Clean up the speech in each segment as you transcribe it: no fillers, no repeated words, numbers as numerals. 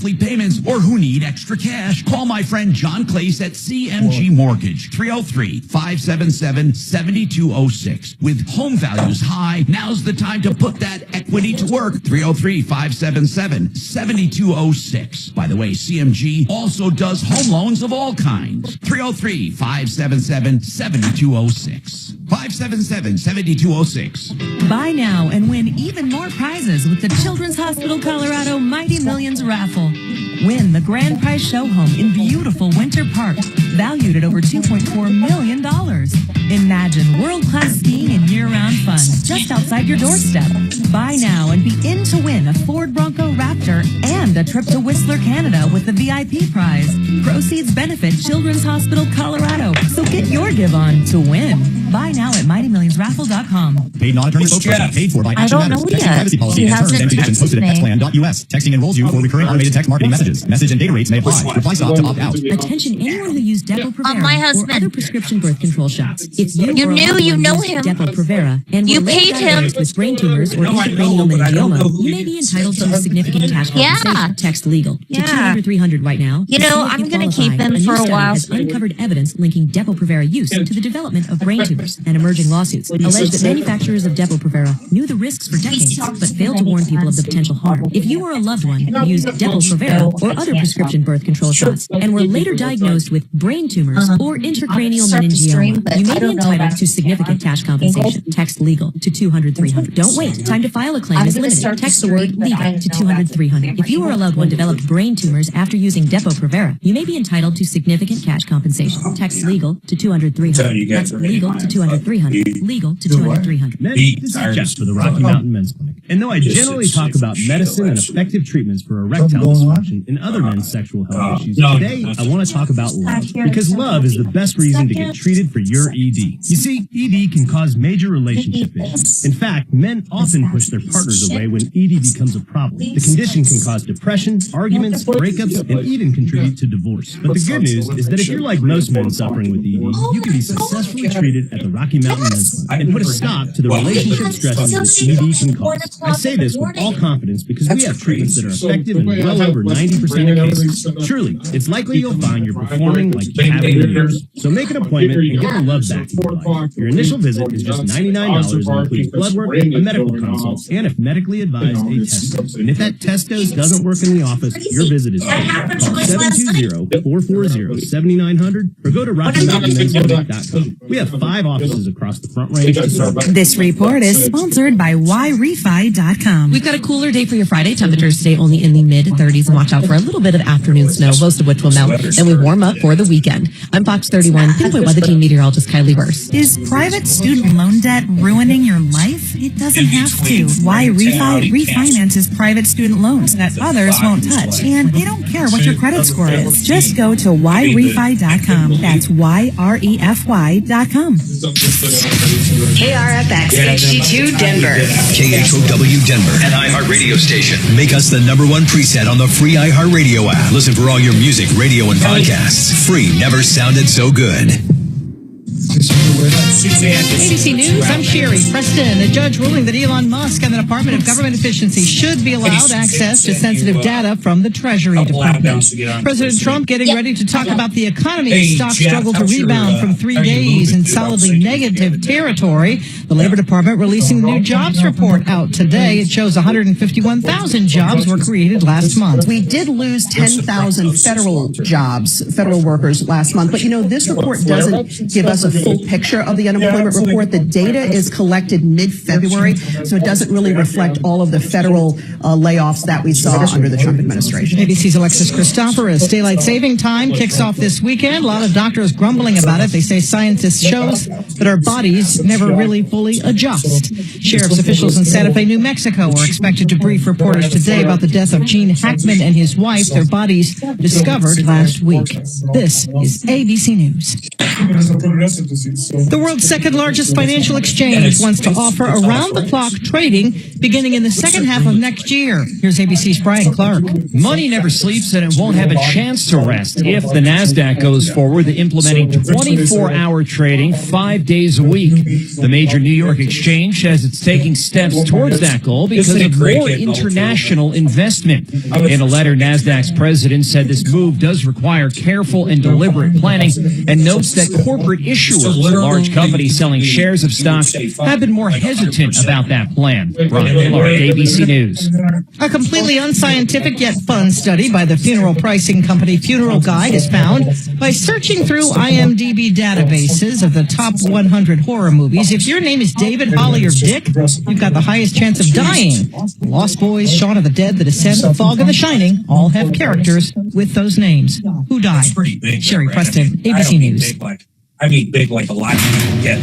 monthly payments or who need extra cash. Call my friend John Clace at CMG Mortgage, 303-577-7206. With home values high, now's the time to put that equity to work. 303-577-7206. By the way, CMG also does home loans of all kinds. 303-577-7206. 577-7206. Buy now and win even more prizes with the Children's Hospital Colorado Mighty Millions raffle. Win the grand prize show home in beautiful Winter Park, valued at over $2.4 million. Imagine world-class skiing and year-round fun just outside your doorstep. Buy now and be in to win a Ford Bronco Raptor and a trip to Whistler, Canada with the VIP prize. Proceeds benefit Children's Hospital Colorado, so get your give on to win. Buy now at MightyMillionsRaffle.com. Paid non-attorney spokesperson. Paid for by Action Matters. Texting privacy policy and terms and conditions posted at textplan.us. Texting enrolls you for recurring automated text marketing messages. Message and data rates may apply. Reply stop to opt out. Attention anyone who used Depo-Provera or other prescription birth control shots. If you know him. Depo-Provera and you were paid him diagnosed with brain tumors or intracranial meningioma, you may be entitled to significant cash compensation. Text legal to 200-300 right now. You know, I'm going to keep him for a while. Has uncovered evidence linking Depo-Provera use to the development of brain tumors, and emerging lawsuits allege that manufacturers of Depo-Provera knew the risks for decades but failed to warn people of the potential harm. If you or a loved one used Depo-Provera or other prescription birth control shots and were later diagnosed with brain tumors or intracranial meningioma, you may be entitled to significant cash compensation. Text legal to 200-300. Don't wait. Time to file a claim is limited. Text the word legal to 200-300. If you or a loved one developed brain tumors after using Depo-Provera, you may be entitled to significant cash compensation. Text legal to 200-300. That's legal to 200-300. Legal to 200-300. This is Jeff for the Rocky Mountain Men's Clinic. And though I generally talk about medicine and effective treatments for erectile dysfunction and other men's sexual health issues, today I want to talk about love. Because love is the best reason to get treated for your ED. You see, ED can cause major relationship issues. In fact, men often push their partners away when ED becomes a problem. The condition can cause depression, arguments, breakups, and even contribute to divorce. But the good news is that if you're like most men suffering with ED, you can be successfully treated at the Rocky Mountain Men's Clinic and put a stop to the relationship stresses that ED can cause. I say this with all confidence because we have treatments that are effective in well over 90% of cases. Truly, it's likely you'll find you're performing like you haven't in years. So make an appointment and get the love back in your life. Your initial visit is just $99 and includes blood work, a medical consult, and if medically advised, a test dose. And if that test dose doesn't work in the office, your visit is free. Call 720-440-7900 or go to RockyMountainMen'sClinic.com. We have 5 offices across the Front Range to serve. This report is sponsored by YRefi.com. We've got a cooler day for your Friday. Temperatures today only in the mid-30s, and watch out for a little bit of afternoon snow, most of which will melt. Then we warm up for the weekend. I'm Fox 31, Pinpoint Weather Team meteorologist Kylie Burse. Is private student loan debt ruining your life? It doesn't have to. YRefi refinances private student loans that others won't touch, and they don't care what your credit score is. Just go to YRefi.com. That's YREFY.com. KRFX HD2 Denver. KHOW Denver, an iHeart radio station. Make us the #1 preset on the free iHeart Radio app. Listen for all your music, radio, and podcasts. Free never sounded so good. ABC News, I'm Sherry Preston. A judge ruling that Elon Musk and the Department of Government Efficiency should be allowed access to sensitive data from the Treasury Department. President Trump getting ready to talk about the economy. Stocks struggle to rebound from 3 days in solidly negative territory. The Labor Department releasing the new jobs report out today. It shows 151,000 jobs were created last month. We did lose 10,000 federal jobs, federal workers last month. But, you know, this report doesn't give us a full picture of the unemployment report. The data is collected mid-February, so it doesn't really reflect all of the federal layoffs that we saw under the Trump administration. ABC's Alexis Christoforous. Daylight saving time kicks off this weekend. A lot of doctors grumbling about it. They say scientists shows that our bodies never really fully adjust. Sheriff's officials in Santa Fe, New Mexico are expected to brief reporters today about the death of Gene Hackman and his wife, their bodies discovered last week. This is ABC News. The world's second largest financial exchange wants to offer around-the-clock trading beginning in the second half of next year. Here's ABC's Brian Clark. Money never sleeps, and it won't have a chance to rest if the NASDAQ goes forward to implementing 24-hour trading 5 days a week. The major New York exchange says it's taking steps towards that goal because of more international investment. In a letter, NASDAQ's president said this move does require careful and deliberate planning and notes that corporate issuers, large companies selling shares of stocks, have been more hesitant about that plan. Brian Clark, ABC News. A completely unscientific yet fun study by the funeral pricing company Funeral Guide is found by searching through IMDb databases of the top 100 horror movies. If your name is David, Holly, or Dick, you've got the highest chance of dying. Lost Boys, Shaun of the Dead, The Descent, The Fog, and The Shining all have characters with those names. Who died? Pretty big, Sherry right? Preston, ABC News. Big like a lot you get.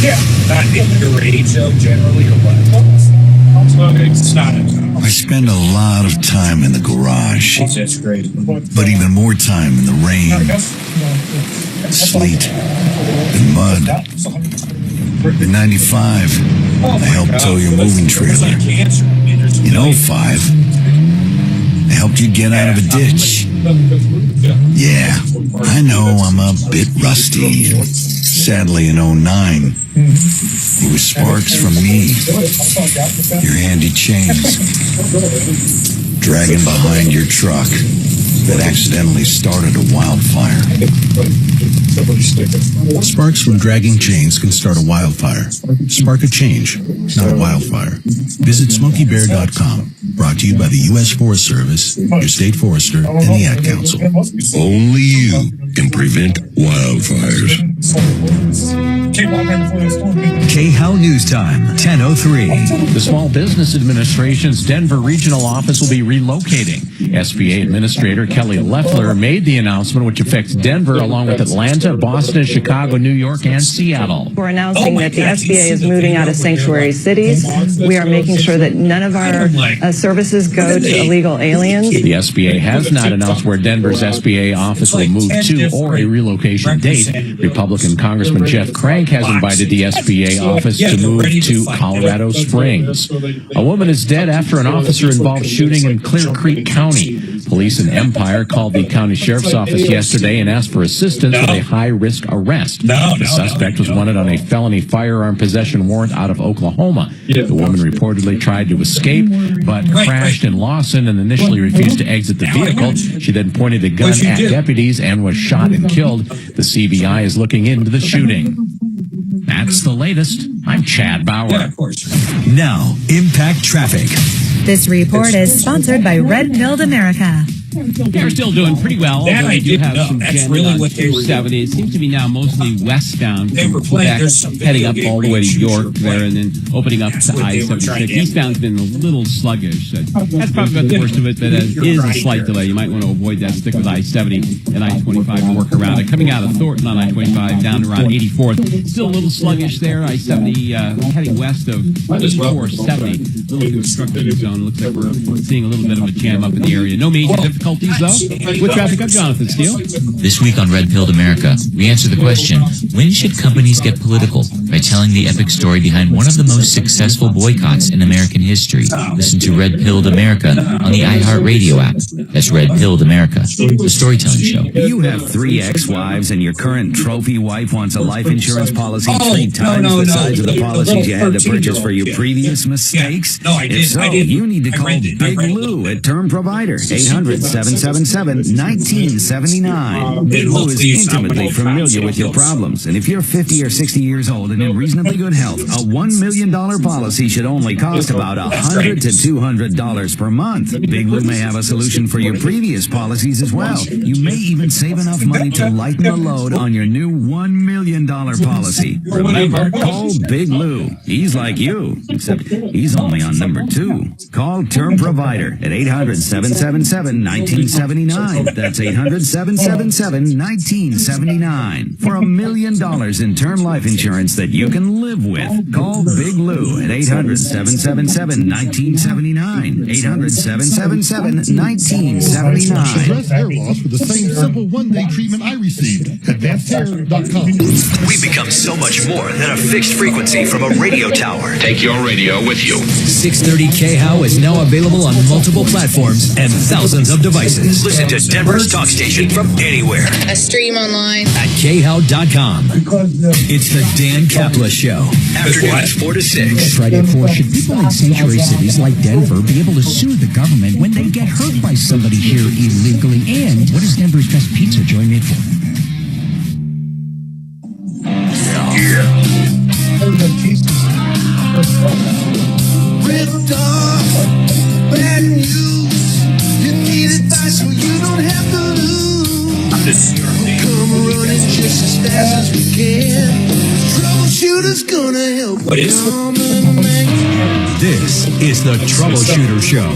Yeah, not in your age, though, generally, or what? It's not I spend a lot of time in the garage. That's great. But even more time in the rain, sleet, and mud. In 95, I helped tow your moving trailer. In 05, I helped you get out of a ditch. Yeah, I know I'm a bit rusty. Sadly, in 09, it was sparks from me, your handy chains, dragging behind your truck that accidentally started a wildfire. Sparks from dragging chains can start a wildfire. Spark a change, not a wildfire. Visit SmokeyBear.com. Brought to you by the U.S. Forest Service, your state forester, and the Ad Council. Only you can prevent wildfires. KHEL News Time, 10:03. The Small Business Administration's Denver regional office will be relocating. SBA Administrator Kelly Loeffler made the announcement, which affects Denver along with Atlanta, Boston, Chicago, New York, and Seattle. We're announcing that the SBA is moving out of sanctuary cities. We are making sure that none of our services go to illegal aliens. The SBA has not announced where Denver's SBA office will move to or a relocation date. Republican Congressman Jeff Crank has invited the SBA office to move to Colorado Springs. A woman is dead after an officer-involved shooting in Clear Creek County. Police in Empire called the county sheriff's office yesterday and asked for assistance with a high-risk arrest. The suspect was wanted on a felony firearm possession warrant out of Oklahoma. The woman reportedly tried to escape, but crashed in Lawson and initially refused to exit the vehicle. She then pointed a gun at deputies and was shot and killed. The CBI is looking into the shooting. That's the latest. I'm Chad Bauer. Yeah, of course. Now, Impact Traffic. This report is sponsored by Red Pilled America. They're still doing pretty well. That I do didn't have know. some That's jam really on what they were 270. It seems to be now mostly westbound They were from playing- Quebec, there's some heading up video all the game way to rangers York were there, and then opening up That's to what they were trying I-76. to Eastbound's been a little sluggish. That's probably about the worst of it, but it is a slight delay. You might want to avoid that. Stick with I-70 and I-25 to work around it. Coming out of Thornton on I-25 down to around 84th. Still a little sluggish there. I-70 heading west of 8470. Little construction zone. Looks like we're seeing a little bit of a jam up in the area. No major difficulties, though. With traffic, I'm Jonathan Steele. This week on Red Pilled America, we answer the question, when should companies get political? By telling the epic story behind one of the most successful boycotts in American history. Listen to Red Pilled America on the iHeartRadio app. That's Red Pilled America, the storytelling show. You have 3 ex-wives and your current trophy wife wants a life insurance policy 3 times the size of the policies you had to purchase for your previous mistakes? If so, you need to call Big Lou at Term Provider, 800-777-1979. Big Lou is intimately familiar with your problems, and if you're 50 or 60 years old and in reasonably good health, a $1 million policy should only cost about $100 to $200 per month. Big Lou may have a solution for your previous policies as well. You may even save enough money to lighten the load on your new $1 million policy. Remember, call Big Lou. He's like you, except he's only on number 2. Call Term Provider at 800-777-1979. 1979. That's 800-777-1979 for $1 million in term life insurance that you can live with. Call Big Lou at 800-777-1979. 800-777-1979. Address hair loss for the same simple one-day treatment I received. AdvancedHair.com. We've become so much more than a fixed frequency from a radio tower. Take your radio with you. 630 KHOW is now available on multiple platforms and thousands of devices. Listen to Denver's talk station from anywhere A stream online. at KHOW.com. It's the Dan Kaplan Show. Afternoons 4 to 6. Friday at 4. Should people in sanctuary cities like Denver be able to sue the government when they get hurt by somebody here illegally? And what is Denver's best pizza joint made for? Ripped off, bad news. You need advice so you don't have to lose. Come running just as fast as we can. Troubleshooter's gonna help. This is the Troubleshooter Show.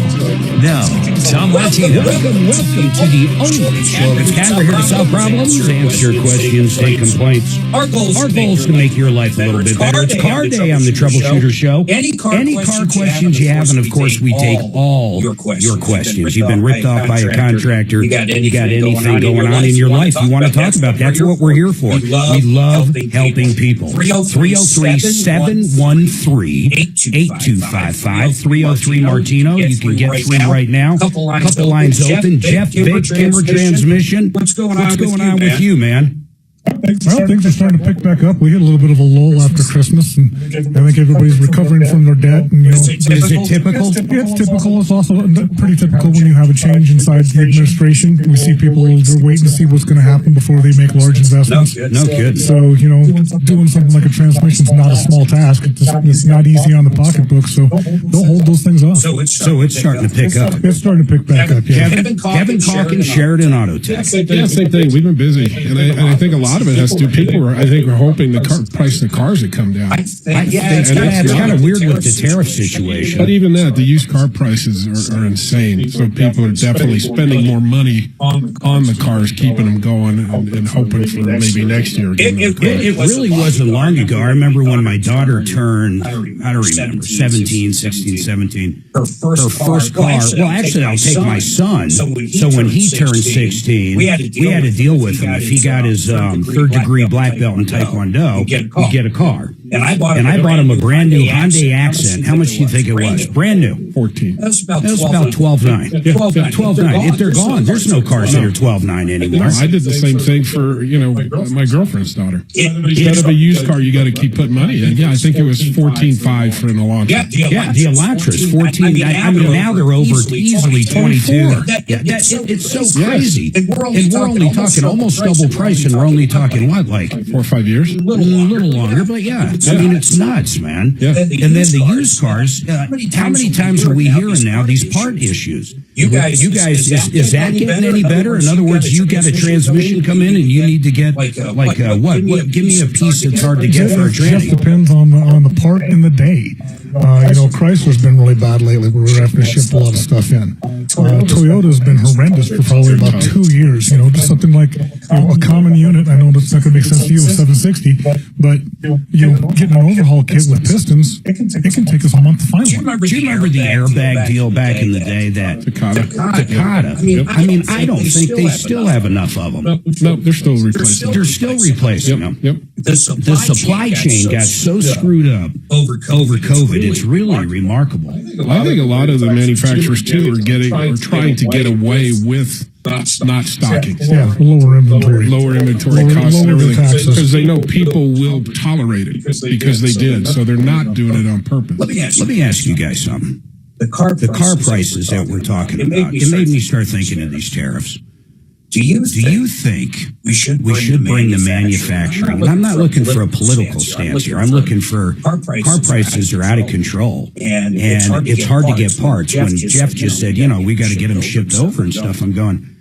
Now, Tom Martino. Welcome to the only show that's here to solve problems, answer questions, take complaints. Our goal is to make your life a little bit better. It's car day on the Troubleshooter Show. Any car questions you have, and of course we take all your questions. You've been ripped off by a contractor. You got anything going on in your life you want to talk about. That's what we're here for. We love helping people. 303-713-8255. 303 Martino. You can get through right now. Couple lines open. Jeff, big Kimber transmission. What's going on with you, man? Well, things are starting to pick back up. We hit a little bit of a lull after Christmas, and I think everybody's recovering from their debt. And, is it typical? It's typical. It's also pretty typical when you have a change inside the administration. We see people waiting to see what's going to happen before they make large investments. No kidding. So, doing something like a transmission is not a small task. It's not easy on the pocketbook, so they'll hold those things up. So it's starting to pick up. It's starting to pick back up, yeah. Kevin Calkin, Sheridan Auto Tech. Yeah, same thing. We've been busy, and I think a lot of it has to do. People are hoping the price of the cars would come down. It's kind of weird with the tariff situation. But even that, the used car prices are insane. So people are definitely spending more money on the cars, keeping them going, and hoping for maybe next year. It really wasn't long ago. I remember when my daughter turned, I don't remember, 16, 17. Her first car. Well, actually, I'll take my son. So when he turned 16, we had to deal with him. If he got his third degree black belt in Taekwondo, we get a car. And I bought him a brand new Hyundai Accent. How much do you think it was? Brand new. 14. That was about $12,900. Yeah, $12,900. If they're gone, there's no cars that are $12,900 anymore. I did the same thing for my girlfriend's daughter. Instead of a used car, you got to keep putting money in. Yeah, I think it was $14,500 for an Elantra. Yeah, the Elantra's 14. I mean, now they're over easily 22. It's so crazy. And we're only talking almost double price, and we're only talking what, like 4 or 5 years? A little longer, but yeah. I mean, it's nuts, man. Yeah. And then the used cars, how many times are we hearing now these part issues? You guys, is that getting any better? In other words, you got a transmission come in and you need to get what? Give me a piece that's hard to get for a tranny. It just depends on the part in the day. Chrysler's been really bad lately. We're having to ship a lot of stuff in. Toyota's been horrendous for probably about 2 years. Just something like a common unit. I know that's not going to make sense to you, a 760, but getting an overhaul kit with pistons, it can take us a month to find one. Do you remember the airbag deal back in the day? That Takata. I mean, I don't think they still have enough of them. No, they're still replacing. They're still replacing them. Yep. The supply chain got so screwed up over COVID. It's really remarkable. I think a lot of the manufacturers too are trying to get away with not stocking. Yeah, lower inventory costs and everything, because they know people will tolerate it because they did. So they're not doing it on purpose. Let me ask you guys something. The car prices that we're talking about, it made me start thinking of these tariffs. Do you think we should bring the manufacturing? And I'm not looking for a political stance here. I'm looking for car prices are out of control, and it's hard to get parts. When Jeff just said, we got to get them shipped over and stuff, I'm going,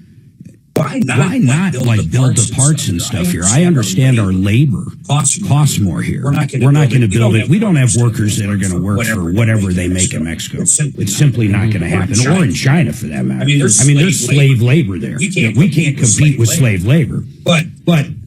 why not like build the parts and stuff here? I understand our labor costs more here. We're not going to build it. We don't have workers that are going to work for whatever they make in Mexico. It's simply not going to happen, or in China for that matter. I mean, there's slave labor there. We can't compete with slave labor. But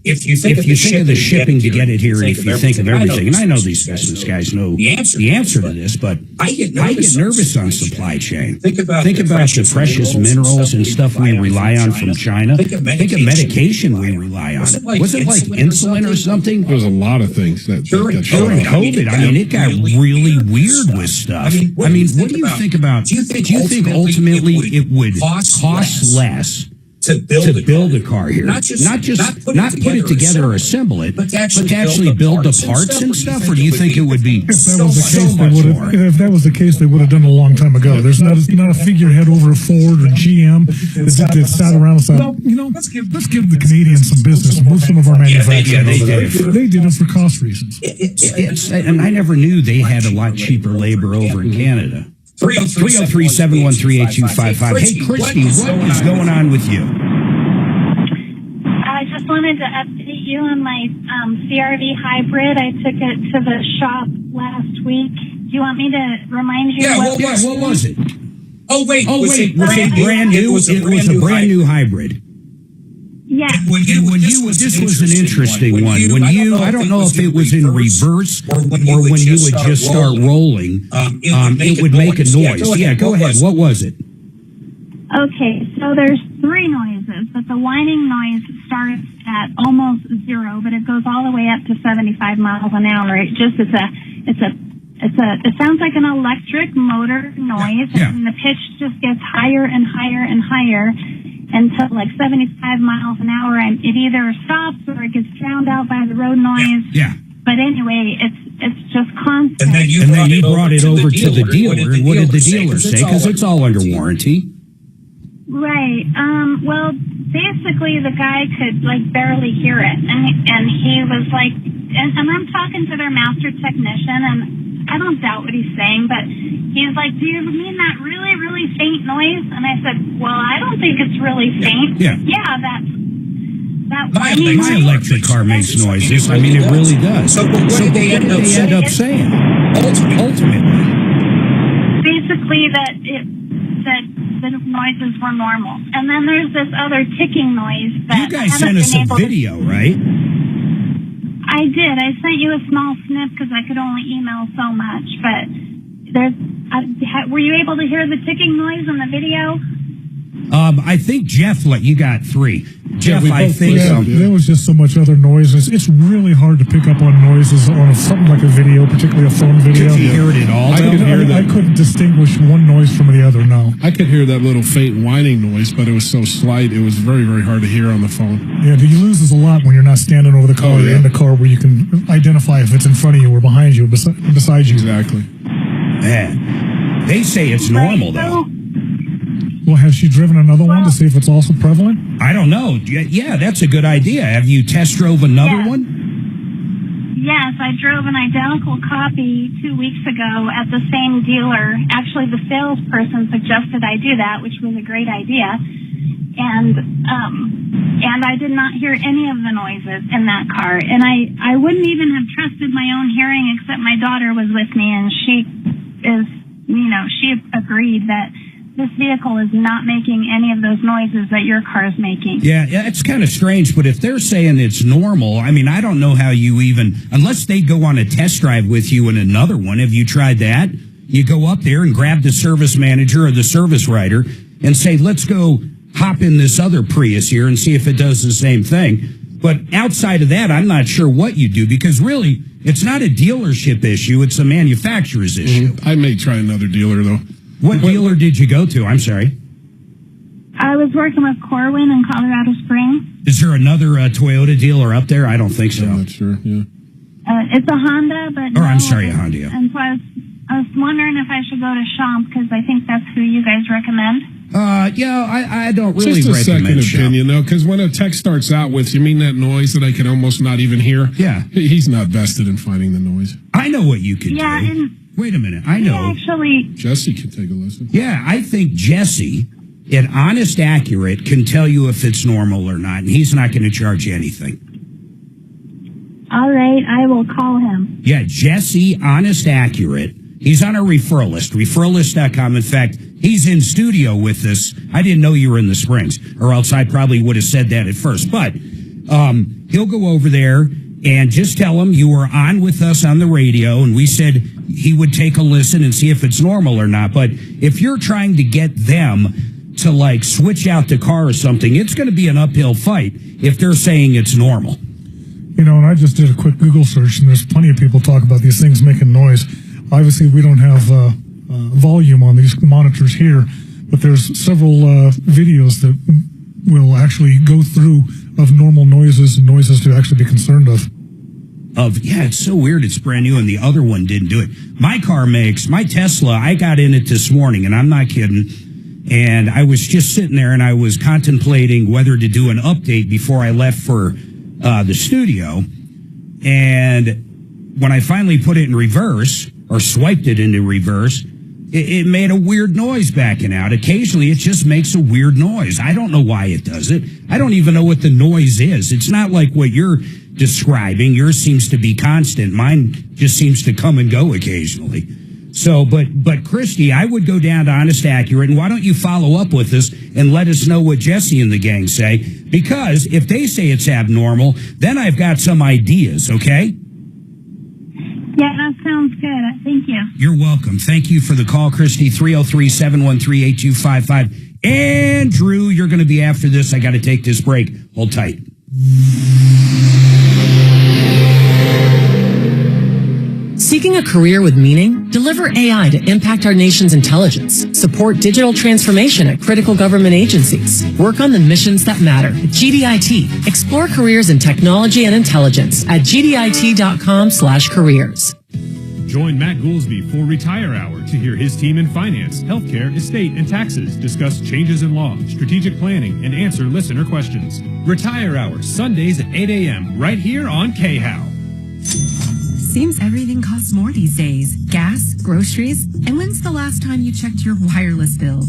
if you think of the shipping to get it here, and if you think of everything, and I know these business guys know the answer to this, but I get nervous on supply chain. Think about the precious minerals and stuff we rely on from China. Think of medication we rely on. Was it like insulin or something? There's a lot of things that during COVID. I mean, it got really weird with stuff. I mean, what do you think about? Do you think ultimately it would cost less to build a car here? Not put it together or assemble it, but to actually build the parts and stuff? Or do you think it would be so much more? If that was the case, they would have done it a long time ago. There's not a figurehead over a Ford or GM that sat around and said, let's give the Canadians some business and move some of our manufacturing over there. They did it for cost reasons. And I never knew they had a lot cheaper labor over in Canada. 303-713-8255. Hey, Christy, what is going on with you? I just wanted to update you on my CRV hybrid. I took it to the shop last week. Do you want me to remind you? What was it? Oh, wait. Was it brand new? It was a brand new hybrid. Yeah. This was an interesting one. I don't know if it was in reverse or when you would just start rolling, it would make a noise. Yeah, go ahead. What was it? Okay, so there's three noises, but the whining noise starts at almost zero, but it goes all the way up to 75 miles an hour. It sounds like an electric motor noise, and the pitch just gets higher and higher and higher until like 75 miles an hour, and it either stops or it gets drowned out by the road noise. Yeah. But anyway, it's just constant. And then you brought it over to the dealer, and what did the dealer say? Because it's all under warranty. Right. Well, basically the guy could like barely hear it, and he was like, and I'm talking to their master technician, and I don't doubt what he's saying, but he's like, do you mean that really, really faint noise? And I said, well, I don't think it's really faint. Yeah, my electric car makes noises. I mean, it really does. So what did they end up saying? Ultimately. Basically that the noises were normal. And then there's this other ticking noise that you guys sent us a video, right? I did. I sent you a small snip because I could only email so much. But were you able to hear the ticking noise in the video? I think Jeff you got three. Jeff, I think there was just so much other noises. It's really hard to pick up on noises on something like a video, particularly a phone video. Could you hear it at all? I couldn't distinguish one noise from the other. No, I could hear that little faint whining noise, but it was so slight, it was very, very hard to hear on the phone. Yeah, you lose this a lot when you're not standing over the car or in the car, where you can identify if it's in front of you or behind you, beside you. Exactly. Man, they say it's normal though. Well, has she driven another one to see if it's also prevalent? I don't know. Yeah, that's a good idea. Have you test drove another one? Yes, I drove an identical copy 2 weeks ago at the same dealer. Actually, the salesperson suggested I do that, which was a great idea. And I did not hear any of the noises in that car. And I wouldn't even have trusted my own hearing, except my daughter was with me, and she agreed that this vehicle is not making any of those noises that your car is making. Yeah, it's kind of strange, but if they're saying it's normal, I mean, I don't know how you even, unless they go on a test drive with you in another one. Have you tried that? You go up there and grab the service manager or the service writer and say, let's go hop in this other Prius here and see if it does the same thing. But outside of that, I'm not sure what you do, because really, it's not a dealership issue, it's a manufacturer's issue. I may try another dealer, though. What dealer did you go to? I'm sorry. I was working with Corwin in Colorado Springs. Is there another Toyota dealer up there? I don't think so. I'm not sure, yeah. It's a Honda, but a Honda, yeah. And so I was wondering if I should go to Champ, because I think that's who you guys recommend. I don't really recommend. Just a second opinion, though, because when a text starts out with, you mean that noise that I can almost not even hear? Yeah. He's not vested in finding the noise. I know what you could do. Wait a minute, I know. Actually, Jesse can take a listen. Yeah, I think Jesse An Honest Accurate can tell you if it's normal or not, and he's not going to charge you anything. All right, I will call him. Yeah, Jesse, Honest Accurate. He's on our referral list, referrallist.com. In fact, he's in studio with us. I didn't know you were in the Springs, or else I probably would have said that at first. But he'll go over there and just tell him you were on with us on the radio, and we said he would take a listen and see if it's normal or not. But if you're trying to get them to, like, switch out the car or something, it's going to be an uphill fight if they're saying it's normal. You know, and I just did a quick Google search, and there's plenty of people talk about these things making noise. Obviously, we don't have volume on these monitors here, but there's several videos that will actually go through of normal noises and noises to actually be concerned of. Yeah, it's so weird. It's brand new, and the other one didn't do it. My Tesla, I got in it this morning, and I'm not kidding. And I was just sitting there, and I was contemplating whether to do an update before I left for the studio. And when I finally put it in reverse, or swiped it into reverse, it made a weird noise backing out. Occasionally, it just makes a weird noise. I don't know why it does it. I don't even know what the noise is. It's not like what you're describing. Yours seems to be constant. Mine just seems to come and go occasionally. So, but Christy, I would go down to Honest Accurate, and why don't you follow up with us and let us know what Jesse and the gang say? Because if they say it's abnormal, then I've got some ideas, okay? Yeah, that sounds good. Thank you. You're welcome. Thank you for the call, Christy. 303-713-8255. Andrew, you're going to be after this. I got to take this break. Hold tight. Seeking a career with meaning? Deliver AI to impact our nation's intelligence. Support digital transformation at critical government agencies. Work on the missions that matter at GDIT. Explore careers in technology and intelligence at gdit.com/careers. Join Matt Goolsby for Retire Hour to hear his team in finance, healthcare, estate, and taxes discuss changes in law, strategic planning, and answer listener questions. Retire Hour, Sundays at 8 a.m. right here on KHOW. Seems everything costs more these days. Gas, groceries, and when's the last time you checked your wireless bill?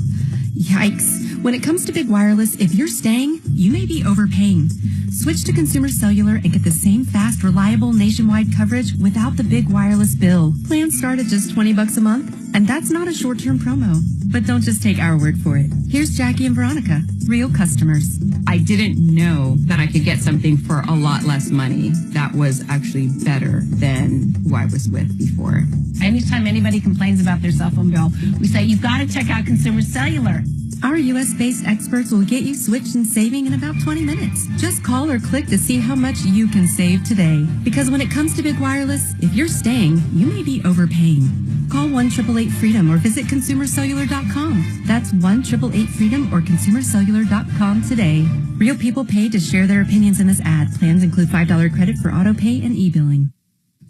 Yikes. When it comes to big wireless, if you're staying, you may be overpaying. Switch to Consumer Cellular and get the same fast, reliable nationwide coverage without the big wireless bill. Plans start at just $20 a month, and that's not a short-term promo. But don't just take our word for it. Here's Jackie and Veronica, real customers. I didn't know that I could get something for a lot less money that was actually better than who I was with before. Anytime anybody complains about their cell phone bill, we say, you've got to check out Consumer Cellular. Our U.S.-based experts will get you switched and saving in about 20 minutes. Just call or click to see how much you can save today. Because when it comes to big wireless, if you're staying, you may be overpaying. Call 1-888-FREEDOM or visit consumercellular.com. That's 1-888-FREEDOM or consumercellular.com today. Real people pay to share their opinions in this ad. Plans include $5 credit for auto pay and e-billing.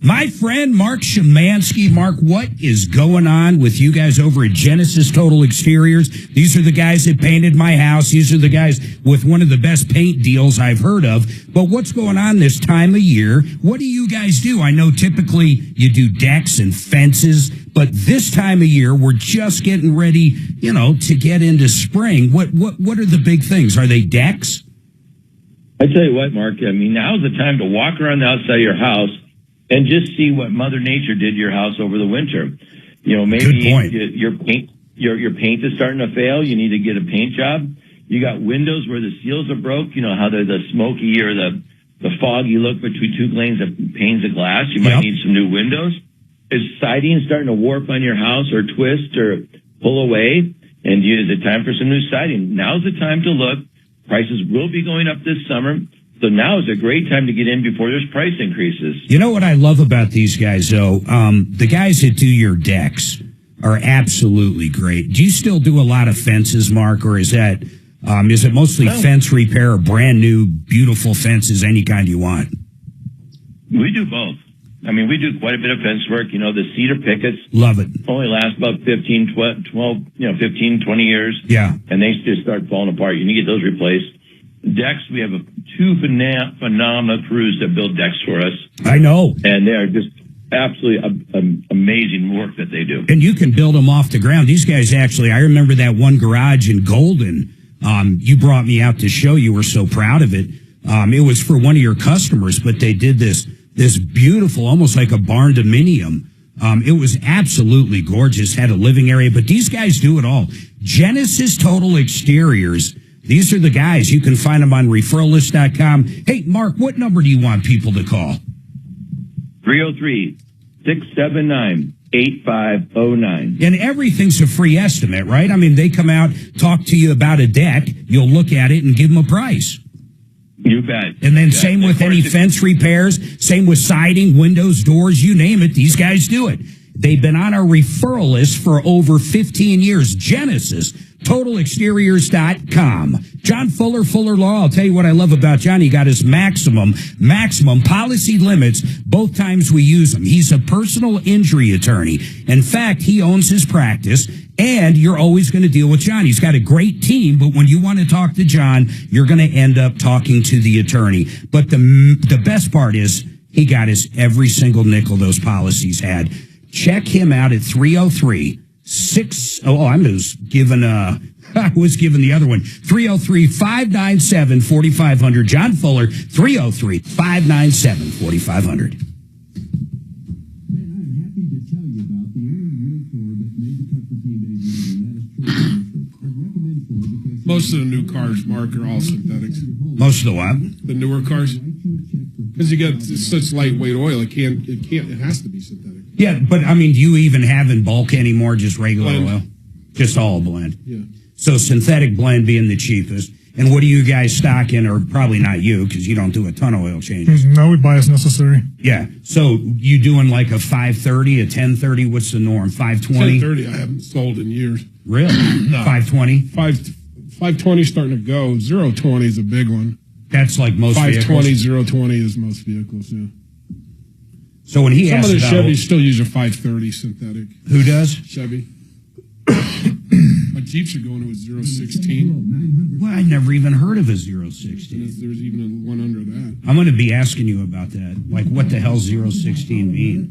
My friend Mark Szymanski. Mark, what is going on with you guys over at Genesis Total Exteriors? These are the guys that painted my house. These are the guys with one of the best paint deals I've heard of. But what's going on this time of year? What do you guys do? I know typically you do decks and fences, but this time of year, we're just getting ready, to get into spring. What are the big things? Are they decks? I tell you what, Mark, now's the time to walk around the outside of your house and just see what Mother Nature did to your house over the winter. Maybe your paint is starting to fail. You need to get a paint job. You got windows where the seals are broke. How they're the smoky or the foggy look between two panes of glass. You might need some new windows. Is siding starting to warp on your house or twist or pull away? And is it time for some new siding? Now's the time to look. Prices will be going up this summer. So now is a great time to get in before there's price increases. You know what I love about these guys, though? The guys that do your decks are absolutely great. Do you still do a lot of fences, Mark, or is it mostly fence repair or brand new, beautiful fences, any kind you want? We do both. We do quite a bit of fence work. The cedar pickets. Love it. Only last about 15, 20 years. Yeah. And they just start falling apart. You need to get those replaced. Decks, we have two phenomenal crews that build decks for us. I know. And they're just absolutely amazing work that they do. And you can build them off the ground. These guys actually, I remember that one garage in Golden. You brought me out to show. You were so proud of it. It was for one of your customers, but they did this beautiful, almost like a barn dominium. It was absolutely gorgeous, had a living area, but these guys do it all. Genesis Total Exteriors. These are the guys. You can find them on referrallist.com. Hey, Mark, what number do you want people to call? 303-679-8509. And everything's a free estimate, right? I mean, they come out, talk to you about a deck, you'll look at it and give them a price. You bet. And then same with any fence repairs, same with siding, windows, doors, you name it, these guys do it. They've been on our referral list for over 15 years. Genesis, TotalExteriors.com. John Fuller, Fuller Law. I'll tell you what I love about John. He got his maximum policy limits both times we use him. He's a personal injury attorney. In fact, he owns his practice, and you're always going to deal with John. He's got a great team, but when you want to talk to John, you're going to end up talking to the attorney. But the best part is he got us every single nickel those policies had. Check him out at 303-6. I was given the other one. 303-597-4500. John Fuller, 303-597-4500. Most of the new cars, Mark, are all synthetics. Most of the what? The newer cars. Because you get such lightweight oil, it has to be synthetic. Yeah, but I mean, do you even have in bulk anymore just regular blend. oil? Just all blend. Yeah. So synthetic blend being the cheapest. And what do you guys stock in, or probably not you, because you don't do a ton of oil changes? No, we buy as necessary. Yeah. So you doing like a 530, a 1030? What's the norm? 520? 1030 I haven't sold in years. Really? No. 520? 520 starting to go. 020 is a big one. That's like most 520, vehicles? 020 is most vehicles, yeah. So when he Some asked of the about... Chevys still use a 530 synthetic. Who does? Chevy. My Jeeps are going to a 016. Well, I never even heard of a 016. There's even one under that. I'm going to be asking you about that. Like, what the hell 016 mean?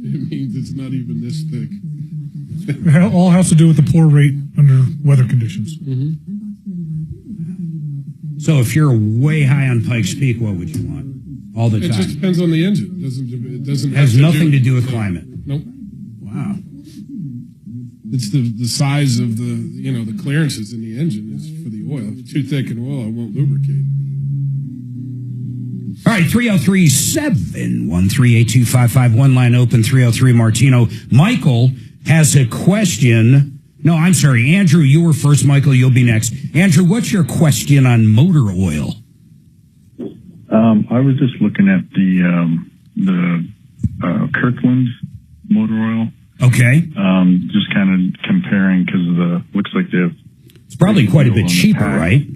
It means it's not even this thick. It all has to do with the pour rate under weather conditions. Mm-hmm. So if you're way high on Pikes Peak, what would you want? All the time? It just depends on the engine. It doesn't has nothing to do with climate. Nope. Wow. It's the size of the clearances in the engine is for the oil. If it's too thick in oil, it won't lubricate. All right, 303-713-82551. One line open, 303 Martino. Michael has a question. No, I'm sorry. Andrew, you were first. Michael, you'll be next. Andrew, what's your question on motor oil? I was just looking at the Kirkland motor oil. Okay. Just kind of comparing because looks like they have. It's probably quite a bit cheaper, right?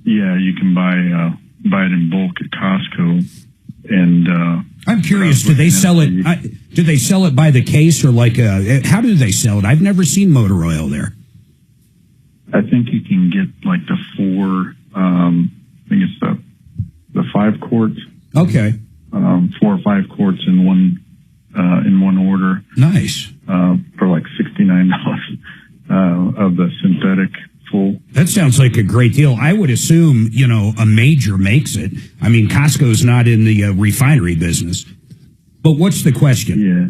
Yeah, you can buy it in bulk at Costco, and I'm curious. Do they sell it? Do they sell it by the case or like how do they sell it? I've never seen motor oil there. I think you can get like the 4. I think it's the 5 quarts. Okay. 4 or 5 quarts in one order. Nice. For like $69 of the synthetic full. That sounds like a great deal. I would assume, a major makes it. I mean, Costco's not in the refinery business. But what's the question? Yeah.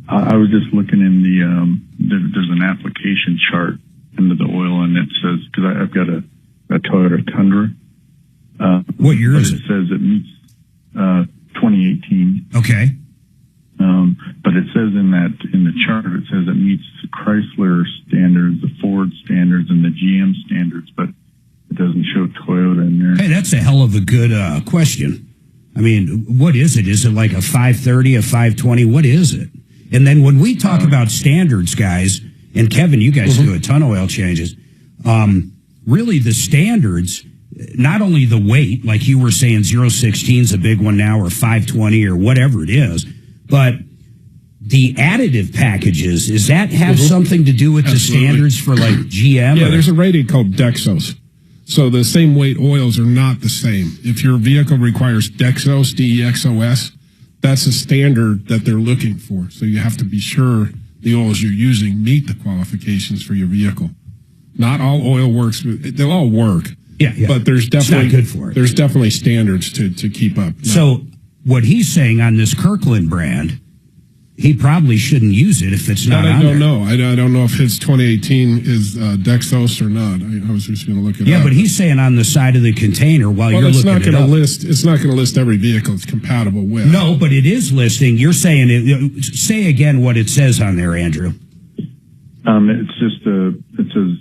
I was just looking in there's an application chart into the oil, and it says, because I've got a Toyota Tundra. What year is it? It says it meets 2018. Okay. But it says in the chart, it says it meets the Chrysler standards, the Ford standards, and the GM standards, but it doesn't show Toyota in there. Hey, that's a hell of a good question. I mean, what is it? Is it like a 530, a 520? What is it? And then when we talk about standards, guys, and Kevin, you guys do a ton of oil changes. Really, the standards, not only the weight, like you were saying, 016 is a big one now, or 520, or whatever it is, but the additive packages, does that have something to do with the standards for like GM? Yeah, there's a rating called Dexos. So the same weight oils are not the same. If your vehicle requires Dexos, DEXOS, that's a standard that they're looking for. So you have to be sure the oils you're using meet the qualifications for your vehicle. Not all oil works. They'll all work. Yeah. But there's definitely good for it. There's definitely standards to keep up. No. So what he's saying on this Kirkland brand, he probably shouldn't use it if it's not on there. I don't know. I don't know if his 2018 is Dexos or not. I was just going to look it up. Yeah, but he's saying on the side of the container while you're looking it up. It's not going to list every vehicle it's compatible with. No, but it is listing. You're saying it. Say again what it says on there, Andrew. It's just it says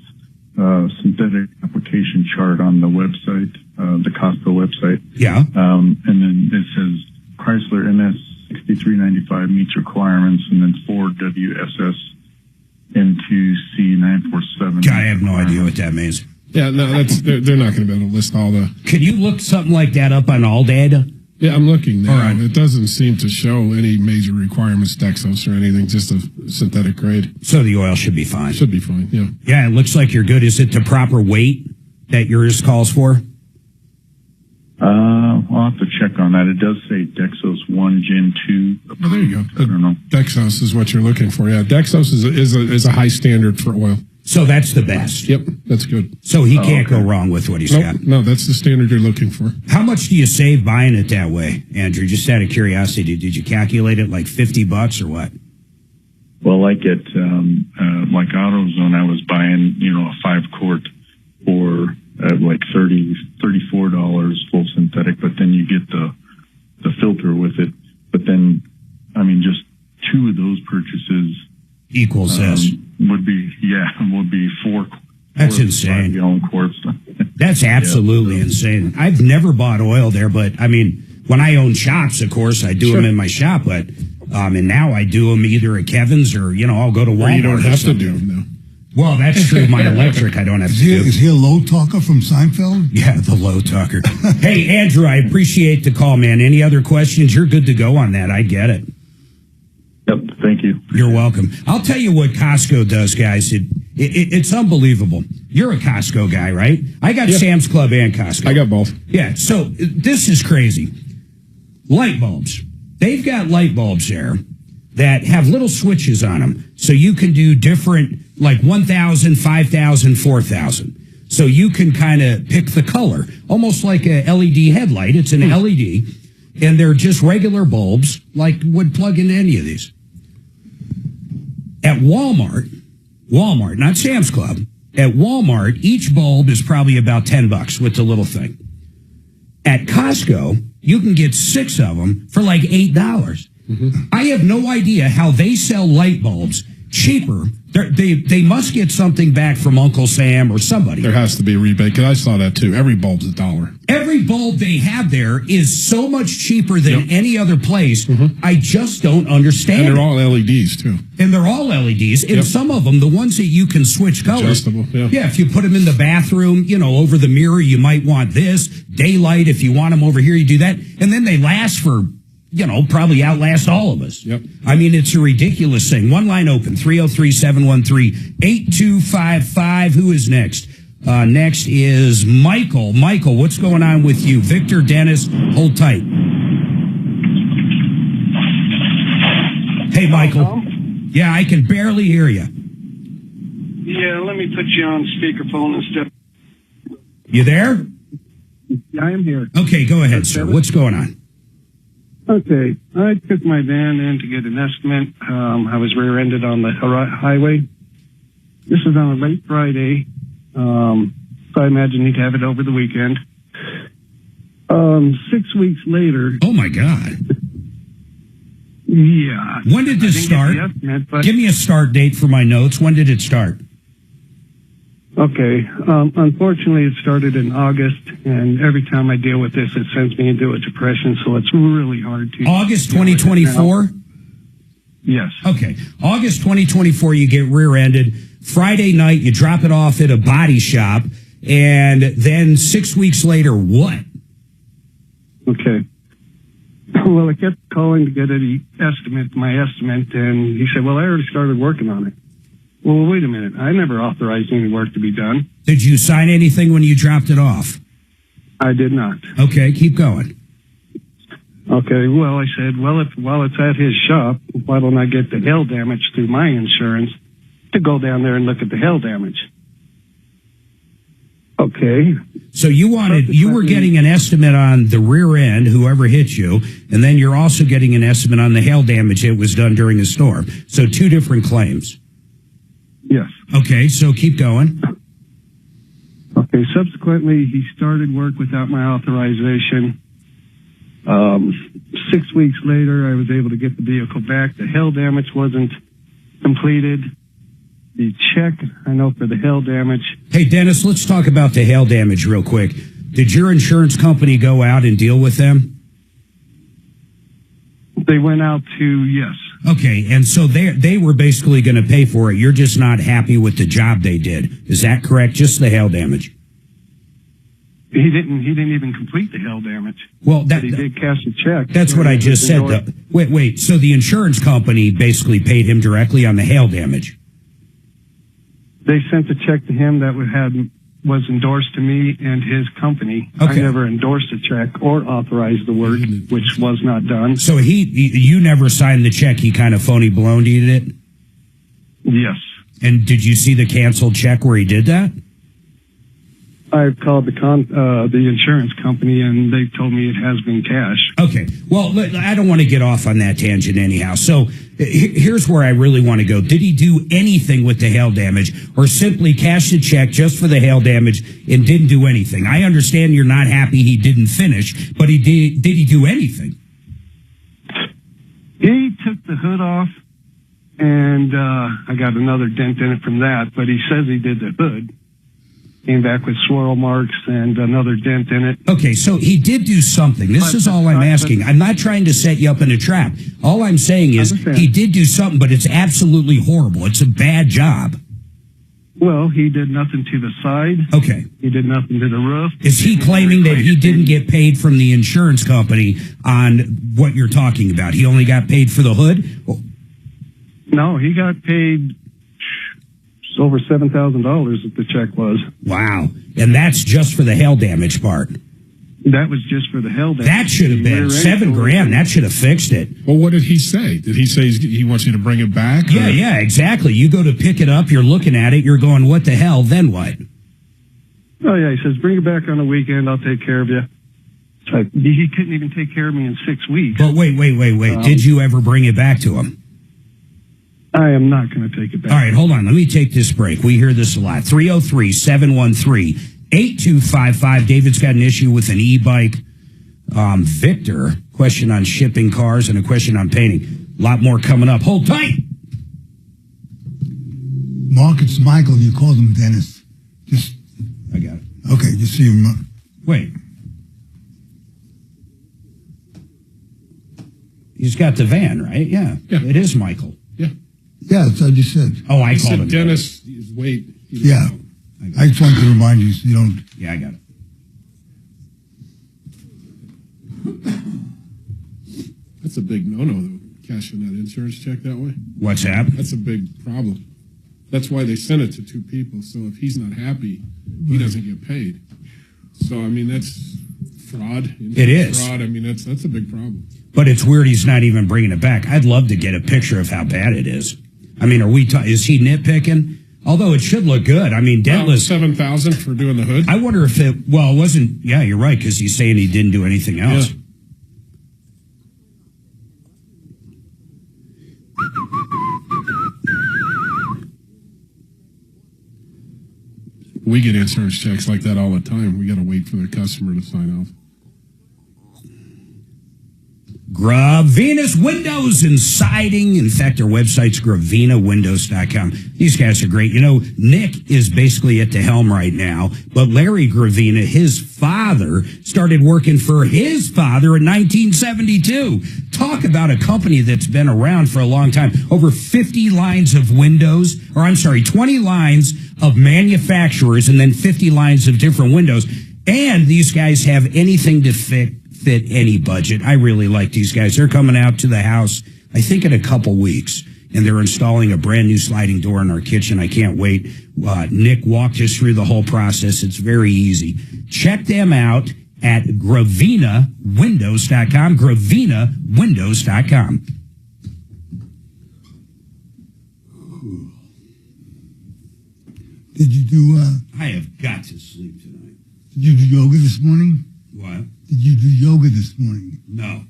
synthetic application chart on the website, the Costco website. Yeah. And then it says Chrysler NS 6395 meets requirements, and then Ford WSS N2C 947. I have no idea what that means. Yeah, no, they're not going to be able to list all the. Can you look something like that up on All Data? Yeah, I'm looking now. All right. It doesn't seem to show any major requirements, Dexos or anything, just a synthetic grade. So the oil should be fine. Should be fine, yeah. Yeah, it looks like you're good. Is it the proper weight that yours calls for? I'll have to check on that. It does say Dexos 1 Gen 2. Oh, there you go. I don't know. Dexos is what you're looking for. Yeah, Dexos is a high standard for oil. So that's the best. Yep, that's good. So he can't go wrong with what he's got. No, that's the standard you're looking for. How much do you save buying it that way, Andrew? Just out of curiosity, did you calculate it like $50 or what? Well, like at like AutoZone, I was buying a 5-quart for like $34 full synthetic, but then you get the filter with it. But then, I mean, just 2 of those purchases equals this would be 4. That's insane. 5-gallon quarts. That's absolutely insane. I've never bought oil there, but I mean, when I own shops, of course, I do them in my shop, but and now I do them either at Kevin's or I'll go to Walmart. Or you don't have to do them now. Well, that's true. My electric, I don't have to do. Is he a low talker from Seinfeld? Yeah, the low talker. Hey, Andrew, I appreciate the call, man. Any other questions? You're good to go on that. I get it. Yep, thank you. You're welcome. I'll tell you what Costco does, guys. It's unbelievable. You're a Costco guy, right? I got Sam's Club and Costco. I got both. Yeah, so this is crazy. Light bulbs. They've got light bulbs there that have little switches on them. So you can do different, like 1,000, 5,000, 4,000. So you can kind of pick the color, almost like a LED headlight. It's an LED, and they're just regular bulbs, like would plug into any of these. At Walmart, not Sam's Club, at Walmart, each bulb is probably about $10 with the little thing. At Costco, you can get 6 of them for like $8. I have no idea how they sell light bulbs cheaper. They must get something back from Uncle Sam or somebody. There has to be a rebate, because I saw that too. Every bulb's $1. Every bulb they have there is so much cheaper than any other place. I just don't understand. And they're all LEDs too. And they're all LEDs. And some of them, the ones that you can switch colors. Adjustable, yeah, if you put them in the bathroom, over the mirror, you might want this. Daylight, if you want them over here, you do that. And then they last for probably outlast all of us. Yep. I mean, it's a ridiculous thing. One line open, 303-713-8255. Who is next? Next is Michael. Michael, what's going on with you? Victor, Dennis, hold tight. Hey, Michael. Hello? Yeah, I can barely hear you. Yeah, let me put you on speakerphone and stuff. You there? Yeah, I am here. Okay, go ahead, sir. What's going on? Okay, I took my van in to get an estimate. I was rear-ended on the highway. This is on a late Friday, so I imagine he'd have it over the weekend. 6 weeks later... Oh, my God. Yeah. When did this start? Give me a start date for my notes. When did it start? Okay. Unfortunately, it started in August, and every time I deal with this, it sends me into a depression, so it's really hard to... August 2024? Yes. Okay. August 2024, you get rear-ended. Friday night, you drop it off at a body shop, and then 6 weeks later, what? Okay. Well, I kept calling to get my estimate, and he said, well, I already started working on it. Well, wait a minute. I never authorized any work to be done. Did you sign anything when you dropped it off? I did not. Okay, keep going. Okay, well, I said, well, while it's at his shop, why don't I get the hail damage through my insurance to go down there and look at the hail damage? Okay. So you were getting an estimate on the rear end, whoever hit you, and then you're also getting an estimate on the hail damage that was done during a storm. So two different claims. Yes. Okay, so keep going. Okay, subsequently, he started work without my authorization. 6 weeks later, I was able to get the vehicle back. The hail damage wasn't completed. The check, I know for the hail damage. Hey, Dennis, let's talk about the hail damage real quick. Did your insurance company go out and deal with them? They went out to, yes. Okay, and so they were basically going to pay for it. You're just not happy with the job they did. Is that correct? Just the hail damage? He didn't even complete the hail damage. Well, but he did cash a check. That's what I just said, though. Wait. So the insurance company basically paid him directly on the hail damage? They sent a check to him that was endorsed to me and his company. Okay. I never endorsed a check or authorized the work, which was not done. So you never signed the check. He kind of phony baloneyed it? Yes. And did you see the canceled check where he did that? I've called the insurance company, and they've told me it has been cashed. Okay. Well, I don't want to get off on that tangent anyhow. So here's where I really want to go. Did he do anything with the hail damage, or simply cashed a check just for the hail damage and didn't do anything? I understand you're not happy he didn't finish, but did he do anything? He took the hood off, and I got another dent in it from that, but he says he did the hood. Came back with swirl marks and another dent in it. Okay, so he did do something. This is all I'm asking. I'm not trying to set you up in a trap. All I'm saying is he did do something, but it's absolutely horrible. It's a bad job. Well, he did nothing to the side. Okay. He did nothing to the roof. Is he claiming that he didn't get paid from the insurance company on what you're talking about? He only got paid for the hood? No, he got paid over $7,000 that the check was. Wow. And that's just for the hail damage part. That was just for the hail damage. That should have been $7,000. That should have fixed it. Well, what did he say? Did he say he wants you to bring it back? Yeah, exactly. You go to pick it up, you're looking at it, you're going, what the hell, then what? Oh, yeah, he says, bring it back on the weekend, I'll take care of you. It's like, he couldn't even take care of me in 6 weeks. But wait. Did you ever bring it back to him? I am not going to take it back. All right, hold on. Let me take this break. We hear this a lot. 303-713-8255. David's got an issue with an e-bike. Victor, question on shipping cars and a question on painting. A lot more coming up. Hold tight. Mark, it's Michael. You called him Dennis. I got it. Okay, just see him. Wait. He's got the van, right? Yeah. It is Michael. Yeah, that's what I just said. Oh, I called him Dennis. Wait. Yeah. I just wanted to remind you so you don't. Yeah, I got it. That's a big no-no, though, cashing that insurance check that way. What's that? That's a big problem. That's why they sent it to two people. So if he's not happy, he doesn't get paid. So, I mean, that's fraud. It is. Fraud. I mean, that's a big problem. But it's weird he's not even bringing it back. I'd love to get a picture of how bad it is. I mean, is he nitpicking? Although it should look good. I mean, dentless. $7,000 for doing the hood. I wonder if it wasn't. Yeah, you're right, because he's saying he didn't do anything else. Yeah. We get insurance checks like that all the time. We got to wait for the customer to sign off. Gravenus Windows and Siding. In fact, their website's gravenawindows.com. These guys are great. You know, Nick is basically at the helm right now, but Larry Gravina, his father, started working for his father in 1972. Talk about a company that's been around for a long time. Over 50 lines of windows, 20 lines of manufacturers and then 50 lines of different windows. And these guys have anything to fit any budget. I really like these guys. They're coming out to the house, I think, in a couple weeks, and they're installing a brand new sliding door in our kitchen. I can't wait. Nick walked us through the whole process. It's very easy. Check them out at GravinaWindows.com, GravinaWindows.com. Did you do, I have got to sleep tonight. did you do yoga this morning? What? Did you do yoga this morning? No.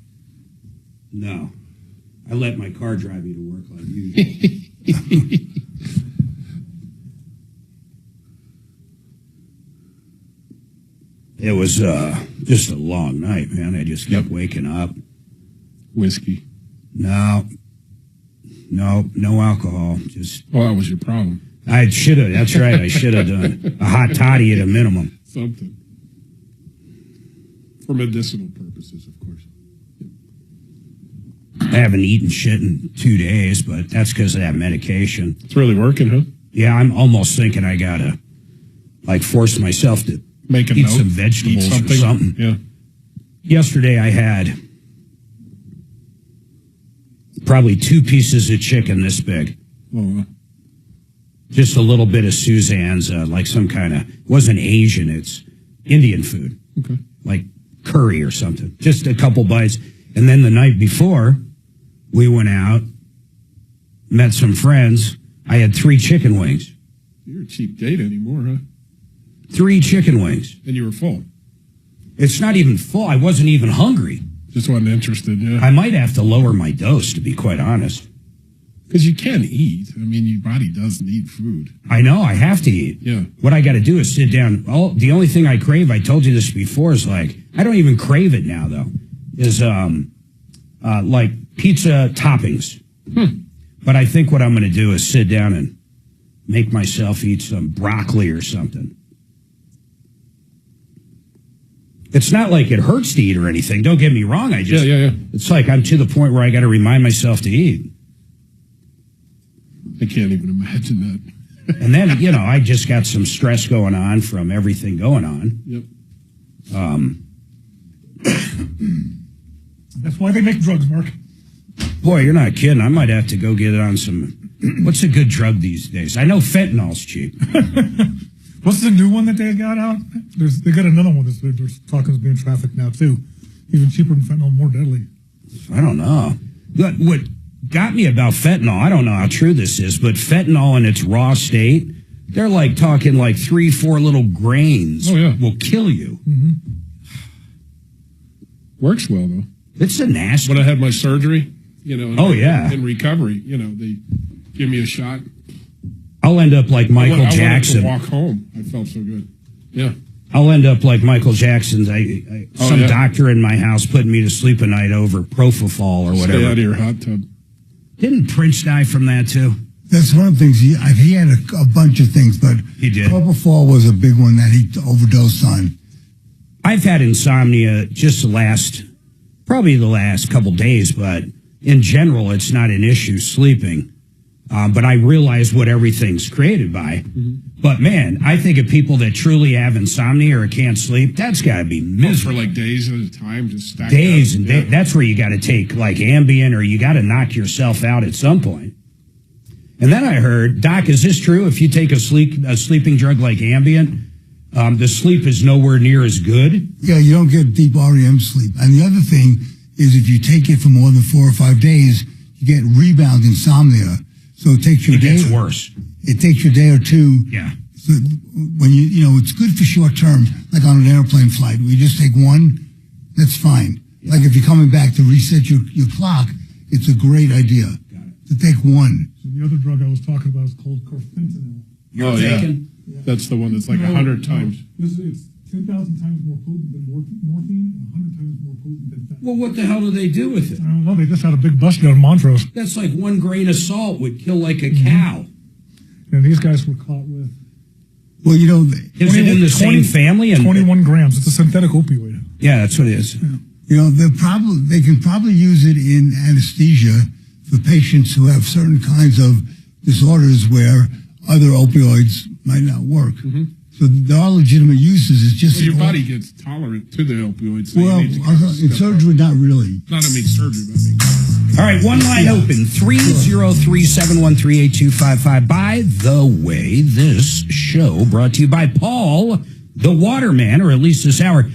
I let my car drive me to work like usual. It was just a long night, man. I just kept waking up. Whiskey. No alcohol. Just. Well, that was your problem. I should have. That's right. I should have done a hot toddy at a minimum. Something. For medicinal purposes, of course. I haven't eaten shit in 2 days, but that's because of that medication. It's really working, huh? Yeah, I'm almost thinking I gotta force myself to eat some vegetables or something. Yeah. Yesterday I had probably 2 pieces of chicken this big. Oh, Just a little bit of Suzanne's, like some kind of, wasn't Asian, it's Indian food. Okay. Like curry or something. Just a couple bites. And then the night before, we went out, met some friends. I had 3 chicken wings. You're a cheap date anymore, huh? 3 chicken wings. And you were full. It's not even full. I wasn't even hungry. Just wasn't interested, yeah. I might have to lower my dose, to be quite honest. Because you can eat. I mean, your body does need food. I know. I have to eat. Yeah. What I got to do is sit down. The only thing I crave, I told you this before, is I don't even crave it now, though, is like pizza toppings. But I think what I'm going to do is sit down and make myself eat some broccoli or something. It's not like it hurts to eat or anything. Don't get me wrong. Yeah. It's like I'm to the point where I got to remind myself to eat. I can't even imagine that. And then, I just got some stress going on from everything going on. Yep. That's why they make drugs, Mark. Boy, you're not kidding. I might have to go get on some. What's a good drug these days? I know fentanyl's cheap. What's the new one that they got out? They got another one that's they're talking is being trafficked now too. Even cheaper than fentanyl, more deadly. I don't know. What got me about fentanyl, I don't know how true this is, but fentanyl in its raw state, they're talking 3-4 little grains will kill you. Mm-hmm. Works well, though. It's a nasty. When I had my surgery, in recovery, they give me a shot. I'll end up like Michael Jackson. I wanted to walk home. I felt so good. Yeah. I'll end up like Michael Jackson's. Some doctor in my house putting me to sleep a night over propofol or whatever. Stay out of your hot tub. Didn't Prince die from that too? That's one of the things. He had a bunch of things, but he did. Propofol was a big one that he overdosed on. I've had insomnia just the last couple days, but in general, it's not an issue sleeping. But I realize what everything's created by. Mm-hmm. But man, I think of people that truly have insomnia or can't sleep, that's got to be miserable. For days at a time, just stacked days and days. That's where you got to take Ambien, or you got to knock yourself out at some point. And then I heard, Doc, is this true? If you take a sleeping drug like Ambien, the sleep is nowhere near as good? Yeah, you don't get deep REM sleep. And the other thing is if you take it for more than 4 or 5 days, you get rebound insomnia. So it takes you a day. It gets worse. It takes you a day or two. Yeah. So when it's good for short term, like on an airplane flight. We just take one, that's fine. Yeah. Like if you're coming back to reset your clock, it's a great idea to take one. So the other drug I was talking about is called carfentanil. You're taking? Yeah. That's the one that's 100 times. It's 10,000 times more potent than morphine and 100 times more potent than fentanyl. Well, what the hell do they do with it? I don't know. They just had a big bust down in Montrose. That's like 1 grain of salt would kill like a cow. And these guys were caught with. Well, is it in the same family? 21 grams. It's a synthetic opioid. Yeah, that's what it is. Yeah. They can probably use it in anesthesia for patients who have certain kinds of disorders where other opioids might not work. Mm-hmm. So there are legitimate uses. It's just your body gets tolerant to the opioids. So in surgery, not really. Not surgery, but all right, one line open, 303-713-8255. By the way, this show brought to you by Paul, the Waterman, or at least this hour.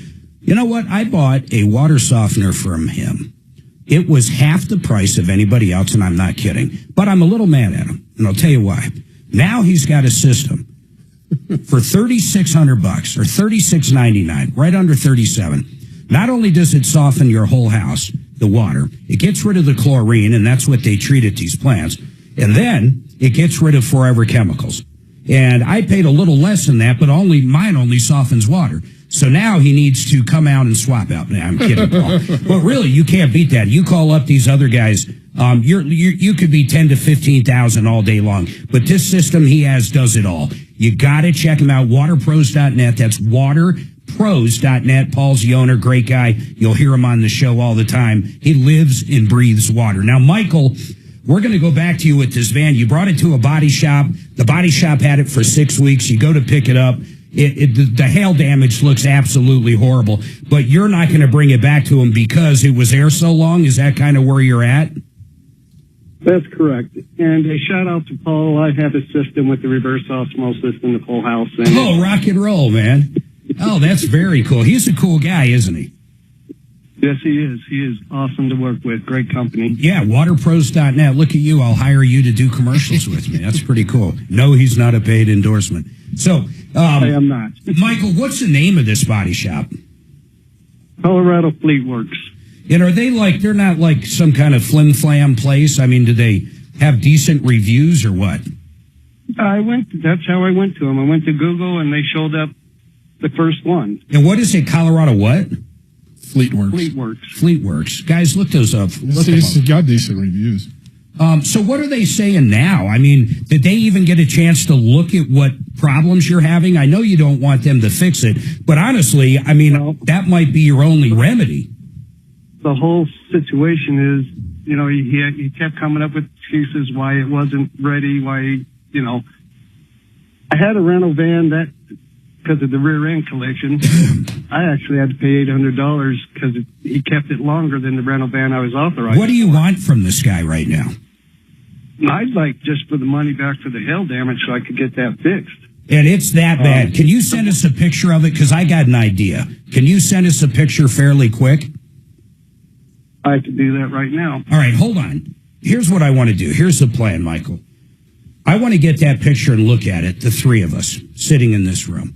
You know what? I bought a water softener from him. It was half the price of anybody else, and I'm not kidding. But I'm a little mad at him, and I'll tell you why. Now he's got a system for $3,600 or $36.99, right under $37. Not only does it soften your whole house, the water, it gets rid of the chlorine, and that's what they treat at these plants. And then it gets rid of forever chemicals. And I paid a little less than that, but mine only softens water. So now he needs to come out and swap out. Nah, I'm kidding, Paul. But really, you can't beat that. You call up these other guys. You could be 10 to 15,000 all day long. But this system he has does it all. You got to check him out. Waterpros.net. That's waterpros.net. Paul's the owner. Great guy. You'll hear him on the show all the time. He lives and breathes water. Now, Michael, we're going to go back to you with this van. You brought it to a body shop. The body shop had it for 6 weeks. You go to pick it up. The hail damage looks absolutely horrible, but you're not going to bring it back to him because it was there so long? Is that kind of where you're at? That's correct. And a shout out to Paul. I have a system with the reverse osmosis in the full house. Oh, rock and roll, man. Oh, that's very cool. He's a cool guy, isn't he? Yes, he is. He is awesome to work with. Great company. Yeah, waterpros.net. Look at you. I'll hire you to do commercials with me. That's pretty cool. No, he's not a paid endorsement. So, I am not. Michael, what's the name of this body shop? Colorado Fleet Works. And are they they're not like some kind of flim-flam place? I mean, do they have decent reviews or what? That's how I went to them. I went to Google and they showed up the first one. And what is it, Colorado what? Fleetworks. Fleetworks. Guys, look those up. It's got decent reviews. So what are they saying now? I mean, did they even get a chance to look at what problems you're having? I know you don't want them to fix it, but honestly, I mean, that might be your only remedy. The whole situation is, he kept coming up with excuses why it wasn't ready, I had a rental van that, because of the rear end collision, I actually had to pay $800 because he kept it longer than the rental van I was authorized. What do you want from this guy right now? I'd like just for the money back for the hail damage so I could get that fixed. And it's that bad. Can you send us a picture of it? Because I got an idea. Can you send us a picture fairly quick? I can do that right now. All right, hold on. Here's what I want to do. Here's the plan, Michael. I want to get that picture and look at it, the three of us sitting in this room.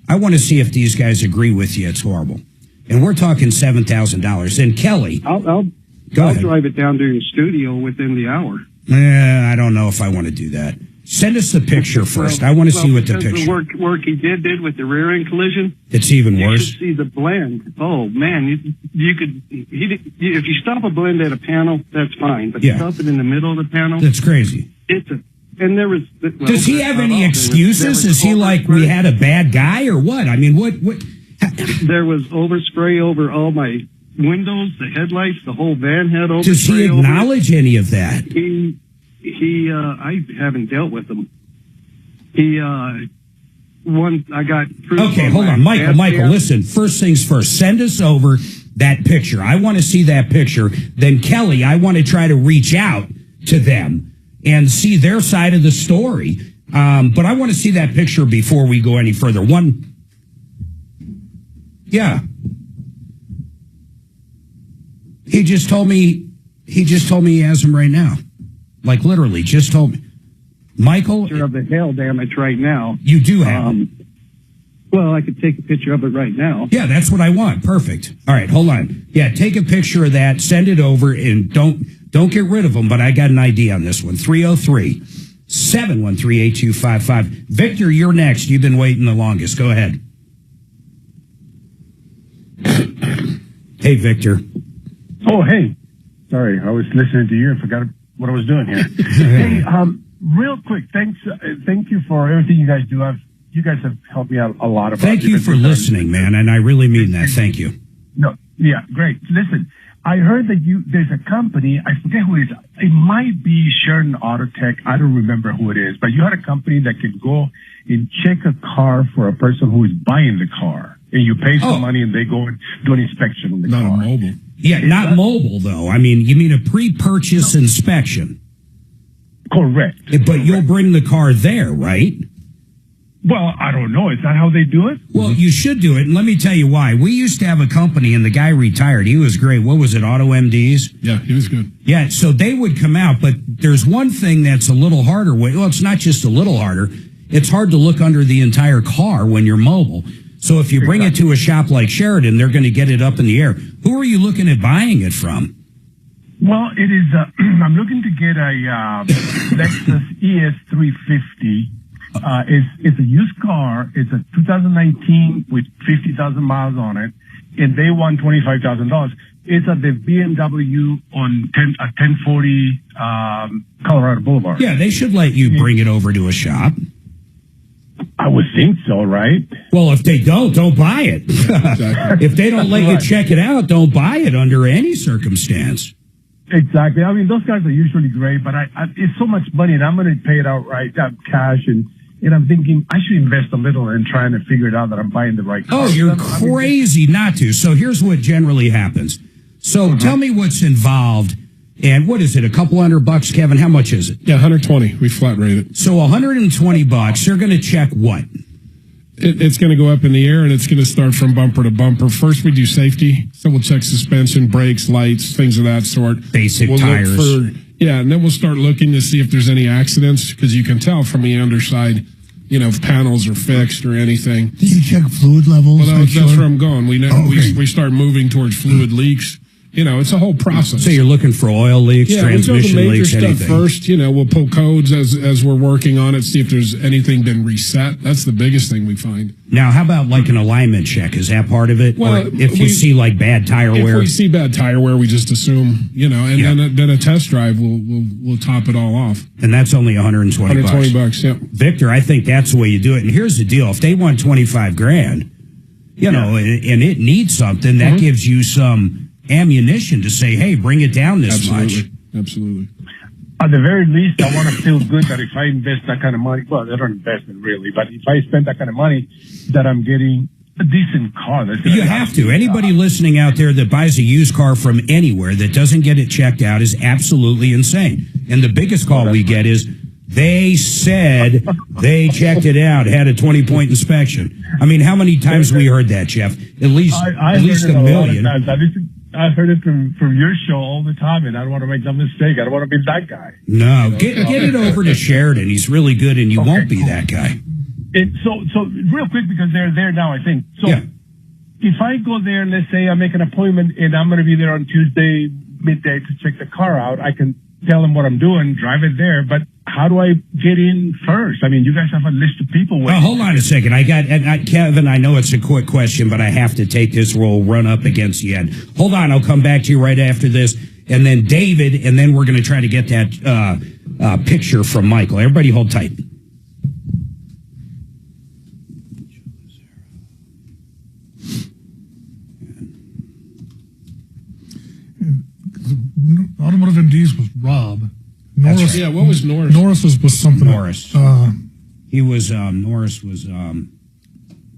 I want to see if these guys agree with you it's horrible. And we're talking $7,000. And Kelly, I'll drive it down to your studio within the hour. I don't know if I want to do that. Send us the picture first. I want to see what the picture. The work he did with the rear end collision. It's even worse. You should see the blend. Oh man, you could. If you stop a blend at a panel, that's fine. But stop it in the middle of the panel. That's crazy. And there was. Does he have any excuses? Is he like we had a bad guy or what? I mean, what? There was overspray over all my windows, the headlights, the whole van had overspray. Does he acknowledge any of that? I haven't dealt with him. I got proof. Okay, hold on. Michael, listen. First things first. Send us over that picture. I want to see that picture. Then Kelly, I want to try to reach out to them and see their side of the story. But I want to see that picture before we go any further. He just told me he has them right now. Like literally, just told me. Michael, picture of the hail damage right now. You do have them. Well, I could take a picture of it right now. Yeah, that's what I want. Perfect. All right, hold on. Yeah, take a picture of that, send it over, and don't get rid of them. But I got an idea on this one. 303-713-8255. Victor, you're next. You've been waiting the longest. Go ahead. Hey, Victor. Oh, hey. Sorry, I was listening to you and forgot what I was doing here. Hey, real quick, thank you for everything you guys do. You guys have helped me out a lot. Thank you for listening, man, and I really mean that. Thank you. No, yeah, great. Listen, I heard that there's a company, I forget who it is. It might be Sheridan Autotech. I don't remember who it is, but you had a company that could go and check a car for a person who is buying the car, and you pay some money, and they go and do an inspection on the car. Not mobile. Yeah, not mobile, though. I mean, you mean a pre-purchase inspection. Correct. But you'll bring the car there, right? Well, I don't know. Is that how they do it? Well, you should do it, and let me tell you why. We used to have a company, and the guy retired. He was great. What was it, Auto MDs? Yeah, he was good. Yeah, so they would come out, but there's one thing that's a little harder. Well, it's not just a little harder. It's hard to look under the entire car when you're mobile. So if you bring it to a shop like Sheridan, they're going to get it up in the air. Who are you looking at buying it from? Well, it is. I'm looking to get a Lexus ES350. It's a used car. It's a 2019 with 50,000 miles on it, and they want $25,000. It's at the BMW on 1040 Colorado Boulevard. Yeah, they should let you bring it over to a shop. I would think so, right? Well, if they don't buy it. If they don't let you check it out, don't buy it under any circumstance. Exactly. I mean, those guys are usually great, but it's so much money, and I'm going to pay it outright, cash, and I'm thinking I should invest a little in trying to figure it out that I'm buying the right car. Oh, you're crazy not to. So here's what generally happens. So tell me what's involved, and what is it, a couple $100, Kevin? How much is it? Yeah, 120. We flat rate it. So $120, they're going to check what? It's going to go up in the air, and it's going to start from bumper to bumper. First, we do safety. So we'll check suspension, brakes, lights, things of that sort. Basic tires. And then we'll start looking to see if there's any accidents, because you can tell from the underside, if panels are fixed or anything. Do you check fluid levels? Well, that's where I'm going. We start moving towards fluid leaks. It's a whole process. So you're looking for oil leaks, transmission we go the major leaks, stuff anything. First, we'll pull codes as we're working on it, see if there's anything been reset. That's the biggest thing we find. Now, how about like an alignment check? Is that part of it? Well, or if you see like bad tire wear? If we see bad tire wear, we just assume, then a test drive will top it all off. And that's only $120. $120, yeah. Victor, I think that's the way you do it. And here's the deal: if they want $25,000, and it needs something, that gives you some ammunition to say, hey, bring it down this much. Absolutely. At the very least, I want to feel good that if I invest that kind of money, well, I don't invest it really, but if I spend that kind of money, that I'm getting a decent car. You have to. Anybody listening out there that buys a used car from anywhere that doesn't get it checked out is absolutely insane. And the biggest call we get is, they said they checked it out, had a 20-point inspection. I mean, how many times we heard that, Jeff? At least a million. I've heard it from your show all the time, and I don't want to make that mistake. I don't want to be that guy. No, get it over to Sheridan. He's really good, and you won't be that guy. So real quick, because they're there now, I think. So if I go there, let's say I make an appointment, and I'm going to be there on Tuesday midday to check the car out, I can tell them what I'm doing, drive it there, but how do I get in first? I mean, you guys have a list of people. Oh, hold on a second. I got Kevin. I know it's a quick question, but I have to take this role run up against the end. Hold on. I'll come back to you right after this. And then David, and then we're going to try to get that picture from Michael. Everybody hold tight. Automotive MDs was Rob. Norris, right. Yeah, what was Norris? Norris was something. Norris. He was, Norris was,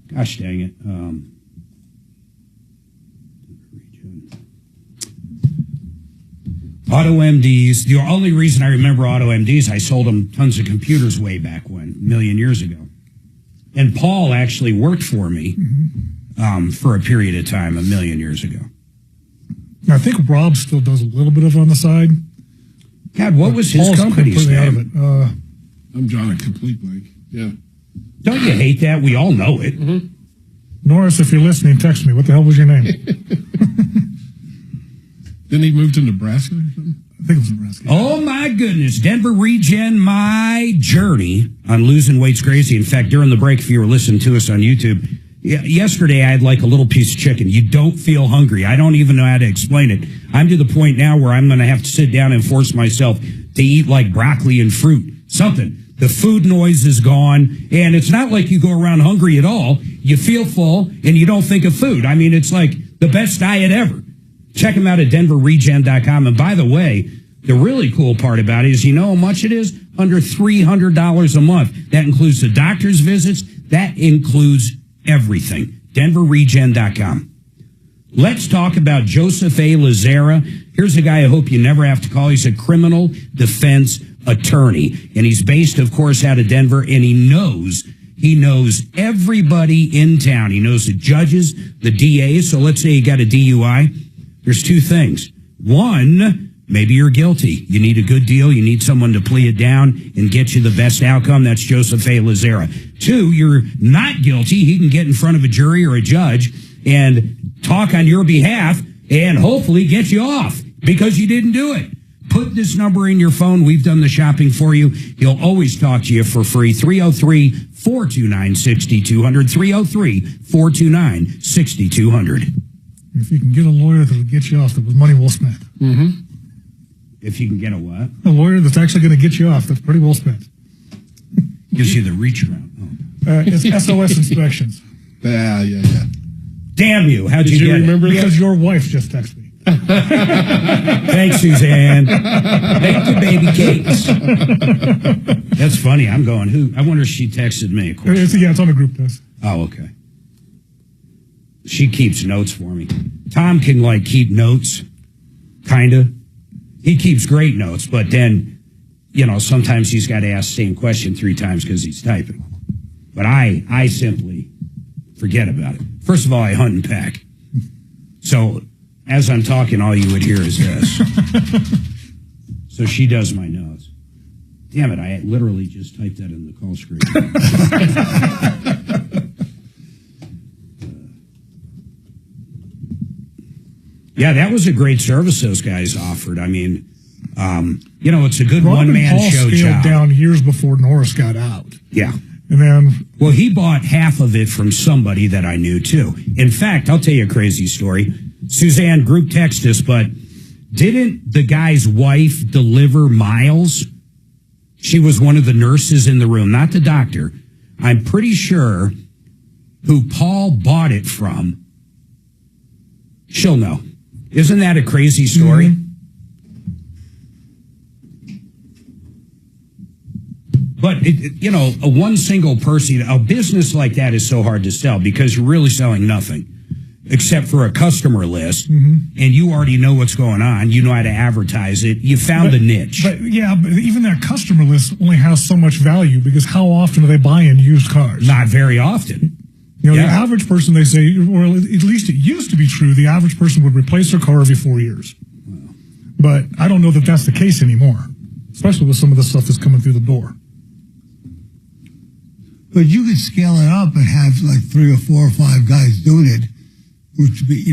gosh dang it. Auto MDs. The only reason I remember Auto MDs, I sold them tons of computers way back when, a million years ago. And Paul actually worked for me for a period of time, a million years ago. I think Rob still does a little bit of it on the side. God, what was his company's name? I'm drawing a complete blank. Yeah. Don't you hate that? We all know it. Norris, if you're listening, text me. What the hell was your name? Didn't he move to Nebraska or something? I think it was Nebraska. Oh, my goodness. Denver Regen, my journey on losing weight's crazy. In fact, during the break, if you were listening to us on YouTube, yesterday I had like a little piece of chicken. You don't feel hungry. I don't even know how to explain it. I'm to the point now where I'm going to have to sit down and force myself to eat like broccoli and fruit. Something. The food noise is gone, and it's not like you go around hungry at all. You feel full, and you don't think of food. I mean, it's like the best diet ever. Check them out at denverregen.com. And by the way, the really cool part about it is, you know how much it is? Under $300 a month. That includes the doctor's visits. That includes everything. denverregen.com. Let's talk about Joseph A. Lazara. Here's a guy I hope you never have to call. He's a criminal defense attorney, and he's based, of course, out of Denver, and he knows He knows everybody in town. He knows the judges, the DAs. So let's say you got a DUI. There's two things. One, maybe you're guilty. You need a good deal. You need someone to plea it down and get you the best outcome. That's Joseph A. Lazera. Two, you're not guilty. He can get in front of a jury or a judge and talk on your behalf and hopefully get you off because you didn't do it. Put this number in your phone. We've done the shopping for you. He'll always talk to you for free. 303-429-6200. 303-429-6200. If you can get a lawyer that'll get you off, that was money well spent. Mm-hmm. If you can get a what? A lawyer that's actually going to get you off, that's pretty well spent. Gives you the reach around. It's SOS inspections. Yeah. Damn you. How'd Did you get remember it? Because your wife just texted me. Thanks, Suzanne. Thank you, baby cakes. That's funny. I'm going, who? I wonder if she texted me. Of course. It's on the group test. Oh, okay. She keeps notes for me. Tom can, keep notes. Kind of. He keeps great notes, but then, sometimes he's got to ask the same question 3 times because he's typing. But I simply forget about it. First of all, I hunt and pack. So as I'm talking, all you would hear is this. So she does my notes. Damn it, I literally just typed that in the call screen. Yeah, that was a great service those guys offered. I mean, it's a good one-man show scaled job. Down years before Norris got out. Yeah. And then... Well, he bought half of it from somebody that I knew, too. In fact, I'll tell you a crazy story. Suzanne, group text us, but didn't the guy's wife deliver Miles? She was one of the nurses in the room, not the doctor. I'm pretty sure who Paul bought it from. She'll know. Isn't that a crazy story? Mm-hmm. But, a one single person, a business like that is so hard to sell because you're really selling nothing except for a customer list, and you already know what's going on. You know how to advertise it. You found the niche. But even that customer list only has so much value because how often are they buying used cars? Not very often. The average person, they say, or at least it used to be true, the average person would replace their car every 4 years. But I don't know that that's the case anymore, especially with some of the stuff that's coming through the door. But you could scale it up and have 3 or 4 or 5 guys doing it, which would be,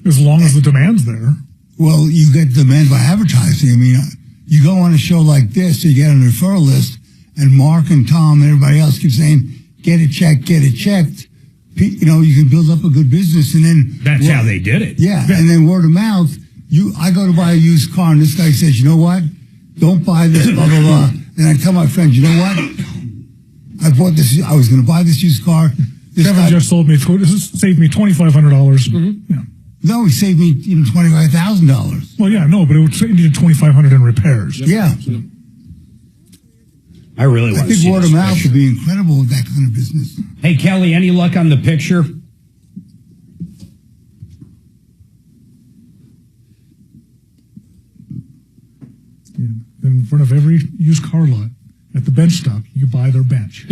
as long as the demand's there. Well, you get demand by advertising. I mean, you go on a show like this, you get on a referral list, and Mark and Tom and everybody else keep saying, get it checked. You can build up a good business, and then that's how they did it. Yeah, and then word of mouth. I go to buy a used car, and this guy says, you know what? Don't buy this, blah blah blah. And I tell my friends, you know what? I bought this. I was going to buy this used car. Kevin just sold me. This saved me $2,500. Mm-hmm. Yeah. No, he saved me $25,000. Well, yeah, no, but it needed $2,500 in repairs. Yeah. I really want to see word of mouth would be incredible with that kind of business. Hey, Kelly, any luck on the picture? Yeah. In front of every used car lot, at the bench stop, you buy their bench.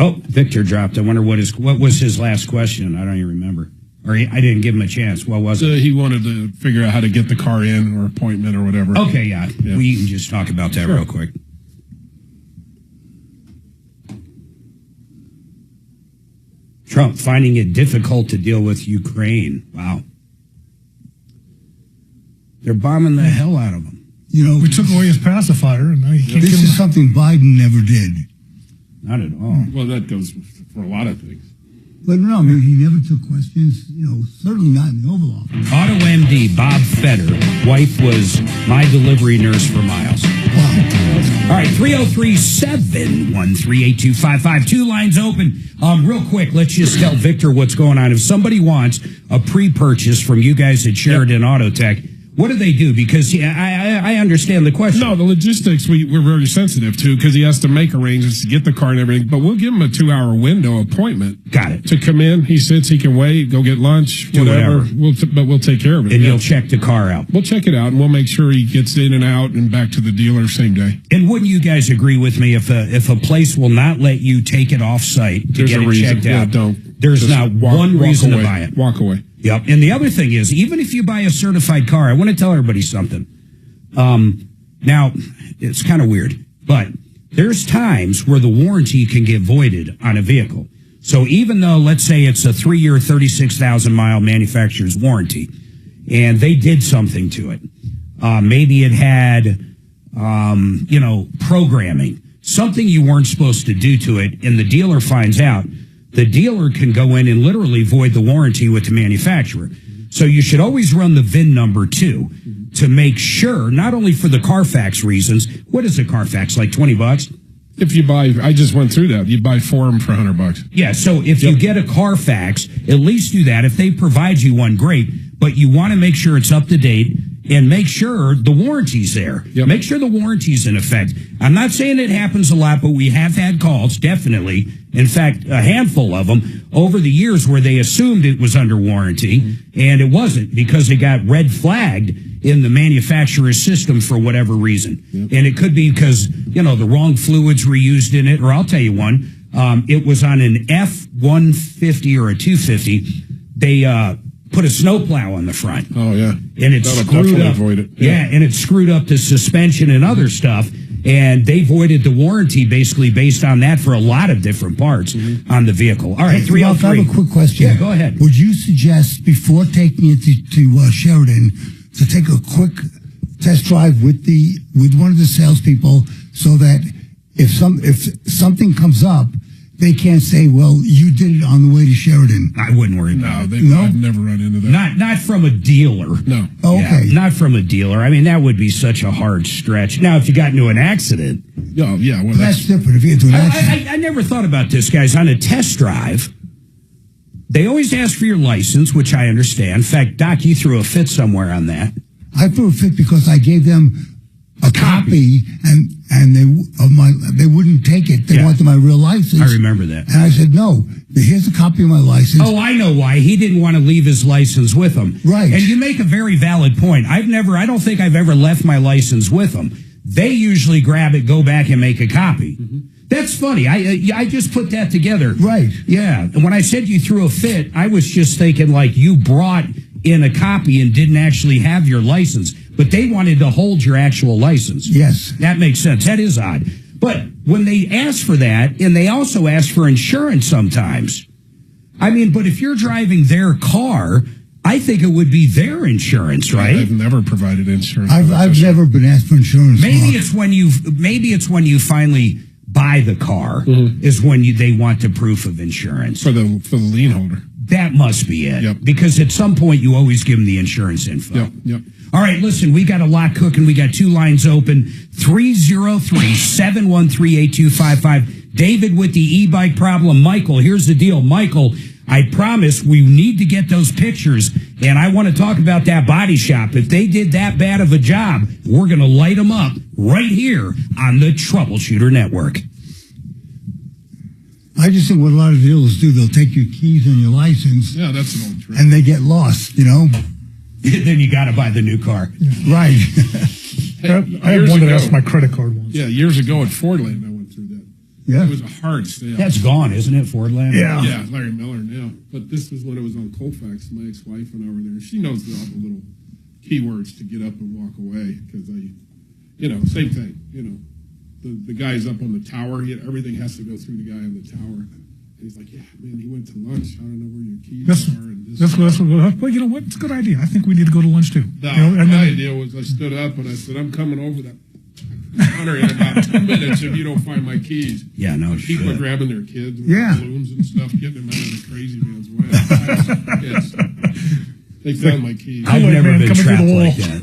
Oh, Victor dropped. I wonder what was his last question. I don't even remember. Or I didn't give him a chance. What was it? He wanted to figure out how to get the car in or appointment or whatever. Okay, yeah. We can just talk about that real quick. Trump finding it difficult to deal with Ukraine. Wow. They're bombing the hell out of him. We took away his pacifier, and now he can't This is something Biden never did. Not at all. Well, that goes for a lot of things. But no, I mean, he never took questions, certainly not in the Oval Office. Auto MD Bob Fetter, wife was my delivery nurse for Miles. Wow. All right, 303-713-8255. 2 lines open. Real quick, let's just tell Victor what's going on. If somebody wants a pre-purchase from you guys at Sheridan Auto Tech, What do they do? Because I understand the question. No, the logistics we're very sensitive to because he has to make arrangements to get the car and everything. But we'll give him a 2-hour window appointment. Got it. To come in. He sits, he can wait, go get lunch, whatever. But we'll take care of it. And you'll check the car out. We'll check it out, and we'll make sure he gets in and out and back to the dealer same day. And wouldn't you guys agree with me if a place will not let you take it off site to get it checked out? There's not one reason to buy it. Walk away. Yep. And the other thing is, even if you buy a certified car, I want to tell everybody something. Now, it's kind of weird, but there's times where the warranty can get voided on a vehicle. So even though, let's say it's a 3-year, 36,000-mile manufacturer's warranty, and they did something to it, maybe it had, programming, something you weren't supposed to do to it, and the dealer finds out, the dealer can go in and literally void the warranty with the manufacturer. So you should always run the VIN number too, to make sure, not only for the Carfax reasons. What is a Carfax, like $20? If you buy, I just went through that. You buy 4 of them for $100. Yeah, so if you get a Carfax, at least do that. If they provide you one, great. But you want to make sure it's up to date and make sure the warranty's there. Make sure the warranty's in effect. I'm not saying it happens a lot, but we have had calls, definitely. In fact, a handful of them over the years where they assumed it was under warranty, and it wasn't because it got red flagged in the manufacturer's system for whatever reason. And it could be because, the wrong fluids were used in it, or I'll tell you one, it was on an F-150 or a 250. They put a snowplow on the front. Oh, yeah. And it screwed up. Avoid it. Yeah, and it screwed up the suspension and other stuff. And they voided the warranty basically based on that for a lot of different parts on the vehicle. All right, 303. I have a quick question. Yeah, go ahead. Would you suggest, before taking it to Sheridan, to take a quick test drive with one of the salespeople so that if something comes up, they can't say, well, you did it on the way to Sheridan. I wouldn't worry about it. I've never run into that. Not from a dealer. No. Okay. Yeah, not from a dealer. I mean, that would be such a hard stretch. Now, if you got into an accident. Oh, yeah. Well, that's different. If you get into an accident. I never thought about this, guys. On a test drive, they always ask for your license, which I understand. In fact, Doc, you threw a fit somewhere on that. I threw a fit because I gave them a copy and they wouldn't take it. They wanted my real license. I remember that. And I said, no, here's a copy of my license. Oh, I know why. He didn't want to leave his license with him. Right. And you make a very valid point. I don't think I've ever left my license with them. They usually grab it, go back and make a copy. That's funny. I just put that together. Right. Yeah. And when I said you threw a fit, I was just thinking like you brought in a copy and didn't actually have your license. But they wanted to hold your actual license. Yes. That makes sense. That is odd. But when they ask for that, and they also ask for insurance sometimes. I mean, but if you're driving their car, I think it would be their insurance, right? I've never provided insurance. I've never been asked for insurance. Maybe it's when you finally buy the car is when they want the proof of insurance. For the lien holder. That must be it. Yep. Because at some point you always give them the insurance info. Yep. All right, listen, we got a lot cooking. We got 2 lines open. 303-713-8255. David with the e-bike problem. Michael, here's the deal. Michael, I promise we need to get those pictures, and I want to talk about that body shop. If they did that bad of a job, we're going to light them up right here on the Troubleshooter Network. I just think what a lot of dealers do, they'll take your keys and your license. Yeah, that's an old trick. And they get lost, Then you got to buy the new car. Yeah. Right. I have one that asked my credit card once. Yeah, years ago at Fordland, I went through that. Yeah. It was a hard sale. That's gone, isn't it, Fordland? Yeah. Yeah, Larry Miller now. But this was when it was on Colfax. My ex-wife went over there. She knows all the little keywords to get up and walk away because same thing. The guy's up on the tower. Everything has to go through the guy on the tower. And he's like, yeah, man, he went to lunch. I don't know where your keys are. Well, you know what? It's a good idea. I think we need to go to lunch, too. My idea was I stood up and I said, I'm coming over that counter in about 2 minutes if you don't find my keys. Yeah, no shit. People are grabbing their kids with balloons and stuff, getting them out of the crazy man's way. They found my keys. I've never been trapped like that.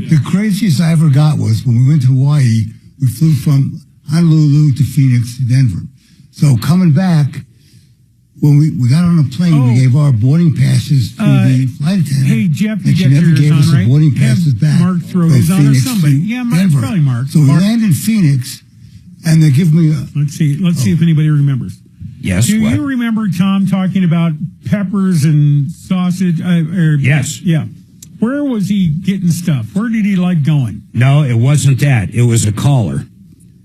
The craziest I ever got was when we went to Hawaii, we flew from Honolulu to Phoenix to Denver. So coming back, when we got on a plane, we gave our boarding passes to the flight attendant. Hey, Jeff, and she never gave us the boarding passes back. Mark throw from his on or Phoenix somebody. to Yeah, Mark, Denver. probably Mark. So we land in Phoenix, and they give me a... Let's see if anybody remembers. Yes, Do what? you remember Tom talking about peppers and sausage? Yes. Yeah. Where was he getting stuff? Where did he like going? No, it wasn't that. It was a caller.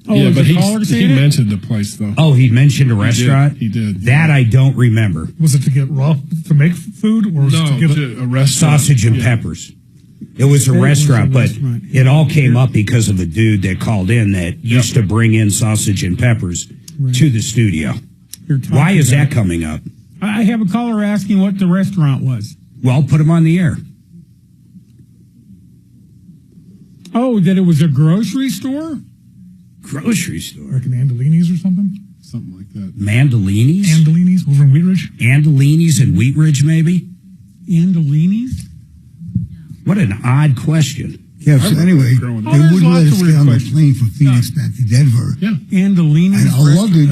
Oh, yeah, was but the caller saying he it? mentioned the place, though. Oh, he mentioned a restaurant? He did. That I don't remember. Was it to get raw to make food, or was it to get a restaurant. Sausage and peppers. It was a restaurant, but it all came up because of a dude that called in that used to bring in sausage and peppers to the studio. Why is that coming up? I have a caller asking what the restaurant was. Well, put him on the air. Oh, that it was a grocery store? Grocery store. like an Andolini's or something? Something like that. Mandolini's? Andolini's over in Wheat Ridge? Andolini's in Wheat Ridge, maybe? Andolini's? What an odd question. Yeah, so anyway, they wouldn't let us get on the plane from Phoenix back to Denver. Yeah. Andolini's? And our luggage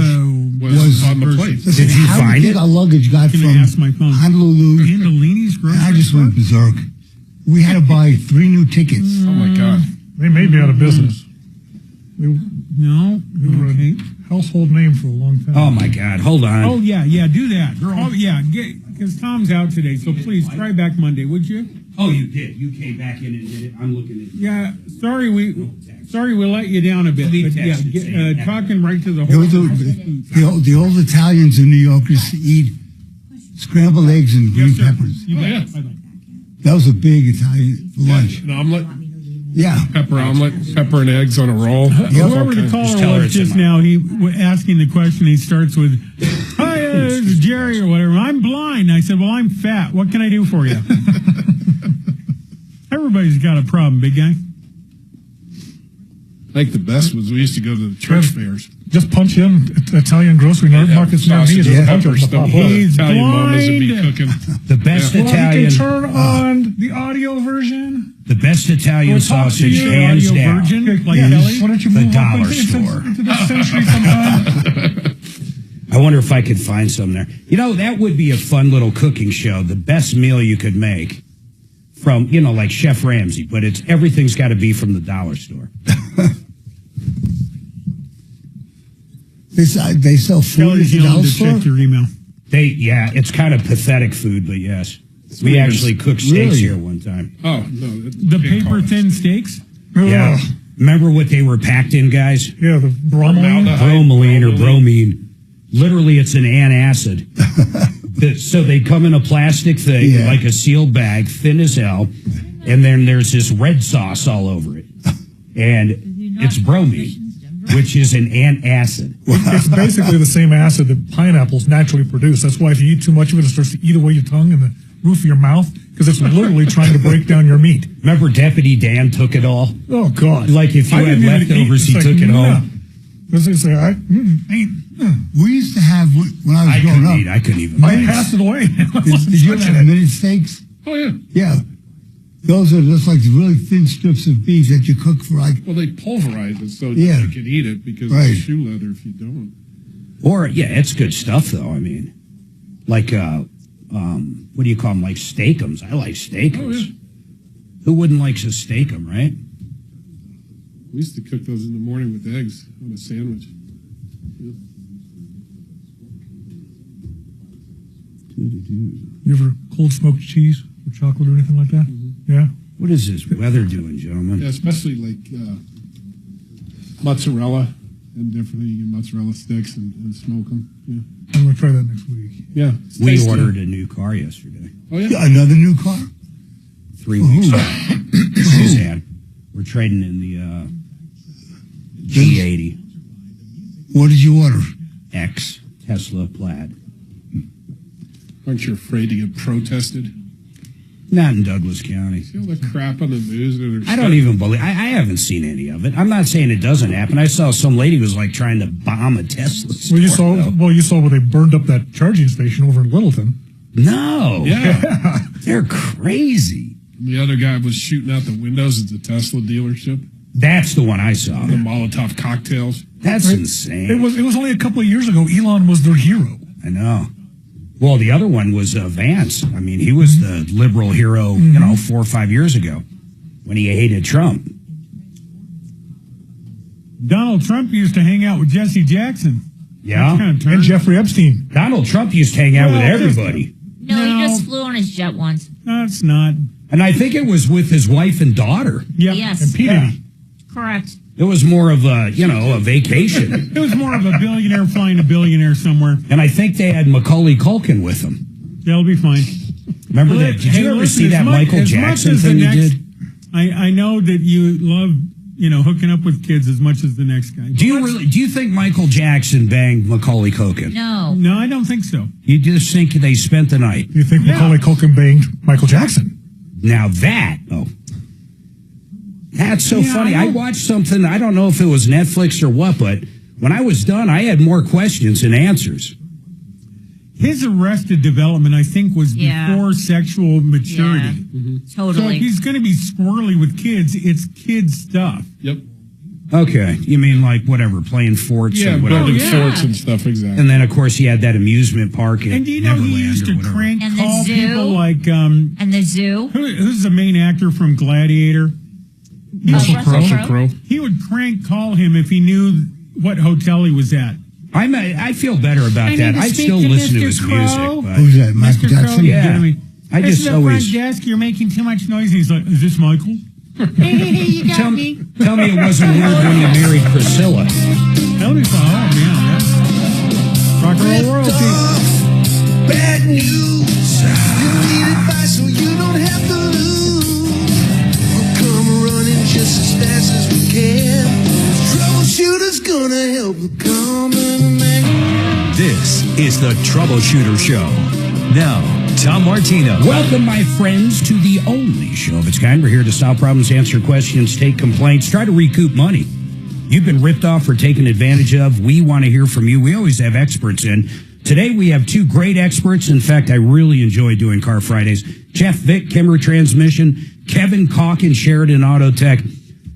was on the plane. Listen, Did you how find do you it? think our luggage got Can from I ask my phone? Honolulu? Andolini's And grocery I just went berserk. We had to buy 3 new tickets. Oh, my God. They may be out of business. No. They were a household name for a long time. Oh, my God. Hold on. Oh, yeah, do that. Oh, yeah, because Tom's out today, so please try back Monday, would you? Oh, you did. You came back in and did it. I'm looking at you. Yeah, sorry we let you down a bit. But yeah, talking right to the There was whole. the old Italians in New York used to eat scrambled eggs and green peppers. You bet. That was a big Italian for lunch. An omelet? Yeah. Pepper omelet, pepper and eggs on a roll. Whoever the caller was just now, he asking the question. He starts with, "Hi, this is Jerry or whatever. I'm blind." I said, "Well, I'm fat. What can I do for you?" Everybody's got a problem, big guy. I think the best was we used to go to the church fairs. Just punch in Italian grocery markets near me. Just punch Pepper it. stuff. He's Italian mamas would be blind. cooking. The best Well, you Italian. can turn on the audio version. The best Italian We'll talk to sausage, you, hands audio down. virgin, like Yes. Kelly. Why don't you The move dollar up into store. this century sometime? I wonder if I could find some there. You know, that would be a fun little cooking show. The best meal you could make from, like Chef Ramsay, but everything's got to be from the dollar store. They sell food at Kelly's the yelling dollar to store? check your email. It's kind of pathetic food, but yes. We actually cooked steaks Really? here one time. Oh, no. The paper thin steaks? Yeah. Remember what they were packed in, guys? Yeah, the bromelain. Bromelain or bromine. Literally, it's an antacid. So they come in a plastic thing, like a sealed bag, thin as hell, and then there's this red sauce all over it. And it's bromine, which is an antacid. It's basically the same acid that pineapples naturally produce. That's why if you eat too much of it, it starts to eat away your tongue and the roof of your mouth, because it's literally trying to break down your meat. Remember Deputy Dan took it all? Oh, God. Like if you I had didn't even leftovers, eat. he It's took like, it nah. home. This is like, We used to have, when I was growing up, I couldn't even. I passed it away. did you ever have minute steaks? Oh, yeah. Yeah. Those are just like really thin strips of beef that you cook for like... Well, they pulverize it so Yeah. you can eat it because Right. it's shoe leather if you don't. Or, it's good stuff, though. I mean, like, what do you call them? Like steakums. I like steakums. Oh, yeah. Who wouldn't like to steak them, right? We used to cook those in the morning with eggs on a sandwich. Yeah. You ever cold smoked cheese or chocolate or anything like that? Mm-hmm. Yeah. What is this weather doing, gentlemen? Yeah, especially like mozzarella and different. You get mozzarella sticks and smoke them. Yeah. I'm going to try that next week. Yeah. We ordered a new car yesterday. Oh, yeah. Another new car? 3 weeks ago. Suzanne. We're trading in the G80 What did you order? X Tesla Plaid. Aren't you afraid to get protested? Not in Douglas County. See all the crap on the news? That I don't even believe. I haven't seen any of it. I'm not saying it doesn't happen. I saw some lady was like trying to bomb a Tesla store. Well, you saw where they burned up that charging station over in Littleton. No. Yeah. They're crazy. And the other guy was shooting out the windows at the Tesla dealership. That's the one I saw. The Molotov cocktails. That's insane. It was only a couple of years ago. Elon was their hero. I know. Well, the other one was Vance. I mean, he was the liberal hero, 4 or 5 years ago when he hated Trump. Donald Trump used to hang out with Jesse Jackson. Yeah. And Jeffrey Epstein. Donald Trump used to hang out with everybody. No, he just flew on his jet once. That's not. And I think it was with his wife and daughter. Yep. Yes. And P. Diddy. Correct. It was more of a, a vacation. It was more of a billionaire flying a billionaire somewhere. And I think they had Macaulay Culkin with them. They'll be fine. Remember that? Did you ever see that Michael Jackson thing he did? I know that you love, hooking up with kids as much as the next guy. Do you think Michael Jackson banged Macaulay Culkin? No. No, I don't think so. You just think they spent the night? You think Macaulay Culkin banged Michael Jackson? Now that's so funny. I watched something, I don't know if it was Netflix or what, but when I was done, I had more questions than answers. His Arrested Development, I think, was before sexual maturity. Yeah. Mm-hmm. Totally. So if he's going to be squirrely with kids, it's kid stuff. Yep. Okay. You mean like whatever, playing forts Yeah, and whatever. building forts and stuff, exactly. And then, of course, he had that amusement park at And do you know Neverland he used to crank And the call zoo. people like... and the zoo. Who's the main actor from Gladiator? Russell Crowe. He would crank call him if he knew what hotel he was at. I feel better about that. I still to listen to Mr. his Crow. music. But Who's that, Michael Mr. Jackson? Crow, Yeah. I This just is the always... front desk. You're making too much noise. He's like, is this Michael? Hey, you got Tell me. me it wasn't weird when you married Priscilla. That'll be fun. Oh, man. That's rock and roll royalty. Bad news. You need advice so you don't have to lose. We'll come running just as fast as we can. Troubleshooter's gonna help the common man. This is the Troubleshooter Show. Now, Tom Martino. Welcome, my friends, to the only show of its kind. We're here to solve problems, answer questions, take complaints, try to recoup money. You've been ripped off or taken advantage of. We want to hear from you. We always have experts in. Today, we have two great experts. In fact, I really enjoy doing Car Fridays. Jeff Vick, Kimmer Transmission, Kevin Calkin, Sheridan Auto Tech.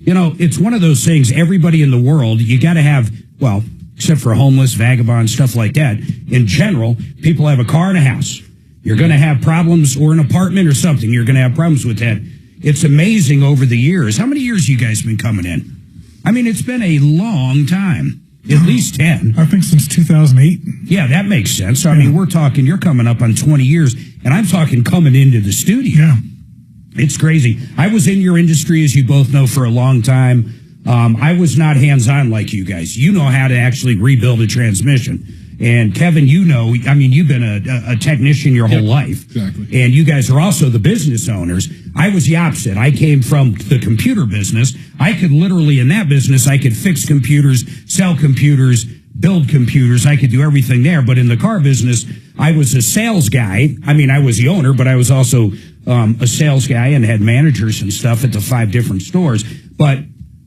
It's one of those things, everybody in the world, you got to have, well, except for homeless, vagabonds, stuff like that. In general, people have a car and a house. You're going to have problems, or an apartment or something. You're going to have problems with that. It's amazing over the years. How many years you guys been coming in? I mean, it's been a long time. At least 10. I think since 2008. Yeah, that makes sense. So, I mean, we're talking, you're coming up on 20 years, and I'm talking coming into the studio. Yeah. It's crazy. I was in your industry, as you both know, for a long time. I was not hands-on like you guys. You know how to actually rebuild a transmission. And Kevin, you've been a technician your whole life. Exactly. And you guys are also the business owners. I was the opposite. I came from the computer business. I could literally, in that business, I could fix computers, sell computers, build computers. I could do everything there. But in the car business, I was a sales guy. I mean, I was the owner, but I was also a sales guy and had managers and stuff at the 5 different stores. But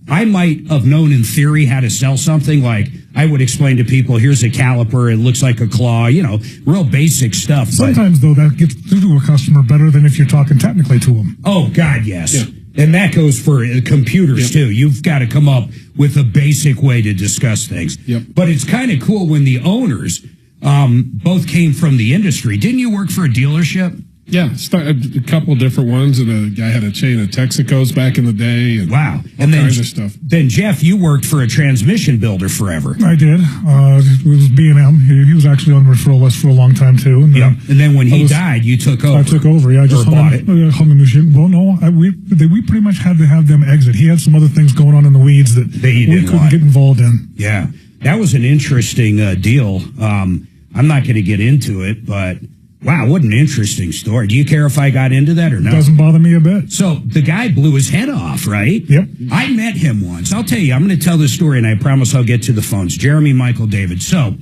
I might have known in theory how to sell something. Like, I would explain to people, here's a caliper, it looks like a claw, real basic stuff. Sometimes, though, that gets through to a customer better than if you're talking technically to them. Oh, God, yes. Yeah. And that goes for computers, too. You've got to come up with a basic way to discuss things. Yep. But it's kind of cool when the owners both came from the industry. Didn't you work for a dealership? Yeah, a couple of different ones, and a guy had a chain of Texacos back in the day. And wow. And all kinds of stuff. Then, Jeff, you worked for a transmission builder forever. I did. It was B&M. He was actually on referral list for a long time, too. And then when he died, you took over. I took over, yeah. I just hung the machine. Well, no, we pretty much had to have them exit. He had some other things going on in the weeds that we couldn't get involved in. Yeah. That was an interesting deal. I'm not going to get into it, but... Wow, what an interesting story. Do you care if I got into that or no? It doesn't bother me a bit. So the guy blew his head off, right? Yep. I met him once. I'll tell you, I'm going to tell this story, and I promise I'll get to the phones. Jeremy, Michael, David. So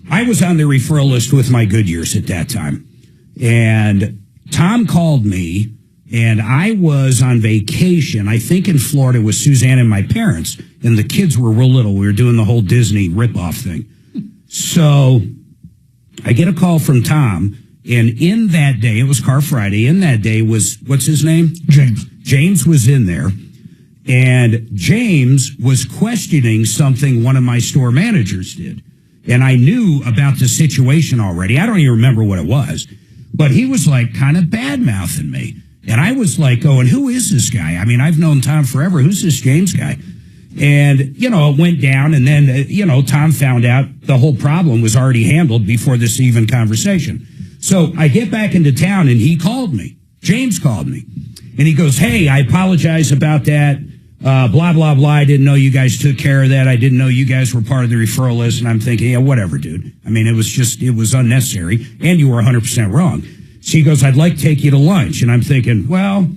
I was on the referral list with my Goodyears at that time. And Tom called me, and I was on vacation, I think in Florida, with Suzanne and my parents. And the kids were real little. We were doing the whole Disney ripoff thing. So I get a call from Tom, and in that day, it was Car Friday, in that day was, what's his name? James. James was in there, and James was questioning something one of my store managers did. And I knew about the situation already. I don't even remember what it was. But he was like kind of bad-mouthing me. And I was like going, who is this guy? I mean, I've known Tom forever. Who's this James guy? And, it went down. And then, Tom found out the whole problem was already handled before this even conversation. So I get back into town and he called me. James called me. And he goes, hey, I apologize about that. Blah, blah, blah. I didn't know you guys took care of that. I didn't know you guys were part of the referral list. And I'm thinking, yeah, whatever, dude. I mean, it was unnecessary. And you were 100% wrong. So he goes, I'd like to take you to lunch. And I'm thinking, well,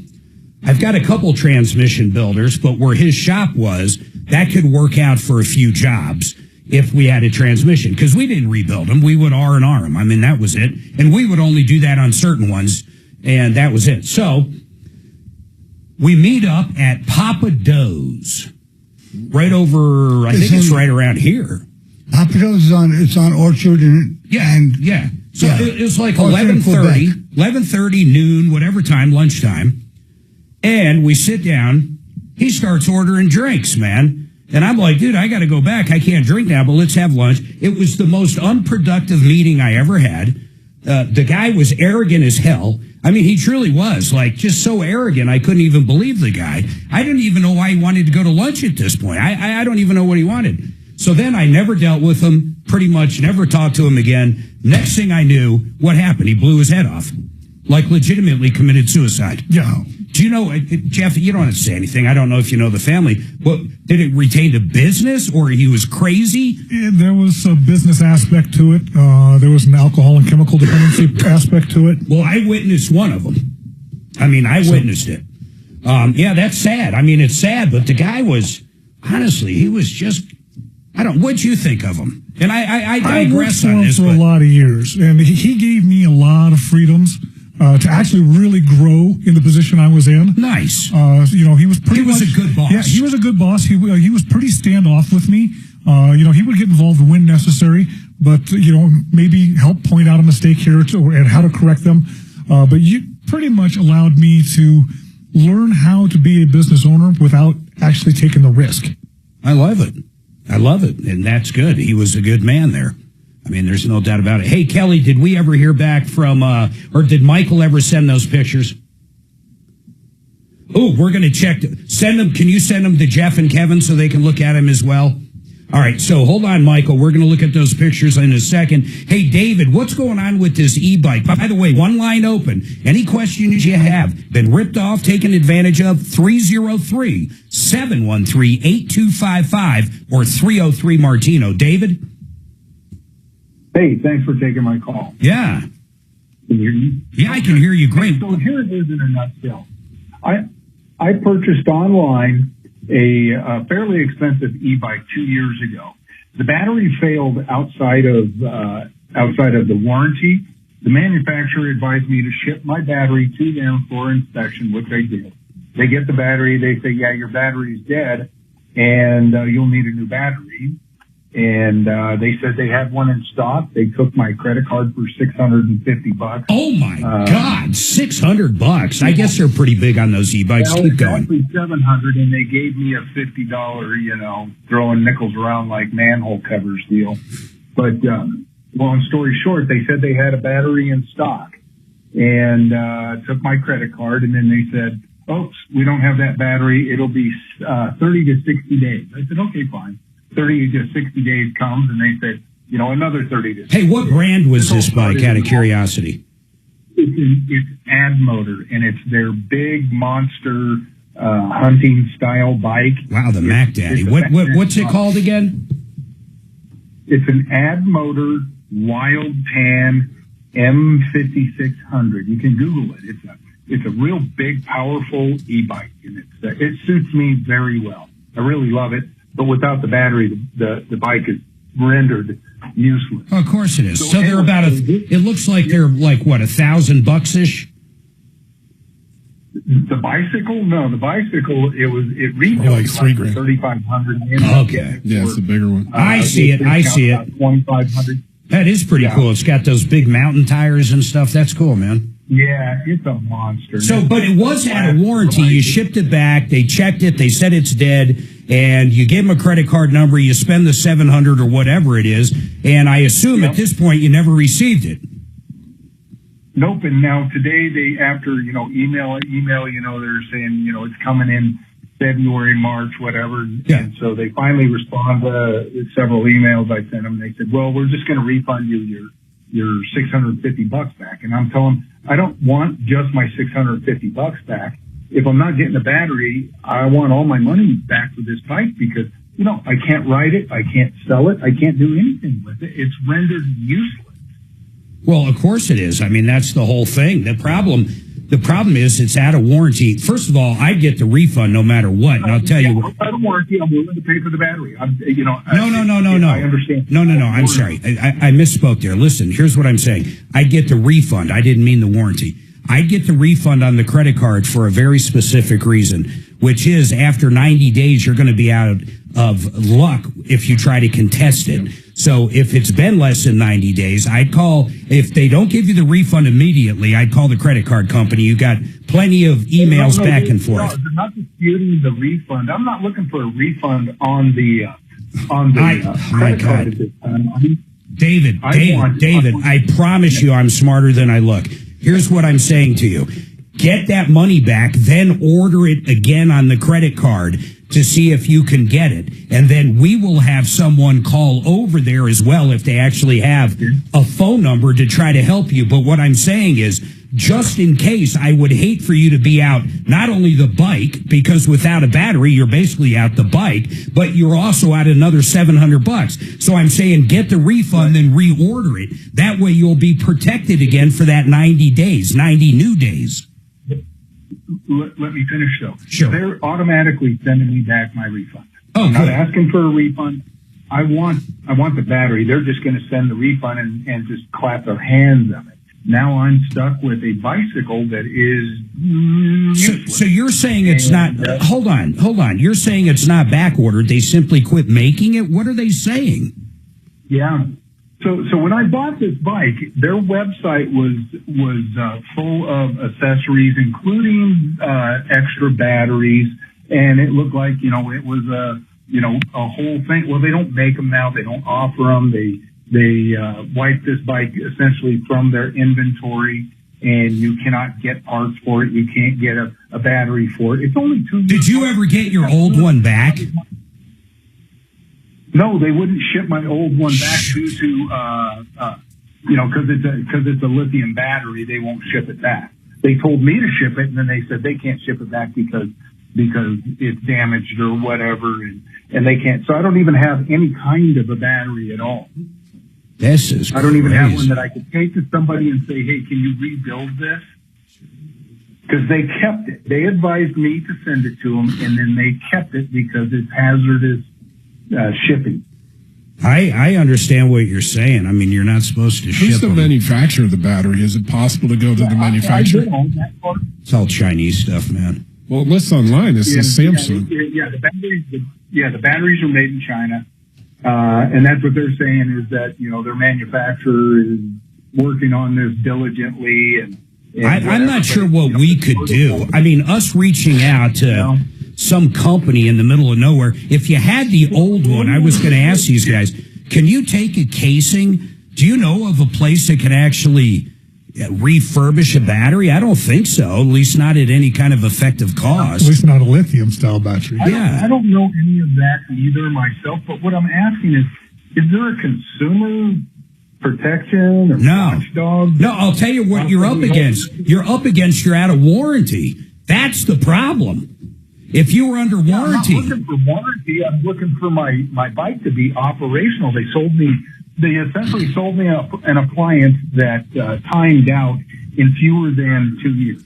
I've got a couple transmission builders, but where his shop was, that could work out for a few jobs if we had a transmission. Because we didn't rebuild them. We would R&R them. I mean, that was it. And we would only do that on certain ones. And that was it. So we meet up at Papa Do's, right over, I think it's right around here. Papa Do's it's on Orchard and... Yeah. So it's like 11:30, noon, whatever time, lunchtime. And we sit down. He starts ordering drinks, man. And I'm like, dude, I got to go back. I can't drink now, but let's have lunch. It was the most unproductive meeting I ever had. The guy was arrogant as hell. I mean, he truly was, like, just so arrogant, I couldn't even believe the guy. I didn't even know why he wanted to go to lunch at this point. I don't even know what he wanted. So then I never dealt with him, pretty much never talked to him again. Next thing I knew, what happened? He blew his head off, like legitimately committed suicide. Yeah. Do you know, Jeff, you don't have to say anything. I don't know if you know the family, but did it retain to business or he was crazy? There was a business aspect to it. There was an alcohol and chemical dependency aspect to it. Well, I witnessed one of them. I mean, I witnessed it. Yeah, that's sad. I mean, it's sad, but the guy was, honestly, he was just, what'd you think of him? And I digress on this. I worked for a lot of years, and he gave me a lot of freedoms to actually really grow in the position I was in. Nice. He was pretty. He was a good boss. Yeah, he was a good boss. He was pretty standoff with me. He would get involved when necessary, but maybe help point out a mistake here and how to correct them. But you pretty much allowed me to learn how to be a business owner without actually taking the risk. I love it. And that's good. He was a good man there. I mean, there's no doubt about it. Hey, Kelly, did we ever hear back from, or did Michael ever send those pictures? Oh, we're going to check. Send them. Can you send them to Jeff and Kevin so they can look at them as well? All right. So hold on, Michael. We're going to look at those pictures in a second. Hey, David, what's going on with this e-bike? By the way, one line open. Any questions you have been ripped off, taken advantage of, 303-713-8255 or 303 Martino. David? Hey, thanks for taking my call. Yeah. Can you hear me? Yeah, I can hear you great. So here it is in a nutshell. I purchased online a fairly expensive e-bike 2 years ago. The battery failed outside of the warranty. The manufacturer advised me to ship my battery to them for inspection, which I did. They get the battery. They say, yeah, your battery's dead, and you'll need a new battery. And they said they had one in stock. They took my credit card for $650. Oh my God, $600! I guess they're pretty big on those e-bikes. Keep going. Exactly $700, and they gave me a $50, throwing nickels around like manhole covers deal. But long story short, they said they had a battery in stock, and took my credit card, and then they said, "Oops, we don't have that battery. It'll be 30 to 60 days." I said, "Okay, fine." 30 to 60 days comes, and they said, another 30 to 60 Hey, what brand was this bike, out of curiosity? It's Ad Motor, and it's their big monster hunting style bike. Wow, the Mac Daddy. What's it called again? It's an Ad Motor Wild Tan M5600. You can Google it. It's a real big, powerful e-bike, and it suits me very well. I really love it. But without the battery, the bike is rendered useless. Oh, of course it is. So they're about it looks like they're like what, $1,000-ish? The bicycle? No, the bicycle, it retails like $3,000. 3,500. Okay. Yeah, it's a bigger one. I see it. 2,500. That is pretty cool. It's got those big mountain tires and stuff. That's cool, man. Yeah, it's a monster. So, but it was out of warranty. You shipped it back. They checked it. They said it's dead. And you gave them a credit card number. You spend the $700 or whatever it is. And I assume at this point you never received it. Nope. And now today they, after, email, they're saying, it's coming in February, March, whatever. Yeah. And so they finally respond to several emails I sent them. They said, well, we're just going to refund you your $650 back. And I'm telling them, I don't want just my $650 back. If I'm not getting a battery, I want all my money back for this bike because, I can't ride it. I can't sell it. I can't do anything with it. It's rendered useless. Well, of course it is. I mean, that's the whole thing. The problem is it's out of warranty. First of all, I get the refund no matter what. And I'll tell you what. Out of warranty, I'm willing to pay for the battery. No. I understand. No. I'm sorry. I misspoke there. Listen, here's what I'm saying. I get the refund. I didn't mean the warranty. I get the refund on the credit card for a very specific reason, which is after 90 days, you're going to be out of luck if you try to contest it. So if it's been less than 90 days, I'd call, if they don't give you the refund immediately, I'd call the credit card company. You got plenty of emails back and forth. No, they're not disputing the refund. I'm not looking for a refund on the credit card at this time. David, I promise you I'm smarter than I look. Here's what I'm saying to you. Get that money back, then order it again on the credit card to see if you can get it. And then we will have someone call over there as well if they actually have a phone number to try to help you. But what I'm saying is, just in case, I would hate for you to be out not only the bike, because without a battery, you're basically out the bike, but you're also out another $700. So I'm saying get the refund, then reorder it. That way you'll be protected again for that 90 new days. Let me finish though. Sure. They're automatically sending me back my refund. Oh, I'm not good. asking for a refund. I want the battery. They're just going to send the refund and just clap their hands on it. Now I'm stuck with a bicycle that is useless. So you're saying it's not, hold on. You're saying it's not back ordered. They simply quit making it? What are they saying? Yeah. So when I bought this bike, their website was full of accessories, including extra batteries, and it looked like it was a whole thing. Well, they don't make them now. They don't offer them. They wiped this bike essentially from their inventory, and you cannot get parts for it. You can't get a battery for it. It's only 2 years. Did you ever get your old one back? No, they wouldn't ship my old one back due to, because it's a lithium battery. They won't ship it back. They told me to ship it, and then they said they can't ship it back because it's damaged or whatever, and they can't. So I don't even have any kind of a battery at all. This is I don't even have one that I could take to somebody and say, hey, can you rebuild this? Because they kept it. They advised me to send it to them, and then they kept it because it's hazardous shipping. I understand what you're saying. I mean, you're not supposed to ship Who's the them. manufacturer of the battery? Is it possible to go to the manufacturer? It's all Chinese stuff, man. Well, it lists online. It says Samsung. The batteries are made in China. And that's what they're saying is that, their manufacturer is working on this diligently. And I'm not sure what we could do. I mean, us reaching out to some company in the middle of nowhere. If you had the old one, I was going to ask these guys, can you take a casing? Do you know of a place that can actually refurbish a battery? I don't think so, at least not at any kind of effective cost. At least not a lithium style battery. I don't know any of that either myself, but what I'm asking is there a consumer protection or watchdog? No, I'll tell you what you're up against. You're out of warranty. That's the problem. If you were under warranty. I'm not looking for warranty. I'm looking for my bike to be operational. They essentially sold me an appliance that timed out in fewer than 2 years.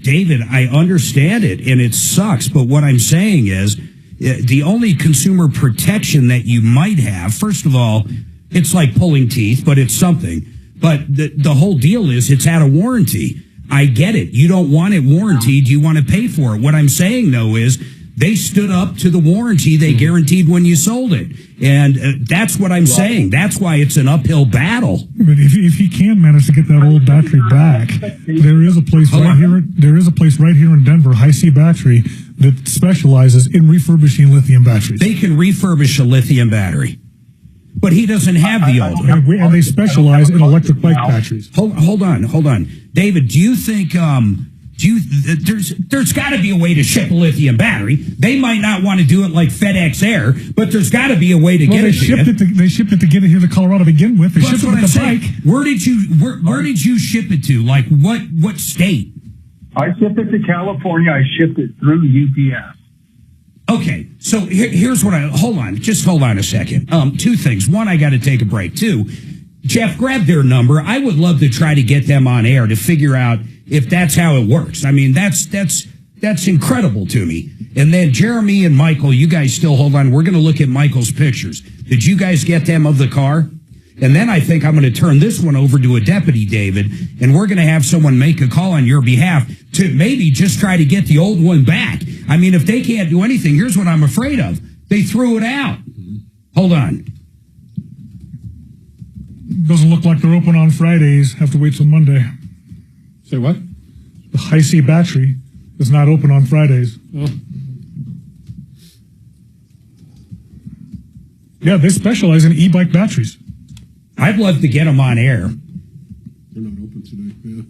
David, I understand it, and it sucks. But what I'm saying is the only consumer protection that you might have, first of all, it's like pulling teeth, but it's something. But the whole deal is it's out of warranty. I get it. You don't want it warranted. You want to pay for it. What I'm saying, though, is They stood up to the warranty they guaranteed when you sold it. And that's what I'm saying. That's why it's an uphill battle. But if he can manage to get that old battery back, there is a place right here. There is a place right here in Denver, High C Battery, that specializes in refurbishing lithium batteries. They can refurbish a lithium battery, but he doesn't have the old one. And they specialize in electric bike batteries. Hold on, David. Do you think there's got to be a way to ship a lithium battery? They might not want to do it like FedEx Air, but there's got to be a way to get it. They shipped it to get it here to Colorado to begin with. They shipped it with the bike. Where did you ship it to? Like what state? I shipped it to California. I shipped it through UPS. Okay, so here's what hold on a second. Two things. One, I got to take a break. Two, Jeff, grab their number. I would love to try to get them on air to figure out if that's how it works. I mean, that's incredible to me. And then Jeremy and Michael, you guys still hold on. We're going to look at Michael's pictures. Did you guys get them of the car? And then I think I'm going to turn this one over to a deputy, David, and we're going to have someone make a call on your behalf to maybe just try to get the old one back. I mean, if they can't do anything, here's what I'm afraid of. They threw it out. Hold on. Doesn't look like they're open on Fridays. Have to wait till Monday. Say what? The High C Battery is not open on Fridays. Oh. Yeah, they specialize in e-bike batteries. I'd love to get them on air. They're not open today, yeah.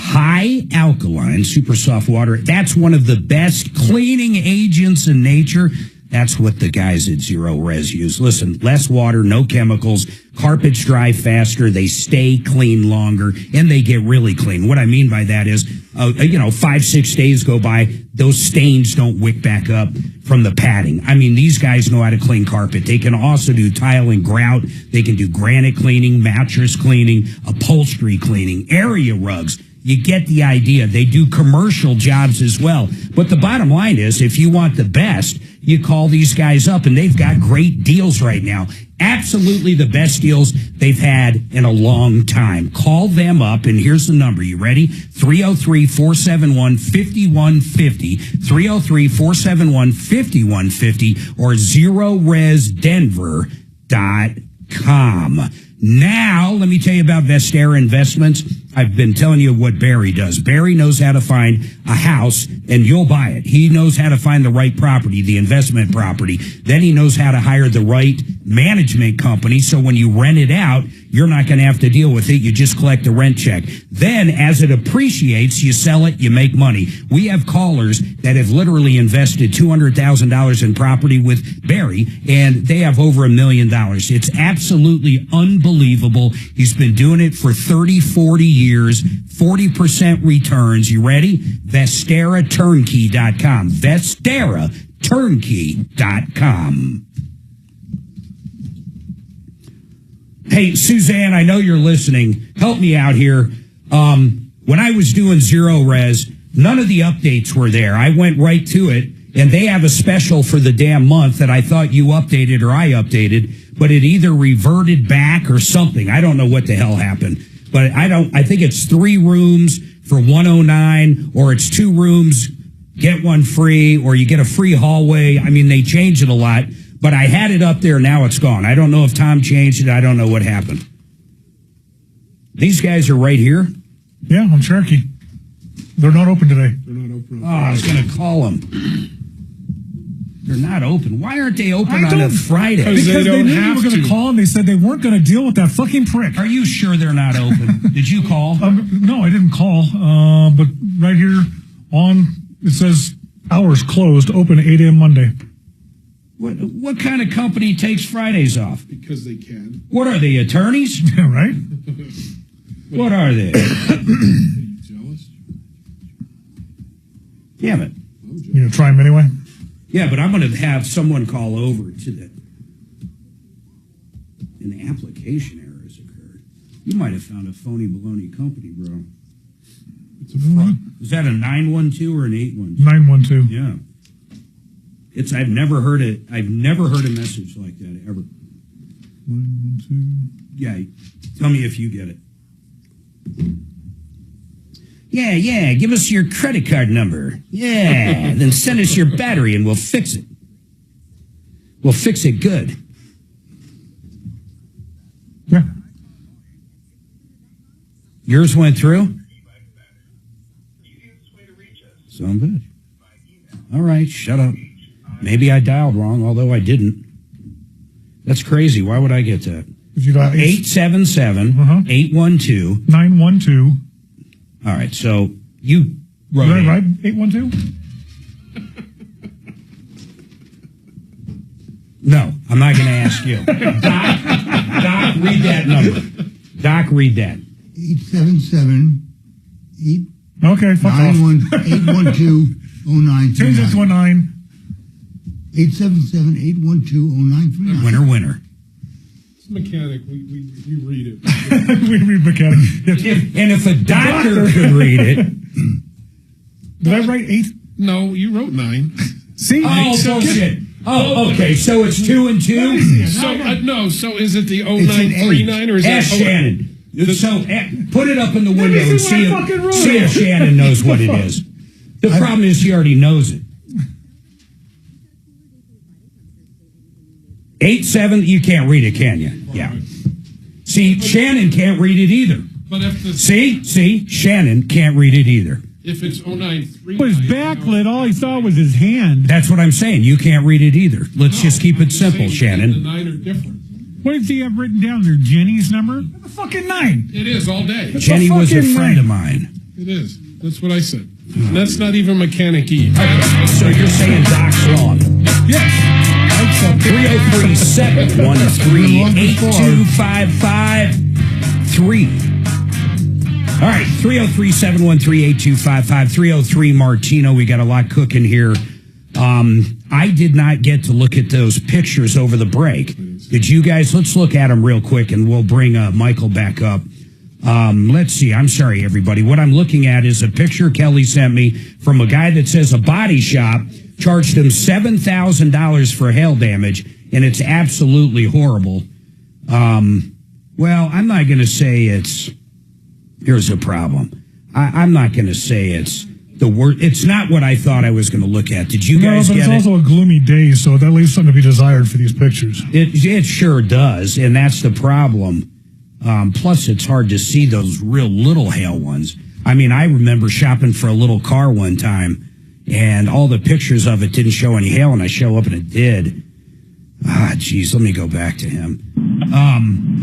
High alkaline super soft water. That's one of the best cleaning agents in nature. That's what the guys at Zero Res use. Listen, less water, no chemicals. Carpets dry faster. They stay clean longer, and they get really clean. What I mean by that is, 5-6 days go by, those stains don't wick back up from the padding. I mean, these guys know how to clean carpet. They can also do tile and grout. They can do granite cleaning, mattress cleaning, upholstery cleaning, area rugs. You get the idea. They do commercial jobs as well. But the bottom line is, if you want the best, you call these guys up, and they've got great deals right now. Absolutely the best deals they've had in a long time. Call them up, and here's the number. You ready? 303-471-5150, 303-471-5150, or ZeroResDenver.com. Now, let me tell you about Vestera Investments. I've been telling you what Barry does. Barry knows how to find a house, and you'll buy it. He knows how to find the right property, the investment property. Then he knows how to hire the right management company, so when you rent it out, you're not going to have to deal with it. You just collect the rent check. Then, as it appreciates, you sell it, you make money. We have callers that have literally invested $200,000 in property with Barry, and they have over $1 million. It's absolutely unbelievable. He's been doing it for 30, 40 years, 40% returns. You ready? VesteraTurnkey.com. VesteraTurnkey.com. Hey, Suzanne, I know you're listening. Help me out here. When I was doing Zero Res, none of the updates were there. I went right to it, and they have a special for the damn month that I thought you updated or I updated, but it either reverted back or something. I don't know what the hell happened. But I think it's 3 rooms for $109, or it's 2 rooms, get one free, or you get a free hallway. I mean, they changed it a lot, but I had it up there. Now it's gone. I don't know if Tom changed it. I don't know what happened. These guys are right here? Yeah, on Cherokee. They're not open today. They're not open. I was going to call them. They're not open. Why aren't they open on a Friday? Because they knew you were going to call, and they said they weren't going to deal with that fucking prick. Are you sure they're not open? Did you call? No, I didn't call. But right here it says hours closed, open 8 a.m. Monday. What kind of company takes Fridays off? Because they can. What are they, attorneys? Yeah, right? What are they? Jealous? Damn it. You going to try them anyway? Yeah, but I'm going to have someone call over to an application error has occurred. You might have found a phony baloney company, bro. It's a fraud. Is that a 912 or an 812? 912. Yeah. I've never heard a message like that ever. 912. Yeah, tell me if you get it. Yeah, give us your credit card number. Yeah, then send us your battery and we'll fix it. We'll fix it good. Yeah. Yours went through? Son of a bitch. All right, shut up. Maybe I dialed wrong, although I didn't. That's crazy. Why would I get that? 877-812. 912. All right, so you wrote it. Right? 812? No, I'm not going to ask you. Doc, read that number. Doc, read that. 877-8. Okay, fuck off. 812-0939. Change it to a 9. 877-812-0939. Winner. It's mechanic. We read it. We read mechanic. And if a doctor could read it. Did I write 8? No, you wrote 9. See? Oh, bullshit. Oh, okay. So it's 2 and 2? So is it the 0939 or is Ask that Shannon. So put it up in the window and see if Shannon knows what it is. The problem is he already knows it. 87, you can't read it, can you? Yeah. See, Shannon can't read it either. But if the See, Shannon can't read it either. If it's 0939, was backlit. All he saw was his hand. That's what I'm saying. You can't read it either. Let's just keep it simple, Shannon. The 9 are different. What does he have written down there? Jenny's number? The fucking 9. It is all day. Jenny was a friend of mine. It is. That's what I said. And that's not even mechanic-y. Okay, so you're saying Doc's wrong. Yes. 303-713-8255-3. All right, 303-713-8255, 303 Martino. We got a lot cooking here. I did not get to look at those pictures over the break. Did you guys? Let's look at them real quick, and we'll bring Michael back up. Let's see. I'm sorry, everybody. What I'm looking at is a picture Kelly sent me from a guy that says a body shop charged him $7,000 for hail damage, and it's absolutely horrible. Well, I'm not going to say it's... Here's the problem. I'm not going to say it's the worst. It's not what I thought I was going to look at. Did you guys get it? No, but it's also a gloomy day, so that leaves something to be desired for these pictures. It sure does, and that's the problem. Plus, it's hard to see those real little hail ones. I mean, I remember shopping for a little car one time, and all the pictures of it didn't show any hail, and I show up and it did. Geez, let me go back to him.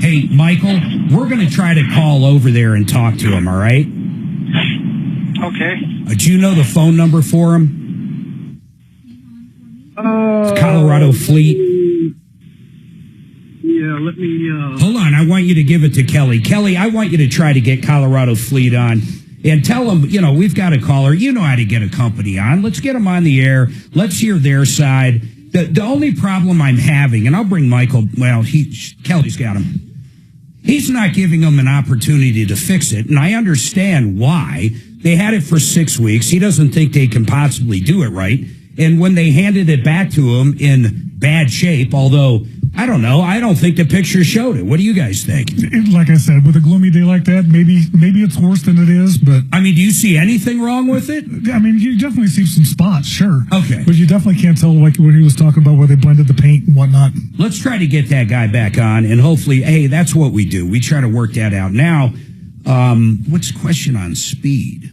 Hey, Michael, we're going to try to call over there and talk to him, all right? Okay. Do you know the phone number for him? It's Colorado Fleet. Yeah, let me... Hold on, I want you to give it to Kelly. Kelly, I want you to try to get Colorado Fleet on and tell them, we've got a caller. You know how to get a company on. Let's get them on the air. Let's hear their side. The only problem I'm having, and I'll bring Michael, Kelly's got him. He's not giving them an opportunity to fix it, and I understand why. They had it for 6 weeks. He doesn't think they can possibly do it right. And when they handed it back to him in bad shape, although, I don't know, I don't think the picture showed it. What do you guys think? Like I said, with a gloomy day like that, maybe it's worse than it is, but... I mean, do you see anything wrong with it? I mean, you definitely see some spots, sure. Okay. But you definitely can't tell, like what he was talking about, where they blended the paint and whatnot. Let's try to get that guy back on, and hopefully, hey, that's what we do. We try to work that out. Now, what's the question on speed?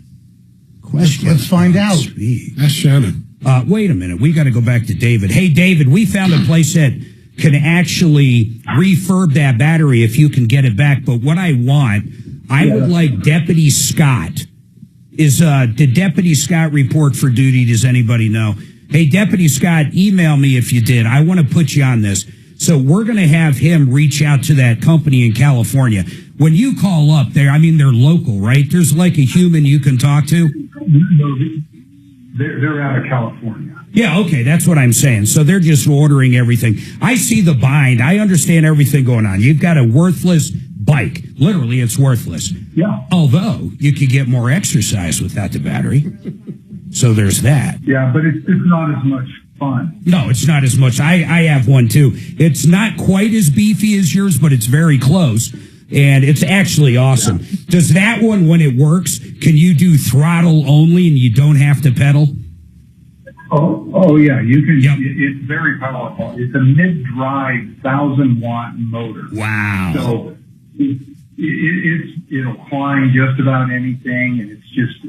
Let's find out. Speed. That's Shannon. Wait a minute. We got to go back to David. Hey, David, we found a place that can actually refurb that battery if you can get it back. But what I would like Deputy Scott. Did Deputy Scott report for duty? Does anybody know? Hey, Deputy Scott, email me if you did. I want to put you on this. So we're going to have him reach out to that company in California. When you call up there, I mean, they're local, right? There's like a human you can talk to? They're out of California. Yeah, okay, that's what I'm saying. So they're just ordering everything. I see the bind. I understand everything going on. You've got a worthless bike. Literally, it's worthless. Yeah. Although, you could get more exercise without the battery. So there's that. Yeah, but it's not as much fun. No, it's not as much. I have one too. It's not quite as beefy as yours, but it's very close. And it's actually awesome. Yeah. Does that one, when it works, can you do throttle only and you don't have to pedal? Oh yeah, you can. Yep. It's very powerful. It's a mid-drive 1,000-watt motor. Wow. So it'll climb just about anything, and it's just,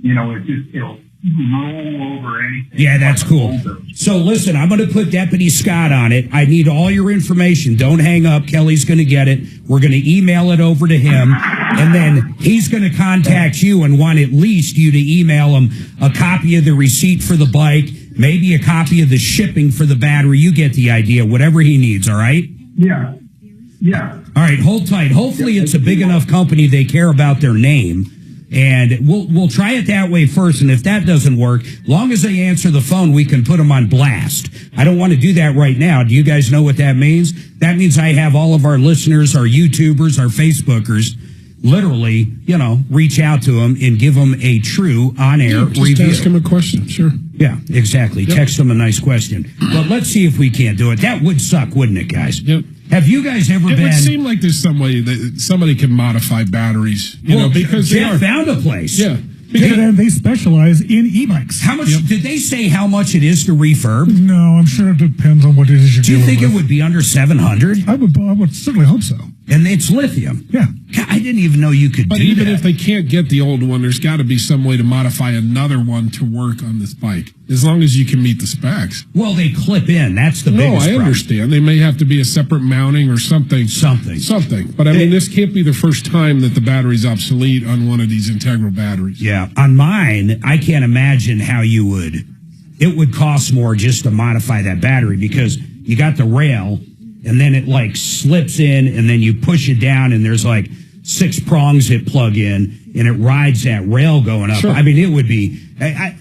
it'll roll over anything. Yeah, that's cool. So listen, I'm going to put Deputy Scott on it. I need all your information. Don't hang up. Kelly's going to get it. We're going to email it over to him, and then he's going to contact you and want at least you to email him a copy of the receipt for the bike, maybe a copy of the shipping for the battery. You get the idea, whatever he needs, all right? Yeah. Yeah. All right, hold tight. Hopefully it's a big enough company they care about their name. And we'll try it that way first, and if that doesn't work, long as they answer the phone, we can put them on blast. I don't want to do that right now. Do you guys know what that means? That means I have all of our listeners, our YouTubers, our Facebookers, literally, reach out to them and give them a true on-air review. Just ask them a question, sure. Yeah, exactly. Yep. Text them a nice question. But let's see if we can't do it. That would suck, wouldn't it, guys? Yep. Have you guys ever been... It would seem like there's some way that somebody can modify batteries, because Jeff found a place. Yeah. They specialize in e-bikes. How much did they say how much it is to refurb? No, I'm sure it depends on what it is you're doing. Do you think it would be under 700? I would certainly hope so. And it's lithium. Yeah. God, I didn't even know you could do that. But even if they can't get the old one, there's got to be some way to modify another one to work on this bike, as long as you can meet the specs. Well, they clip in. That's the biggest problem. No, I understand. They may have to be a separate mounting or something. But I mean, this can't be the first time that the battery's obsolete on one of these integral batteries. Yeah. On mine, I can't imagine how you would. It would cost more just to modify that battery, because you got the rail, and then it slips in, and then you push it down, and there's 6 prongs that plug in, and it rides that rail going up. Sure. I mean, it would be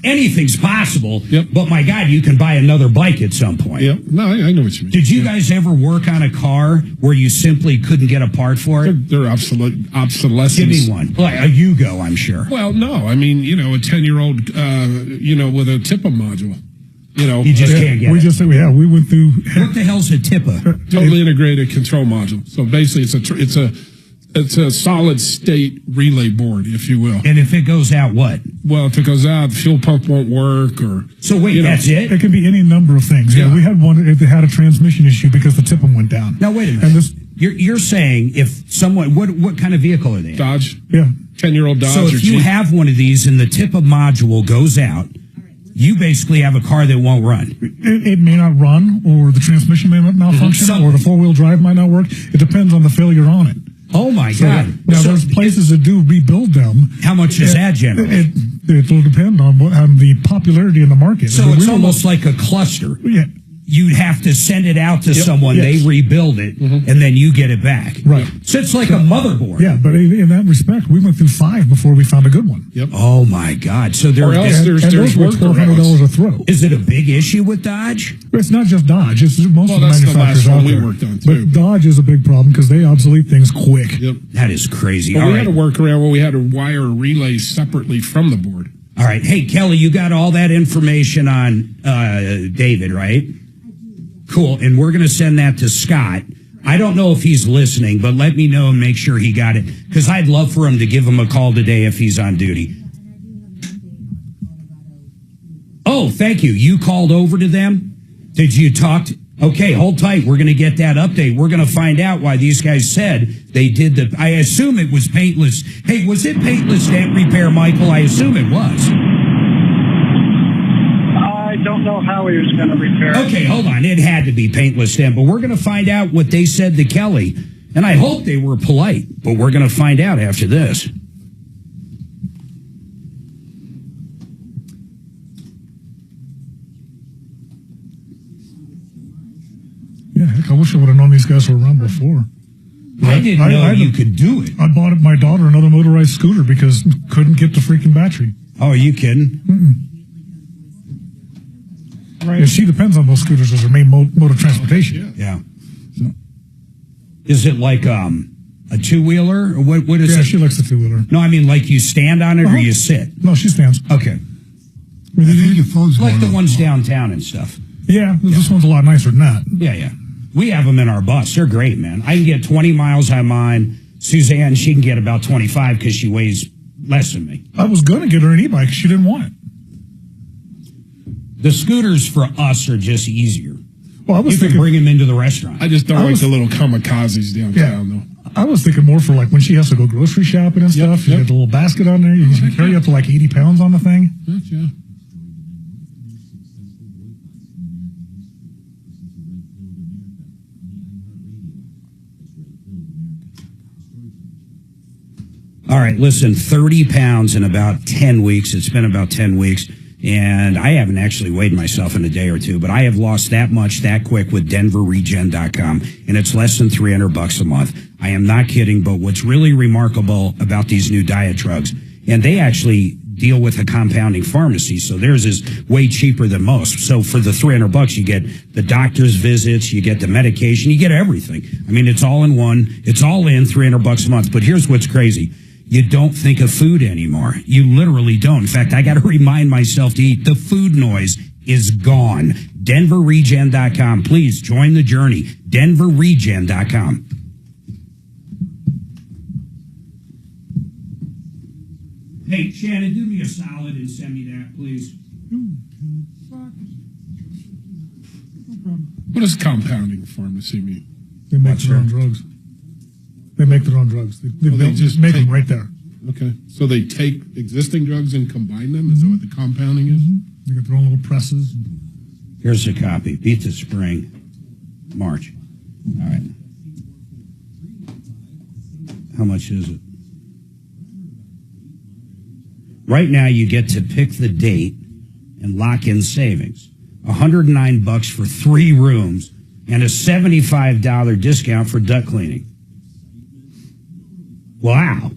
anything's possible. Yep. But my God, you can buy another bike at some point. Yep. No, I know what you mean. Did you guys ever work on a car where you simply couldn't get a part for it? They're obsolescence. Give me one. Like a Yugo, I'm sure. Well, no. I mean, a 10-year-old, with a TIPA module. You just can't get it. We went through. What the hell's a TIPA? Totally integrated control module. So basically, it's a solid state relay board, if you will. And if it goes out, what? Well, if it goes out, the fuel pump won't work, or so. Wait, that's it? It could be any number of things. Yeah, we had one that had a transmission issue because the TIPA went down. Now wait a minute. And you're saying if someone, what kind of vehicle are they? Dodge. Yeah, 10-year-old Dodge. So if you have one of these and the TIPA module goes out, you basically have a car that won't run. It may not run, or the transmission may malfunction, or the 4-wheel drive might not work. It depends on the failure on it. Oh, my God. Now, there's places that do rebuild them. How much does that generate? It will depend on the popularity in the market. So it's almost like a cluster. Yeah. You'd have to send it out to someone, they rebuild it, and then you get it back. Right. So it's like a motherboard. Yeah, but in that respect, we went through 5 before we found a good one. Yep. Oh, my God. So there's those were $1,200 a throw. Is it a big issue with Dodge? It's not just Dodge. It's most of the manufacturers out there. We worked on too. But Dodge is a big problem because they obsolete things quick. Yep. That is crazy. Well, we had to work around where we had to wire relays separately from the board. All right. Hey, Kelly, you got all that information on David, right? Cool. And we're going to send that to Scott. I don't know if he's listening, but let me know and make sure he got it, because I'd love for him to give him a call today if he's on duty. Oh, thank you. You called over to them? Did you talk to... Okay, hold tight. We're going to get that update. We're going to find out why these guys said they did the... I assume it was paintless. Hey, was it paintless dent repair, Michael? I assume it was. I don't know how he was going to repair it. Okay, hold on. It had to be paintless dent, but we're going to find out what they said to Kelly. And I hope they were polite, but we're going to find out after this. Yeah, heck, I wish I would have known these guys were around before. I didn't know you could do it. I bought my daughter another motorized scooter because couldn't get the freaking battery. Oh, are you kidding? Mm-mm. Right. Yeah, she depends on those scooters as her main mode of transportation. Yeah. So. Is it like a two-wheeler? Or what is it? Yeah, she likes the two-wheeler. No, I mean like you stand on it or you sit? No, she stands. Okay. I think your phone's like the ones downtown and stuff. Yeah, this one's a lot nicer than that. Yeah. We have them in our bus. They're great, man. I can get 20 miles on mine. Suzanne, she can get about 25 because she weighs less than me. I was going to get her an e-bike. She didn't want it. The scooters for us are just easier. Well, I was thinking, bring them into the restaurant. I just don't like the little kamikazes downtown, though. I was thinking more for like when she has to go grocery shopping and stuff. You get the little basket on there. You can carry up to like 80 pounds on the thing. Gotcha. All right, listen, 30 pounds in about 10 weeks. It's been about 10 weeks. And I haven't actually weighed myself in a day or two, but I have lost that much that quick with DenverRegen.com, and it's less than $300 a month. I am not kidding, but what's really remarkable about these new diet drugs, and they actually deal with a compounding pharmacy, so theirs is way cheaper than most. So for the $300, you get the doctor's visits, you get the medication, you get everything. I mean, it's all in one. It's all in $300 a month. But here's what's crazy. You don't think of food anymore. You literally don't. In fact, I got to remind myself to eat. The food noise is gone. DenverRegen.com. Please join the journey. DenverRegen.com. Hey, Shannon, do me a solid and send me that, please. What does compounding pharmacy mean? They make their own drugs. They make their own drugs. They just make them right there. Okay. So they take existing drugs and combine them? Is that what the compounding is? They got their own little presses. Here's a copy. Beat the spring. March. All right. How much is it? Right now, you get to pick the date and lock in savings. $109 for 3 rooms and a $75 discount for duct cleaning. Wow.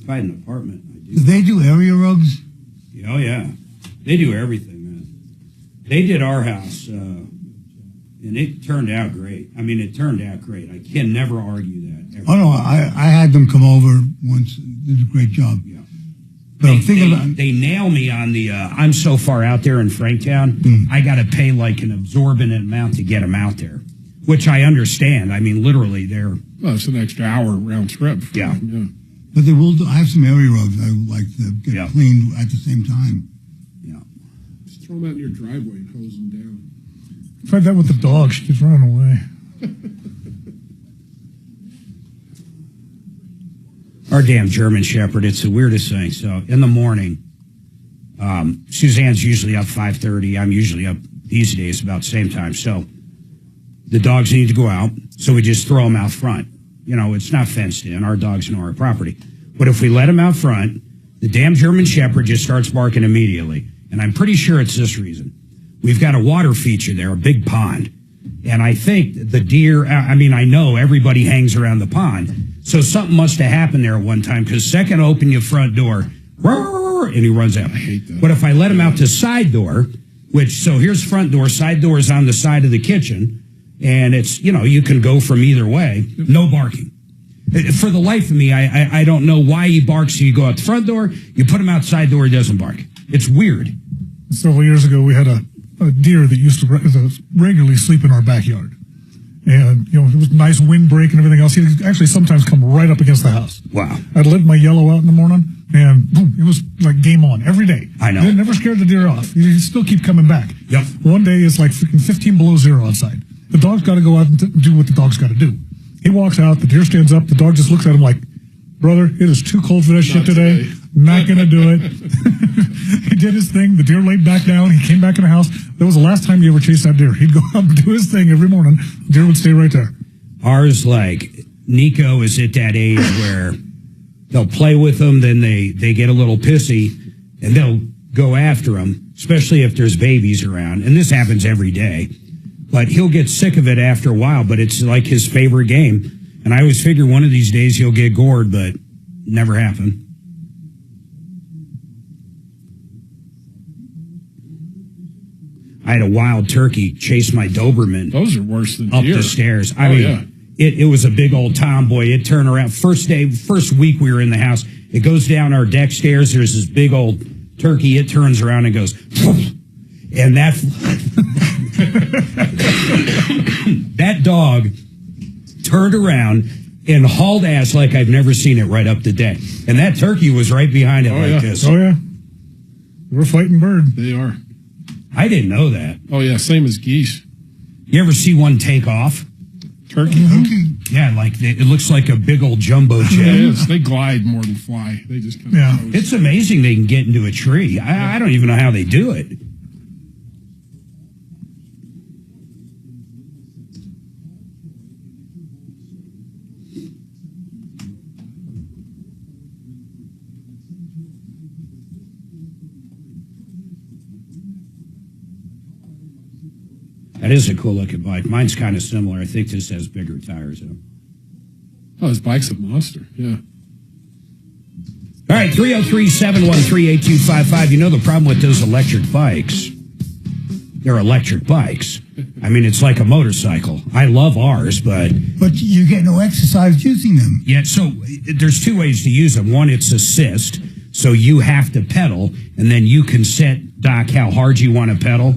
If I had an apartment, I do. Do they do area rugs? Oh, yeah. They do everything, man. They did our house, and it turned out great. I mean, it turned out great. I can never argue that. Ever. Oh, no, I had them come over once. They did a great job. Yeah. But they nail me on the, I'm so far out there in Franktown, I got to pay like an absorbent amount to get them out there, which I understand. I mean, literally, they're... Well, it's an extra hour round trip. Yeah. But they will. I have some area rugs I would like to get cleaned at the same time. Yeah. Just throw them out in your driveway and hose them down. Tried that with the dog. She keeps running away. Our damn German Shepherd, it's the weirdest thing. So in the morning, Suzanne's usually up 5:30. I'm usually up these days about the same time. So the dogs need to go out, so we just throw them out front. You know, it's not fenced in. Our dogs know our property. But if we let them out front, the damn German Shepherd just starts barking immediately. And I'm pretty sure it's this reason. We've got a water feature there, a big pond. And I think the deer, I know everybody hangs around the pond. So something must have happened there at one time, because second open your front door, and he runs out. I hate that. But if I let him out the side door, so here's front door, side door is on the side of the kitchen, and it's, you can go from either way, no barking. For the life of me, I don't know why he barks. So you go out the front door, you put him outside door, he doesn't bark. It's weird. Several years ago, we had a deer that used to regularly sleep in our backyard. And, it was nice windbreak and everything else. He'd actually sometimes come right up against the house. Wow. I'd let my yellow out in the morning, and boom, it was like game on every day. I know. It never scared the deer off. He'd still keep coming back. Yep. One day, it's like freaking 15 below zero outside. The dog's got to go out and do what the dog's got to do. He walks out, the deer stands up, the dog just looks at him like, brother, it is too cold for that shit today. Not going to do it. He did his thing. The deer laid back down. He came back in the house. That was the last time he ever chased that deer. He'd go up and do his thing every morning. The deer would stay right there. Ours, Nico is at that age where they'll play with them, then they get a little pissy, and they'll go after them, especially if there's babies around. And this happens every day. But he'll get sick of it after a while, but it's like his favorite game. And I always figure one of these days he'll get gored, but never happened. I had a wild turkey chase my Doberman. Those are worse than up deer. the stairs. It was a big old tomboy. It turned around. First week we were in the house, it goes down our deck stairs. There's this big old turkey. It turns around and goes, and that dog turned around and hauled ass like I've never seen it right up the deck. And that turkey was right behind it this. Oh, yeah. We're fighting bird. They are. I didn't know that. Oh, yeah, same as geese. You ever see one take off? Turkey? Yeah, like it looks like a big old jumbo jet. Yeah, it is. They glide more than fly. They just kind of It's amazing they can get into a tree. I don't even know how they do it. That is a cool looking bike. Mine's kind of similar. I think this has bigger tires though. Oh, this bike's a monster. Yeah. All right, 303-713-8255. You know the problem with those electric bikes? They're electric bikes. I mean, it's like a motorcycle. I love ours, but you get no exercise using them. Yeah, so there's two ways to use them. One, it's assist, so you have to pedal, and then you can set, Doc, how hard you want to pedal.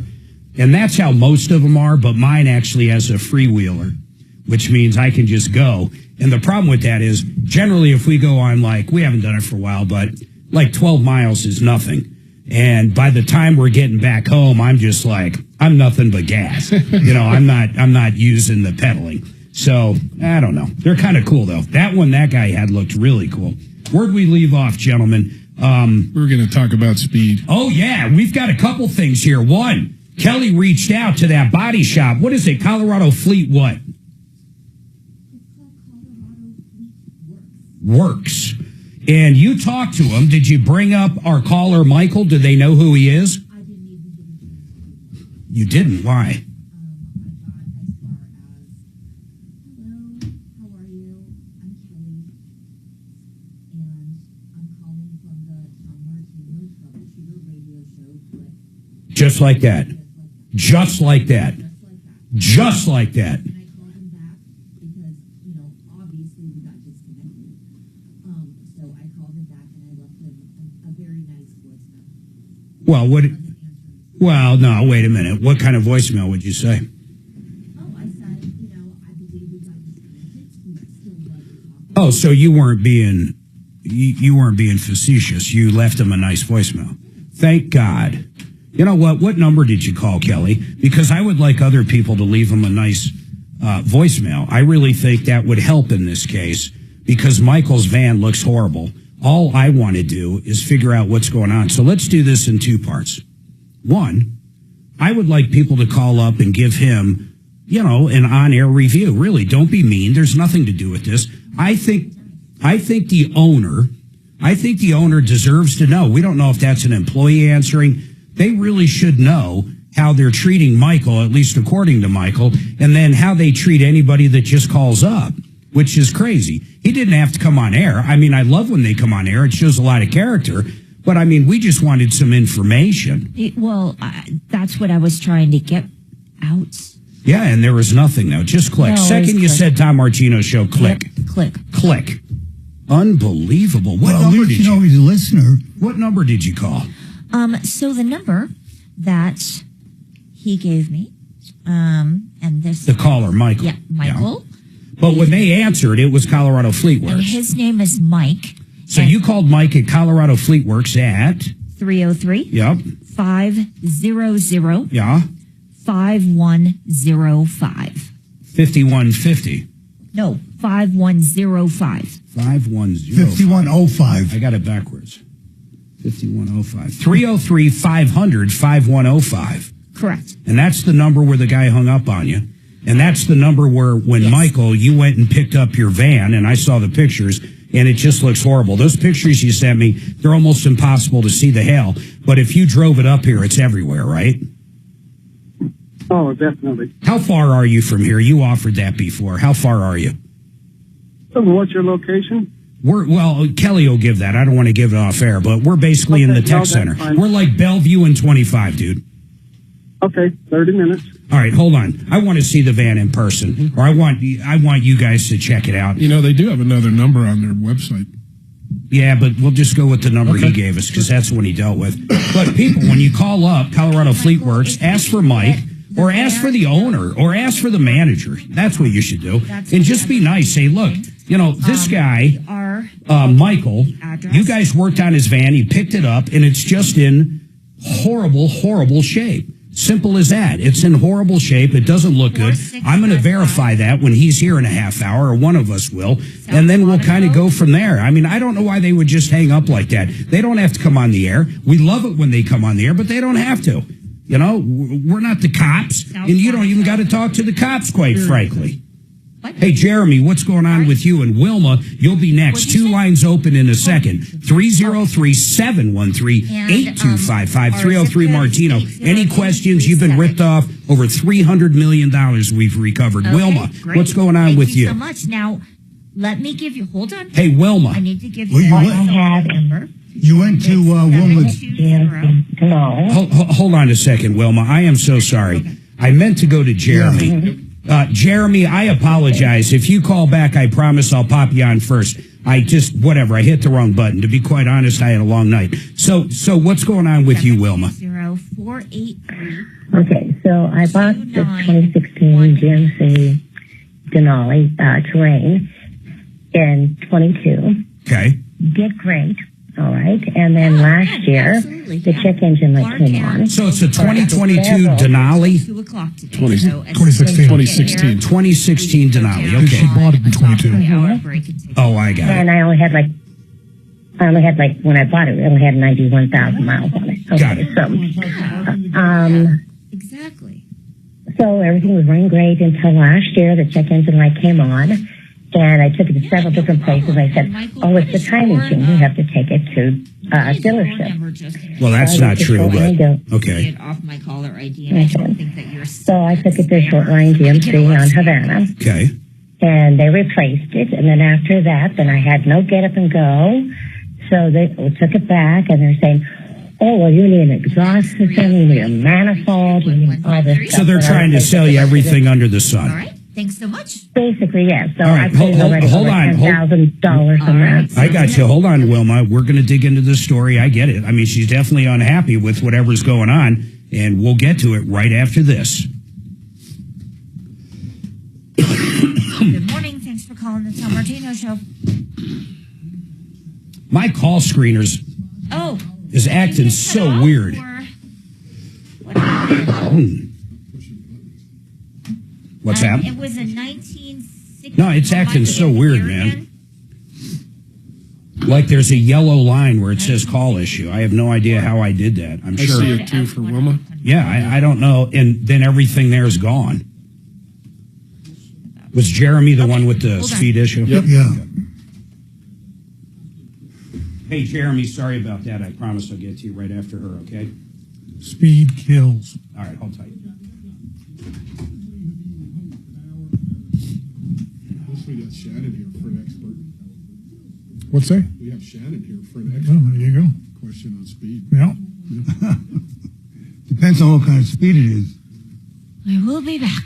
And that's how most of them are, but mine actually has a freewheeler, which means I can just go. And the problem with that is, generally, if we go on, like, we haven't done it for a while, but like 12 miles is nothing. And by the time we're getting back home, I'm just like, I'm nothing but gas. I'm not using the pedaling. So, I don't know. They're kind of cool, though. That one that guy had looked really cool. Where'd we leave off, gentlemen? We're going to talk about speed. Oh, yeah. We've got a couple things here. One, Kelly reached out to that body shop. What is it? Colorado Fleet what? Works. And you talked to him. Did you bring up our caller, Michael? Do they know who he is? I didn't even give him. You didn't? Why? I got as far as, hello, how are you? I'm Kelly, and I'm calling from the Tom Martino Troubleshooter Radio Show. Just like that. Just like that. Just like that. And I called him back because, obviously we got disconnected. So I called him back and I left him a very nice voicemail. Well, no, wait a minute. What kind of voicemail would you say? Oh, I said, I believe we got disconnected. We still love to talk. Oh, so you weren't being facetious. You left him a nice voicemail. Thank God. You know what? What number did you call, Kelly? Because I would like other people to leave him a nice voicemail. I really think that would help in this case because Michael's van looks horrible. All I want to do is figure out what's going on. So let's do this in two parts. One, I would like people to call up and give him, an on-air review. Really, don't be mean. There's nothing to do with this. I think the owner deserves to know. We don't know if that's an employee answering. They really should know how they're treating Michael, at least according to Michael, and then how they treat anybody that just calls up, which is crazy. He didn't have to come on air. I mean, I love when they come on air. It shows a lot of character. But, I mean, we just wanted some information. That's what I was trying to get out. Yeah, and there was nothing, though. Just click. Second you said Tom Martino Show, click. Yep, click. Unbelievable. What number did you know he's a listener. What number did you call? So the number that he gave me, and this... The caller, Michael. Yeah, Michael. Yeah. But when they answered, it was Colorado Fleet Works. And his name is Mike. So you called Mike at Colorado Fleet Works at... 303. Yep. 500. Yeah. 5105. 5150. No, 5105. 5105. I got it backwards. 5105. 303-500-5105. Correct. And that's the number where the guy hung up on you. And that's the number where, when Michael, you went and picked up your van, and I saw the pictures, and it just looks horrible. Those pictures you sent me, they're almost impossible to see the hail. But if you drove it up here, it's everywhere, right? Oh, definitely. How far are you from here? You offered that before. How far are you? What's your location? Well, Kelly will give that. I don't want to give it off air, but we're basically in the tech center. Fine. We're like Bellevue and 25, dude. Okay, 30 minutes. All right, hold on. I want to see the van in person, or I want you guys to check it out. You know, they do have another number on their website. Yeah, but we'll just go with the number he gave us because that's what he dealt with. But people, when you call up Colorado Fleet Works, ask for Mike, or ask for the owner, or ask for the manager. That's what you should do. And just be nice. Say, look, you know, this guy, Michael, you guys worked on his van. He picked it up, and it's just in horrible, horrible shape. Simple as that. It's in horrible shape. It doesn't look good. I'm going to verify that when he's here in a half hour, or one of us will, and then we'll kind of go from there. I mean, I don't know why they would just hang up like that. They don't have to come on the air. We love it when they come on the air, but they don't have to. You know, we're not the cops, and you don't even got to talk to the cops, quite frankly. Hey, Jeremy, what's going on with you? And Wilma, you'll be next. Two lines open in a second. 303-713-8255. 303 Martino. Any questions? You've been ripped off. Over $300 million we've recovered. Okay, Wilma, great. what's going on with you? Thank you so much. Now, let me give you, hold on. Hey, Wilma. I need to give Well, you you what went- I have, Amber. You went to Wilma's. Hold on a second, Wilma. I am so sorry. I meant to go to Jeremy. Jeremy, I apologize. If you call back, I promise I'll pop you on first. I hit the wrong button. To be quite honest, I had a long night. So what's going on with you, Wilma? 0483. Okay, so I bought the 2016 GMC Denali Terrain in 22. Okay. Did great, all right. And then last year, the check engine light came on. So it's a 2022 Denali? 2016. 2016 Denali, okay. She bought it in 22. Oh, I got it. And I only had when I bought it, I only had 91,000 miles on it. Okay, Got it. Exactly. So everything was running great until last year. The check engine light came on, and I took it to several different places. I said, "Oh, it's the timing machine. You have to take it to a dealership." Well, that's not true, but okay. Get off my caller ID, and I don't think that you're. So I took it to Shortline GMC on Havana. Okay. And they replaced it, and then after that, then I had no get up and go. So they took it back, and they're saying, "Oh, well, you need an exhaust system, you need a manifold, you need all this stuff." So they're trying to sell you everything under the sun. All right. Thanks so much. Basically, yes. So All right, I paid already hold over on. $10,000 on that. I got you. Hold on, Wilma. We're going to dig into this story. I get it. I mean, she's definitely unhappy with whatever's going on, and we'll get to it right after this. Good morning. Thanks for calling the Tom Martino Show. My call screeners is acting so weird. What's that? It was a 1960. No, it's acting so weird, man. Like there's a yellow line where it says call issue. I have no idea how I did that. I'm sure. I see it too for Wilma. Yeah, I don't know. And then everything there is gone. Was Jeremy the one with the speed issue? Yep. Yeah. Hey, Jeremy, sorry about that. I promise I'll get to you right after her, okay? Speed kills. All right, hold tight. We got Shannon here for an expert. What's that? We have Shannon here for an expert. Oh, there you go. Question on speed. Yeah. Depends on what kind of speed it is. I will be back.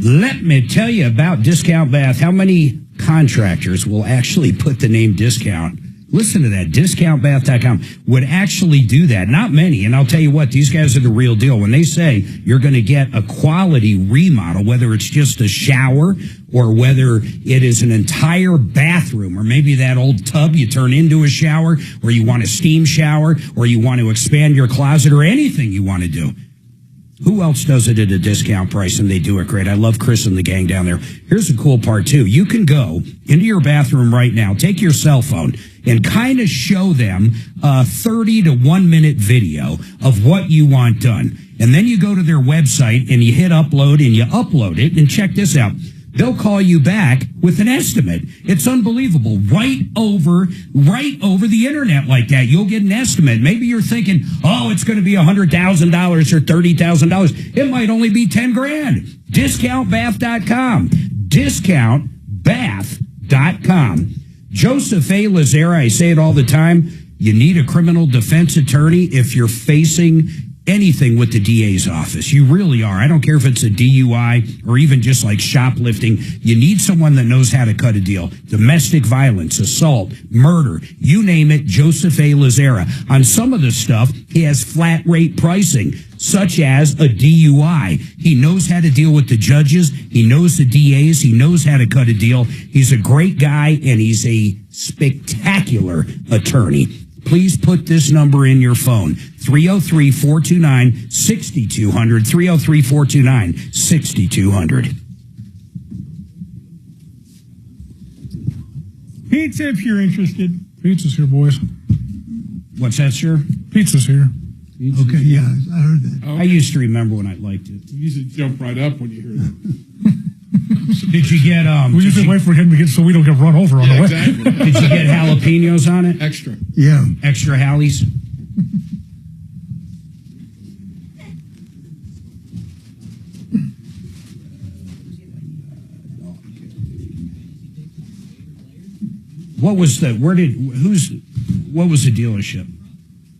Let me tell you about Discount Bath. How many contractors will actually put the name discount? Listen to that. DiscountBath.com would actually do that. Not many. And I'll tell you what, these guys are the real deal. When they say you're going to get a quality remodel, whether it's just a shower or whether it is an entire bathroom or maybe that old tub you turn into a shower, or you want a steam shower, or you want to expand your closet, or anything you want to do. Who else does it at a discount price, and they do it great? I love Chris and the gang down there. Here's the cool part, too. You can go into your bathroom right now, take your cell phone, and kind of show them a 30 to 1 minute video of what you want done. And then you go to their website, and you hit upload, and you upload it, and check this out. They'll call you back with an estimate. It's unbelievable. Right over the internet like that. You'll get an estimate. Maybe you're thinking, oh, it's going to be $100,000 or $30,000. It might only be $10,000. DiscountBath.com. DiscountBath.com. Joseph A. Lazera, I say it all the time. You need a criminal defense attorney if you're facing anything with the DA's office. You really are. I don't care if it's a DUI or even just like shoplifting. You need someone that knows how to cut a deal. Domestic violence, assault, murder, you name it, Joseph A. Lazera. On some of the stuff, he has flat rate pricing, such as a DUI. He knows how to deal with the judges. He knows the DAs. He knows how to cut a deal. He's a great guy, and he's a spectacular attorney. Please put this number in your phone, 303-429-6200, 303-429-6200. Pizza if you're interested. Pizza's here, boys. What's that, sir? Pizza's here. Okay, yeah, I heard that. I used to remember when I liked it. You usually jump right up when you hear that. Did you get we usually wait for him to get so we don't get run over on the way. Exactly. Did you get jalapenos on it? Extra. Yeah. Extra Hallies? What was the what was the dealership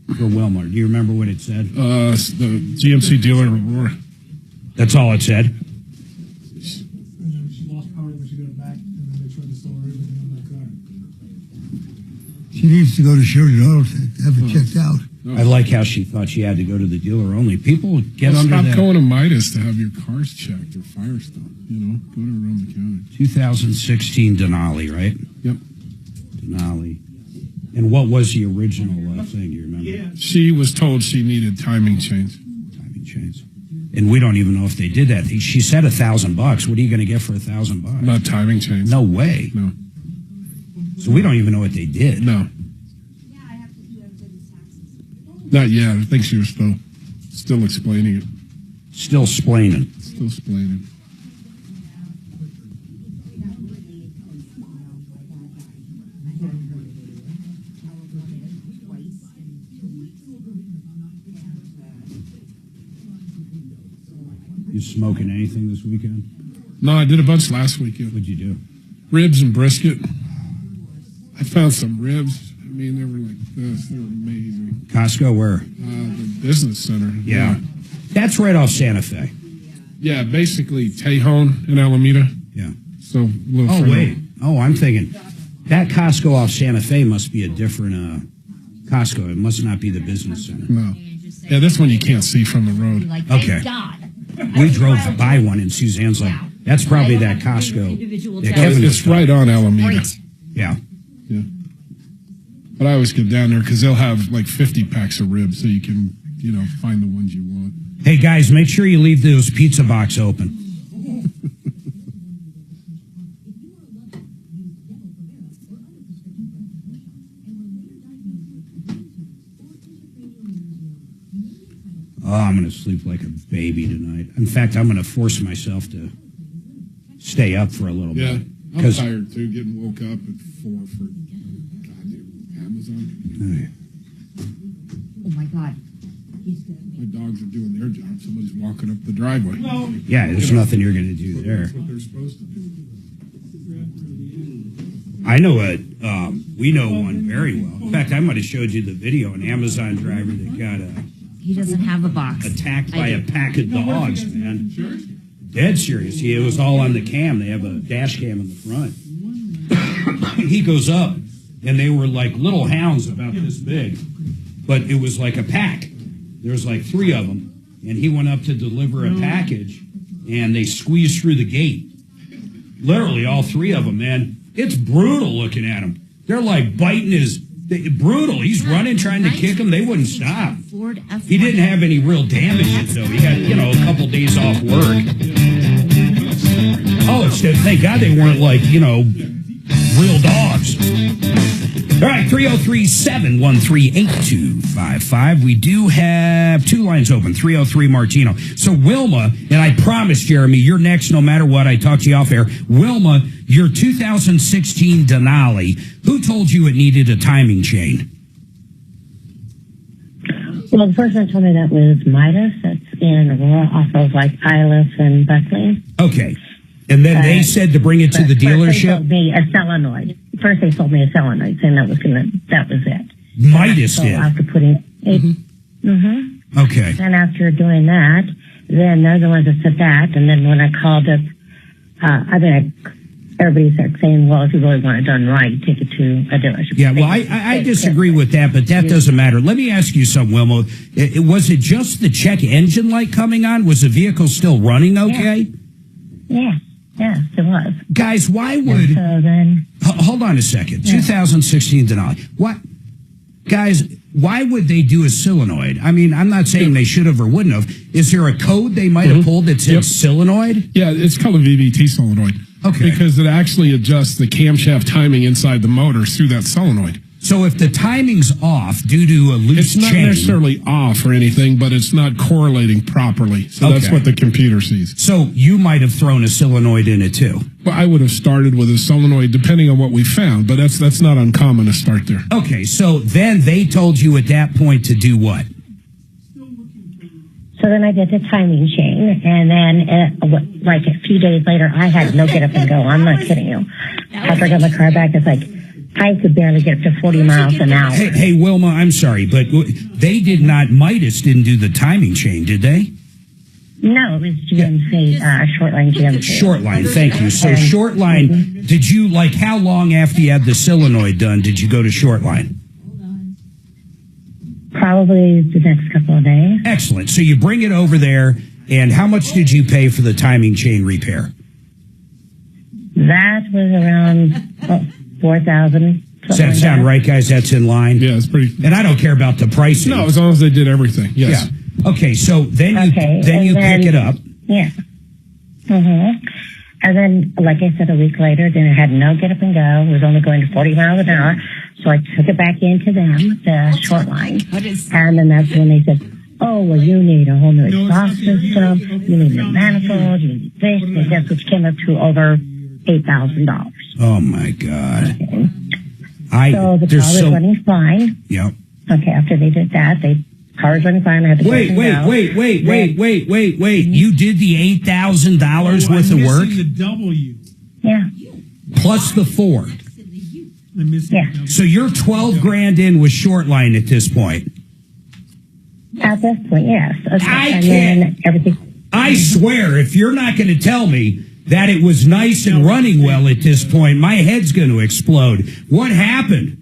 for Wilmar? Do you remember what it said? The GMC dealer in Aurora. That's all it said? She lost power when she got it back, and then they tried to sell her everything on that car. She needs to go to Sheridan Auto Tech to have it checked out. I like how she thought she had to go to the dealer only. People get under stop that. going to Midas to have your cars checked or Firestone. Go to around the county. 2016 Denali, right? Yep. Denali. And what was the original thing? Do you remember? Yeah. She was told she needed timing chains. Timing chains. And we don't even know if they did that. She said $1,000. What are you going to get for $1,000? Not timing chains. No way. No. So we don't even know what they did. No. Not yet. I think she was still explaining it. Still splaining. Still explaining. You smoking anything this weekend? No, I did a bunch last weekend. What'd you do? Ribs and brisket. I found some ribs. I mean, they were like this. They were amazing. Costco, where? The business center. Yeah. That's right off Santa Fe. Yeah, basically Tejon in Alameda. Yeah. So a little Oh, further. wait. Oh, I'm thinking that Costco off Santa Fe must be a different Costco. It must not be the business center. No. Yeah, this one you can't see from the road. Okay. We drove by one, and Suzanne's like, that's probably that Costco. that Kevin It's right on Alameda. Yeah. Yeah. But I always get down there because they'll have like 50 packs of ribs so you can, find the ones you want. Hey, guys, make sure you leave those pizza box open. Oh, I'm going to sleep like a baby tonight. In fact, I'm going to force myself to stay up for a little Yeah. bit. I'm tired too, getting woke up at 4 for goddamn Amazon. Oh my God. My dogs are doing their job. Somebody's walking up the driveway. Yeah, there's nothing you're going to do there. That's what they're supposed to do. I know we know one very well. In fact, I might have showed you the video, an Amazon driver that got He doesn't have a box. attacked by a pack of dogs, man. Dead serious. It was all on the cam. They have a dash cam in the front. He goes up, and they were like little hounds about this big, but it was like a pack. There was like 3 of them, and he went up to deliver a package, and they squeezed through the gate. Literally, all 3 of them, man. It's brutal looking at him. They're like biting brutal. He's running, trying to kick him. They wouldn't stop. He didn't have any real damages, though. He got, a couple days off work. Oh, thank God they weren't like, real dogs. All right, 303-713-8255. We do have 2 lines open, 303 Martino. So, Wilma, and I promise, Jeremy, you're next no matter what. I talked to you off air. Wilma, your 2016 Denali, who told you it needed a timing chain? Well, the person that told me that was Midas. That's in Aurora, off of like Isles and Buckley. Okay. And then they said to bring it to the dealership? First they sold me a solenoid. First they sold me a solenoid, saying that was it. Midas so did. after putting it, Okay. And after doing that, then they're the ones that said that. And then when I called up, everybody started saying, well, if you really want it done right, take it to a dealership. Yeah, well, I disagree with that, but that doesn't matter. Let me ask you something, Wilma. Was it just the check engine light coming on? Was the vehicle still running okay? Yeah. Yes, it was. Guys, why would... So then... Hold on a second. 2016 Denali. What? Guys, why would they do a solenoid? I mean, I'm not saying they should have or wouldn't have. Is there a code they might have pulled that said solenoid? Yeah, it's called a VVT solenoid. Okay. Because it actually adjusts the camshaft timing inside the motor through that solenoid. So if the timing's off due to a loose chain... It's not necessarily off or anything, but it's not correlating properly. So that's what the computer sees. So you might have thrown a solenoid in it too? Well, I would have started with a solenoid depending on what we found, but that's not uncommon to start there. Okay, so then they told you at that point to do what? So then I did the timing chain, and then like a few days later, I had no get up and go. I'm not kidding you. After I got my car back, it's like I could barely get up to 40 miles an hour. Hey, Wilma, I'm sorry, but they did not, Midas didn't do the timing chain, did they? No, it was GMC, Shortline GMC. Shortline, thank you. So Shortline, did you, like, how long after you had the solenoid done did you go to Shortline? Probably the next couple of days. Excellent. So you bring it over there, and how much did you pay for the timing chain repair? That was around $4,000. Does that sound right, guys? That's in line? Yeah, it's pretty... And I don't care about the pricing. No, as long as they did everything, yes. Yeah. Okay, so then you pick it up. Yeah. And then, like I said, a week later, then I had no get up and go. It was only going to 40 miles an hour. So I took it back into them, the short line. And then that's when they said, oh, well, you need a whole new exhaust system. You need a manifold. You need this. And guess which came up to over $8,000. Oh, my God. Okay. So the car was running fine. Yep. Okay, after they did that, car was running fine. I had to wait. You did the $8,000 worth of work? The W. Yeah. Plus the 4. I'm missing yeah. So you're 12 grand in with Shortline at this point. At this point, yes. Okay. I can't. I swear, if you're not going to tell me that it was nice and running well at this point, my head's going to explode. What happened?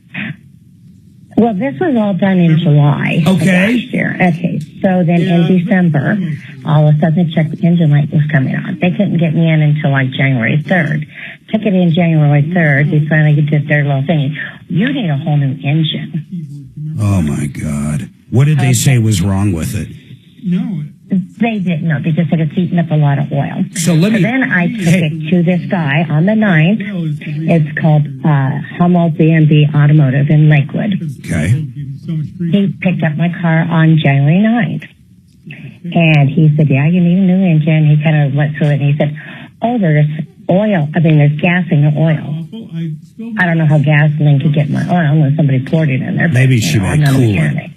Well, this was all done in July of last year. Okay, so then in December, all of a sudden the check engine light was coming on. They couldn't get me in until like January 3rd. Took it in January 3rd. They finally did their little thing. You need a whole new engine. Oh, my God. What did they say was wrong with it? No. They didn't know. They just said it's eating up a lot of oil. So then I took it to this guy on the 9th. It's called Hummel B&B Automotive in Lakewood. Okay. He picked up my car on January 9th. And he said, yeah, you need a new engine. He kind of went through it and he said, oh, there's oil. I mean, there's gas in the oil. I don't know how gasoline could get my oil unless somebody poured it in there. Maybe she might cool it.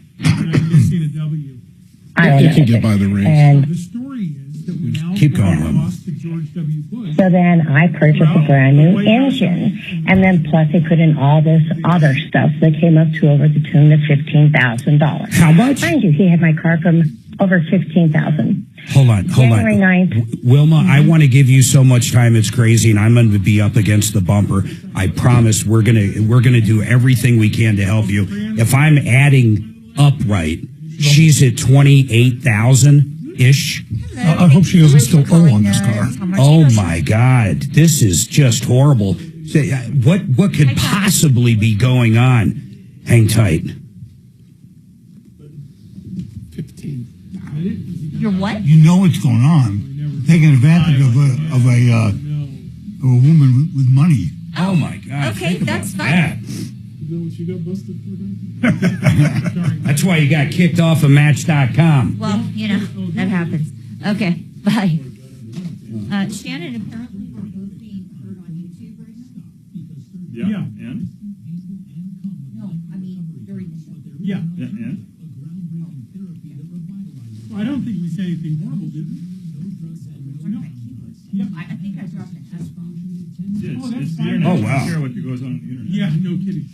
I don't you know. can get by the range. And the story is that we now keep going, lost to George W. Bush. So then I purchased a brand new engine, and then plus they put in all this other stuff that came up to over the tune of $15,000. How much? Mind you, he had my car from over $15,000. Hold on. January 9th. Wilma, I want to give you so much time. It's crazy, and I'm going to be up against the bumper. I promise we're gonna do everything we can to help you. If I'm adding up right, she's at 28,000 ish. I hope she doesn't still owe on this car. Oh my God, this is just horrible. What could possibly be going on? Hang tight. 15. You're what? You know what's going on. Taking advantage of a woman with money. Oh my God! Okay, that's fine. That. Is that what you got busted for? That's why you got kicked off of Match.com. Well, you know, that happens. Okay, bye. Shannon, apparently we're both being heard on YouTube right now. Yeah. And? No, I mean during the show. Yeah. And? Well, I don't think we said anything horrible, did we? No. Yeah, I think I dropped an S-bomb. Yes, Oh, that's it's the fine. internet. Oh, wow. I don't care what goes on the internet. Yeah, no kidding.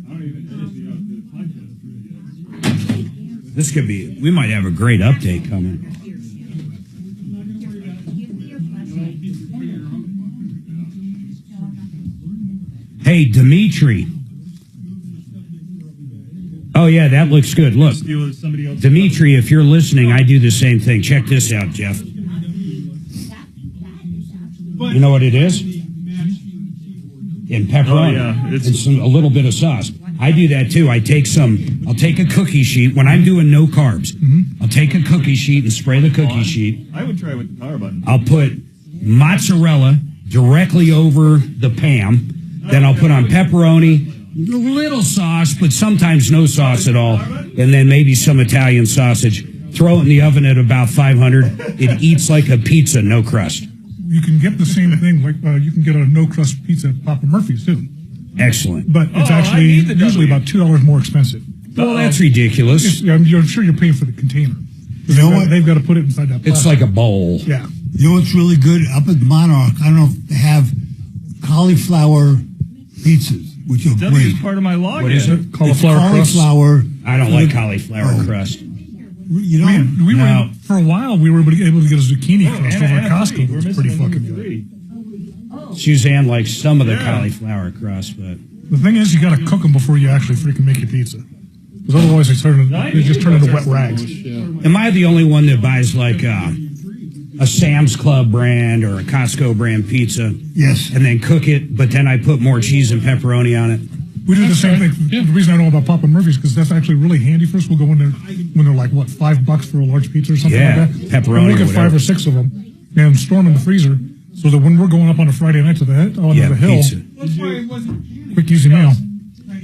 I don't even edit the podcast through it yet. This could be, we might have a great update coming. Hey, Dimitri. Oh, yeah, that looks good. Look, Dimitri, if you're listening, I do the same thing. Check this out, Jeff. You know what it is? In pepperoni. Oh, yeah. And a little bit of sauce. I do that too. I'll take a cookie sheet. When I'm doing no carbs, I'll take a cookie sheet and spray the cookie sheet. I would try with the power button. I'll put mozzarella directly over the Pam. Then I'll put on pepperoni, a little sauce, but sometimes no sauce at all. And then maybe some Italian sausage. Throw it in the oven at about 500. It eats like a pizza, no crust. You can get the same thing, like you can get a no-crust pizza at Papa Murphy's, too. Excellent. But it's actually usually about $2 more expensive. Well, that's ridiculous. I'm sure you're paying for the container. You know what? They've got to put it inside that plastic. It's like a bowl. Yeah. You know what's really good? Up at the Monarch, I don't know if they have cauliflower pizzas, which are That's great. part of my login. What is it? Cauliflower. I don't like cauliflower crust. You know, we were for a while. We were able to get a zucchini crust over at and Costco. we're It's missing pretty number fucking 3. good. Suzanne likes some of the cauliflower crust, but The thing is, you got to cook them before you actually freaking make your pizza. Because otherwise, they just turn into wet rags. am I the only one that buys like a Sam's Club brand or a Costco brand pizza? Yes. And then cook it, but then I put more cheese and pepperoni on it. We do the same thing. The reason I know about Papa Murphy's because that's actually really handy for us. We'll go in there when they're like, what, $5 for a large pizza or something like that? Pepperoni. And we'll get 5 or 6 of them and store them in the freezer so that when we're going up on a Friday night to the hill, pizza. Quick, easy meal.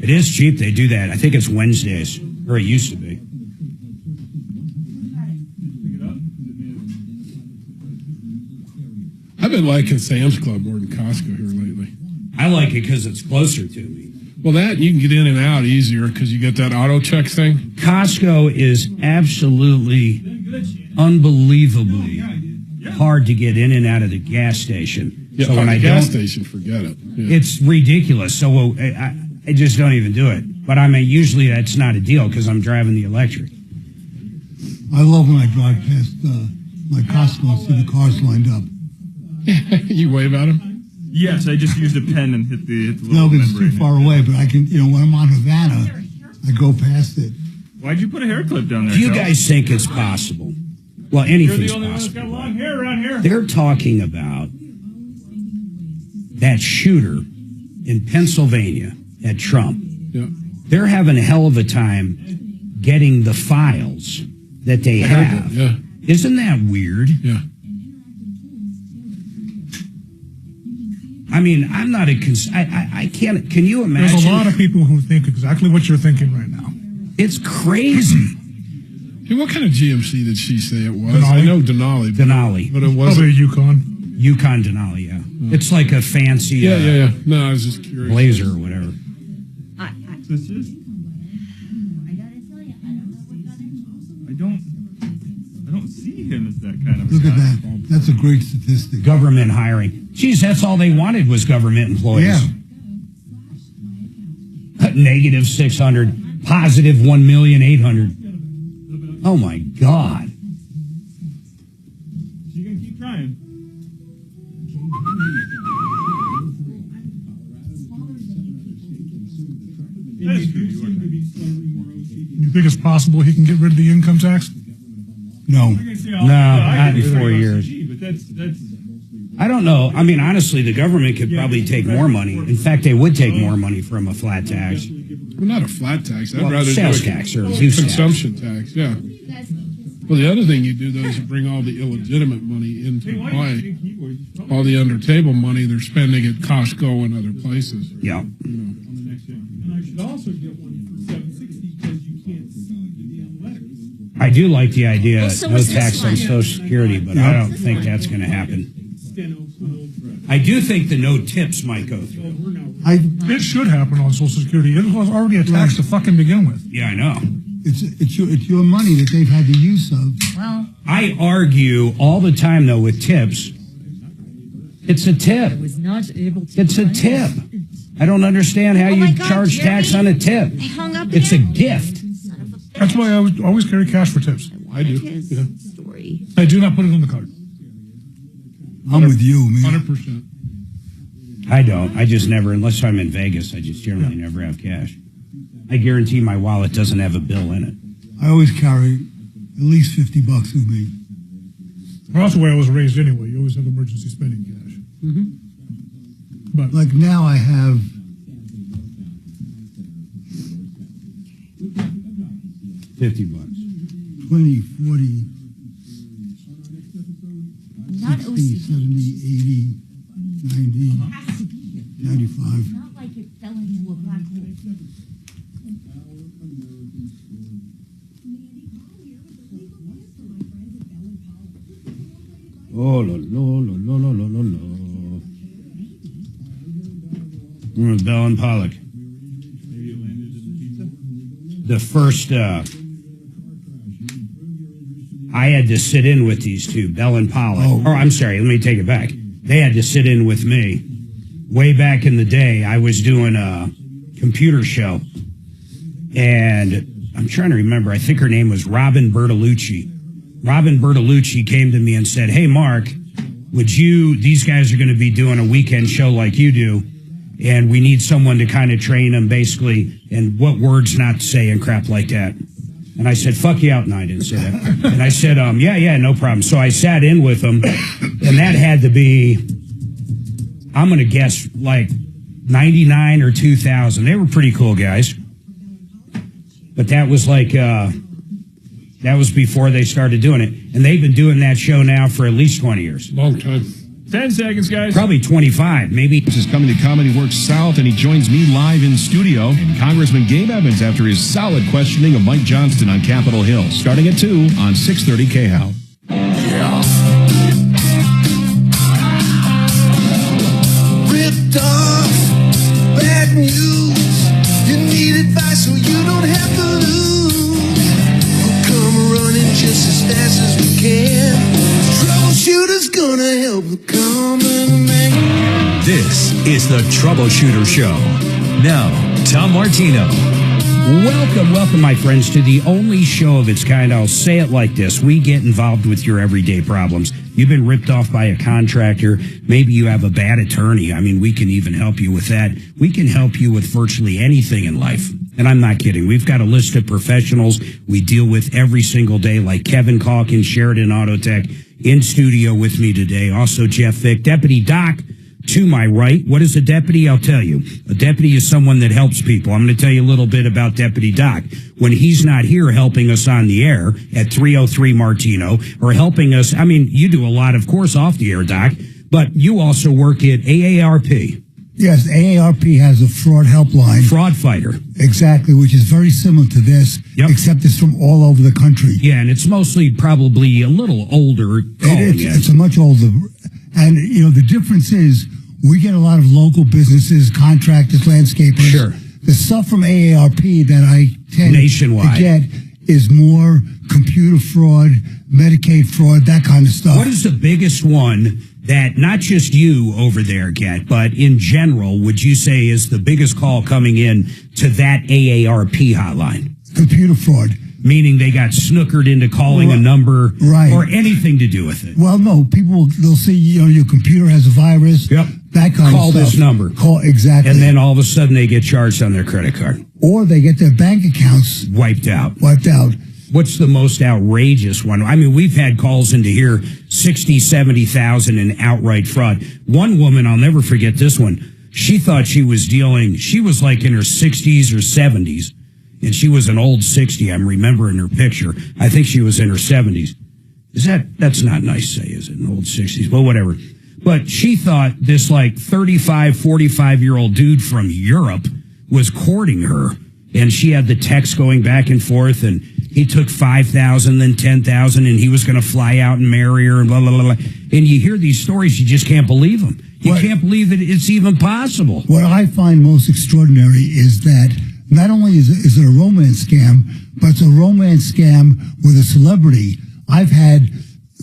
It is cheap. They do that. I think it's Wednesdays, or it used to be. I've been liking Sam's Club more than Costco here lately. I like it because it's closer to me. Well, that you can get in and out easier because you get that auto check thing. Costco is absolutely, unbelievably hard to get in and out of the gas station. Yeah, so when I gas don't, station, forget it. Yeah. it's ridiculous. So I just don't even do it. But I mean, usually that's not a deal because I'm driving the electric. I love when I drive past my Costco and see the cars lined up. You wave at them? Yes, I just used a pen and hit the No, little because it's too far away, but I can, when I'm on Havana, I go past it. Why'd you put a hair clip down there? Do you Joe? guys think it's possible? Well, You're anything's the only one that's got possible. long hair around here. They're talking about that shooter in Pennsylvania at Trump. Yeah. They're having a hell of a time getting the files that they have. Yeah. Isn't that weird? Yeah. I mean, I'm not a I can't. Can you imagine? There's a lot of people who think exactly what you're thinking right now. It's crazy. Hey, what kind of GMC did she say it was? Denali? I know Denali. Denali. But it was Probably a Yukon. Yukon Denali, yeah. It's like a fancy Yeah. No, I was just curious. Blazer or whatever. I don't see him as that kind of Look guy. at that. That's a great statistic. Government hiring. Geez, that's all they wanted was government employees. Yeah. Negative 600, positive 1,800,000. Oh my God. You can keep trying. You think it's possible he can get rid of the income tax? No. No, not in 4 years. But that's I don't know. I mean, honestly, the government could probably take more money. In fact, they would take more money from a flat tax. Well, not a flat tax. I'd Well, rather sales do a tax or use tax. consumption tax. Yeah. Well, the other thing you do, though, is you bring all the illegitimate money into play. All the under-table money they're spending at Costco and other places. Yeah. And I should also get one for $7.60 because you can't see the letters. I do like the idea, Well, so no is this tax on one. Social Security, but I don't think that's going to happen. I do think the no tips might go through. It should happen on Social Security. It was already a tax to fucking begin with. Yeah, I know. It's your money that they've had the use of. Well, I argue all the time, though, with tips. It's a tip. was not able to. It's a tip. I don't understand how Oh my you God, charge Jerry, tax on a tip. I hung up It's a again? gift. Son of a That's why I always carry cash for tips. I do. Story. I do not put it on the card. I'm with you, man. 100%. I don't. I just never, unless I'm in Vegas, I just generally never have cash. I guarantee my wallet doesn't have a bill in it. I always carry at least $50 with me. Well, that's the way I was raised anyway. You always have emergency spending cash. But like now I have $50. 20, 40, Not 60, OCD. 70, 80, 90, 95. Not like it fell into a black hole. Oh, lo. Bell and Pollock. The first, I had to sit in with these two, Bell and Pollock. I'm sorry, let me take it back. They had to sit in with me. Way back in the day, I was doing a computer show. And I'm trying to remember, I think her name was Robin Bertolucci. Robin Bertolucci came to me and said, hey, Mark, these guys are going to be doing a weekend show like you do, and we need someone to kind of train them basically, and what words not to say and crap like that. And I said, fuck you out. No, I didn't say that. And I said, yeah, no problem. So I sat in with them, and that had to be, I'm going to guess, like 99 or 2000. They were pretty cool guys. But that was like, that was before they started doing it. And they've been doing that show now for at least 20 years. Long time. 10 seconds, guys. Probably 25, maybe. This is coming to Comedy Works South, and he joins me live in studio. And Congressman Gabe Evans after his solid questioning of Mike Johnston on Capitol Hill. Starting at 2 on 630 KHOW. Ripped off, bad news. You need advice so you don't have to lose. We'll come running just as fast as we can. Troubleshooter's gonna help the common man. This is the Troubleshooter Show. Now, Tom Martino. Welcome, my friends, to the only show of its kind. I'll say it like this. We get involved with your everyday problems. You've been ripped off by a contractor. Maybe you have a bad attorney. I mean, we can even help you with that. We can help you with virtually anything in life. And I'm not kidding. We've got a list of professionals we deal with every single day, like Kevin Calkins, Sheridan Auto Tech, in studio with me today. Also, Jeff Vick, Deputy Doc. To my right, what is a deputy? I'll tell you. A deputy is someone that helps people. I'm going to tell you a little bit about Deputy Doc. When he's not here helping us on the air at 303 Martino, or helping us, I mean, you do a lot, of course, off the air, Doc, but you also work at AARP. Yes, AARP has a fraud helpline. Fraud fighter. Exactly, which is very similar to this, except it's from all over the country. Yeah, and it's mostly probably a little older. It's a much older. And, you know, the difference is we get a lot of local businesses, contractors, landscapers. Sure. The stuff from AARP that I tend nationwide to get is more computer fraud, Medicaid fraud, that kind of stuff. What is the biggest one that not just you over there get, but in general, would you say is the biggest call coming in to that AARP hotline? Computer fraud. Meaning they got snookered into calling a number or anything to do with it. Well, no, they'll see, you know, your computer has a virus. Yep. That kind Call of stuff. this number. Exactly. And then all of a sudden they get charged on their credit card. Or they get their bank accounts wiped out. What's the most outrageous one? I mean, we've had calls into here, 60, 70,000 in outright fraud. One woman, I'll never forget this one. She thought she was like in her 60s or 70s. And she was an old 60. I'm remembering her picture. I think she was in her 70s. That's not nice to say, is it? An old 60s. Well, whatever. But she thought this like 35, 45-year-old dude from Europe was courting her. And she had the text going back and forth, and he took 5,000, then 10,000, and he was going to fly out and marry her, and blah, blah, blah, blah. And you hear these stories, you just can't believe them. You can't believe that it's even possible. What I find most extraordinary is that not only is it a romance scam, but it's a romance scam with a celebrity. I've had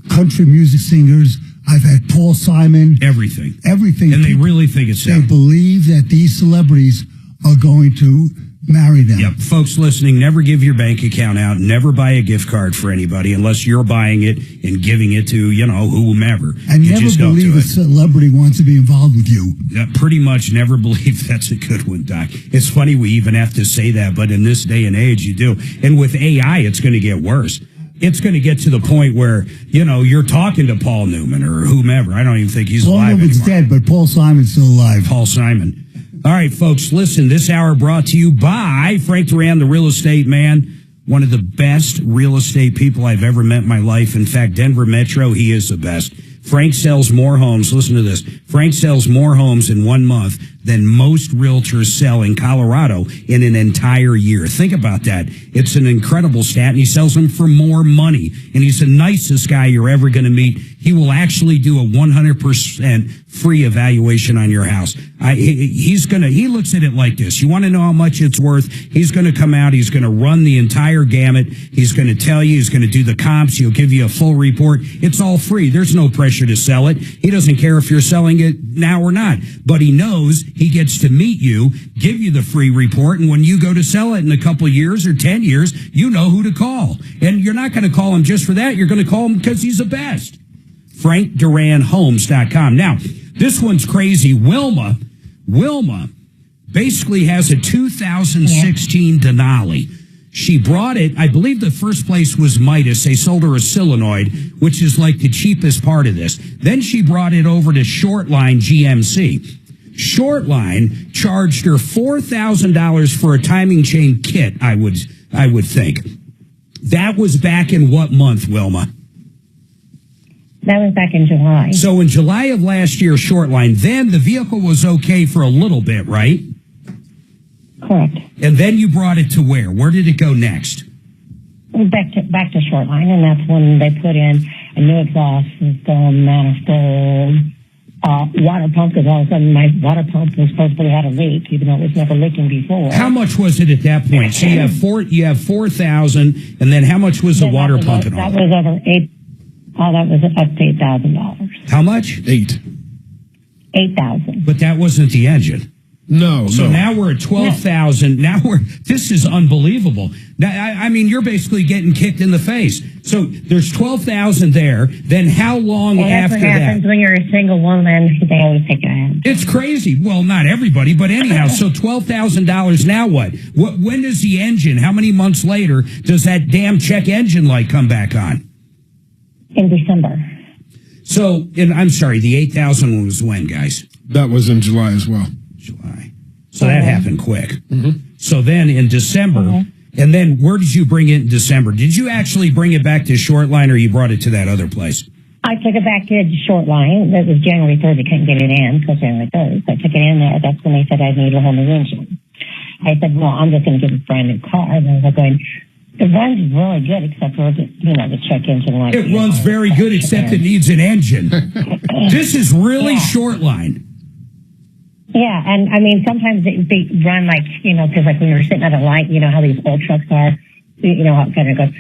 country music singers. I've had Paul Simon. Everything. And they really think it's They believe that these celebrities are going to marry them. Yep. Folks listening, never give your bank account out. Never buy a gift card for anybody unless you're buying it and giving it to, whomever. And you never just don't believe do a it. celebrity wants to be involved with you. Yeah, pretty much never believe. That's a good one, Doc. It's funny we even have to say that, but in this day and age, you do. And with AI, it's going to get worse. It's going to get to the point where, you're talking to Paul Newman or whomever. I don't even think he's alive Newman's anymore. dead, but Paul Simon's still alive. Paul Simon. All right, folks, listen, this hour brought to you by Frank Duran, the real estate man, one of the best real estate people I've ever met in my life. In fact, Denver Metro, he is the best. Frank sells more homes. Listen to this. Frank sells more homes in 1 month than most realtors sell in Colorado in an entire year. Think about that. It's an incredible stat, and he sells them for more money. And he's the nicest guy you're ever going to meet. He will actually do a 100% free evaluation on your house. He looks at it like this. You want to know how much it's worth? He's going to come out. He's going to run the entire gamut. He's going to tell you. He's going to do the comps. He'll give you a full report. It's all free. There's no pressure to sell it. He doesn't care if you're selling it now or not, but he knows he gets to meet you, give you the free report, and when you go to sell it in a couple of years or 10 years, you know who to call. And you're not going to call him just for that. You're going to call him because he's the best. FrankDuranHomes.com. Now, this one's crazy. Wilma basically has a 2016 Denali. She brought it, I believe the first place was Midas. They sold her a solenoid, which is like the cheapest part of this. Then she brought it over to Shortline GMC. Shortline charged her $4,000 for a timing chain kit, I would think. That was back in what month, Wilma? That was back in July. So in July of last year, Shortline, then the vehicle was okay for a little bit, right? Correct. And then you brought it to where? Where did it go next? Back to Shortline, and that's when they put in a new exhaust system, manifold, water pump, because all of a sudden my water pump was supposed to have a leak, even though it was never leaking before. How much was it at that point? So you have 4,000, and then how much was the water pump and all? That was over that was up to $8,000. How much? 8,000. But that wasn't the engine. No. So now we're at 12,000. Now this is unbelievable. Now, I mean, you're basically getting kicked in the face. So there's 12,000 there. Then how long after that? That's what happens when you're a single woman. They always take your hand. It's crazy. Well, not everybody, but anyhow. So $12,000. Now what? When does the engine? How many months later does that damn check engine light come back on? In December. So, I'm sorry, the 8,000 was when, guys? That was in July as well. July. So that happened quick. Mm-hmm. So then in December, and then where did you bring it in December? Did you actually bring it back to Shortline, or you brought it to that other place? I took it back to Shortline. That was January 3rd. They couldn't get it in until January 3rd. So I took it in there. That's when they said I need a whole new engine. I said, well, I'm just going to get a brand new car. And I was going, it runs really good, except for the check engine light. It runs very good, except it needs an engine. This is really Shortline. Yeah, and I mean, sometimes they run like, because like when you're sitting at a light, how these old trucks are, how it kind of goes.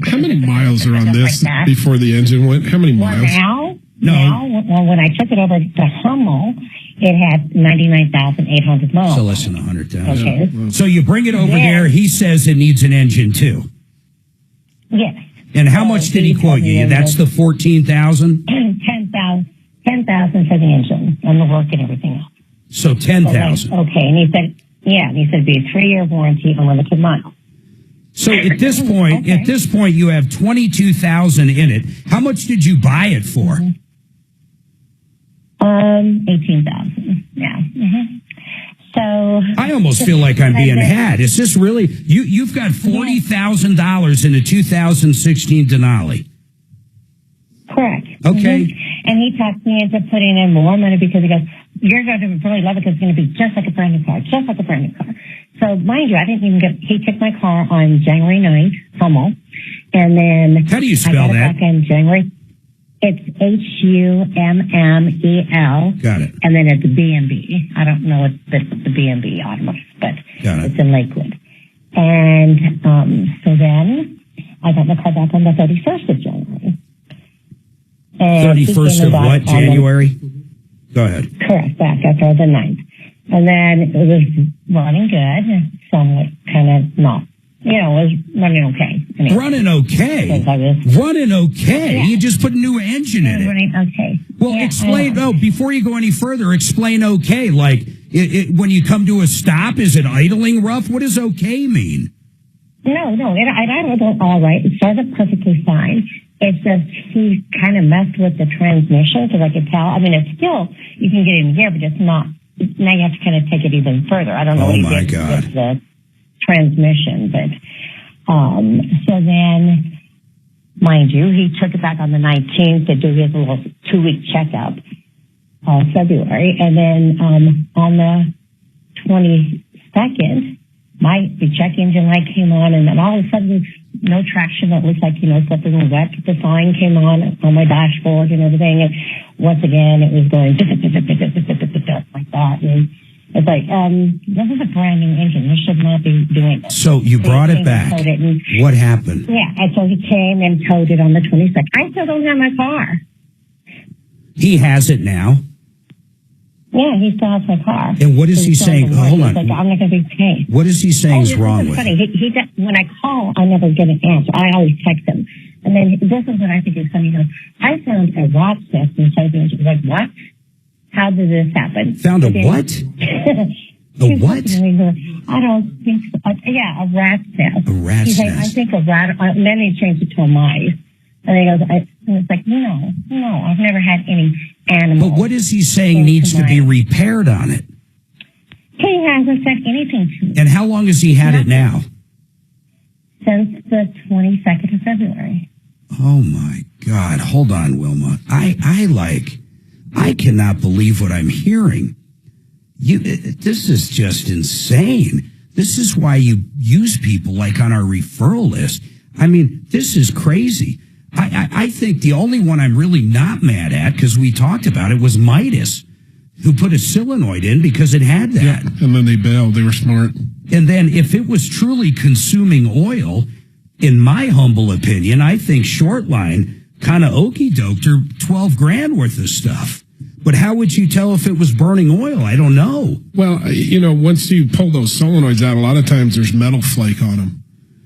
How many miles are on this like before the engine went? How many miles? Now, when I took it over to Hummel, it had 99,800 miles. So less than 100,000. Okay. Yeah. So you bring it over there. He says it needs an engine too. Yes. And how much did he quote you? That's the 14,000? 10,000 for the engine and the work and everything else. So 10,000. Okay. And he said, it'd be a 3-year warranty, unlimited miles. So at this point, you have 22,000 in it. How much did you buy it for? 18,000. Yeah. Mm-hmm. So I almost feel like I'm being had. Is this really you've got $40,000 in a 2016 Denali? Correct. Okay. Mm-hmm. And he talked me into putting in more money because he goes, you're going to really love it because it's going to be just like a brand new car, just like a brand new car. So mind you, I didn't even he took my car on January 9th, Hummel. And then how do you spell I got that? It back in January. It's Hummel. Got it. And then it's B&B. I don't know what the B&B automotive, but it's in Lakewood. And so then I got my car back on the 31st of January. 31st of what, January? Go ahead. Correct, back after the 9th. And then it was running good. somewhat kind of not, you know, was running okay. Anyway. Running okay? Running okay? Yeah. You just put a new engine in it. Running okay. Well, Yeah, explain, before you go any further, explain okay. Like, when you come to a stop, is it idling rough? What does okay mean? No, I was all right. It started perfectly fine. It's just he kind of messed with the transmission, because I could tell. I mean, it's still, you can get in gear, but it's not. Now you have to kind of take it even further. I don't know what he did with the transmission, but so then, mind you, he took it back on the 19th to do his little 2-week checkup, February, and then on the 22nd, the check engine light came on, and then all of a sudden, no traction. It looks like, something wet. The sign came on my dashboard and everything. And once again, it was going like that. And it's like, this is a brand new engine. This should not be doing this. So you brought it back. What happened? Yeah, and so he came and towed it on the 22nd. I still don't have my car. He has it now. Yeah, he still has my car. And what is he saying? Hold on. Like, I'm not going to be paid. What is he saying is wrong with funny. He when I call, I never get an answer. I always text him. And then this is what I think is funny. He goes, I found a rot cess inside the engine. Like, what? How did this happen? Found a what? A what? I don't think so. Yeah, a rat cess. A rat He's cess. like, I think a rat. And then he changed it to a mice. And he goes, and it's like, no, I've never had any animals. But what is he saying needs to be repaired on it? He hasn't said anything to me. And how long has he had it now? Since the 22nd of February. Oh my God. Hold on, Wilma. I cannot believe what I'm hearing. This is just insane. This is why you use people like on our referral list. I mean, this is crazy. I think the only one I'm really not mad at, because we talked about it, was Midas, who put a solenoid in because it had that. Yeah, and then they bailed. They were smart. And then if it was truly consuming oil, in my humble opinion, I think Shortline kind of okey-doked her $12,000 worth of stuff. But how would you tell if it was burning oil? I don't know. Well, once you pull those solenoids out, a lot of times there's metal flake on them.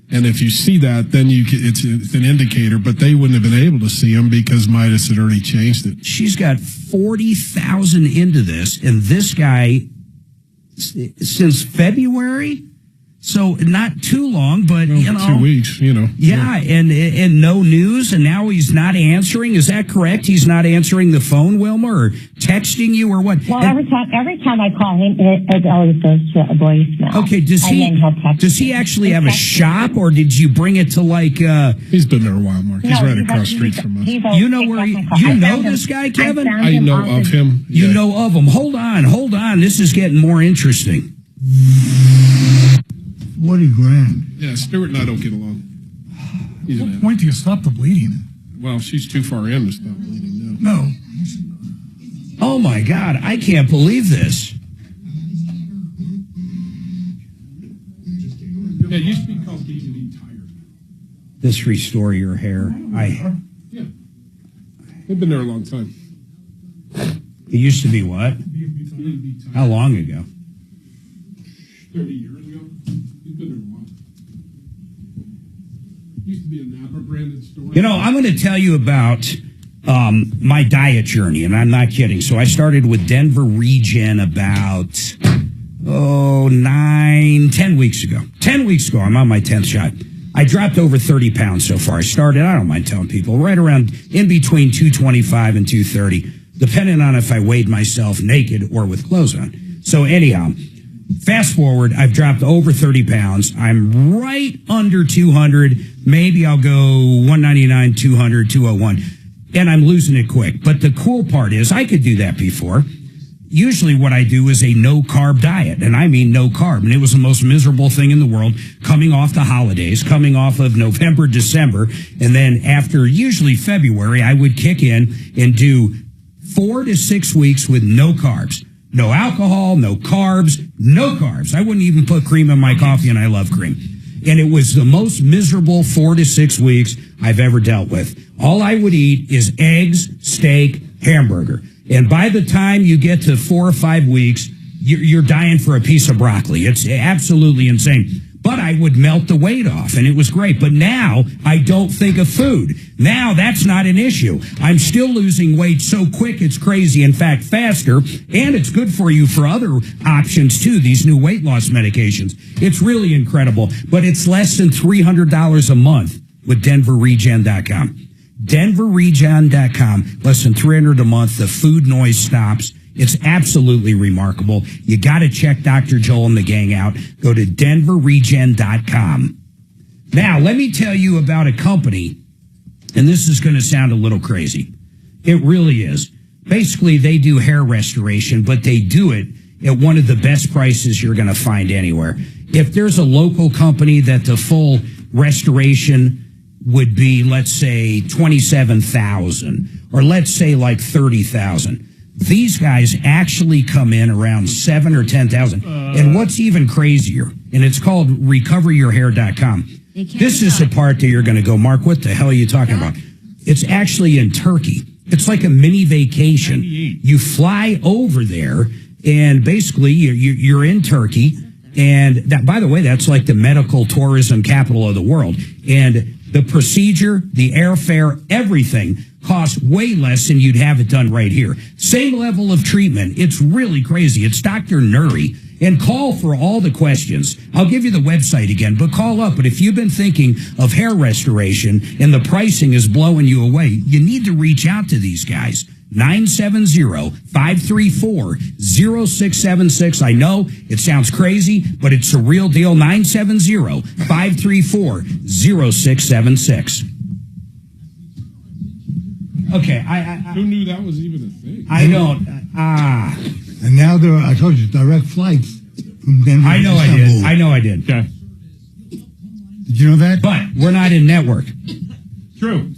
And if you see that, then it's an indicator, but they wouldn't have been able to see them because Midas had already changed it. She's got 40,000 into this, and this guy, since February, so not too long, but 2 weeks, Yeah, and no news, and now he's not answering. Is that correct? He's not answering the phone, Wilma, or texting you, or what? Well, every time I call him, it always goes to a voicemail. Okay, does he actually have a shop, or did you bring it to He's been there a while, Mark. He's right across the street from us. You know where you know this guy, Kevin? I know of him. You know of him. Hold on. This is getting more interesting. $40,000. Yeah, Stuart and I don't get along. He's At what point do you stop the bleeding? Well, she's too far in to stop bleeding now. No. Oh my God, I can't believe this. Yeah, it used to be called D&D Tire. This restore your hair. Yeah. They've been there a long time. It used to be what? How long ago? 30 years ago. He's been there a while. Used to be a Napa branded store. I'm going to tell you about my diet journey, and I'm not kidding. So I started with Denver Regen about 10 weeks ago. 10 weeks ago, I'm on my 10th shot. I dropped over 30 pounds so far. I started, I don't mind telling people, right around in between 225 and 230, depending on if I weighed myself naked or with clothes on. So anyhow, fast forward, I've dropped over 30 pounds. I'm right under 200. Maybe I'll go 199, 200, 201. And I'm losing it quick. But the cool part is I could do that before. Usually what I do is a no-carb diet, and I mean no carb. And it was the most miserable thing in the world, coming off the holidays, coming off of November, December. And then after usually February, I would kick in and do 4 to 6 weeks with no carbs. No alcohol, no carbs, no carbs. I wouldn't even put cream in my coffee, and I love cream. And it was the most miserable 4 to 6 weeks I've ever dealt with. All I would eat is eggs, steak, hamburger. And by the time you get to 4 or 5 weeks, you're dying for a piece of broccoli. It's absolutely insane. But I would melt the weight off, and it was great. But now I don't think of food. Now that's not an issue. I'm still losing weight so quick it's crazy. In fact, faster, and it's good for you for other options too, these new weight loss medications. It's really incredible. But it's less than $300 a month with DenverRegen.com. DenverRegen.com, less than $300 a month. The food noise stops. It's absolutely remarkable. You got to check Dr. Joel and the gang out. Go to DenverRegen.com. Now, let me tell you about a company, and this is going to sound a little crazy. It really is. Basically, they do hair restoration, but they do it at one of the best prices you're going to find anywhere. If there's a local company that the full restoration would be, let's say, $27,000, or let's say like $30,000. These guys actually come in around $7,000 or $10,000. And what's even crazier, and it's called recoveryourhair.com. This is the part that you're going to go, Mark, what the hell are you talking about? It's actually in Turkey. It's like a mini vacation. You fly over there, and basically you're in Turkey. And that, by the way, that's like the medical tourism capital of the world. And the procedure, the airfare, everything costs way less than you'd have it done right here. Same level of treatment. It's really crazy. It's Dr. Nuri. And call for all the questions. I'll give you the website again, but call up. But if you've been thinking of hair restoration and the pricing is blowing you away, you need to reach out to these guys. 970-534-0676. I know it sounds crazy, but it's a real deal. 970-534-0676. Okay, who knew that was even a thing? I don't. And now there are, I told you, direct flights from Denver. I know to Istanbul. I know I did. Okay. Did you know that? But we're not in network. True.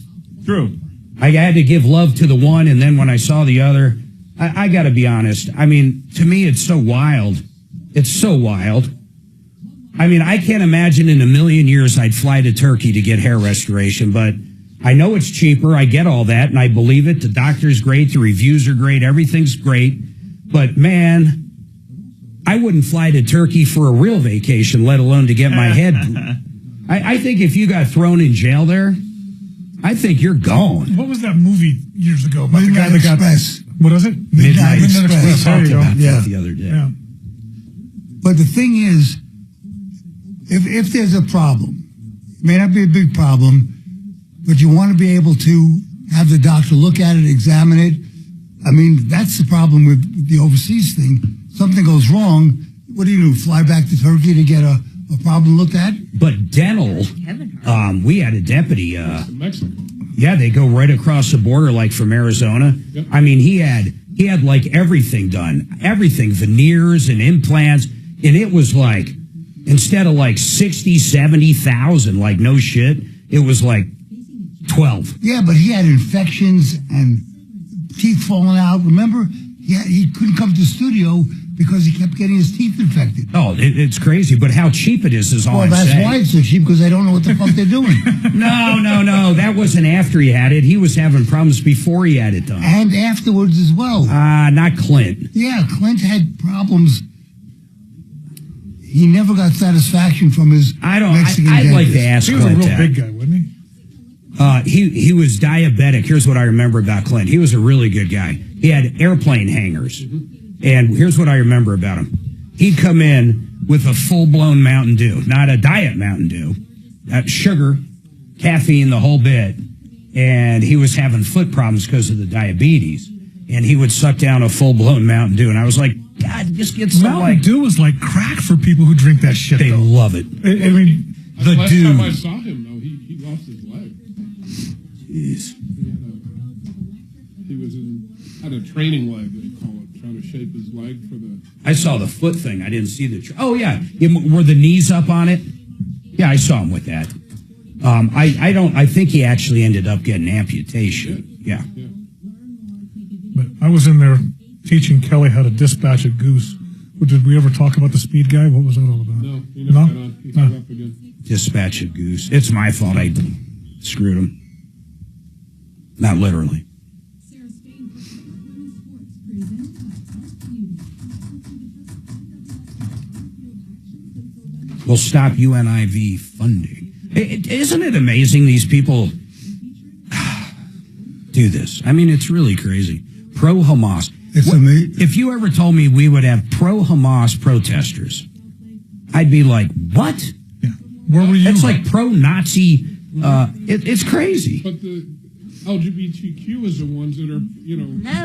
I had to give love to the one, and then when I saw the other, I got to be honest. I mean, to me, it's so wild. It's so wild. I mean, I can't imagine in a million years I'd fly to Turkey to get hair restoration, but I know it's cheaper. I get all that, and I believe it. The doctor's great. The reviews are great. Everything's great. But, man, I wouldn't fly to Turkey for a real vacation, let alone to get my head. I think if you got thrown in jail there, I think you're gone. What was that movie years ago about Midnight the guy that Express. got... What is it? Midnight Express. There you go. Yeah. The other day. Yeah. But the thing is, if there's a problem, it may not be a big problem, but you want to be able to have the doctor look at it, examine it. I mean, that's the problem with the overseas thing. Something goes wrong. What do? Fly back to Turkey to get a problem looked at? But dental, we had a deputy. Mexico. Yeah, they go right across the border, like from Arizona. Yep. I mean, he had like everything done, everything, veneers and implants, and it was like, instead of like 60, 70,000, like no shit, it was like 12. Yeah, but he had infections and teeth falling out. Remember, he couldn't come to the studio because he kept getting his teeth infected. Oh, it's crazy, but how cheap it is all I'm saying. Well, that's why it's so cheap, because they don't know what the fuck they're doing. No, that wasn't after he had it. He was having problems before he had it done. And afterwards as well. Not Clint. Yeah, Clint had problems. He never got satisfaction from his Mexican I'd dentist. like to ask He was a Clint real that. big guy, wasn't he? He was diabetic. Here's what I remember about Clint. He was a really good guy. He had airplane hangers. And here's what I remember about him. He'd come in with a full-blown Mountain Dew, not a diet Mountain Dew. Sugar, caffeine, the whole bit. And he was having foot problems because of the diabetes. And he would suck down a full-blown Mountain Dew. And I was like, God, just get some Mountain Dew is like crack for people who drink that shit. They love it. I mean, the last time I saw him, though, he lost his leg. Jeez. He was had a training leg, they call it, trying to shape his leg for the... I saw the foot thing. I didn't see the... Oh, yeah. Were the knees up on it? Yeah, I saw him with that. I think he actually ended up getting amputation. Yeah. But I was in there teaching Kelly how to dispatch a goose. Did we ever talk about the speed guy? What was that all about? No, he never got on. He hung up again. Dispatch a goose. It's my fault. I screwed him. Not literally. will stop UNIV funding. Isn't it amazing these people do this? I mean, it's really crazy. Pro-Hamas. It's amazing. If you ever told me we would have pro-Hamas protesters, I'd be like, what? Yeah. Where were you? It's like pro-Nazi. It's crazy. But the LGBTQ is the ones that are,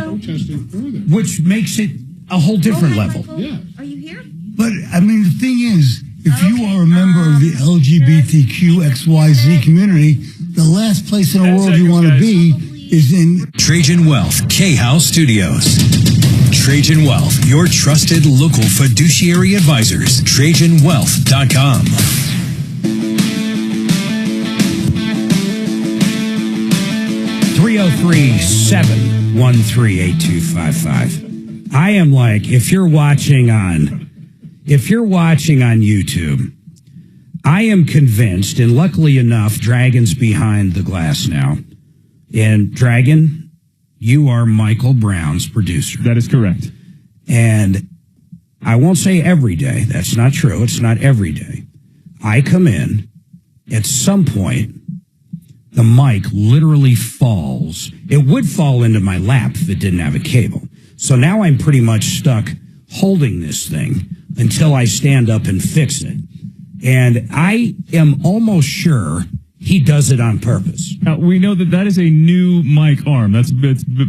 protesting for them. Which makes it a whole different level. Michael. Yeah. Are you here? But, I mean, the thing is, if you are a member of the LGBTQ XYZ community, the last place in the world you want to be is in Trajan Wealth, K-House Studios. Trajan Wealth, your trusted local fiduciary advisors. TrajanWealth.com. 303-713-8255. I am like, if you're watching on YouTube, I am convinced, and luckily enough, Dragon's behind the glass now. And Dragon, you are Michael Brown's producer. That is correct. And I won't say every day. That's not true. It's not every day. I come in, at some point, the mic literally falls. It would fall into my lap if it didn't have a cable. So now I'm pretty much stuck holding this thing until I stand up and fix it. And I am almost sure he does it on purpose. Now, we know that is a new mic arm.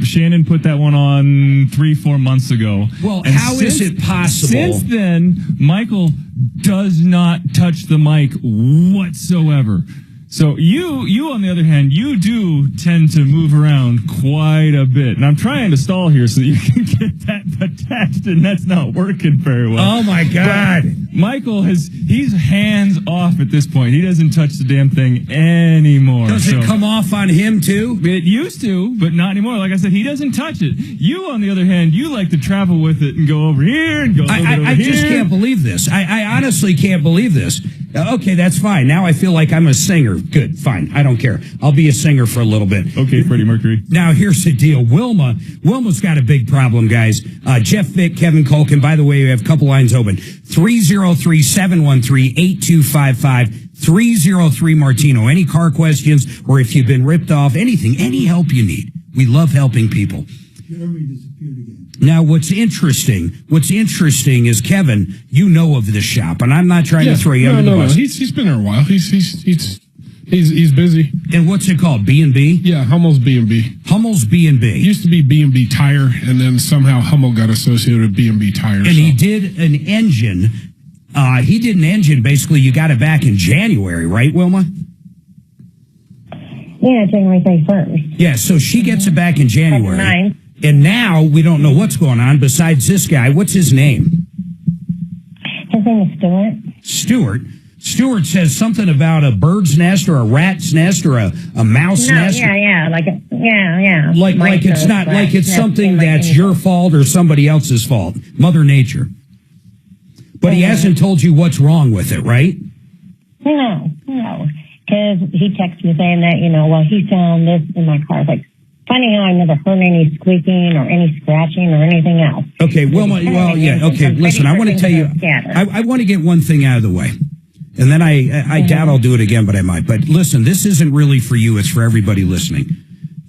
Shannon put that one on 3-4 months ago. Well, and how is it possible? Since then, Michael does not touch the mic whatsoever. So you on the other hand, you do tend to move around quite a bit. And I'm trying to stall here so that you can get that attached, and that's not working very well. Oh, my God. But Michael he's hands off at this point. He doesn't touch the damn thing anymore. Does it come off on him, too? It used to, but not anymore. Like I said, he doesn't touch it. You, on the other hand, you like to travel with it and go over here and go over here. I just can't believe this. I honestly can't believe this. Okay, that's fine. Now I feel like I'm a singer. Good, fine. I don't care. I'll be a singer for a little bit. Okay, Freddie Mercury. Now, here's the deal. Wilma's got a big problem, guys. Jeff Vick, Kevin Colkin. By the way, we have a couple lines open. 303-713-8255. 303 Martino. Any car questions, or if you've been ripped off, anything, any help you need. We love helping people. Jeremy disappeared again. Now, what's interesting is, Kevin, you know of this shop, and I'm not trying to throw you under the bus. No. He's been there a while. He's busy. And what's it called? B&B? Yeah, Hummel's B&B. Hummel's B&B. It used to be B&B Tire, and then somehow Hummel got associated with B&B Tire. And he did an engine. Basically, you got it back in January, right, Wilma? Yeah, January 31st. Yeah, so she gets it back in January. 9. And now we don't know what's going on besides this guy. What's his name? His name is Stuart. Stuart says something about a bird's nest or a rat's nest or a mouse nest. Yeah. Like it's not like it's something that's your fault or somebody else's fault. Mother Nature. But he hasn't told you what's wrong with it, right? No. Because he texted me saying that, he found this in my car. Like, funny how I never heard any squeaking or any scratching or anything else. Okay, okay. Listen, I want to tell you, I want to get one thing out of the way. And then I doubt I'll do it again, but I might. But listen, this isn't really for you. It's for everybody listening.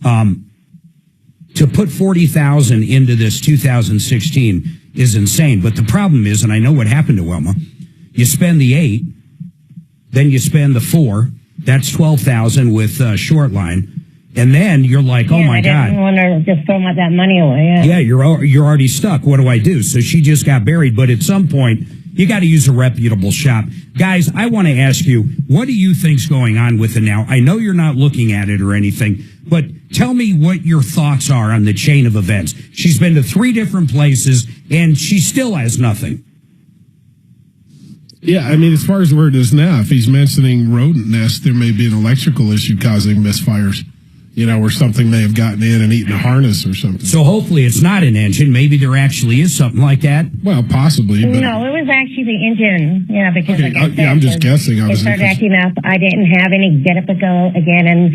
To put $40,000 into this 2016 is insane. But the problem is, and I know what happened to Wilma, you spend the 8, then you spend the 4. That's $12,000 with Shortline. And then you're like, oh, my God. I didn't want to just throw that money away. Yeah, you're already stuck. What do I do? So she just got buried. But at some point, you got to use a reputable shop. Guys, I want to ask you, what do you think's going on with it now? I know you're not looking at it or anything, but tell me what your thoughts are on the chain of events. She's been to 3 different places, and she still has nothing. Yeah, I mean, as far as where it is now, if he's mentioning rodent nests, there may be an electrical issue causing misfires. Or something may have gotten in and eaten a harness or something. So hopefully it's not an engine. Maybe there actually is something like that. Well, possibly. But no, it was actually the engine. Yeah, because I'm just guessing. It started acting up. I didn't have any get up and go again, and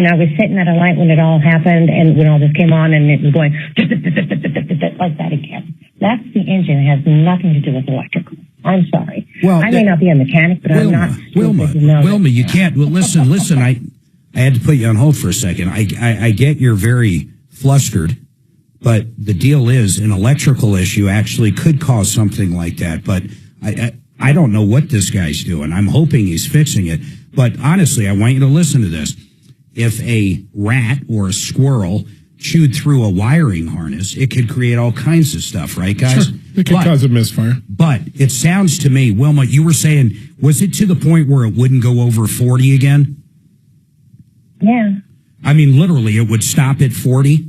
I was sitting at a light when it all happened, and when all this came on, and it was going like that again. That's the engine. It has nothing to do with electrical. I'm sorry. Well, I may not be a mechanic, but I'm not stupid to know. Wilma, you can't. Well, listen. I had to put you on hold for a second. I get you're very flustered, but the deal is an electrical issue actually could cause something like that. But I don't know what this guy's doing. I'm hoping he's fixing it. But honestly, I want you to listen to this. If a rat or a squirrel chewed through a wiring harness, it could create all kinds of stuff, right, guys? Sure. It could cause a misfire. But it sounds to me, Wilma, you were saying, was it to the point where it wouldn't go over 40 again? Yeah. I mean, literally, it would stop at 40?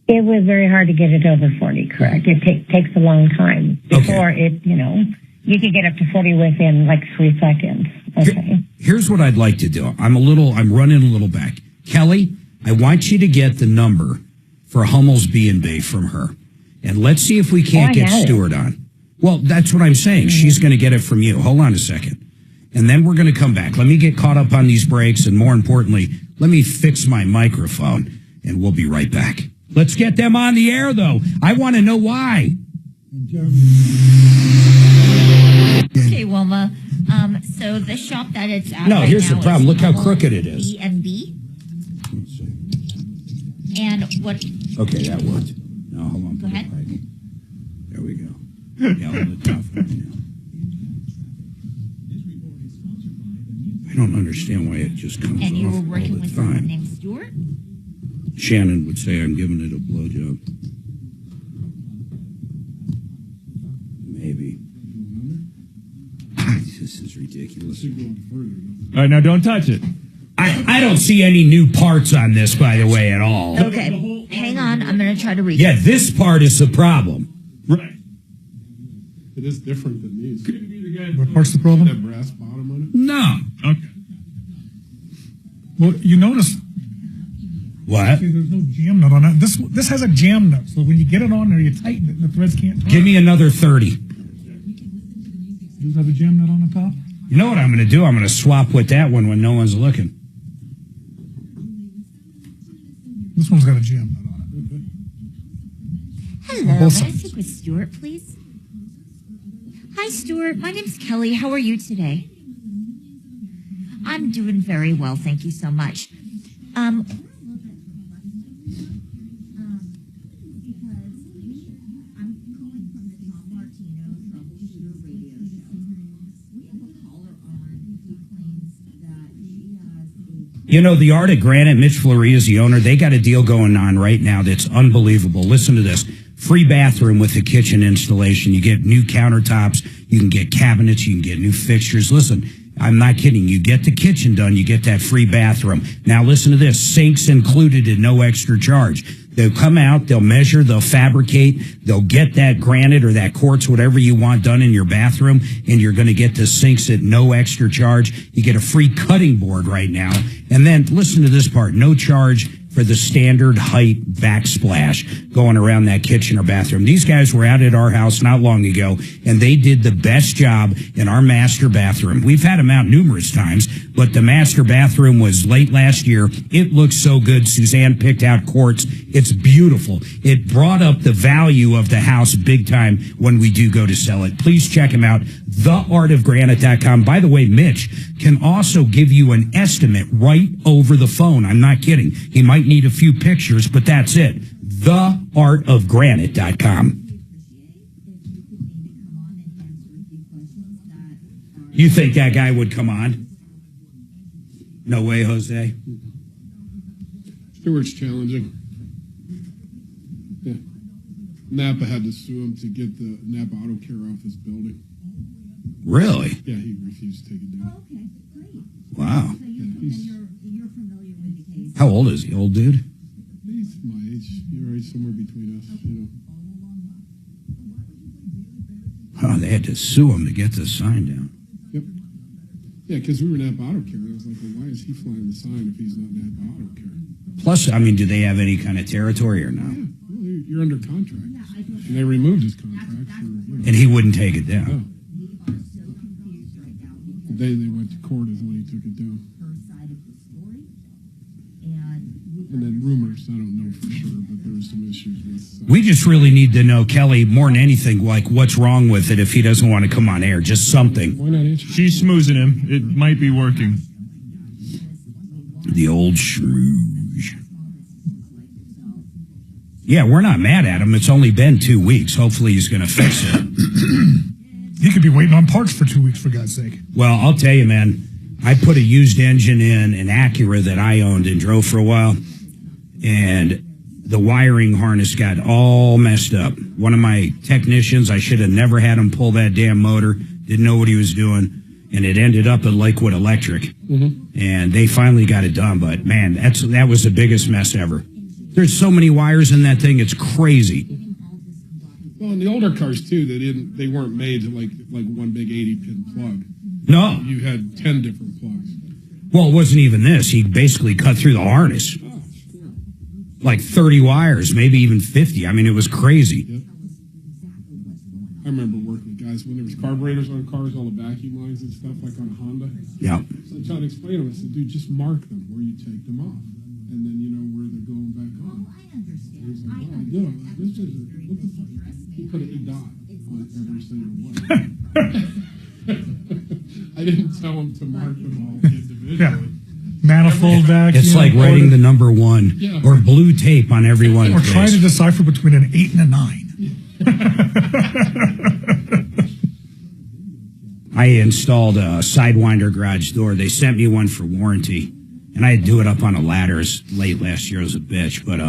It was very hard to get it over 40, correct. It takes a long time before you could get up to 40 within like 3 seconds. Okay. Here's what I'd like to do. I'm running a little back. Kelly, I want you to get the number for Hummel's B&B from her. And let's see if we can't get Stuart on. Well, that's what I'm saying. She's going to get it from you. Hold on a second. And then we're going to come back. Let me get caught up on these breaks. And more importantly, let me fix my microphone. And we'll be right back. Let's get them on the air, though. I want to know why. Okay, Wilma. So the shop that it's at No, right here's now the problem. is Look how Hummel crooked it is. B&B. And what? Okay, that worked. No, hold on. Go ahead. There we go. Yeah, on the top right now. I don't understand why it just comes And you off were all working the with someone time. named Stuart? Shannon would say I'm giving it a blowjob. Maybe. This is ridiculous. All right, now don't touch it. I don't see any new parts on this, by the way, at all. Okay, hang on. I'm going to try to read Yeah, this part is the problem. Right. It is different than these. Could you be the guy What part's the problem? that brass bottom on it? No. Okay. Well, you notice. What? See, there's no jam nut on it. This has a jam nut, so when you get it on there, you tighten it, and the threads can't turn. Give me another 30. Does it have a jam nut on the top? You know what I'm going to do? I'm going to swap with that one when no one's looking. This one's got a jam nut on Hello, may I Both speak with Stuart, please? Hi, Stuart. My name's Kelly. How are you today? I'm doing very well, thank you so much. You know, the Art of Granite, Mitch Fleury is the owner. They got a deal going on right now that's unbelievable. Listen to this. Free bathroom with the kitchen installation. You get new countertops. You can get cabinets. You can get new fixtures. Listen, I'm not kidding. You get the kitchen done, you get that free bathroom. Now listen to this. Sinks included at no extra charge. They'll come out, they'll measure, they'll fabricate, they'll get that granite or that quartz, whatever you want done in your bathroom, and you're going to get the sinks at no extra charge. You get a free cutting board right now. And then listen to this part. No charge for the standard height backsplash going around that kitchen or bathroom. These guys were out at our house not long ago, and they did the best job in our master bathroom. We've had them out numerous times, but the master bathroom was late last year. It looks so good. Suzanne picked out quartz. It's beautiful. It brought up the value of the house big time when we do go to sell it. Please check them out, theartofgranite.com. By the way, Mitch can also give you an estimate right over the phone. I'm not kidding. He might need a few pictures, but that's it. Theartofgranite.com. You think that guy would come on? No way, Jose. Stewart's challenging. Yeah. Napa had to sue him to get the Napa Auto Care off his building. Really? Yeah, he refused to take it down. Okay, great. Wow. So you're familiar with the case. How old is he, old dude? He's my age. You're right, somewhere between us, you know. Oh, they had to sue him to get the sign down. Yep. Yeah, because we were Napa Auto Care. And I was like, well, why is he flying the sign if he's not Napa Auto Care? Plus, I mean, do they have any kind of territory or no? Yeah, well, you're under contract. And they removed his contract. And he wouldn't take it down. No. The day they went to court is when he took it down. Her side of the story, and we And then rumors, I don't know for sure, but there's some issues with... We just really need to know, Kelly, more than anything, like what's wrong with it if he doesn't want to come on air. Just something. Why not answer? She's smoozing him. It might be working. The old schmooze. Yeah, we're not mad at him. It's only been 2 weeks. Hopefully he's going to fix it. He could be waiting on parts for 2 weeks, for God's sake. Well, I'll tell you, man, I put a used engine in an Acura that I owned and drove for a while, and the wiring harness got all messed up. One of my technicians, I should have never had him pull that damn motor, didn't know what he was doing, and it ended up at Lakewood Electric. Mm-hmm. And they finally got it done, but man, that was the biggest mess ever. There's so many wires in that thing, it's crazy. Well, in the older cars too, they weren't made like one big 80-pin plug. No. You had 10 different plugs. Well, it wasn't even this. He basically cut through the harness. Oh, sure. Like 30 wires, maybe even 50. I mean, it was crazy. Yep. I remember working with guys when there was carburetors on cars, all the vacuum lines and stuff, like on a Honda. Yeah. So I tried to explain to him, I said, dude, just mark them where you take them off. And then you know where they're going back on. I understand. He's like, oh, I do. This is, what the fuck? He put an dot on every single one. I didn't tell him to mark them all individually. Yeah. Manifold vacuum. It's like writing the number 1 or blue tape on every one. Or trying to decipher between an 8 and a 9. I installed a Sidewinder garage door. They sent me one for warranty, and I had to do it up on a ladder late last year. It was a bitch, but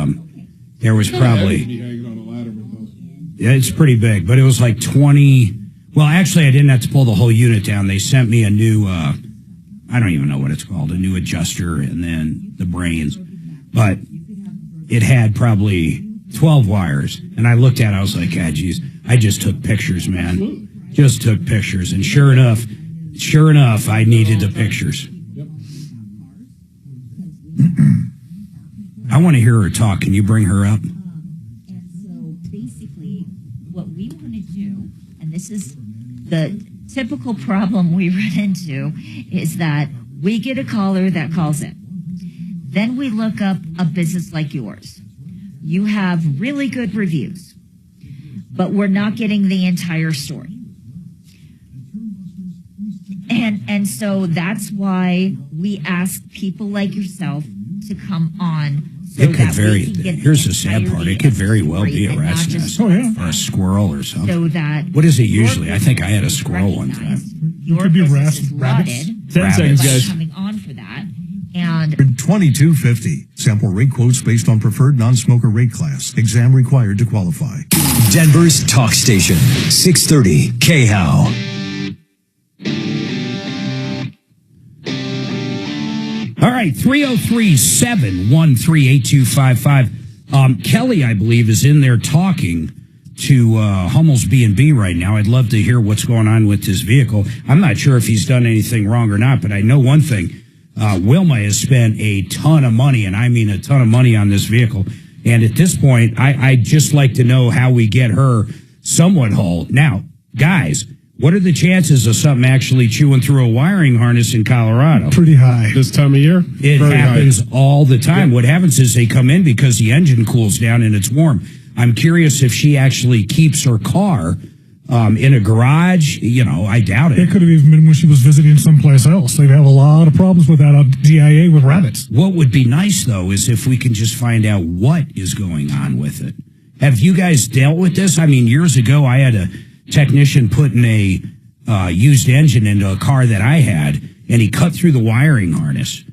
there was probably... hanging on a ladder with those. Yeah, it's pretty big, but it was like 20... Well, actually, I didn't have to pull the whole unit down. They sent me a new, I don't even know what it's called, a new adjuster and then the brains. But it had probably 12 wires. And I looked at it, I was like, God, geez, I just took pictures, man. Just took pictures. And sure enough, I needed the pictures. I want to hear her talk. Can you bring her up? And so basically, what we want to do, and this is the typical problem we run into, is that we get a caller that calls in. Then we look up a business like yours. You have really good reviews, but we're not getting the entire story. And so that's why we ask people like yourself to come on. So It could vary. Here's the sad part. It could very well be a rat's nest or a squirrel or something. So that what is it usually? I think I had a squirrel one time. Your could be business is rabbits. lauded 10 seconds, by guys. coming on for that. And $22.50. Sample rate quotes based on preferred non-smoker rate class. Exam required to qualify. Denver's talk station, 630 KHOW. All right, 303-713-8255. Kelly, I believe, is in there talking to Hummel's B&B right now. I'd love to hear what's going on with his vehicle. I'm not sure if he's done anything wrong or not, but I know one thing. Wilma has spent a ton of money, and I mean a ton of money on this vehicle. And at this point, I'd just like to know how we get her somewhat whole. Now, guys, what are the chances of something actually chewing through a wiring harness in Colorado? Pretty high. This time of year? It Very happens high. all the time. What happens is they come in because the engine cools down and it's warm. I'm curious if she actually keeps her car in a garage. You know, I doubt it. It could have even been when she was visiting someplace else. They'd have a lot of problems with that on DIA with rabbits. What would be nice, though, is if we can just find out what is going on with it. Have you guys dealt with this? I mean, years ago, I had a technician putting a used engine into a car that I had, and he cut through the wiring harness.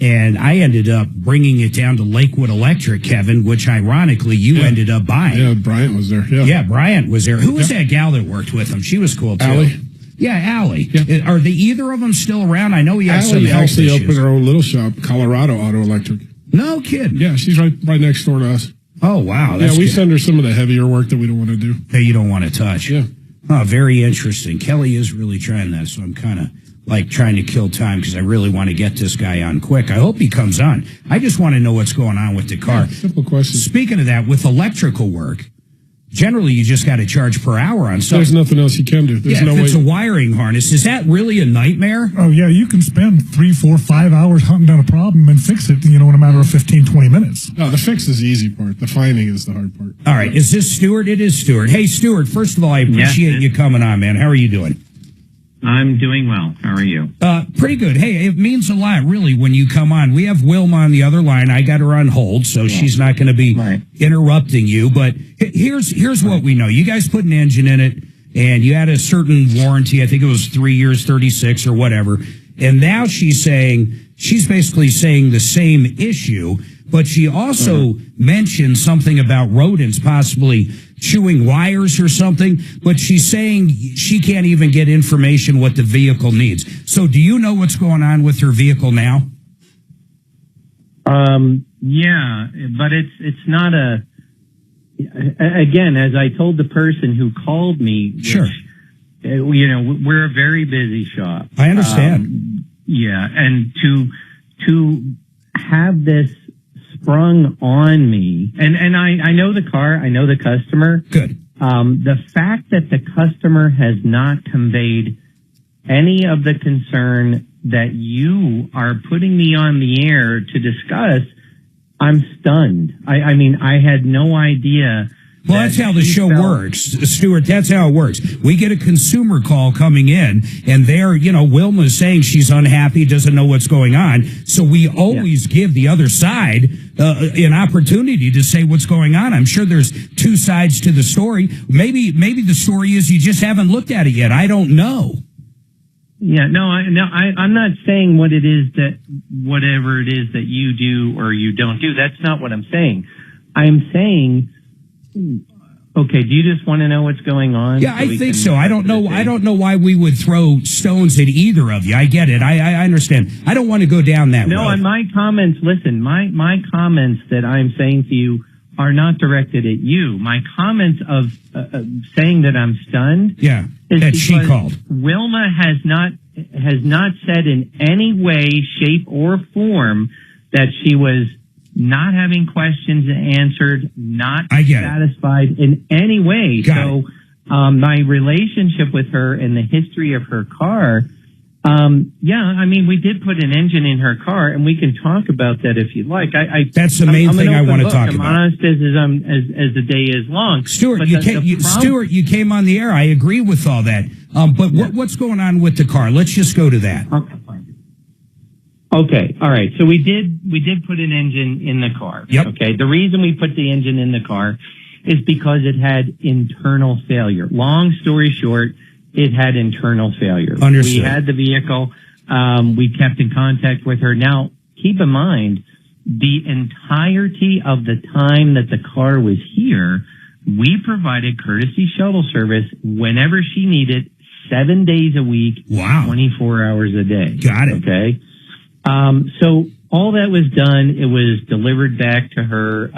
And I ended up bringing it down to Lakewood Electric, Kevin, which ironically you ended up buying. Yeah, Bryant was there. Yeah, Bryant was there. Who was that gal that worked with him? She was cool, too. Allie. Yeah, Allie. Yeah. Are the either of them still around? I know he had some Allie health actually issues. opened her own little shop, Colorado Auto Electric. No kidding. Yeah, she's right next door to us. Oh, wow. Yeah, we send her some of the heavier work that we don't want to do. That you don't want to touch. Yeah. Oh, very interesting. Kelly is really trying that, so I'm kind of like trying to kill time because I really want to get this guy on quick. I hope he comes on. I just want to know what's going on with the car. Yeah, simple question. Speaking of that, with electrical work, generally you just got to charge per hour on something. There's nothing else you can do. There's no if way. it's a wiring harness, is that really a nightmare? Oh, yeah, you can spend 3, 4, 5 hours hunting down a problem and fix it, in a matter of 15, 20 minutes. No, the fix is the easy part. The finding is the hard part. All right, is this Stuart? It is Stuart. Hey, Stuart, first of all, I appreciate you coming on, man. How are you doing? I'm doing well. How are you? Pretty good. Hey, it means a lot, really, when you come on. We have Wilma on the other line. I got her on hold, so she's not going to be interrupting you. But here's what we know. You guys put an engine in it, and you had a certain warranty. I think it was 3 years, 36 or whatever. And now she's basically saying the same issue, but she also mentioned something about rodents possibly chewing wires or something, but she's saying she can't even get information what the vehicle needs. So do you know what's going on with her vehicle now? Yeah, but it's not again, as I told the person who called me, we're a very busy shop. I understand. And to have this sprung on me, and I know the car, I know the customer. Good. The fact that the customer has not conveyed any of the concern that you are putting me on the air to discuss, I'm stunned. I mean, I had no idea. Well, that's how the show works, Stuart. That's how it works. We get a consumer call coming in, and Wilma's saying she's unhappy, doesn't know what's going on. So we always give the other side an opportunity to say what's going on. I'm sure there's two sides to the story. Maybe the story is you just haven't looked at it yet. I don't know. Yeah, I'm not saying whatever it is that you do or you don't do. That's not what I'm saying. I'm saying, okay, do you just want to know what's going on? Yeah, I think so. I don't know why we would throw stones at either of you. I get it. I understand. I don't want to go down that road. No, and my comments, listen, my comments that I'm saying to you are not directed at you. My comments of saying that I'm stunned. Yeah, is that she called. Wilma has not said in any way, shape, or form that she was not having questions answered, not satisfied in any way. My relationship with her and the history of her car, we did put an engine in her car, and we can talk about that if you'd like. That's the main thing I want to talk about. I'm honest as the day is long. Stuart, you came on the air. I agree with all that. But what's going on with the car? Let's just go to that. Okay. All right. So we did put an engine in the car. Yep. Okay. The reason we put the engine in the car is because it had internal failure. Long story short, it had internal failure. Understood. We had the vehicle. We kept in contact with her. Now, keep in mind, the entirety of the time that the car was here, we provided courtesy shuttle service whenever she needed, 7 days a week, 24 hours a day. Got it. Okay. So all that was done. It was delivered back to her.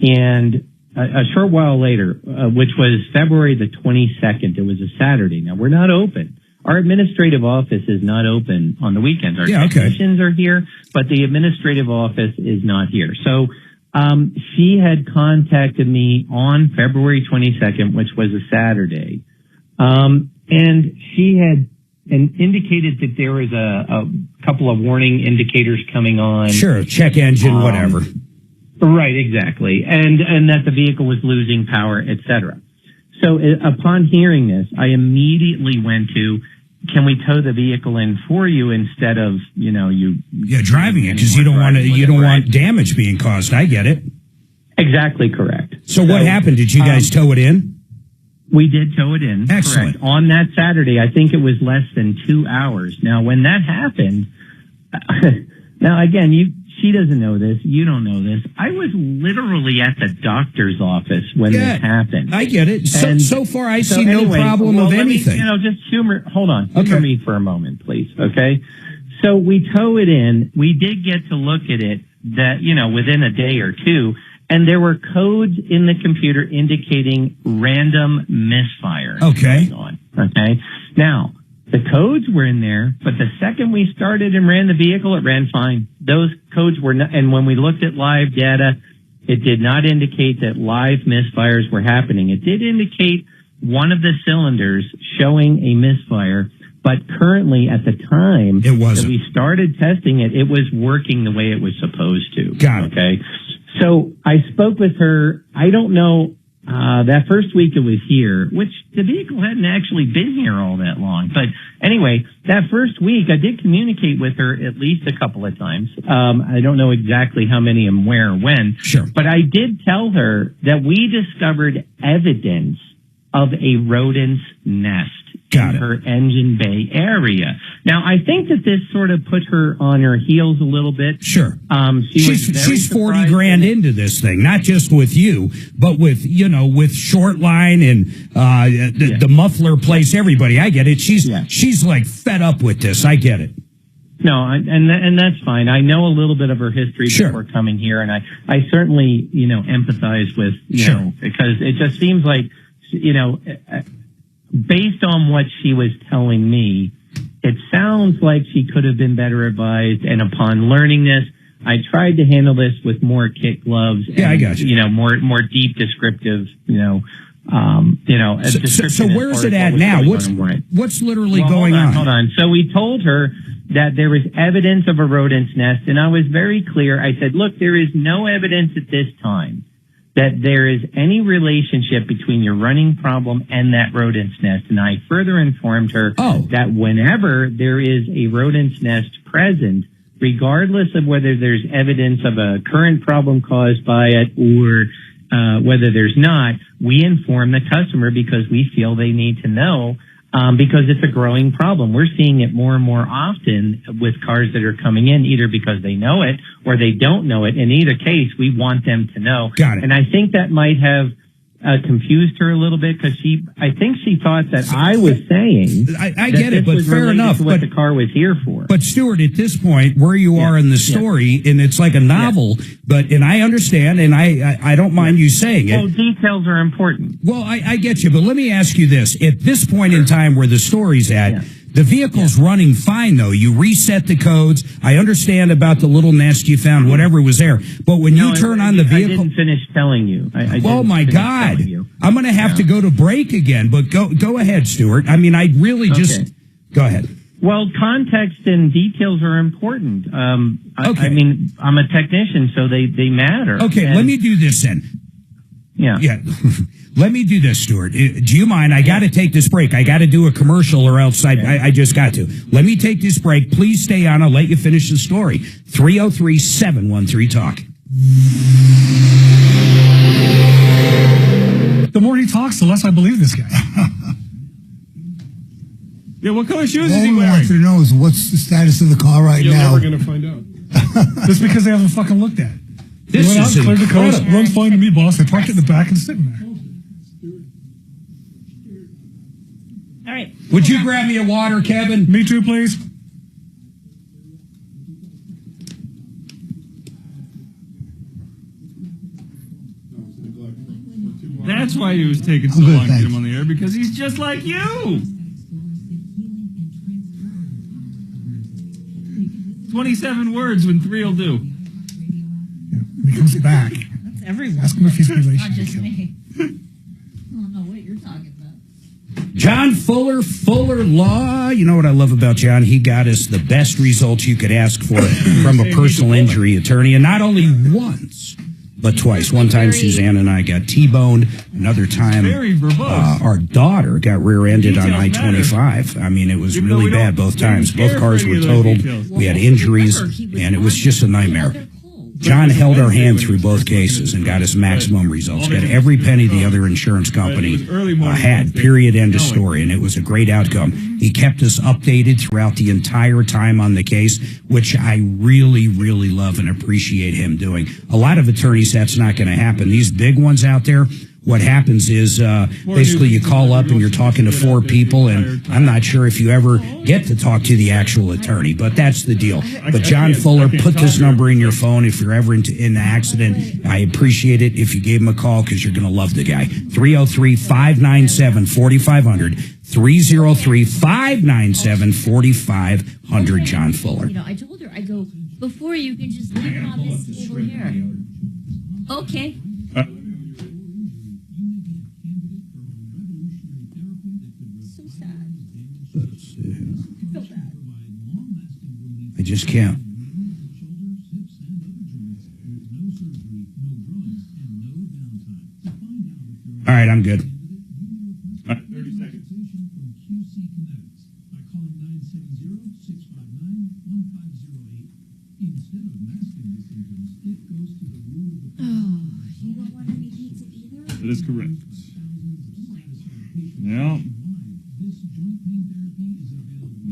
And a short while later, which was February the 22nd, it was a Saturday. Now, we're not open. Our administrative office is not open on the weekends. Our technicians are here, but the administrative office is not here. So she had contacted me on February 22nd, which was a Saturday. And she had indicated that there was a couple of warning indicators coming on. Sure, check engine, whatever. Right, exactly. And that the vehicle was losing power, etc. So upon hearing this, I immediately went to, can we tow the vehicle in for you instead of, you driving it, because you don't want damage being caused. I get it. Exactly correct. So what happened? Did you guys tow it in? We did tow it in. Excellent. Correct. On that Saturday, I think it was less than 2 hours. Now, when that happened, now again, she doesn't know this. You don't know this. I was literally at the doctor's office when this happened. I get it. So far, I see no problem of anything. Just hold on. Humor me for a moment, please. Okay. So we tow it in. We did get to look at it within a day or two. And there were codes in the computer indicating random misfire. Okay. Going on. Okay. Now, the codes were in there, but the second we started and ran the vehicle, it ran fine. Those codes were not, and when we looked at live data, It did not indicate that live misfires were happening. It did indicate one of the cylinders showing a misfire, but currently at the time it wasn't. that we started testing it, it was working the way it was supposed to. Got it. Okay. So I spoke with her. I don't know, that first week it was here, which the vehicle hadn't actually been here all that long. But anyway, that first week I did communicate with her at least a couple of times. I don't know exactly how many and where or when. Sure. But I did tell her that we discovered evidence of a rodent's nest in her engine bay area. Now, I think that this sort of put her on her heels a little bit. Sure. She's 40 grand into this thing, not just with you, but with, with Shortline and the muffler place, everybody. I get it. She's like fed up with this. I get it. No, and that's fine. I know a little bit of her history before coming here, and I certainly, empathize with, know, because it just seems like, based on what she was telling me, it sounds like she could have been better advised. And upon learning this, I tried to handle this with more kit gloves. Yeah, I got you. More deep descriptive, So where's it at now? What's literally going on? Hold on. So we told her that there was evidence of a rodent's nest, and I was very clear. I said, look, there is no evidence at this time that there is any relationship between your running problem and that rodent's nest. And I further informed her that whenever there is a rodent's nest present, regardless of whether there's evidence of a current problem caused by it or whether there's not, we inform the customer because we feel they need to know, because it's a growing problem. We're seeing it more and more often with cars that are coming in, either because they know it or they don't know it. In either case, we want them to know. Got it. And I think that might have confused her a little bit because I think she thought that I was saying I get it, but fair enough. To what the car was here for. But Stuart, at this point, where you are in the story, and it's like a novel, and I understand, and I don't mind you saying it. Well, details are important. Well, I get you, but let me ask you this: at this point in time, where the story's at. The vehicle's running fine, though. You reset the codes. I understand about the little nest you found, whatever was there. But when you turn on the vehicle... I didn't finish telling you. Oh, my God. I'm going to have to go to break again. But go ahead, Stuart. I mean, I really just... Go ahead. Well, context and details are important. I mean, I'm a technician, so they matter. Okay, let me do this then. Yeah. Let me do this, Stuart. Do you mind? I got to take this break. I got to do a commercial or else I just got to. Let me take this break. Please stay on. I'll let you finish the story. 303-713-TALK. The more he talks, the less I believe this guy. Yeah, what color shoes is All he we wearing? want to know is what's the status of the car right You're now. never going to find out. Just because they haven't fucking looked at it. This went out, is cleared the codes, incredible. runs fine to me, boss. I parked it in the back and sitting there. All right. Would you grab me a water, Kevin? Me too, please. That's why he was taking so long to get him on the air, because he's just like you. 27 words when 3 will do. When he comes back, That's everyone. ask him if he's Not relation to just Kim. me. I don't know what you're talking about. John Fuller Law. You know what I love about John? He got us the best results you could ask for from a personal injury attorney. And not only once, but twice. One time Suzanne and I got T-boned. Another time our daughter got rear-ended on I-25. I mean, it was really bad both times. Both cars were totaled. We had injuries, and it was just a nightmare. John held our hand through both cases and got us maximum results. Got every penny the other insurance company had, period, end of story. And it was a great outcome. He kept us updated throughout the entire time on the case, which I really, really love and appreciate him doing. A lot of attorneys, that's not going to happen. These big ones out there, what happens is basically you call up and you're talking to 4 people, and I'm not sure if you ever get to talk to the actual attorney, but that's the deal. But John Fuller, put this number in your phone if you're ever in an accident. I appreciate it if you gave him a call because you're going to love the guy. 303-597-4500. 303-597-4500, John Fuller. You know, I told her, I go, before you can just leave it on this table here. Okay. So sad. Let's see. I feel bad. I just can't. All right, I'm good. 30 seconds. You don't want any pizza either? That is correct. Yeah.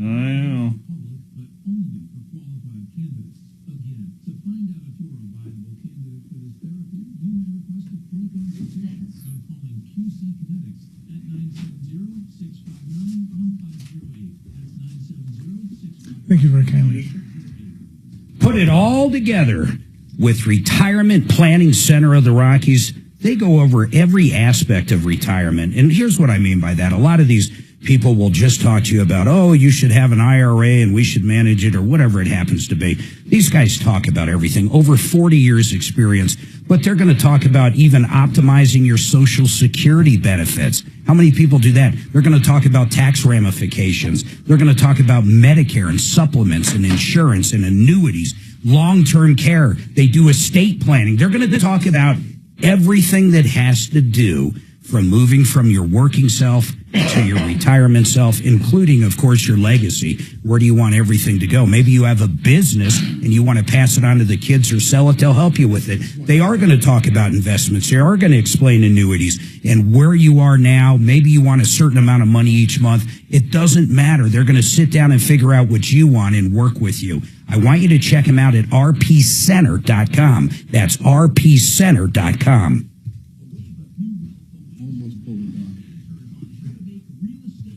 I know. Thank you very kindly. Put it all together with Retirement Planning Center of the Rockies. They go over every aspect of retirement. And here's what I mean by that. A lot of these people will just talk to you about, oh, you should have an IRA and we should manage it or whatever it happens to be. These guys talk about everything. Over 40 years experience. But they're going to talk about even optimizing your Social Security benefits. How many people do that? They're going to talk about tax ramifications. They're going to talk about Medicare and supplements and insurance and annuities, long-term care. They do estate planning. They're going to talk about everything that has to do from moving from your working self to your retirement self, including, of course, your legacy. Where do you want everything to go? Maybe you have a business and you want to pass it on to the kids or sell it. They'll help you with it. They are going to talk about investments. They are going to explain annuities and where you are now. Maybe you want a certain amount of money each month. It doesn't matter. They're going to sit down and figure out what you want and work with you. I want you to check them out at rpcenter.com. That's rpcenter.com.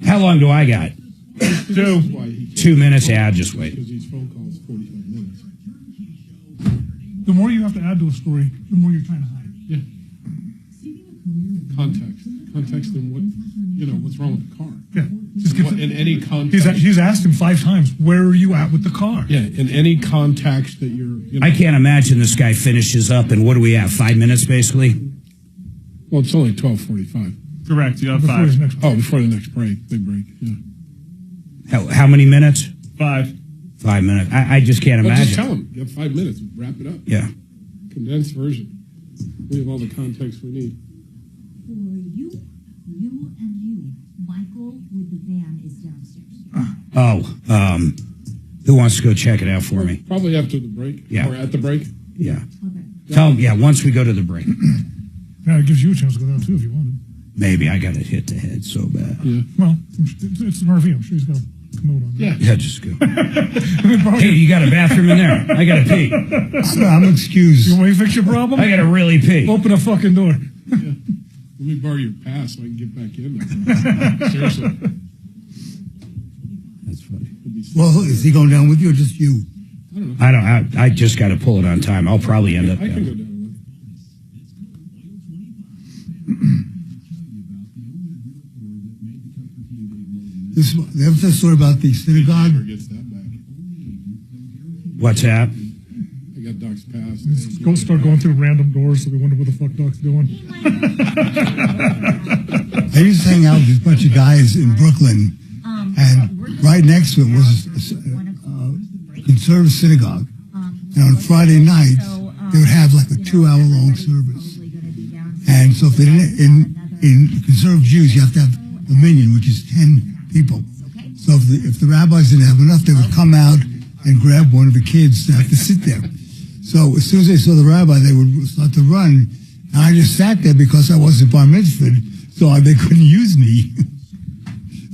How long do I got? 2 minutes. Yeah, I'll just wait. Because these phone calls 45 minutes. The more you have to add to a story, the more you're trying to hide. Yeah. Context and what's wrong with the car. Yeah. Just give in any context. He's asked him 5 times, where are you at with the car? Yeah, in any context that you're. I can't imagine this guy finishes up and what do we have? 5 minutes basically? Well, it's only 12:45. Correct. You have Before 5. his next break. Before the next break, big break. Yeah. How many minutes? 5. 5 minutes. I just can't Well, imagine. just tell him. You have 5 minutes. Wrap it up. Yeah. Condensed version. We have all the context we need. For you and you. Michael with the van is downstairs. Who wants to go check it out for me? Probably after the break. Yeah. Or at the break. Yeah. Okay. Tell him, yeah, once we go to the break. Yeah, it gives you a chance to go down too if you wanted. Maybe I got it hit the head so bad. Yeah. Well, it's an RV. I'm sure he's got a commode on there. Yeah, just go. Hey, you got a bathroom in there? I got to pee. I'm excused. You want me to fix your problem? I got to really pee. Open a fucking door. Yeah. Let me borrow your pass so I can get back in there. Seriously. That's funny. Well, is he going down with you or just you? I don't know. I just got to pull it on time. I'll probably end up I can down. go down. There was a story about the synagogue. Never gets that back. What's that? I got Doc's pass. Go start going through random doors so we wonder what the fuck Doc's doing. I used to hang out with a bunch of guys in Brooklyn, and right next to it was a conservative synagogue. And on Friday nights, they would have like a 2-hour-long service. And so if they didn't, in conservative Jews, you have to have a minyan, which is 10 people. So if the rabbis didn't have enough, they would come out and grab one of the kids to have to sit there. So as soon as they saw the rabbi, they would start to run. And I just sat there because I wasn't bar mitzvahed, so they couldn't use me.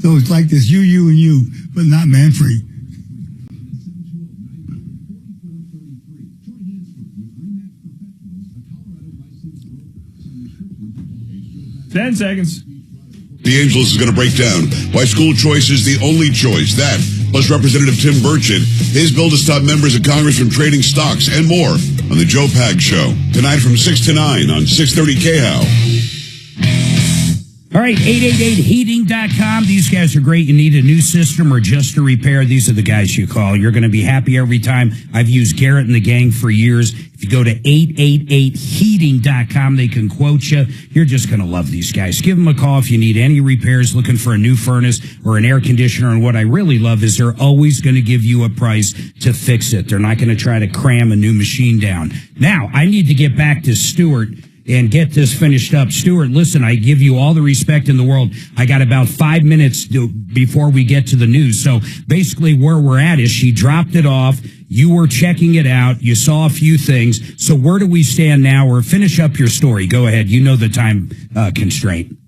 So it's like this, you, and you, but not man-free. Ten seconds. The Angelus is going to break down why school choice is the only choice. That, plus Representative Tim Burchett, his bill to stop members of Congress from trading stocks, and more on the Joe Pag Show. Tonight from 6 to 9 on 630 KHOW. All right, 888heating.com. These guys are great. You need a new system or just a repair. These are the guys you call. You're going to be happy every time. I've used Garrett and the gang for years. If you go to 888heating.com, they can quote you. You're just going to love these guys. Give them a call if you need any repairs, looking for a new furnace or an air conditioner. And what I really love is they're always going to give you a price to fix it. They're not going to try to cram a new machine down. Now, I need to get back to Stuart and get this finished up. Stuart, listen, I give you all the respect in the world. I got about 5 minutes before we get to the news. So basically where we're at is she dropped it off. You were checking it out. You saw a few things. So where do we stand now? Or finish up your story. Go ahead. You know the time constraint.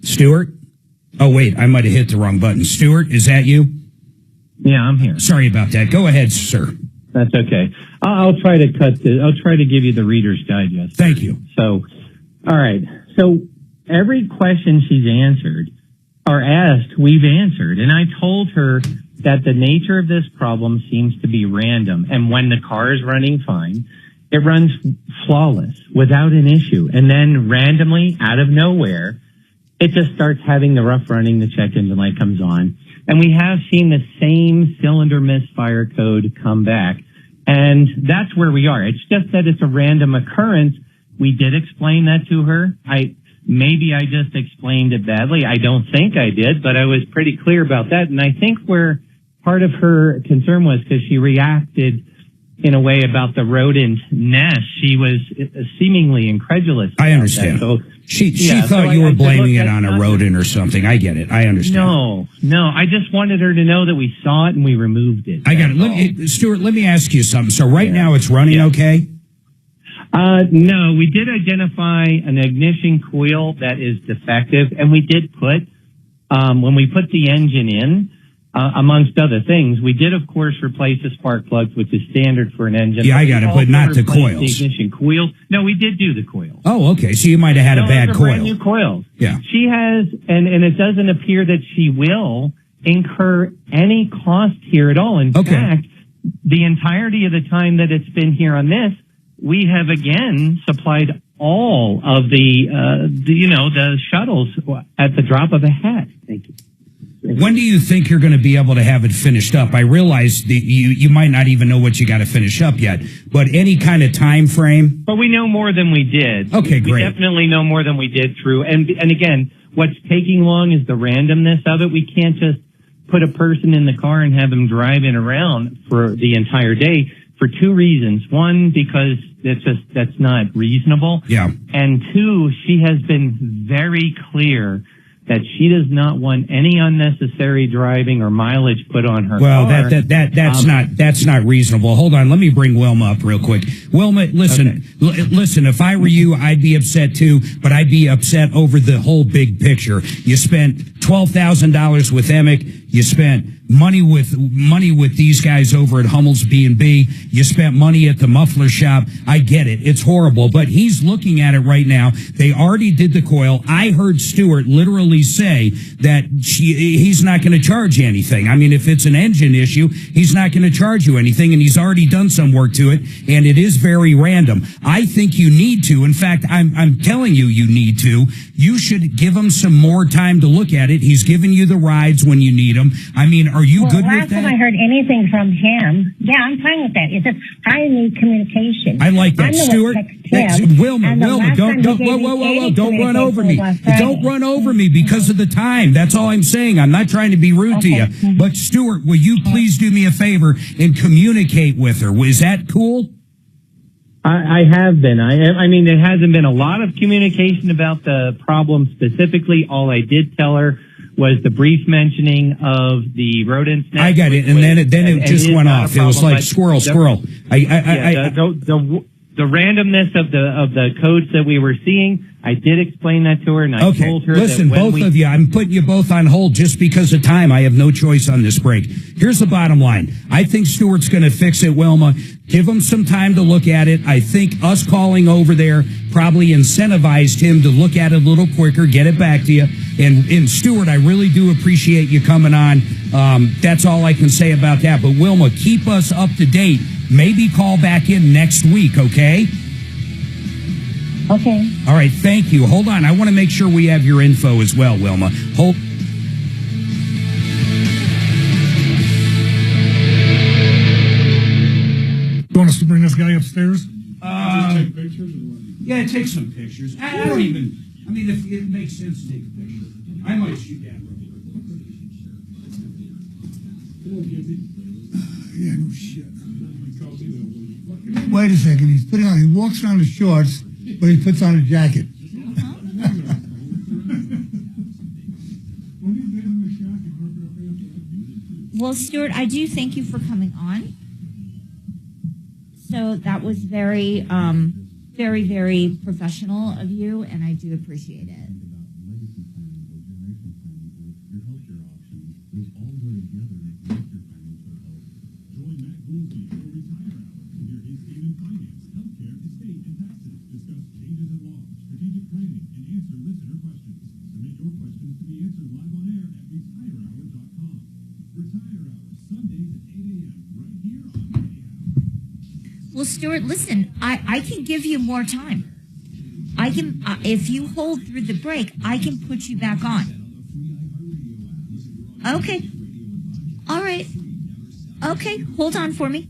Stuart? Oh, wait, I might have hit the wrong button. Stuart, is that you? Yeah, I'm here. Sorry about that. Go ahead, sir. That's okay. I'll try to I'll try to give you the Reader's Digest. Thank you. So, all right. So every question she's answered or asked, we've answered. And I told her that the nature of this problem seems to be random. And when the car is running fine, it runs flawless without an issue. And then randomly, out of nowhere, it just starts having the rough running, the check engine light comes on. And we have seen the same cylinder misfire code come back. And that's where we are. It's just that it's a random occurrence. We did explain that to her. Maybe I just explained it badly. I don't think I did, but I was pretty clear about that. And I think where part of her concern was because she reacted in a way about the rodent nest. She was seemingly incredulous. I understand. So, she thought you were blaming it on a rodent or something. I get it. I understand. No. I just wanted her to know that we saw it and we removed it. I got it. Stuart, let me ask you something. So right now it's running okay? No, we did identify an ignition coil that is defective, and we did put, when we put the engine in, amongst other things, we did, of course, replace the spark plugs, which is standard for an engine. Yeah, I got it, but not the coils. The ignition coils. No, we did do the coils. Oh, okay. So you might have had a bad coil. Brand new coils. Yeah. She has, and it doesn't appear that she will incur any cost here at all. In fact, the entirety of the time that it's been here on this, we have again supplied all of the shuttles at the drop of a hat. Thank you. When do you think you're going to be able to have it finished up? I realize that you might not even know what you got to finish up yet, but any kind of time frame? But we know more than we did. Okay, great. We definitely know more than we did through. And again, what's taking long is the randomness of it. We can't just put a person in the car and have them driving around for the entire day for two reasons. One, because that's not reasonable. Yeah. And two, she has been very clear that she does not want any unnecessary driving or mileage put on her car. Well, that's not reasonable. Hold on, let me bring Wilma up real quick. Wilma, listen, listen. If I were you, I'd be upset too, but I'd be upset over the whole big picture. You spent $12,000 with Emic. You spent money with these guys over at Hummel's B&B. You spent money at the muffler shop. I get it. It's horrible, but he's looking at it right now. They already did the coil. I heard Stuart literally say that he's not going to charge you anything. I mean, if it's an engine issue, he's not going to charge you anything, and he's already done some work to it, and it is very random. I think you need to. In fact, I'm telling you need to. You should give him some more time to look at it. He's giving you the rides when you need them. I mean, are you good with that? Last time I heard anything from him, yeah, I'm fine with that. It's just I need communication. I like that, Stuart. Wilma, don't run over me. Don't run over me because of the time. That's all I'm saying. I'm not trying to be rude to you. But Stuart, will you please do me a favor and communicate with her? Is that cool? I have been. I mean, there hasn't been a lot of communication about the problem specifically. All I did tell her was the brief mentioning of the rodents. I got it, and then it just went off. It was like squirrel. The randomness of the codes that we were seeing, I did explain that to her, and I told her listen, that both of you, I'm putting you both on hold just because of time. I have no choice on this break. Here's the bottom line. I think Stuart's going to fix it, Wilma. Give him some time to look at it. I think us calling over there probably incentivized him to look at it a little quicker, get it back to you. And Stuart, I really do appreciate you coming on. That's all I can say about that. But Wilma, keep us up to date. Maybe call back in next week, okay? Okay. All right, thank you. Hold on. I want to make sure we have your info as well, Wilma. Hold. You want us to bring this guy upstairs? Yeah, take some pictures. I don't even, I mean, if it makes sense to take a picture, I might shoot that real Yeah, no shit. Wait a second. He's putting on. He walks around in shorts, but he puts on a jacket. Well, Stuart, I do thank you for coming on. So that was very, very, very professional of you, and I do appreciate it. Well, Stuart, listen, I can give you more time. I can, if you hold through the break, I can put you back on. Okay. All right. Okay, hold on for me.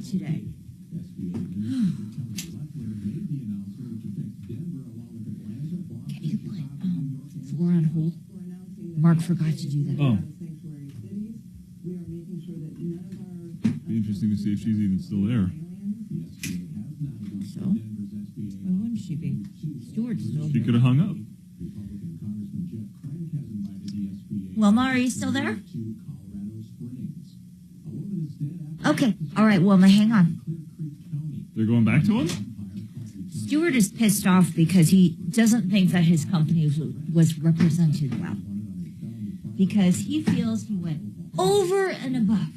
Today. Can you put 4 on hold? Mark forgot to do that. Oh. Be interesting to see if she's even still there. So? Why wouldn't she be? Stuart's still She there. could have hung up. Wilma, are you still there? Okay. All right, Wilma, hang on. They're going back to him? Stewart is pissed off because he doesn't think that his company was represented well. Because he feels he went over and above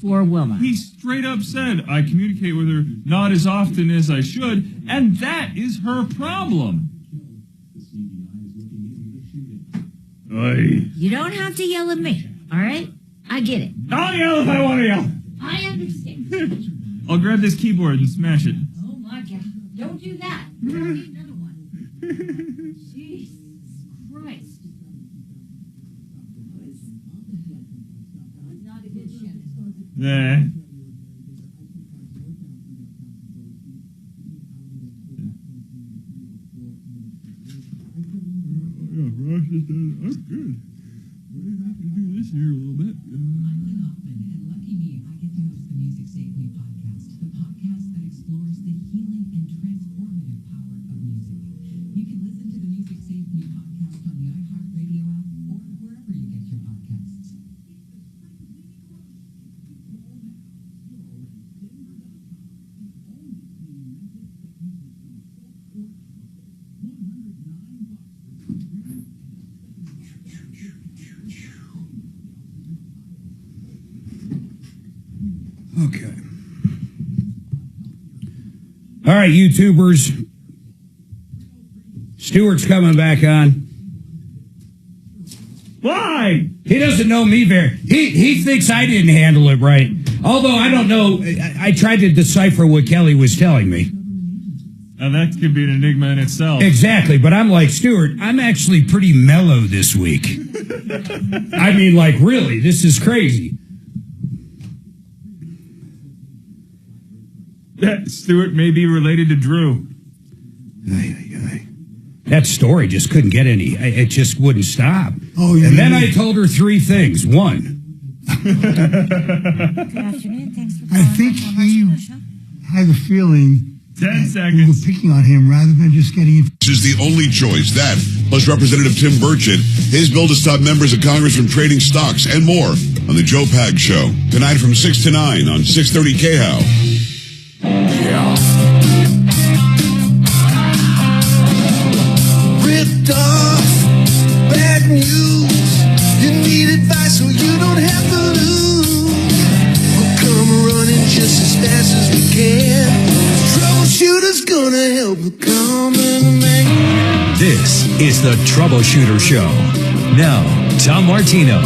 for Wilma. He straight up said, I communicate with her not as often as I should, and that is her problem. You don't have to yell at me, all right? I get it. I'll yell if I want to yell. I understand. I'll grab this keyboard and smash it. Oh, my God. Don't do that. We don't need another one. Jesus Christ. That was not a good shit. Nah. Ross just I'm good. We're going to do this here a little bit. I'm Lynn Hoffman, and lucky me, I get to host the Music Save Me podcast, the podcast that explores the healing and transformative power of music. You can listen to the Music Save Me podcast on the iHeartRadio app or wherever you get your podcasts. Okay. All right, YouTubers. Stewart's coming back on. Why? He doesn't know me very. He thinks I didn't handle it right. Although I don't know. I tried to decipher what Kelly was telling me. Now that could be an enigma in itself. Exactly, but I'm like, Stewart, I'm actually pretty mellow this week. I mean, like, really, this is crazy. That Stewart may be related to Drew. That story just couldn't get any. It just wouldn't stop. Oh, yeah. And then I told her three things. One. Good afternoon. Thanks for calling. I think he had a feeling 10 seconds. we were picking on him rather than just getting it. This is the only choice. That, plus Representative Tim Burchett, his bill to stop members of Congress from trading stocks, and more on the Joe Pag Show. Tonight from 6 to 9 on 630 KHOW. Yeah. Ripped off, bad news. You need advice so you don't have to lose. We'll come running just as fast as we can. Troubleshooter's gonna help the common man. This is the Troubleshooter Show. Now, Tom Martino.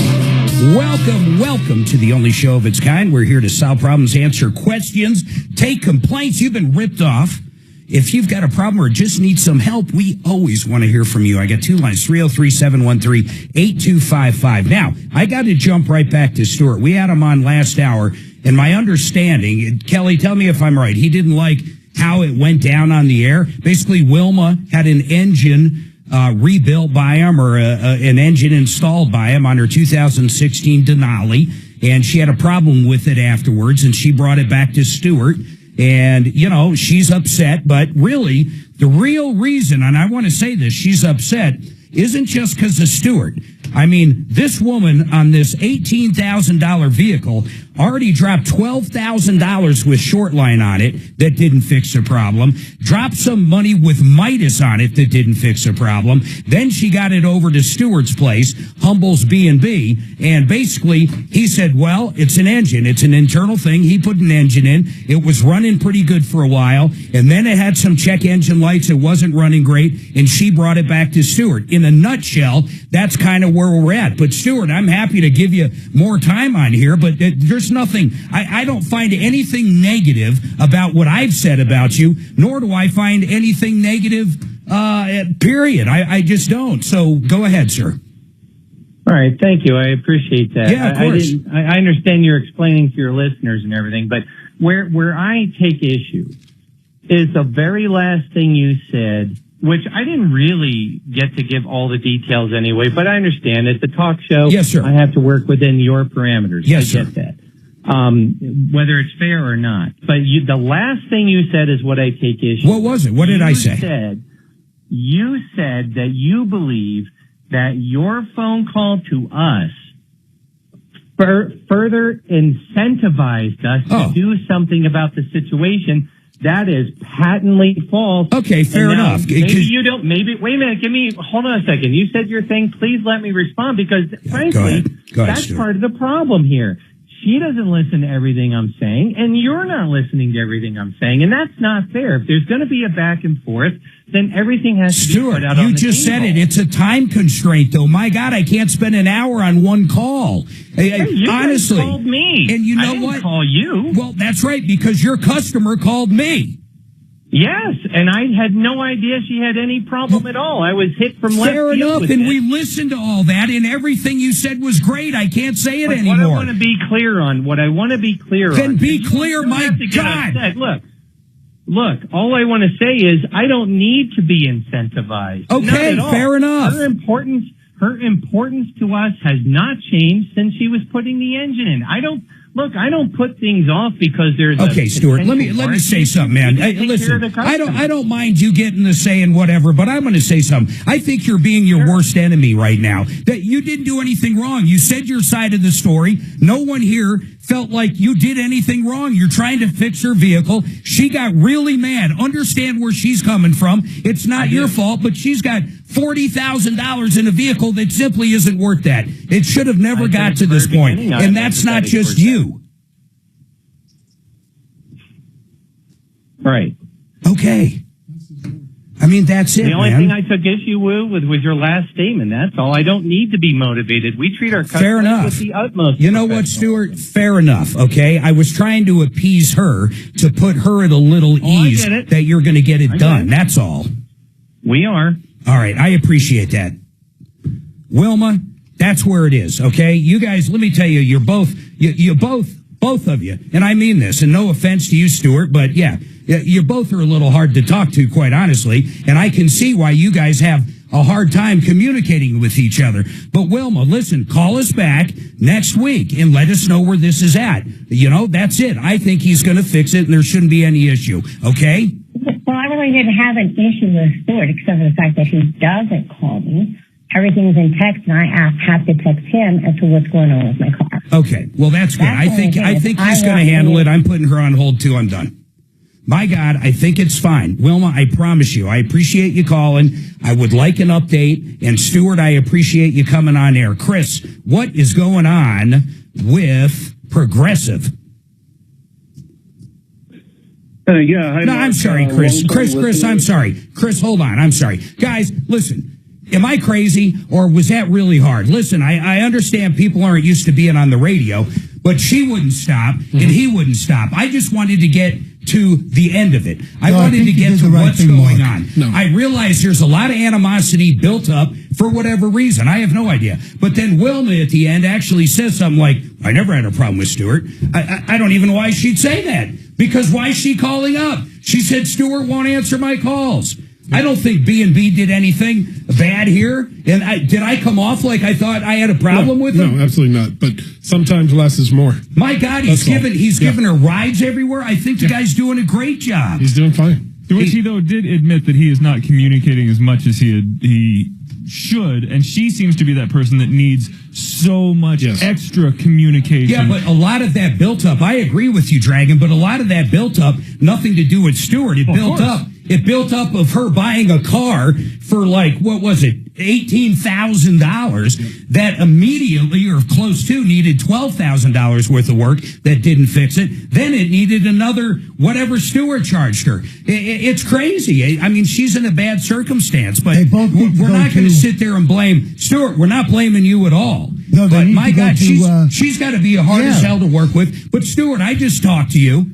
Welcome to the only show of its kind. We're here to solve problems, answer questions, take complaints. You've been ripped off. If you've got a problem or just need some help, we always want to hear from you. I got two lines, 303-713-8255. Now, I got to jump right back to Stewart. We had him on last hour, and my understanding, Kelly, tell me if I'm right, he didn't like how it went down on the air. Basically, Wilma had an engine rebuilt by him, or an engine installed by him on her 2016 Denali, and she had a problem with it afterwards, and she brought it back to Stewart, and, you know, she's upset, but really, the real reason, and I want to say this, she's upset, isn't just because of Stewart. I mean, this woman on this $18,000 vehicle already dropped $12,000 with Shortline on it that didn't fix the problem, dropped some money with Midas on it that didn't fix the problem. Then she got it over to Stewart's place, Humble's B&B, and basically he said, well, it's an engine. It's an internal thing. He put an engine in. It was running pretty good for a while, and then it had some check engine lights. It wasn't running great, and she brought it back to Stewart. In a nutshell, that's kind of where we're at. But Stewart, I'm happy to give you more time on here, but there's nothing, I don't find anything negative about what I've said about you, nor do I find anything negative, period. I just don't. So go ahead, sir. All right. Thank you. I appreciate that. Yeah, of course. I understand you're explaining to your listeners and everything, but where I take issue is the very last thing you said, which I didn't really get to give all the details anyway, but I understand it's a talk show. Yes, sir. I have to work within your parameters. Yes, I get that. Whether it's fair or not. But the last thing you said is what I take issue with. What was it? What did I say? you said that you believe that your phone call to us further incentivized us to do something about the situation. That is patently false. Okay, fair enough. Maybe you don't. Maybe wait a minute. Hold on a second. You said your thing. Please let me respond because, frankly, Go ahead, that's Stuart. part of the problem here. She doesn't listen to everything I'm saying, and you're not listening to everything I'm saying, and that's not fair. If there's going to be a back and forth, then everything has to be put out on the you just said table. it. It's a time constraint, though. My God, I can't spend an hour on one call. You Honestly. guys called me. And you know I didn't what? call you. Well, that's right, because your customer called me. Yes, and I had no idea she had any problem at all. I was hit from left Fair field enough, with and it. we listened to all that, and everything you said was great. I can't say it But anymore. What I want to be clear on, Then be clear, you don't my have to get God. upset. Look, all I want to say is I don't need to be incentivized. Okay, Not at all. fair enough. Her importance to us has not changed since she was putting the engine in. I don't put things off because there's Okay, Stuart, let me say something, man. Hey, listen, I don't mind you getting the say and whatever, but I'm going to say something. I think you're being your worst enemy right now. That you didn't do anything wrong. You said your side of the story. No one here felt like you did anything wrong. You're trying to fix her vehicle. She got really mad. Understand where she's coming from. It's not your fault, but she's got $40,000 in a vehicle that simply isn't worth that. It should have never got to this point. And that's not just you. Right. Okay. I mean, that's it, The only man. thing I took issue with was your last statement. That's all. I don't need to be motivated. We treat our Fair customers enough. with the utmost. You know what, Stuart? Fair enough, okay? I was trying to appease her to put her at a little ease get it. that you're going to get it I done. get it. That's all. We are. All right, I appreciate that. Wilma, that's where it is, okay? You guys, let me tell you, you're both of you, and I mean this, and no offense to you, Stuart, but yeah, you both are a little hard to talk to, quite honestly, and I can see why you guys have a hard time communicating with each other. But Wilma, listen, call us back next week and let us know where this is at. You know, that's it. I think he's going to fix it, and there shouldn't be any issue, okay? Well, I really didn't have an issue with Stuart except for the fact that he doesn't call me. Everything's in text, and I have to text him as to what's going on with my car. Okay, well, that's good. I think he's going to handle it. I'm putting her on hold, too. I'm done. My God, I think it's fine. Wilma, I promise you, I appreciate you calling. I would like an update. And Stuart, I appreciate you coming on air. Chris, what is going on with Progressive? Yeah. Hi, No, Mark. I'm sorry, Chris. Chris, listener. I'm sorry. Chris, hold on. I'm sorry. Guys, listen. Am I crazy, or was that really hard? Listen, I understand people aren't used to being on the radio, but she wouldn't stop, and he wouldn't stop. I just wanted to get to the end of it. I wanted to think you get did to the right what's thing, going Mark. on. I realize there's a lot of animosity built up for whatever reason. I have no idea. But then Wilma at the end actually says something like, I never had a problem with Stuart. I don't even know why she'd say that. Because why is she calling up? She said Stuart won't answer my calls. I don't think B&B did anything bad here. And did I come off like I thought I had a problem with him? No, absolutely not. But sometimes less is more. My God, he's given her rides everywhere. I think the guy's doing a great job. He's doing fine. To which he, though, did admit that he is not communicating as much as he should, and she seems to be that person that needs so much extra communication. Yeah, but a lot of that built up, I agree with you, Dragon, but a lot of that built up, nothing to do with Stuart. It built up of her buying a car for like, what was it, $18,000 that immediately or close to needed $12,000 worth of work that didn't fix it. Then it needed another whatever Stuart charged her. It's crazy. I mean, she's in a bad circumstance, but we're not going to sit there and blame Stuart. We're not blaming you at all. No, but my God, she's got to be hard as hell to work with. But Stuart, I just talked to you,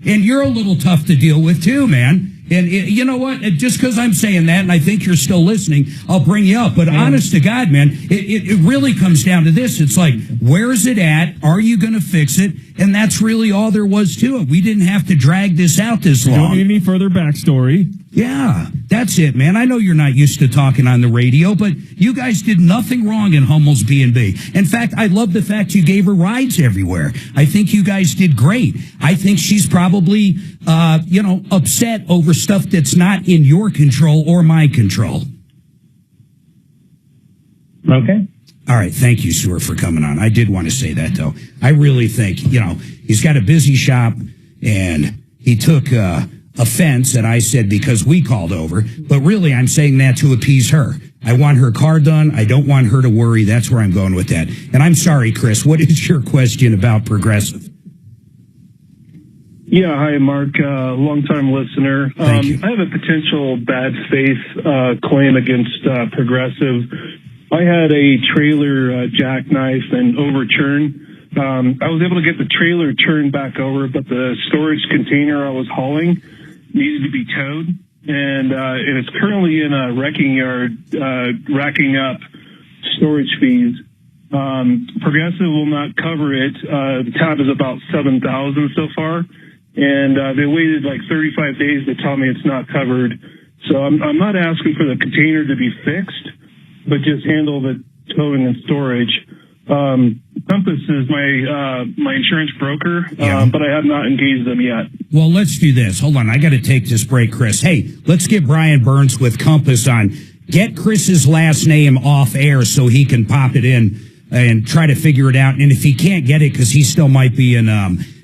and you're a little tough to deal with too, man. And you know what? Just because I'm saying that, and I think you're still listening, I'll bring you up. But honest to God, man, it really comes down to this. It's like, where is it at? Are you going to fix it? And that's really all there was to it. We didn't have to drag this out this long. Don't need any further backstory. Yeah, that's it, man. I know you're not used to talking on the radio, but you guys did nothing wrong in Hummel's B&B. In fact, I love the fact you gave her rides everywhere. I think you guys did great. I think she's probably, upset over stuff that's not in your control or my control. Okay. All right. Thank you, Stuart, for coming on. I did want to say that, though. I really think, he's got a busy shop, and he took offense that I said because we called over. But really, I'm saying that to appease her. I want her car done. I don't want her to worry. That's where I'm going with that. And I'm sorry, Chris. What is your question about Progressive? Yeah, hi, Mark. Long-time listener. Thank you. I have a potential bad faith claim against Progressive. I had a trailer jackknife and overturned. I was able to get the trailer turned back over, but the storage container I was hauling needed to be towed, and it's currently in a wrecking yard, racking up storage fees. Progressive will not cover it. The tab is about $7,000 so far, and they waited like 35 days to tell me it's not covered. So I'm not asking for the container to be fixed, but just handle the towing and storage. Compass is my insurance broker, but I have not engaged them yet. Well, let's do this. Hold on. I got to take this break, Chris. Hey, let's get Brian Burns with Compass on. Get Chris's last name off air so he can pop it in and try to figure it out. And if he can't get it, because he still might be in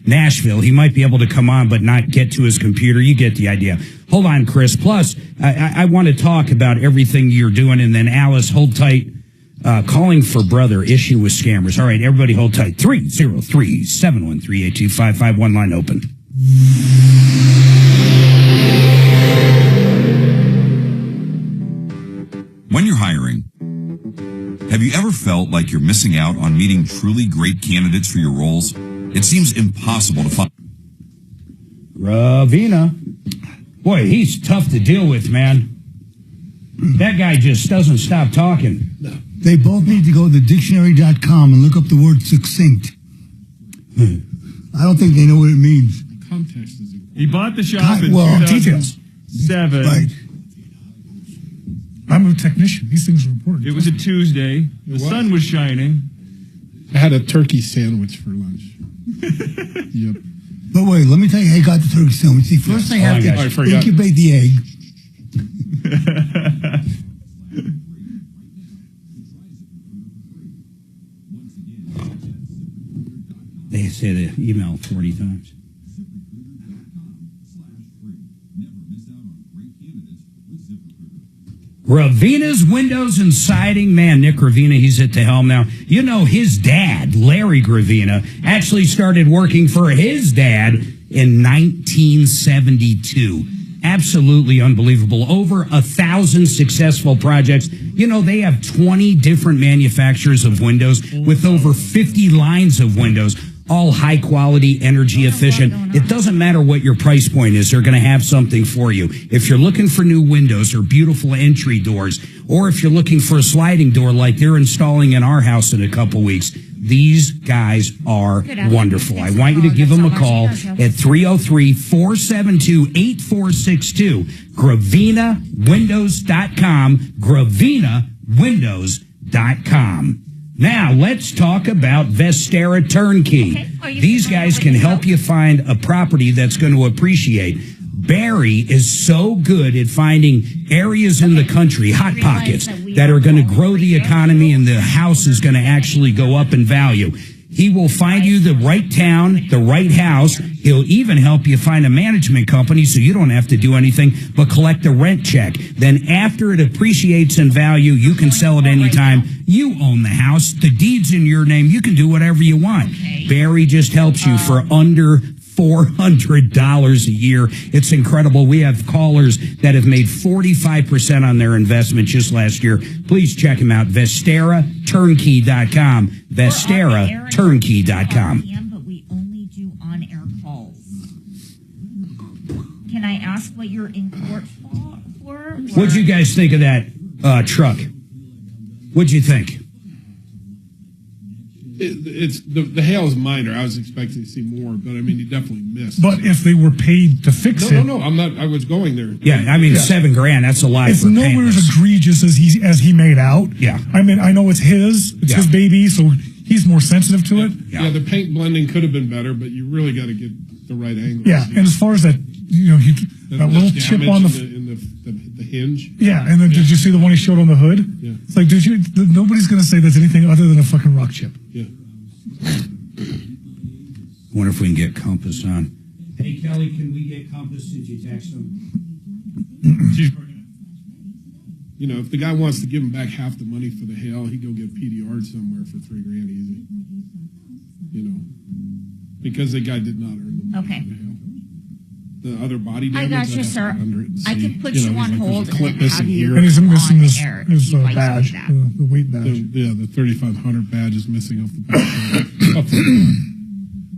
Nashville, he might be able to come on but not get to his computer. You get the idea. Hold on, Chris. Plus, I want to talk about everything you're doing. And then, Alice, hold tight. Calling for brother, issue with scammers. All right, everybody hold tight. 303-713-8255. One line open. When you're hiring, have you ever felt like you're missing out on meeting truly great candidates for your roles? It seems impossible to find. Ravina. Boy, he's tough to deal with, man. That guy just doesn't stop talking. No. They both need to go to dictionary.com and look up the word succinct. I don't think they know what it means. Context is important. He bought the shop in 2007. Right. I'm a technician. These things are important. It was a Tuesday. The sun was shining. I had a turkey sandwich for lunch. Yep. But wait, let me tell you how I got the turkey sandwich. See, first I have to incubate the egg. They say the email 40 times. Ravina's Windows and Siding. Man, Nick Gravina, he's at the helm now. You know, his dad, Larry Gravina, actually started working for his dad in 1972. Absolutely unbelievable. Over 1,000 successful projects. You know, they have 20 different manufacturers of windows with over 50 lines of windows, all high quality, energy efficient. It doesn't matter what your price point is. They're going to have something for you. If you're looking for new windows or beautiful entry doors, or if you're looking for a sliding door like they're installing in our house in a couple weeks, these guys are wonderful. I want you to give them a call at 303-472-8462. GravinaWindows.com. GravinaWindows.com. Now, let's talk about Vestera Turnkey. These guys can help you find a property that's going to appreciate. Barry is so good at finding areas in the country, hot pockets, that are going to grow the economy and the house is going to actually go up in value. He will find you the right town, the right house. He'll even help you find a management company so you don't have to do anything but collect a rent check. Then after it appreciates in value, you can sell it anytime. You own the house. The deed's in your name. You can do whatever you want. Barry just helps you for under $400 a year. It's incredible. We have callers that have made 45% on their investment just last year. Please check them out. VesteraTurnkey.com. VesteraTurnkey.com. But we only do on-air calls. Can I ask what you're in court for? What'd you guys think of that truck? What'd you think? It's the hail is minor. I was expecting to see more, but I mean, you definitely missed. But if they were paid to fix it, no, I'm not. I was going there. Yeah, I mean, $7,000. That's a lot. It's for nowhere as egregious as he made out. Yeah, I mean, I know it's his baby, so he's more sensitive to it. Yeah, the paint blending could have been better, but you really got to get the right angle. Yeah, and as far as that that little chip on the hinge. Yeah, and then did you see the one he showed on the hood? Yeah. It's like, nobody's going to say that's anything other than a fucking rock chip. Yeah. Wonder if we can get Compass on. Hey, Kelly, can we get Compass? Did you text him? If the guy wants to give him back half the money for the hail, he'd go get PDR'd somewhere for $3,000 easy. Because the guy did not earn the money for the hail. The other body I damage. got you, sir. I can can put you on hold and then missing have you here. And he's missing on his air. badge, the weight badge. The 3,500 badge is missing off the back.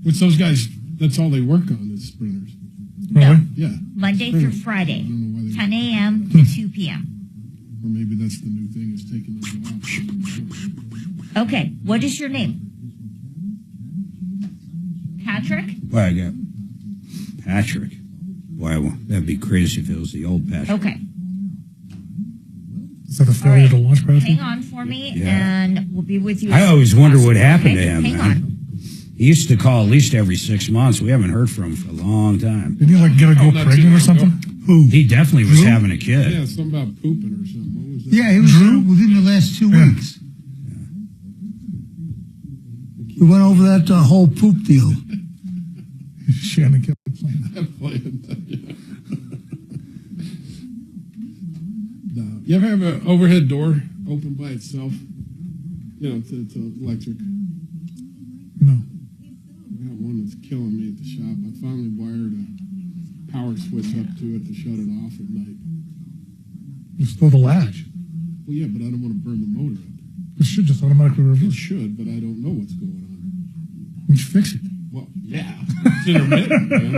Which those guys, that's all they work on is sprinters. No. Yeah. Monday through Friday, 10 a.m. to 2 p.m. Or maybe that's the new thing, is taking those off. Okay, what is your name? Patrick? Well, I got Patrick. Boy, that'd be crazy if it was the old Patrick. Okay. Is that a failure to launch pad? Hang on for me, Yeah. and we'll be with you. I always wonder what happened to Okay, him, hang man. on. He used to call at least every 6 months. We haven't heard from him for a long time. Didn't he get a girl pregnant or something? Who? He definitely was having a kid. Yeah, something about pooping or something. What was that? Yeah, he was within the last 2 weeks. We went over that whole poop deal. Shannon kept playing. No. You ever have an overhead door open by itself? It's electric. No. I got one that's killing me at the shop. I finally wired a power switch up to it to shut it off at night. Just throw the latch. Well, yeah, but I don't want to burn the motor up. It should just automatically It reverse. should, but I don't know what's going on. We should fix it. Well, yeah. It's intermittent, man,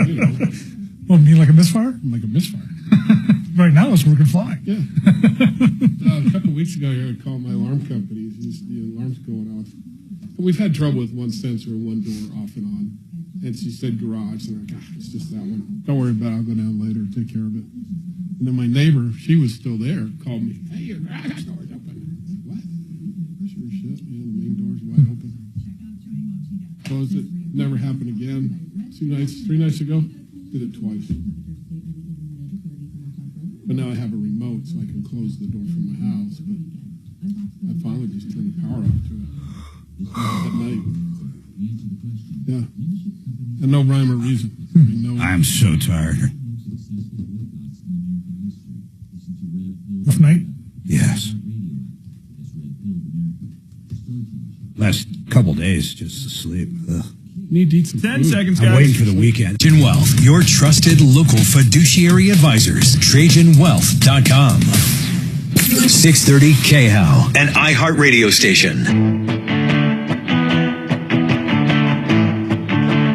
Well, you mean like a misfire? Like a misfire. Right now it's working fine. Yeah. A couple of weeks ago, I called my alarm company. The alarm's going off. And we've had trouble with one sensor and one door off and on. And she said garage. And I'm like, it's just that one. Don't worry about it. I'll go down later and take care of it. And then my neighbor, she was still there, called me. Hey, your garage door's open. What? Sure shit, man. The main door's wide open. Closed it. Never happened again. 3 nights ago, did it twice. But now I have a remote, so I can close the door from my house. But I finally just turned the power off to it at night. Yeah. And no rhyme or reason. I'm so tired. Rough night? Yes. Last couple days, just asleep. Ugh. Need to eat some 10 food. seconds, I'm guys. waiting for the weekend. Trajan Wealth, your trusted local fiduciary advisors. TrajanWealth.com. 630 KHOW, an iHeartRadio station.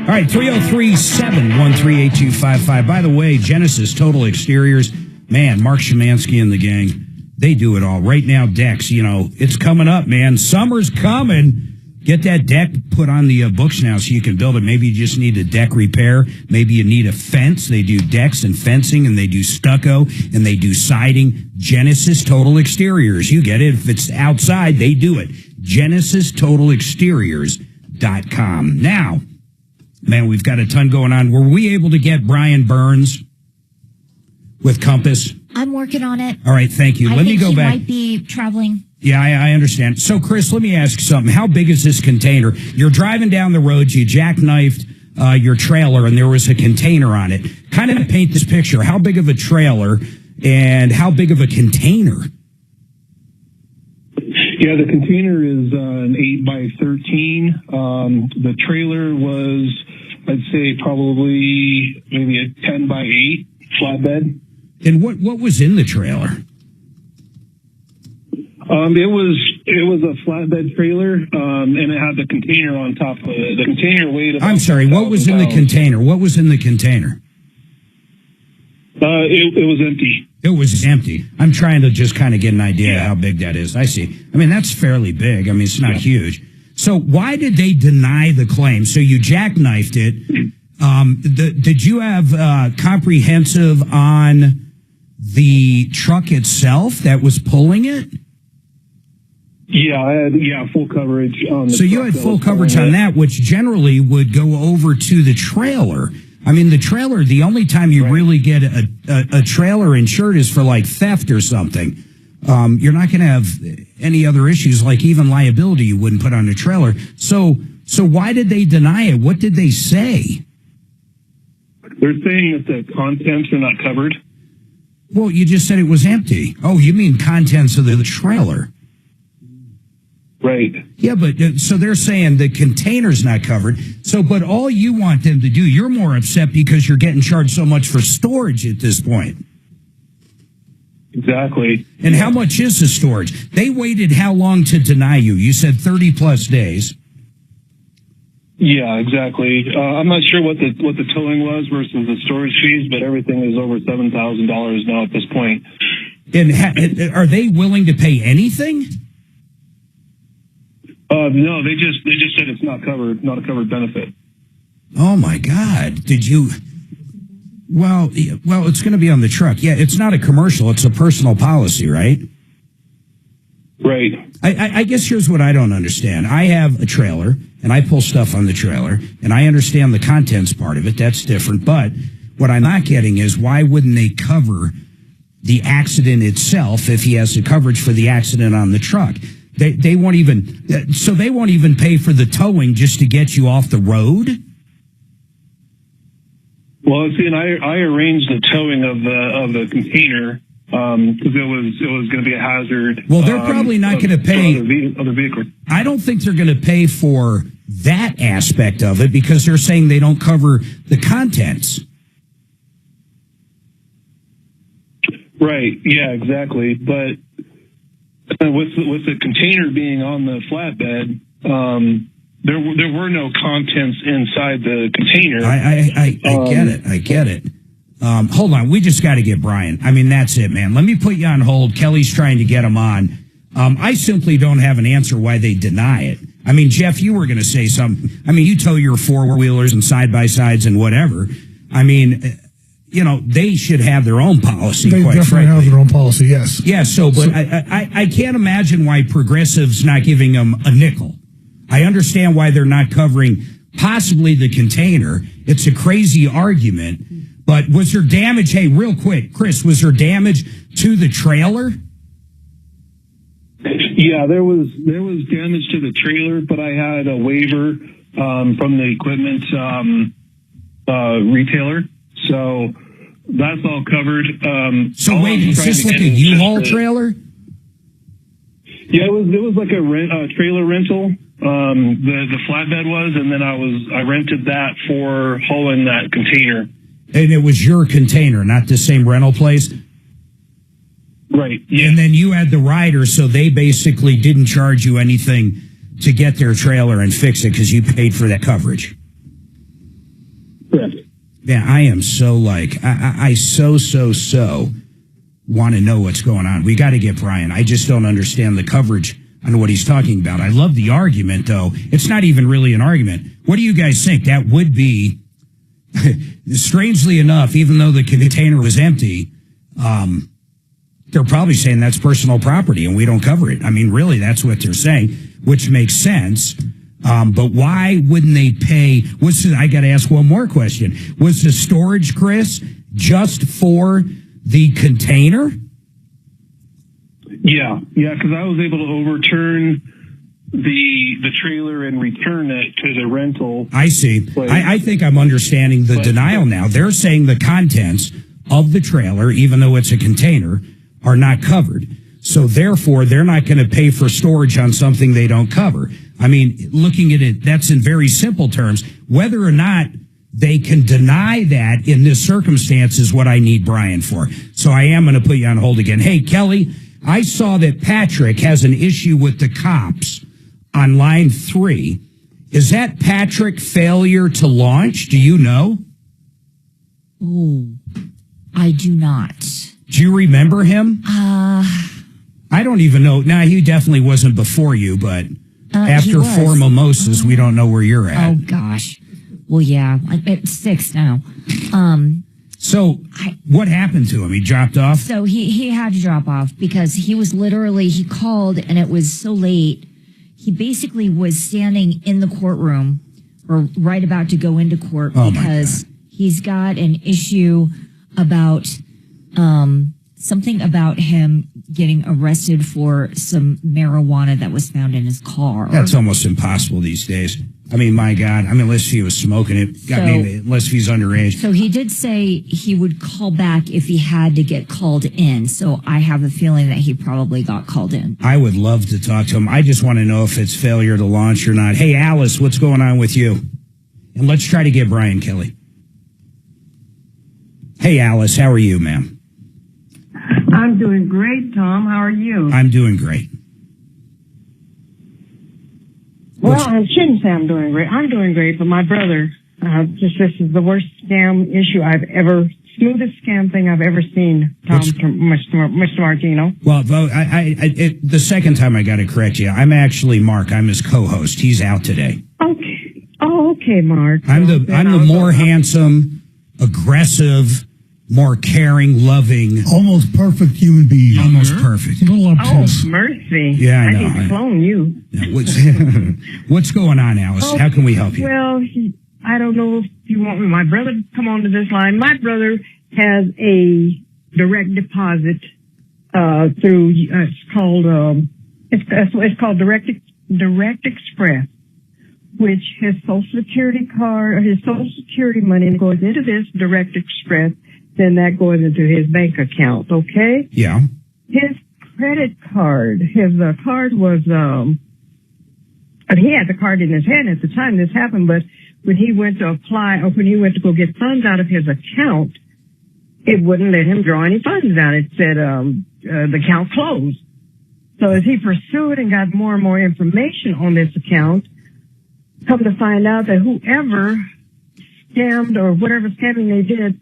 All right, 303-713-8255. By the way, Genesis Total Exteriors, man, Mark Szymanski and the gang, they do it all. Right now, decks, it's coming up, man. Summer's coming. Get that deck put on the books now so you can build it. Maybe you just need a deck repair. Maybe you need a fence. They do decks and fencing, and they do stucco, and they do siding. Genesis Total Exteriors. You get it. If it's outside, they do it. GenesisTotalExteriors.com. Now, man, we've got a ton going on. Were we able to get Brian Burns with Compass? I'm working on it. All right, thank you. I Let think me go he back. might be traveling. Yeah, I understand. So, Chris, let me ask you something. How big is this container? You're driving down the road, you jackknifed your trailer, and there was a container on it. Kind of paint this picture. How big of a trailer and how big of a container? Yeah, the container is an 8x13. The trailer was, I'd say, probably maybe a 10x8 flatbed. And what was in the trailer? It was a flatbed trailer, and it had the container on top of it. The container weighed about I'm sorry, what was in the 1,000 pounds. container? What was in the container? It was empty. It was empty. I'm trying to just kind of get an idea of how big that is. I see. I mean, that's fairly big. I mean, it's not huge. So why did they deny the claim? So you jackknifed it. Did you have comprehensive on the truck itself that was pulling it? Yeah, I had full coverage on the So you truck had that full was coverage pulling on it. that, which generally would go over to the trailer. I mean, the trailer, the only time you really get a trailer insured is for like theft or something. You're not going to have any other issues, like even liability you wouldn't put on a trailer. So why did they deny it? What did they say? They're saying that the contents are not covered. Well, you just said it was empty. Oh, you mean contents of the trailer. Right. Yeah, but so they're saying the container's not covered. So, but all you want them to do, you're more upset because you're getting charged so much for storage at this point. Exactly. And how much is the storage? They waited how long to deny you? You said 30 plus days. Yeah, exactly. I'm not sure what the towing was versus the storage fees, but everything is over $7,000 now at this point. And are they willing to pay anything? No, they just said it's not covered, not a covered benefit. Oh my God! Did you? Well, it's going to be on the truck. Yeah, it's not a commercial; it's a personal policy, right? Right. I guess here's what I don't understand. I have a trailer, and I pull stuff on the trailer, and I understand the contents part of it. That's different. But what I'm not getting is why wouldn't they cover the accident itself if he has the coverage for the accident on the truck? They won't even, so they won't even pay for the towing just to get you off the road? Well, see, and I arranged the towing of the container because it was going to be a hazard. Well, they're probably not going to pay. Other vehicles. I don't think they're going to pay for that aspect of it because they're saying they don't cover the contents. Right. Yeah. Exactly. But with the container being on the flatbed, there were no contents inside the container. I get it. Hold on. We just got to get Brian. I mean, that's it, man. Let me put you on hold. Kelly's trying to get him on. I simply don't have an answer why they deny it. I mean, Jeff, you were going to say something. I mean, you tow your four-wheelers and side-by-sides and whatever. I mean, they should have their own policy, they quite definitely frankly. have their own policy, yes. Yeah, but I can't imagine why Progressive's not giving them a nickel. I understand why they're not covering possibly the container. It's a crazy argument. But was there damage? Hey, real quick, Chris, was there damage to the trailer? Yeah, there was damage to the trailer, but I had a waiver from the equipment retailer, so that's all covered. So wait, is this like a U-Haul trailer? Yeah, it was like a trailer rental. The flatbed was, and then I rented that for hauling that container. And it was your container, not the same rental place? Right. Yeah. And then you had the rider, so they basically didn't charge you anything to get their trailer and fix it because you paid for that coverage. Correct. Yeah, I am so I so want to know what's going on. We got to get Brian. I just don't understand the coverage on what he's talking about. I love the argument, though. It's not even really an argument. What do you guys think? That would be, strangely enough, even though the container was empty, they're probably saying that's personal property and we don't cover it. I mean, really, that's what they're saying, which makes sense. But why wouldn't they pay? I got to ask one more question. Was the storage, Chris, just for the container? Yeah, because I was able to overturn the trailer and return it to the rental. I see. I think I'm understanding the denial now. They're saying the contents of the trailer, even though it's a container, are not covered. So therefore, they're not going to pay for storage on something they don't cover. I mean, looking at it, that's in very simple terms. Whether or not they can deny that in this circumstance is what I need Brian for. So I am going to put you on hold again. Hey, Kelly, I saw that Patrick has an issue with the cops on line 3. Is that Patrick failure to launch? Do you know? Oh, I do not. Do you remember him? I don't even know. Nah, he definitely wasn't before you, but after 4 mimosas, we don't know where you're at. Oh, gosh. Well, yeah, I'm at 6 now. So what happened to him? He dropped off? So he had to drop off because he was he called and it was so late. He basically was standing in the courtroom or right about to go into court because he's got an issue about something about him getting arrested for some marijuana that was found in his car. That's almost impossible these days. I mean, my God. I mean, unless he was smoking it. Unless he's underage. So he did say he would call back if he had to get called in. So I have a feeling that he probably got called in. I would love to talk to him. I just want to know if it's failure to launch or not. Hey, Alice, what's going on with you? And let's try to get Brian Kelly. Hey, Alice, how are you, ma'am? I'm doing great, Tom. How are you? I'm doing great. Well, I shouldn't say I'm doing great. I'm doing great, but my brother, this is the worst scam issue smoothest scam thing I've ever seen, Tom, Mr. Martino. Well, the second time I got to correct you, I'm actually Mark. I'm his co-host. He's out today. Okay. Oh, okay, Mark. I'm the more handsome, aggressive, more caring, loving, almost perfect human being. Almost perfect. A little obtuse. Oh, mercy. Yeah, I know. I need to clone you. What's going on, Alice? Oh, how can we help you? Well, I don't know if you want my brother to come onto this line. My brother has a direct deposit through. It's called Direct Express, which his Social Security money goes into this Direct Express. Then that goes into his bank account, okay? Yeah. His credit card, his card was, he had the card in his hand at the time this happened, but when he went to apply, or when he went to go get funds out of his account, it wouldn't let him draw any funds out. It said, the account closed. So as he pursued and got more and more information on this account, come to find out that whoever scammed or whatever scamming they did,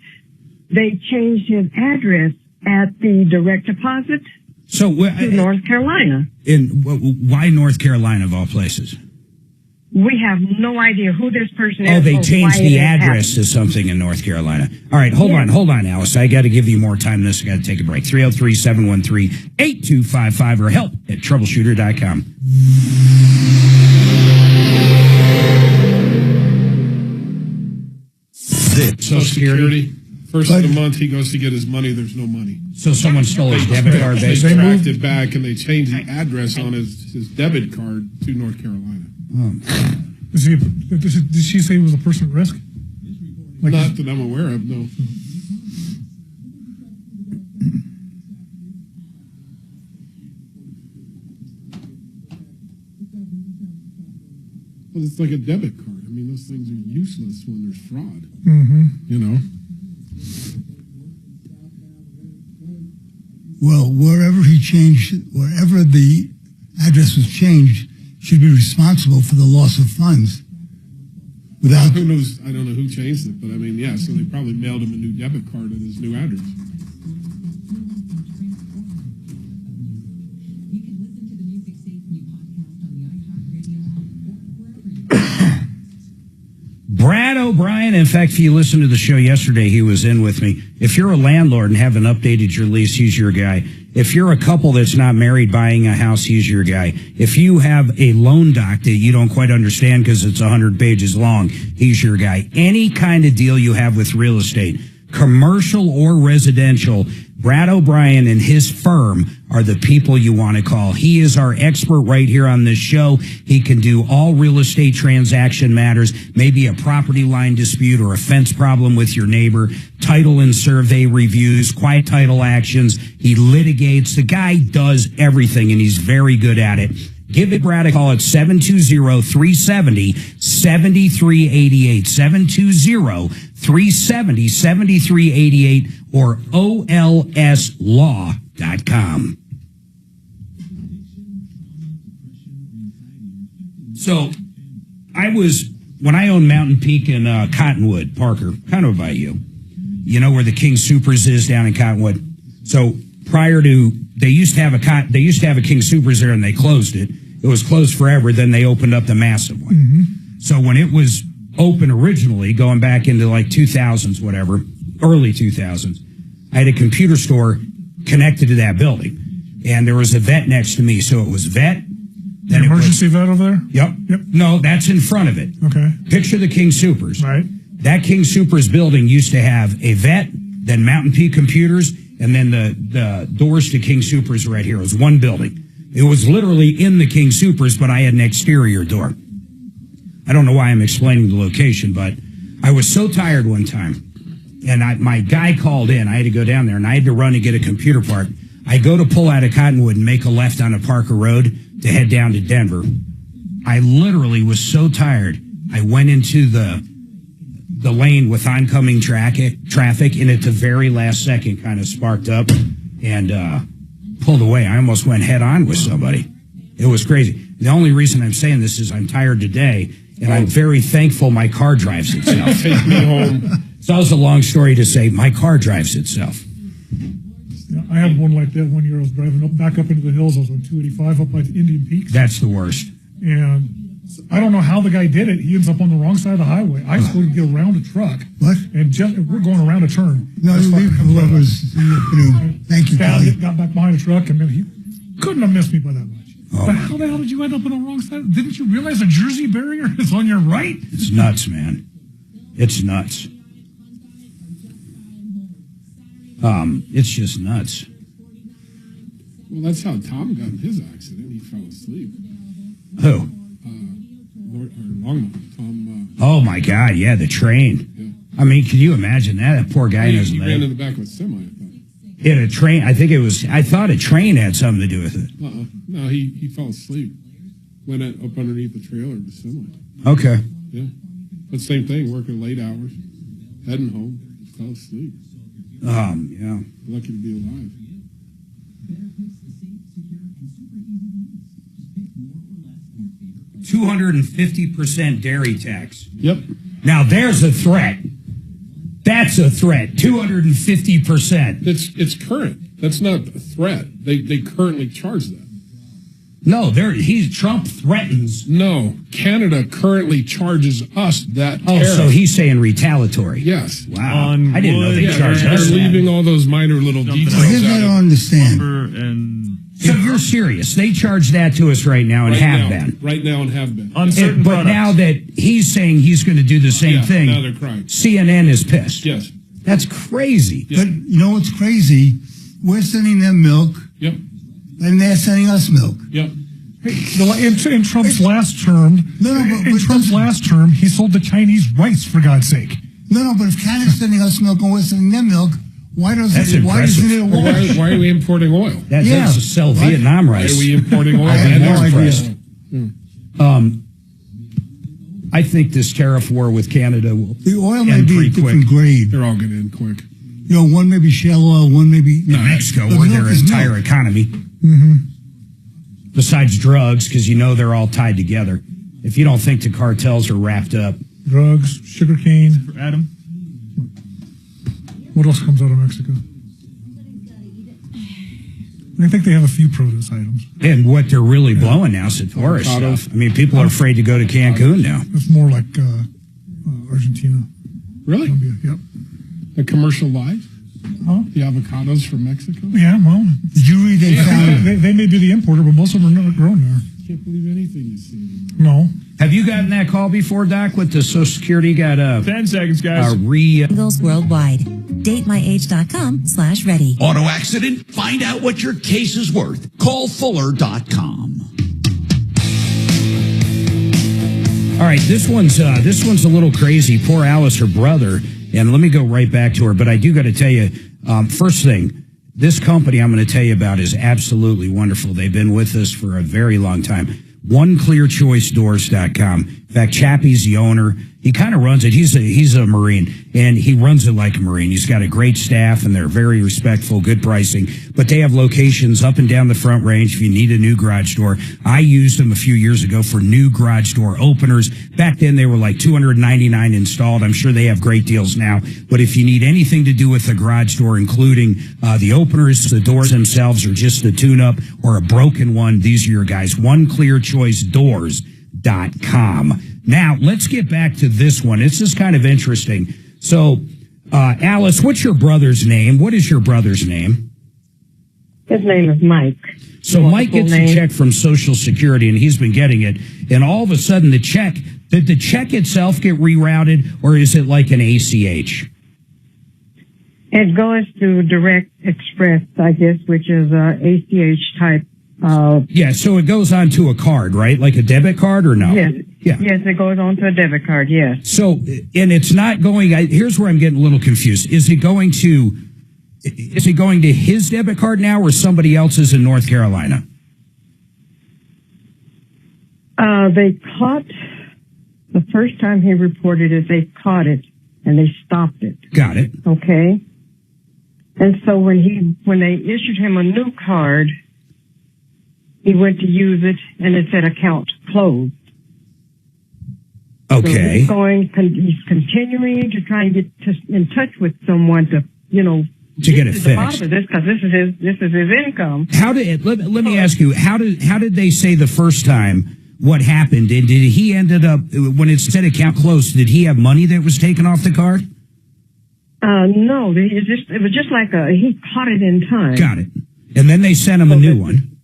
they changed his address at the direct deposit to North Carolina. Why North Carolina of all places? We have no idea who this person is. Oh, they changed the address to something in North Carolina. All right, hold on, Alice. I got to give you more time than this. I got to take a break. 303-713-8255 or help at troubleshooter.com. Social Security. First of the month, he goes to get his money. There's no money. So someone stole his debit card. They tracked it back, and they changed the address on his debit card to North Carolina. Did she say he was a person at risk? Not that I'm aware of, no. Well, it's like a debit card. I mean, those things are useless when there's fraud. Mm-hmm. You know? Well, wherever the address was changed, should be responsible for the loss of funds. Without who knows? I don't know who changed it, but I mean, yeah. So they probably mailed him a new debit card at his new address. Brad O'Brien, in fact, if you listened to the show yesterday, he was in with me. If you're a landlord and haven't updated your lease, he's your guy. If you're a couple that's not married buying a house, he's your guy. If you have a loan doc that you don't quite understand because it's 100 pages long, he's your guy. Any kind of deal you have with real estate, commercial or residential, Brad O'Brien and his firm are the people you want to call. He is our expert right here on this show. He can do all real estate transaction matters, maybe a property line dispute or a fence problem with your neighbor, title and survey reviews, quiet title actions. He litigates. The guy does everything, and he's very good at it. Give it Brad a call at 720-370-7388, 720-370-7388, or olslaw.com. So, when I owned Mountain Peak in Cottonwood, Parker, kind of by you know where the King Supers is down in Cottonwood. So prior to, they used to have a King Supers there, and they closed it. It was closed forever. Then they opened up the massive one. Mm-hmm. So when it was open originally, going back into like 2000s, whatever, early 2000s, I had a computer store connected to that building, and there was a vet next to me. So it was vet. Then emergency vet over there? Yep. No, that's in front of it. Okay. Picture the King Supers. Right. That King Soopers building used to have a vet, then Mountain Peak Computers, and then the doors to King Soopers right here. It was one building. It was literally in the King Soopers, but I had an exterior door. I don't know why I'm explaining the location, but I was so tired one time, and my guy called in. I had to go down there, and I had to run and get a computer part. I go to pull out of Cottonwood and make a left on a Parker Road to head down to Denver. I literally was so tired. I went into the lane with oncoming traffic, and at the very last second kind of sparked up and pulled away. I almost went head on with somebody. It was crazy. The only reason I'm saying this is I'm tired today, and I'm very thankful my car drives itself. Take me home. So that was a long story to say my car drives itself. Yeah, I had one like that one year. I was driving back up into the hills. I was on 285 up by Indian Peaks. That's the worst. And I don't know how the guy did it. He ends up on the wrong side of the highway. I was going to get around a truck. What? And we're going around a turn. No, whoever's, thank you, Kelly. Got back behind the truck, and then he couldn't have missed me by that much. Oh. But how the hell did you end up on the wrong side? Didn't you realize the Jersey barrier is on your right? It's nuts, man. It's nuts. It's just nuts. Well, that's how Tom got in his accident. He fell asleep. Who? Longmont. Tom. Oh my God! Yeah, the train. Yeah. I mean, can you imagine that? That poor guy in his He leg. ran in the back of a semi. I thought. Hit a train. I thought a train had something to do with it. No, he fell asleep. Went up underneath the trailer of the semi. Okay. Yeah. But same thing. Working late hours, heading home, fell asleep. Yeah. Lucky to be alive. 250% dairy tax. Yep. Now there's a threat. That's a threat. 250%. It's current. That's not a threat. They currently charge that. No, Trump threatens. No, Canada currently charges us that Oh, tariff. so he's saying retaliatory. Yes. Wow. I didn't know they charged They're us that. leaving all those minor little details Here's what I out. don't understand. So you're serious? They charge that to us right now and have been. Right now and have been. On certain But products. now that he's saying he's going to do the same thing, now they're crying. CNN is pissed. Yes. That's crazy. But you know what's crazy? We're sending them milk, Yep. and they're sending us milk. Yep. In Trump's last term, in Trump's last term, he sold the Chinese rice, for God's sake. No, but if Canada's sending us milk and we're sending them milk, why isn't it a wash? Why are we importing oil? That's to sell Vietnam rice. Why are we importing oil? I have no idea. I think this tariff war with Canada will The oil may end be a pretty quick. different grade. They're all going to end quick. You know, one may be shale oil, one may be... Mexico, the or milk their is entire milk. economy. Mm-hmm. Besides drugs, because you know they're all tied together. If you don't think the cartels are wrapped up. Drugs, sugarcane. Adam? What else comes out of Mexico? I think they have a few produce items. And what they're really blowing now is the tourist Avocados. stuff. I mean, people are afraid to go to Cancun now. It's more like Argentina. Really? Colombia, yep. A commercial lie? Huh? The avocados from Mexico? Yeah, well, Did you read they found... they may be the importer, but most of them are not grown there. Can't believe anything you see. No. Have you gotten that call before, Doc, with the Social Security? Got 10 seconds, guys. Singles worldwide. DateMyAge.com/ready. Auto accident? Find out what your case is worth. Call Fuller.com. All right, this one's a little crazy. Poor Alice, her brother, and let me go right back to her. But I do got to tell you, first thing, this company I'm going to tell you about is absolutely wonderful. They've been with us for a very long time. OneClearChoiceDoors.com. In fact, Chappie's the owner. He kind of runs it. He's a Marine, and he runs it like a Marine. He's got a great staff, and they're very respectful, good pricing. But they have locations up and down the Front Range if you need a new garage door. I used them a few years ago for new garage door openers. Back then, they were like $299 installed. I'm sure they have great deals now. But if you need anything to do with the garage door, including the openers, the doors themselves, or just the tune-up or a broken one, these are your guys. OneClearChoiceDoors.com. Now, let's get back to this one. This is kind of interesting. So, Alice, what's your brother's name? What is your brother's name? His name is Mike. So Mike gets a check from Social Security, and he's been getting it. And all of a sudden, the check Did the check itself get rerouted, or is it like an ACH? It goes to Direct Express, I guess, which is ACH type. Yeah, so it goes onto a card, right? Like a debit card, or no? Yes. Yeah. Yes, it goes onto a debit card, yes. So, and it's not going, here's where I'm getting a little confused. Is it going to his debit card now, or somebody else's in North Carolina? They caught, the first time he reported it, they caught it and they stopped it. Got it. Okay. And so when they issued him a new card, he went to use it and it said account closed. Okay. So he's continuing to try and get in touch with someone to get it to the bottom fixed. of this, because this is his income. How did let me ask you, how did they say the first time what happened? Did he ended up, when it said account closed, did he have money that was taken off the card? No, it was just like he caught it in time. Got it. And then they sent him a new one.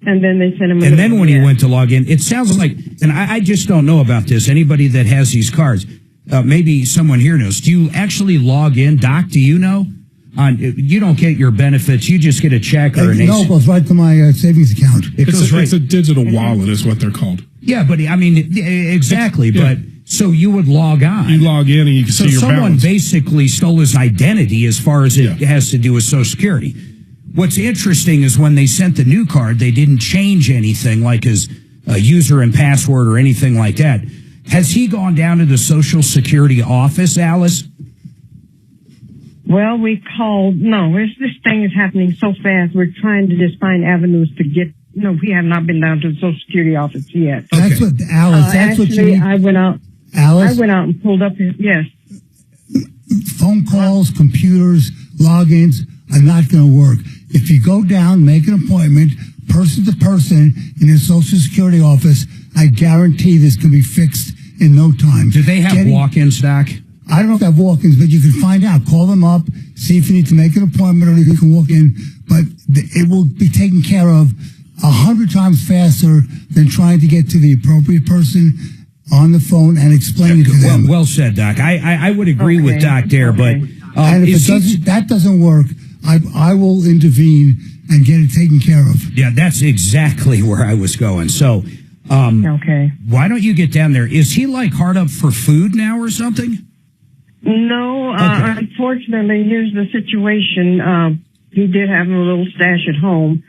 And then they sent him a And new then one, when he yeah. went to log in, it sounds like, and I just don't know about this, anybody that has these cards, maybe someone here knows, do you actually log in? Doc, do you know? You don't get your benefits, you just get a check or an No, it goes right to my savings account. It's a digital wallet is what they're called. Yeah, but I mean, exactly, but so you would log on. You log in and you can see your someone balance. basically stole his identity as far as it has to do with Social Security. What's interesting is when they sent the new card, they didn't change anything like his user and password or anything like that. Has he gone down to the Social Security office, Alice? Well, we called. No, this thing is happening so fast. We're trying to just find avenues to get. We have not been down to the Social Security office yet. That's what, Alice, that's what you actually, need. I went out. Alice? I went out and pulled up his. Yes. Phone calls, computers, logins are not going to work. If you go down, make an appointment, person to person in the Social Security office, I guarantee this can be fixed in no time. Do they have walk-ins, Doc? I don't know if they have walk-ins, but you can find out. Call them up, see if you need to make an appointment or if you can walk in. But it will be taken care of 100 times faster than trying to get to the appropriate person on the phone and explain it to them. Well said, Doc. I would agree with Doc there, but and if that doesn't work, I will intervene and get it taken care of. Yeah, that's exactly where I was going. So, okay. Why don't you get down there? Is he like hard up for food now or something? No, unfortunately, here's the situation. He did have a little stash at home.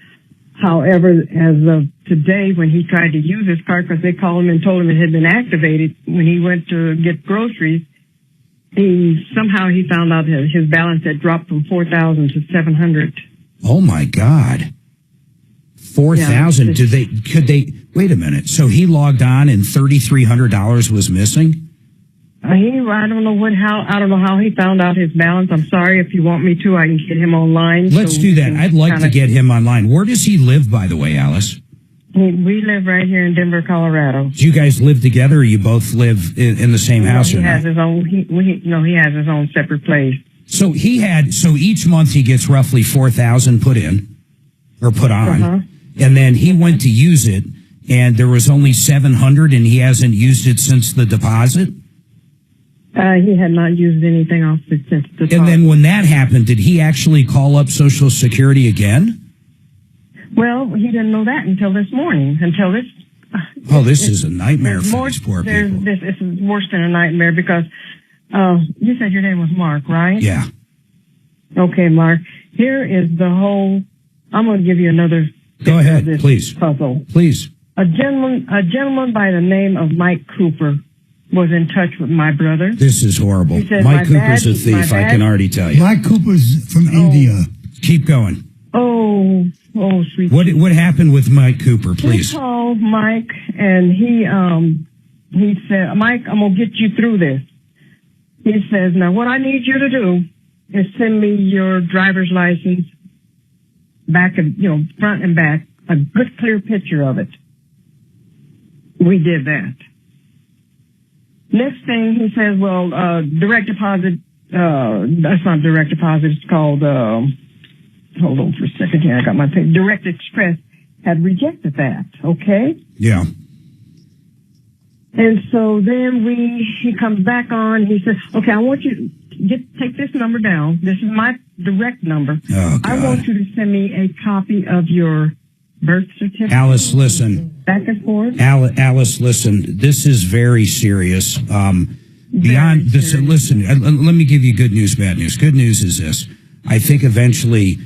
However, as of today, when he tried to use his card, because they called him and told him it had been activated, when he went to get groceries, he found out that his balance had dropped from 4,000 to 700. Oh my God. 4,000. Could they, wait a minute. So he logged on and $3,300 was missing? I don't know how he found out his balance. I'm sorry. If you want me to, I can get him online. Let's do that. I'd like to get him online. Where does he live, by the way, Alice? We live right here in Denver, Colorado. Do you guys live together, or you both live in the same house? He has his own. He has his own separate place. So each month he gets roughly 4,000 put in or put on, and then he went to use it, and there was only 700, and he hasn't used it since the deposit. He had not used anything off it since the And then when that happened, did he actually call up Social Security again? Well, he didn't know that until this morning. This is a nightmare for these poor people. This is worse than a nightmare because you said your name was Mark, right? Yeah. Okay, Mark. Here is the whole. I'm going to give you another. Go ahead, please. Puzzle. Please. A gentleman by the name of Mike Cooper was in touch with my brother. This is horrible. He said, Mike Cooper's a thief, I can already tell you. Mike Cooper's from India. Keep going. Oh, sweet. What happened with Mike Cooper, please? He called Mike and he said, Mike, I'm going to get you through this. He says, now what I need you to do is send me your driver's license back and, front and back, a good clear picture of it. We did that. Next thing he says, well, direct deposit, that's not direct deposit, it's called, hold on for a second here, I got my page. Direct Express had rejected that, okay? Yeah. And so then he comes back on. He says, okay, I want you to take this number down. This is my direct number. Oh, I want you to send me a copy of your birth certificate. Alice, listen. Back and forth. Alice, listen. This is very serious. Beyond this, listen. Let me give you good news, bad news. Good news is this: I think eventually,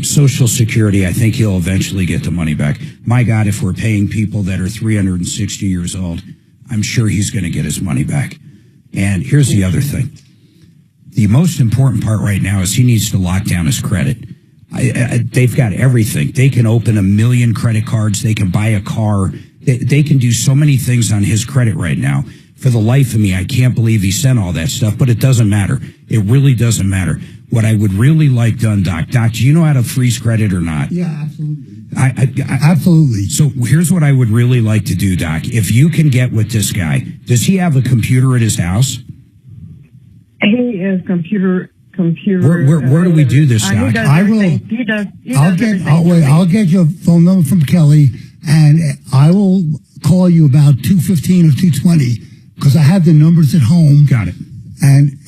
Social Security. I think he'll eventually get the money back. My God, if we're paying people that are 360 years old, I'm sure he's going to get his money back. And here's the other thing: the most important part right now is he needs to lock down his credit. They've got everything. They can open 1 million credit cards. They can buy a car. They can do so many things on his credit right now. For the life of me, I can't believe he sent all that stuff, but it doesn't matter. It really doesn't matter. What I would really like done, Doc, do you know how to freeze credit or not? Yeah, absolutely. Absolutely. So here's what I would really like to do, Doc. If you can get with this guy, does he have a computer at his house? He is computer. Where do we do this, Doc? I will. He does I'll get your phone number from Kelly, and I will call you about 2:15 or 2:20 because I have the numbers at home. Got it. And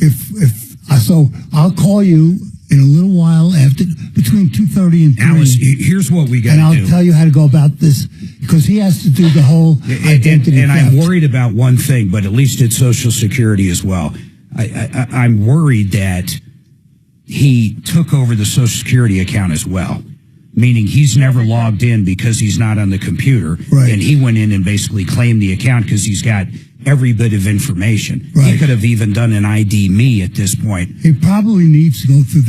so I'll call you in a little while after between 2:30 and 3. Alice, here's what we got to do. And I'll tell you how to go about this because he has to do the whole identity and theft. I'm worried about one thing, but at least it's Social Security as well. I'm worried that he took over the Social Security account as well, meaning he's never logged in because he's not on the computer. Right. And he went in and basically claimed the account because he's got every bit of information. Right. He could have even done an ID me at this point. He probably needs to go through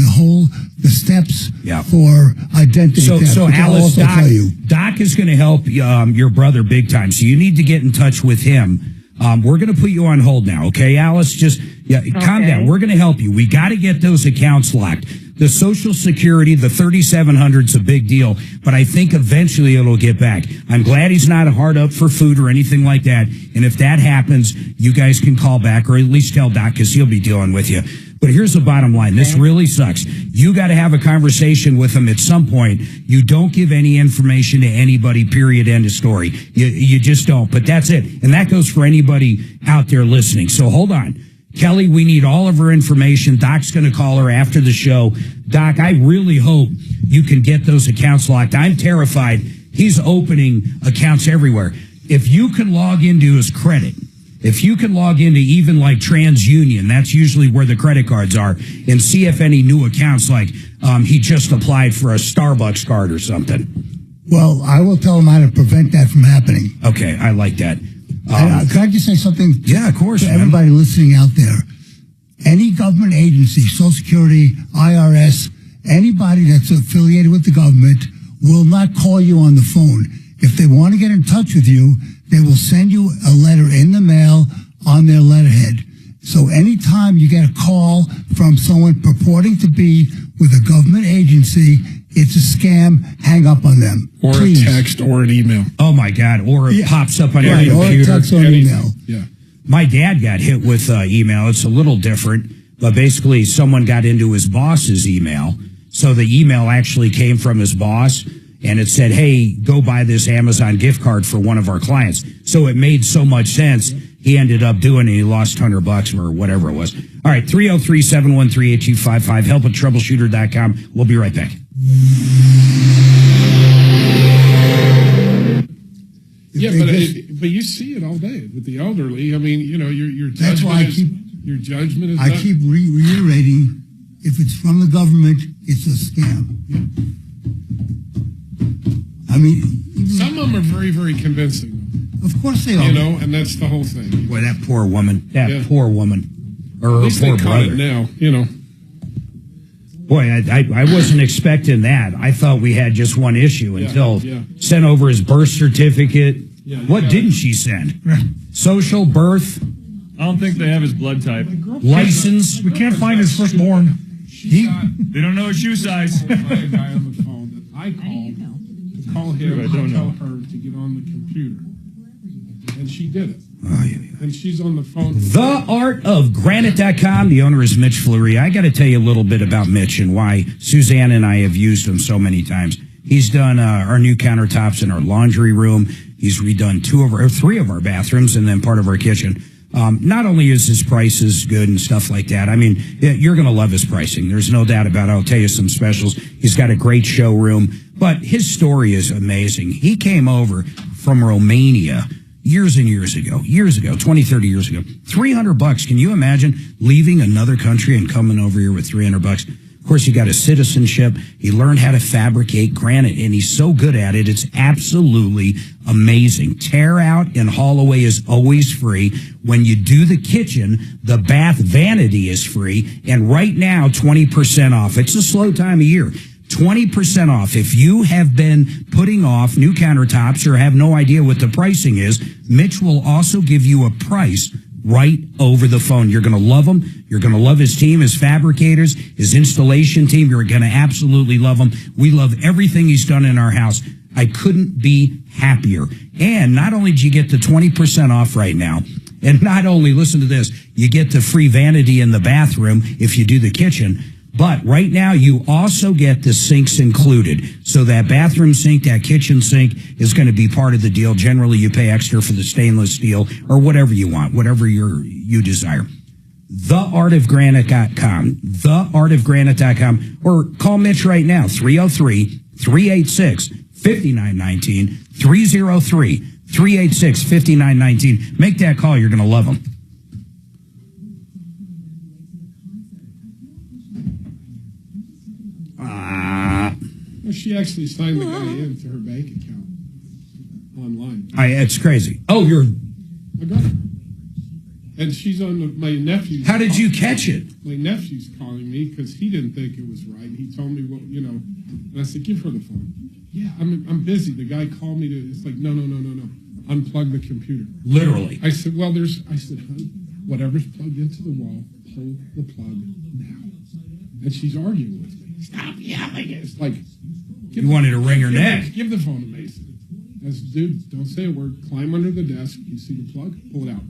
the steps for identity theft. So which I'll Alice, also tell you. Doc is going to help your brother big time. So you need to get in touch with him. We're going to put you on hold now, okay, Alice? Just calm down. We're going to help you. We got to get those accounts locked. The Social Security, the 3,700 is a big deal, but I think eventually it'll get back. I'm glad he's not hard up for food or anything like that. And if that happens, you guys can call back or at least tell Doc because he'll be dealing with you. But here's the bottom line. This really sucks. You got to have a conversation with him at some point. You don't give any information to anybody, period, end of story. You just don't. But that's it. And that goes for anybody out there listening. So hold on. Kelly, we need all of her information. Doc's going to call her after the show. Doc, I really hope you can get those accounts locked. I'm terrified. He's opening accounts everywhere. If you can log into his credit, if you can log into even like TransUnion, that's usually where the credit cards are, and see if any new accounts like he just applied for a Starbucks card or something. Well, I will tell him how to prevent that from happening. Okay, I like that. Can I just say something? Yeah, of course. To everybody listening out there. Any government agency, Social Security, IRS, anybody that's affiliated with the government will not call you on the phone. If they want to get in touch with you, they will send you a letter in the mail on their letterhead. So anytime you get a call from someone purporting to be with a government agency, it's a scam, hang up on them. Or Please. a text or an email. Oh, my God. Or it pops up on your computer. Or a text or an email. Yeah. My dad got hit with email. It's a little different, but basically someone got into his boss's email. So the email actually came from his boss, and it said, hey, go buy this Amazon gift card for one of our clients. So it made so much sense. He ended up doing it. He lost $100 or whatever it was. All right, 303-713-8255. Help at troubleshooter.com. We'll be right back. Yeah, but you see it all day with the elderly. I mean, you know, your judgment That's why your judgment is. I keep reiterating, if it's from the government, it's a scam. I mean, some of them are very, very convincing. Of course they are. You know, and that's the whole thing. Boy, that poor woman. Poor woman. Or At her least poor they caught brother. it now, you know. Boy, I wasn't expecting that. I thought we had just one issue until sent over his birth certificate. What didn't she send? Social, birth? I don't think they have his blood type. License? We can't find his firstborn. They don't know his shoe size. By a guy on the phone that I called to call him and tell her to get on the computer. And she did it. And she's on the phone. TheArtOfGranite.com. The owner is Mitch Fleury. I got to tell you a little bit about Mitch and why Suzanne and I have used him so many times. He's done our new countertops in our laundry room. He's redone three of our bathrooms and then part of our kitchen. Not only is his prices good and stuff like that, I mean, you're going to love his pricing. There's no doubt about it. I'll tell you some specials. He's got a great showroom, but his story is amazing. He came over from Romania years and years ago, 20, 30 years ago. $300. Can you imagine leaving another country and coming over here with $300? Of course, he got a citizenship. He learned how to fabricate granite, and he's so good at it. It's absolutely amazing. Tear out and haul away is always free. When you do the kitchen, the bath vanity is free. And right now, 20% off. It's a slow time of year. 20% off. If you have been putting off new countertops or have no idea what the pricing is, Mitch will also give you a price right over the phone. You're going to love him. You're going to love his team, his fabricators, his installation team. You're going to absolutely love him. We love everything he's done in our house. I couldn't be happier. And not only do you get the 20% off right now, and not only, listen to this, you get the free vanity in the bathroom if you do the kitchen, but right now you also get the sinks included. So that bathroom sink, that kitchen sink is going to be part of the deal. Generally, you pay extra for the stainless steel or whatever you want, whatever you desire. TheArtOfGranite.com, TheArtOfGranite.com, or call Mitch right now, 303-386-5919, 303-386-5919. Make that call. You're going to love him. Well, she actually signed the guy into her bank account online. It's crazy. Oh, I got it. And she's on my nephew's. How did you catch it? My nephew's calling me because he didn't think it was right. He told me, well, and I said, give her the phone. Yeah, I'm busy. The guy called me it's like, no. Unplug the computer. Literally. I said, well, I said, honey, whatever's plugged into the wall, pull the plug now. And she's arguing with me. Stop yelling. It's like, you wanted to wring her neck. Give the phone to Mason. I said, dude, don't say a word. Climb under the desk. You see the plug? Pull it out.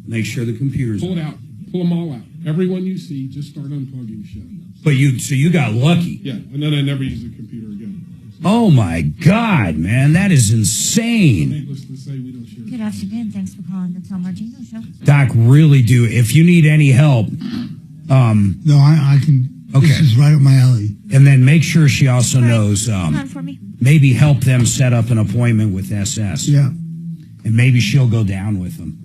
Make sure the computer's Pull it out. Pull them all out. Everyone you see, just start unplugging shit. But you got lucky. Yeah, and then I never use the computer again. Oh my God, man, that is insane. Needless to say, we don't share. Good afternoon. Thanks for calling the Tom Martino Show. Doc, really do. If you need any help, no, I can. Okay. This is right up my alley. And then make sure she also knows. Hold on for me. Maybe help them set up an appointment with SS. Yeah. And maybe she'll go down with them.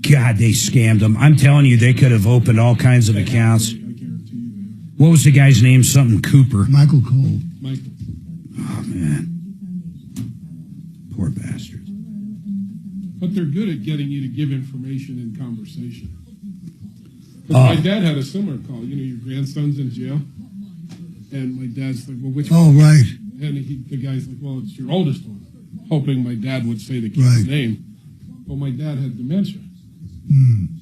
God, they scammed them. I'm telling you, they could have opened all kinds of accounts. What was the guy's name? Something Cooper. Michael Cole. Michael. Oh, man. Poor bastards. But they're good at getting you to give information in conversation. My dad had a similar call. Your grandson's in jail. And my dad's like, well, which one? Oh, right. And the guy's like, well, it's your oldest one. Hoping my dad would say the kid's name. Well, my dad had dementia.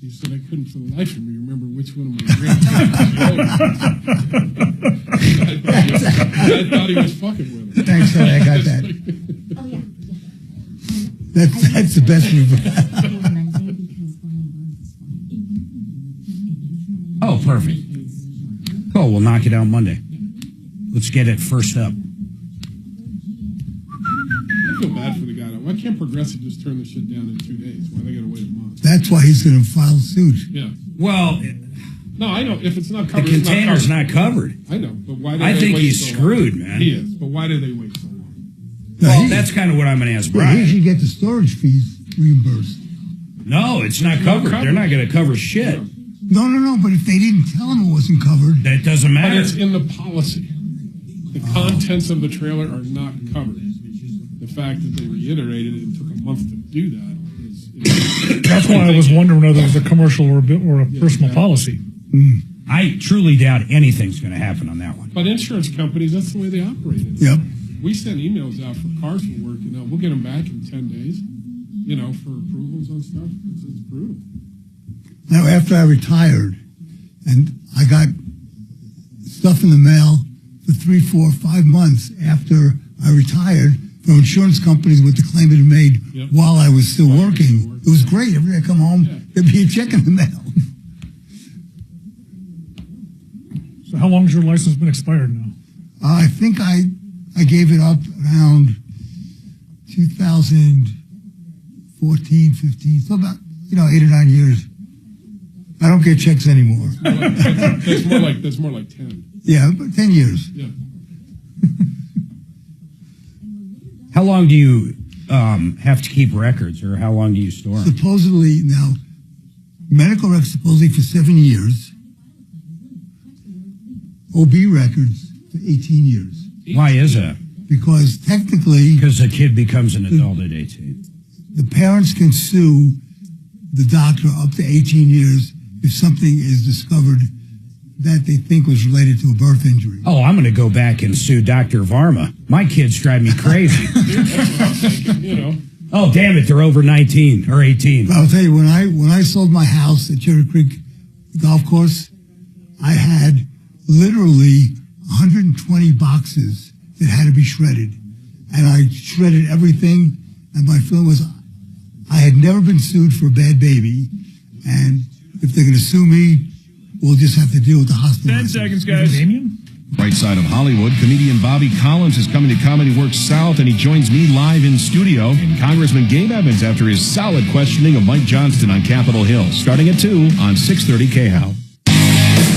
He said, I couldn't for the life of me remember which one of my grandsons was I thought he was fucking with him. Thanks, honey. I got that. Oh, yeah. That's the best we've had. Oh, perfect. Oh, we'll knock it out Monday. Let's get it first up. I feel bad for the guy. Why can't Progressive just turn the shit down in 2 days? Why they got to wait a month? That's why he's going to file suit. Yeah. Well, no, I know. If it's not covered, the container's not covered. I know, but why? I think he's screwed, man. He is, but why do they wait so long? Well, that's kind of what I'm going to ask Well, Brian. he should get the storage fees reimbursed. No, it's not covered. They're not going to cover shit. No. But if they didn't tell him it wasn't covered, that doesn't matter. But it's in the policy. The contents of the trailer are not covered. The fact that they reiterated it and took a month to do that is that's why I was wondering whether it was a commercial or a personal policy. I truly doubt anything's going to happen on that one. But insurance companies, that's the way they operate. Yep. We send emails out for cars we're working on. We'll get them back in 10 days, for approvals on stuff. It's brutal. Now, after I retired, and I got stuff in the mail for 3, 4, 5 months after I retired from insurance companies with the claim it had made while I was still working. It was great. Every day I come home, there'd be a check in the mail. So how long has your license been expired now? I think I I gave it up around 2014, 15, so about 8 or 9 years. I don't get checks anymore. That's more like 10. Yeah, but 10 years. Yeah. How long do you have to keep records, or how long do you store them? Supposedly, now, medical records supposedly for 7 years. OB records for 18 years. Why is that? Because technically... Because the kid becomes an adult at 18. The parents can sue the doctor up to 18 years if something is discovered that they think was related to a birth injury. Oh, I'm going to go back and sue Dr. Varma. My kids drive me crazy. Oh, damn it, they're over 19 or 18. I'll tell you, when I sold my house at Cherry Creek Golf Course, I had literally 120 boxes that had to be shredded. And I shredded everything, and my feeling was I had never been sued for a bad baby, and if they're going to sue me, we'll just have to deal with the hospital. 10 seconds, guys. Right side of Hollywood, comedian Bobby Collins is coming to Comedy Works South, and he joins me live in studio. And Congressman Gabe Evans after his solid questioning of Mike Johnston on Capitol Hill, starting at 2 on 630 KHOW.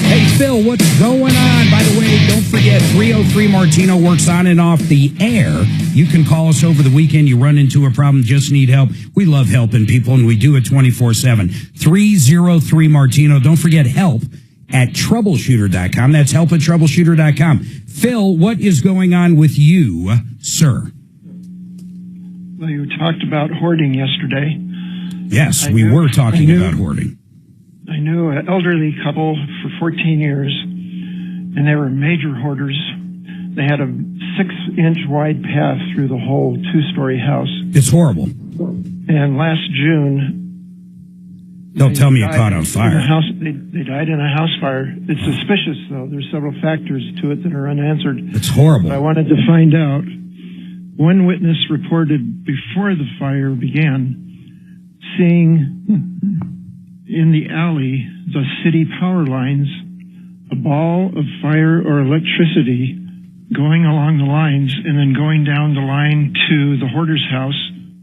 Hey, Phil, what's going on? By the way, don't forget, 303 Martino works on and off the air. You can call us over the weekend. You run into a problem, just need help. We love helping people, and we do it 24/7. 303 Martino. Don't forget help at Troubleshooter.com. That's help at Troubleshooter.com. Phil, what is going on with you, sir? Well, you talked about hoarding yesterday. Yes, we were talking about hoarding. I knew an elderly couple for 14 years, and they were major hoarders. They had a 6-inch wide path through the whole 2-story house. It's horrible. And last June... Don't tell me it caught on fire. They died in a house fire. It's suspicious, though. There's several factors to it that are unanswered. It's horrible. I wanted to find out. One witness reported before the fire began seeing in the alley the city power lines, a ball of fire or electricity going along the lines and then going down the line to the hoarder's house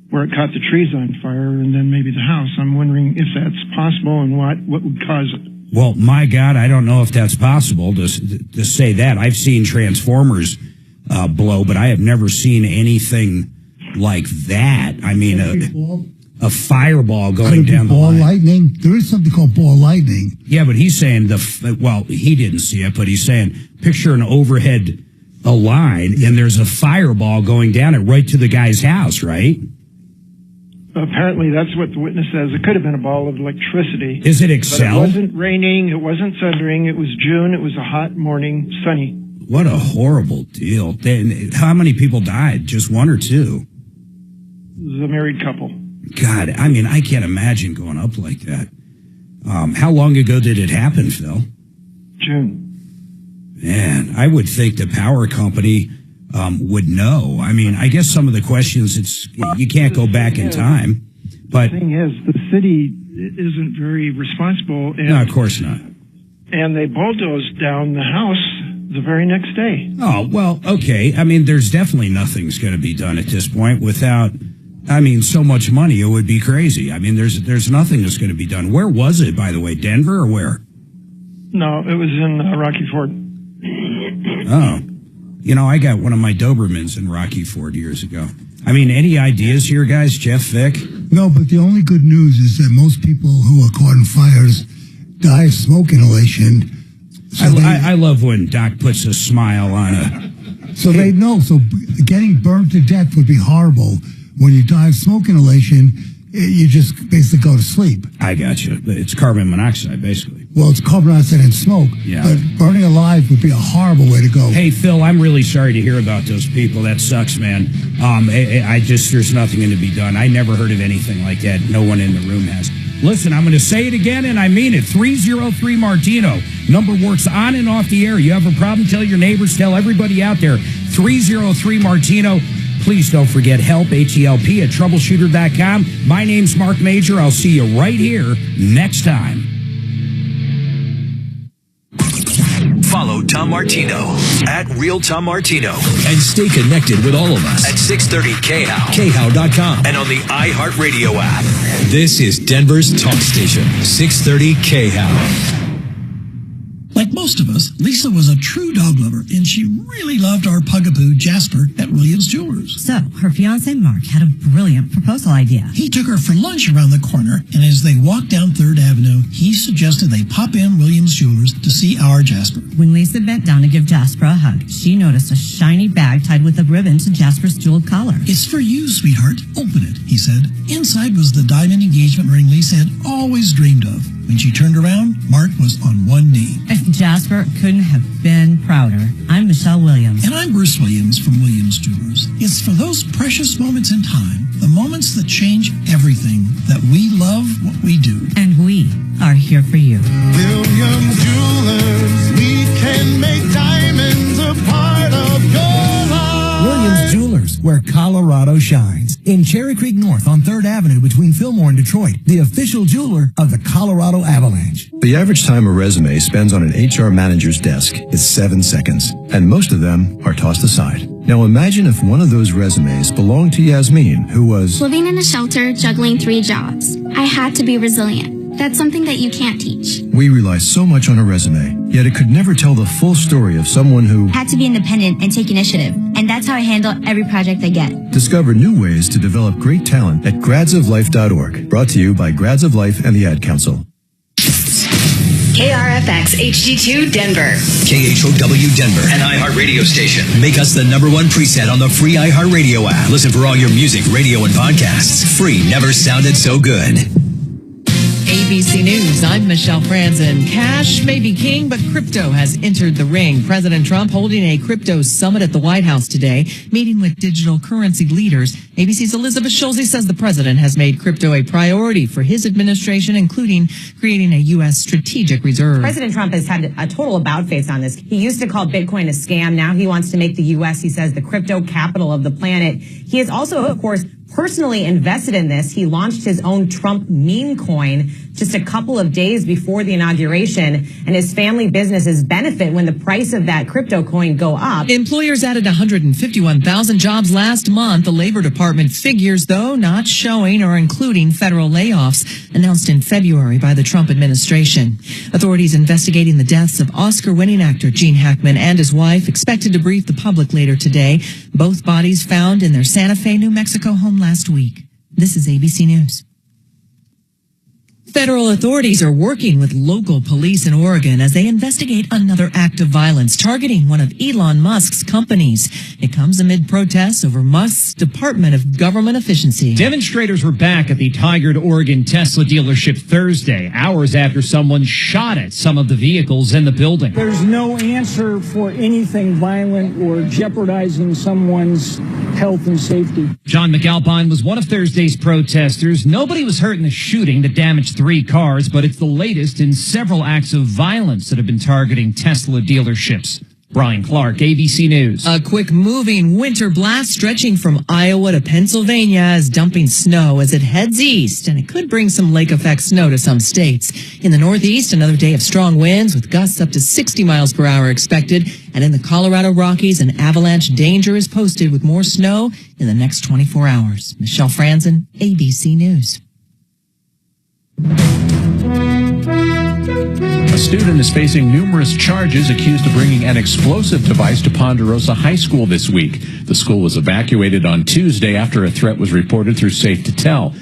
where it caught the trees on fire and then maybe the house. I'm wondering if that's possible and what would cause it. Well, my God, I don't know if that's possible to say that. I've seen transformers blow, but I have never seen anything like that. I mean, a fireball going down the line. Ball lightning? There is something called ball lightning. Yeah, but he's saying he didn't see it, but he's saying picture an overhead line, and there's a fireball going down it right to the guy's house, right? Apparently, that's what the witness says. It could have been a ball of electricity. Is it Excel? But it wasn't raining. It wasn't thundering. It was June. It was a hot morning, sunny. What a horrible deal. How many people died? Just one or two? It was a married couple. God, I mean, I can't imagine going up like that. How long ago did it happen, Phil? June. Man, I would think the power company would know. I mean, I guess some of the questions, you can't go back in time. But the thing is, the city isn't very responsible. No, of course not. And they bulldozed down the house the very next day. Oh, well, okay. I mean, there's definitely nothing's going to be done at this point without... I mean, so much money, it would be crazy. I mean, there's nothing that's going to be done. Where was it, by the way? Denver or where? No, it was in Rocky Ford. Oh. You know, I got one of my Dobermans in Rocky Ford years ago. I mean, any ideas here, guys? Jeff Vick? No, but the only good news is that most people who are caught in fires die of smoke inhalation. So I love when Doc puts a smile on it. So they know. So getting burned to death would be horrible. When you die of smoke inhalation, you just basically go to sleep. I got you. It's carbon monoxide, basically. Well, it's carbon monoxide and smoke. Yeah. But burning alive would be a horrible way to go. Hey, Phil, I'm really sorry to hear about those people. That sucks, man. There's nothing going to be done. I never heard of anything like that. No one in the room has. Listen, I'm going to say it again, and I mean it. 303 Martino. Number works on and off the air. You have a problem, tell your neighbors, tell everybody out there. 303 Martino. Please don't forget help, H-E-L-P, at Troubleshooter.com. My name's Marc Mager. I'll see you right here next time. Follow Tom Martino at Real Tom Martino. And stay connected with all of us at 630KHOW. KHOW.com. And on the iHeartRadio app. This is Denver's talk station, 630 KHOW. Like most of us, Lisa was a true dog lover, and she really loved our Pugapoo Jasper at Williams Jewelers. So, her fiancé Mark had a brilliant proposal idea. He took her for lunch around the corner, and as they walked down 3rd Avenue, he suggested they pop in Williams Jewelers to see our Jasper. When Lisa bent down to give Jasper a hug, she noticed a shiny bag tied with a ribbon to Jasper's jeweled collar. It's for you, sweetheart. Open it, he said. Inside was the diamond engagement ring Lisa had always dreamed of. When she turned around, Mark was on one knee. Jasper couldn't have been prouder. I'm Michelle Williams. And I'm Bruce Williams from Williams Jewelers. It's for those precious moments in time, the moments that change everything, that we love what we do. And we are here for you. Williams Jewelers, we can make diamonds a part of your life. Williams Jewelers, where Colorado shines. In Cherry Creek North on 3rd Avenue between Fillmore and Detroit, the official jeweler of the Colorado Avalanche. The average time a resume spends on an HR manager's desk is 7 seconds, and most of them are tossed aside. Now imagine if one of those resumes belonged to Yasmin, who was living in a shelter, juggling 3 jobs. I had to be resilient. That's something that you can't teach. We rely so much on a resume, yet it could never tell the full story of someone who Had to be independent and take initiative. And that's how I handle every project I get. Discover new ways to develop great talent at gradsoflife.org. Brought to you by Grads of Life and the Ad Council. KRFX HD2 Denver. KHOW Denver, an iHeart radio station. Make us the #1 preset on the free iHeartRadio app. Listen for all your music, radio, and podcasts. Free never sounded so good. ABC News, I'm Michelle Franzen. Cash may be king, but crypto has entered the ring. President Trump holding a crypto summit at the White House today, meeting with digital currency leaders. ABC's Elizabeth Schulze says the president has made crypto a priority for his administration, including creating a U.S. strategic reserve. President Trump has had a total about-face on this. He used to call Bitcoin a scam. Now he wants to make the U.S., he says, the crypto capital of the planet. He has also, of course, personally invested in this. He launched his own Trump meme coin just a couple of days before the inauguration, and his family businesses benefit when the price of that crypto coin go up. Employers added 151,000 jobs last month. The Labor Department figures, though, not showing or including federal layoffs announced in February by the Trump administration. Authorities investigating the deaths of Oscar-winning actor Gene Hackman and his wife expected to brief the public later today. Both bodies found in their Santa Fe, New Mexico home last week. This is ABC News. Federal authorities are working with local police in Oregon as they investigate another act of violence targeting one of Elon Musk's companies. It comes amid protests over Musk's Department of Government Efficiency. Demonstrators were back at the Tigard, Oregon Tesla dealership Thursday, hours after someone shot at some of the vehicles in the building. There's no answer for anything violent or jeopardizing someone's health and safety. John McAlpine was one of Thursday's protesters. Nobody was hurt in the shooting that damaged 3 cars, but it's the latest in several acts of violence that have been targeting Tesla dealerships. Brian Clark, ABC News. A quick moving winter blast stretching from Iowa to Pennsylvania is dumping snow as it heads east, and it could bring some lake effect snow to some states. In the Northeast, another day of strong winds with gusts up to 60 miles per hour expected. And in the Colorado Rockies, an avalanche danger is posted with more snow in the next 24 hours. Michelle Franzen, ABC News. A student is facing numerous charges accused of bringing an explosive device to Ponderosa High School this week. The school was evacuated on Tuesday after a threat was reported through Safe to Tell.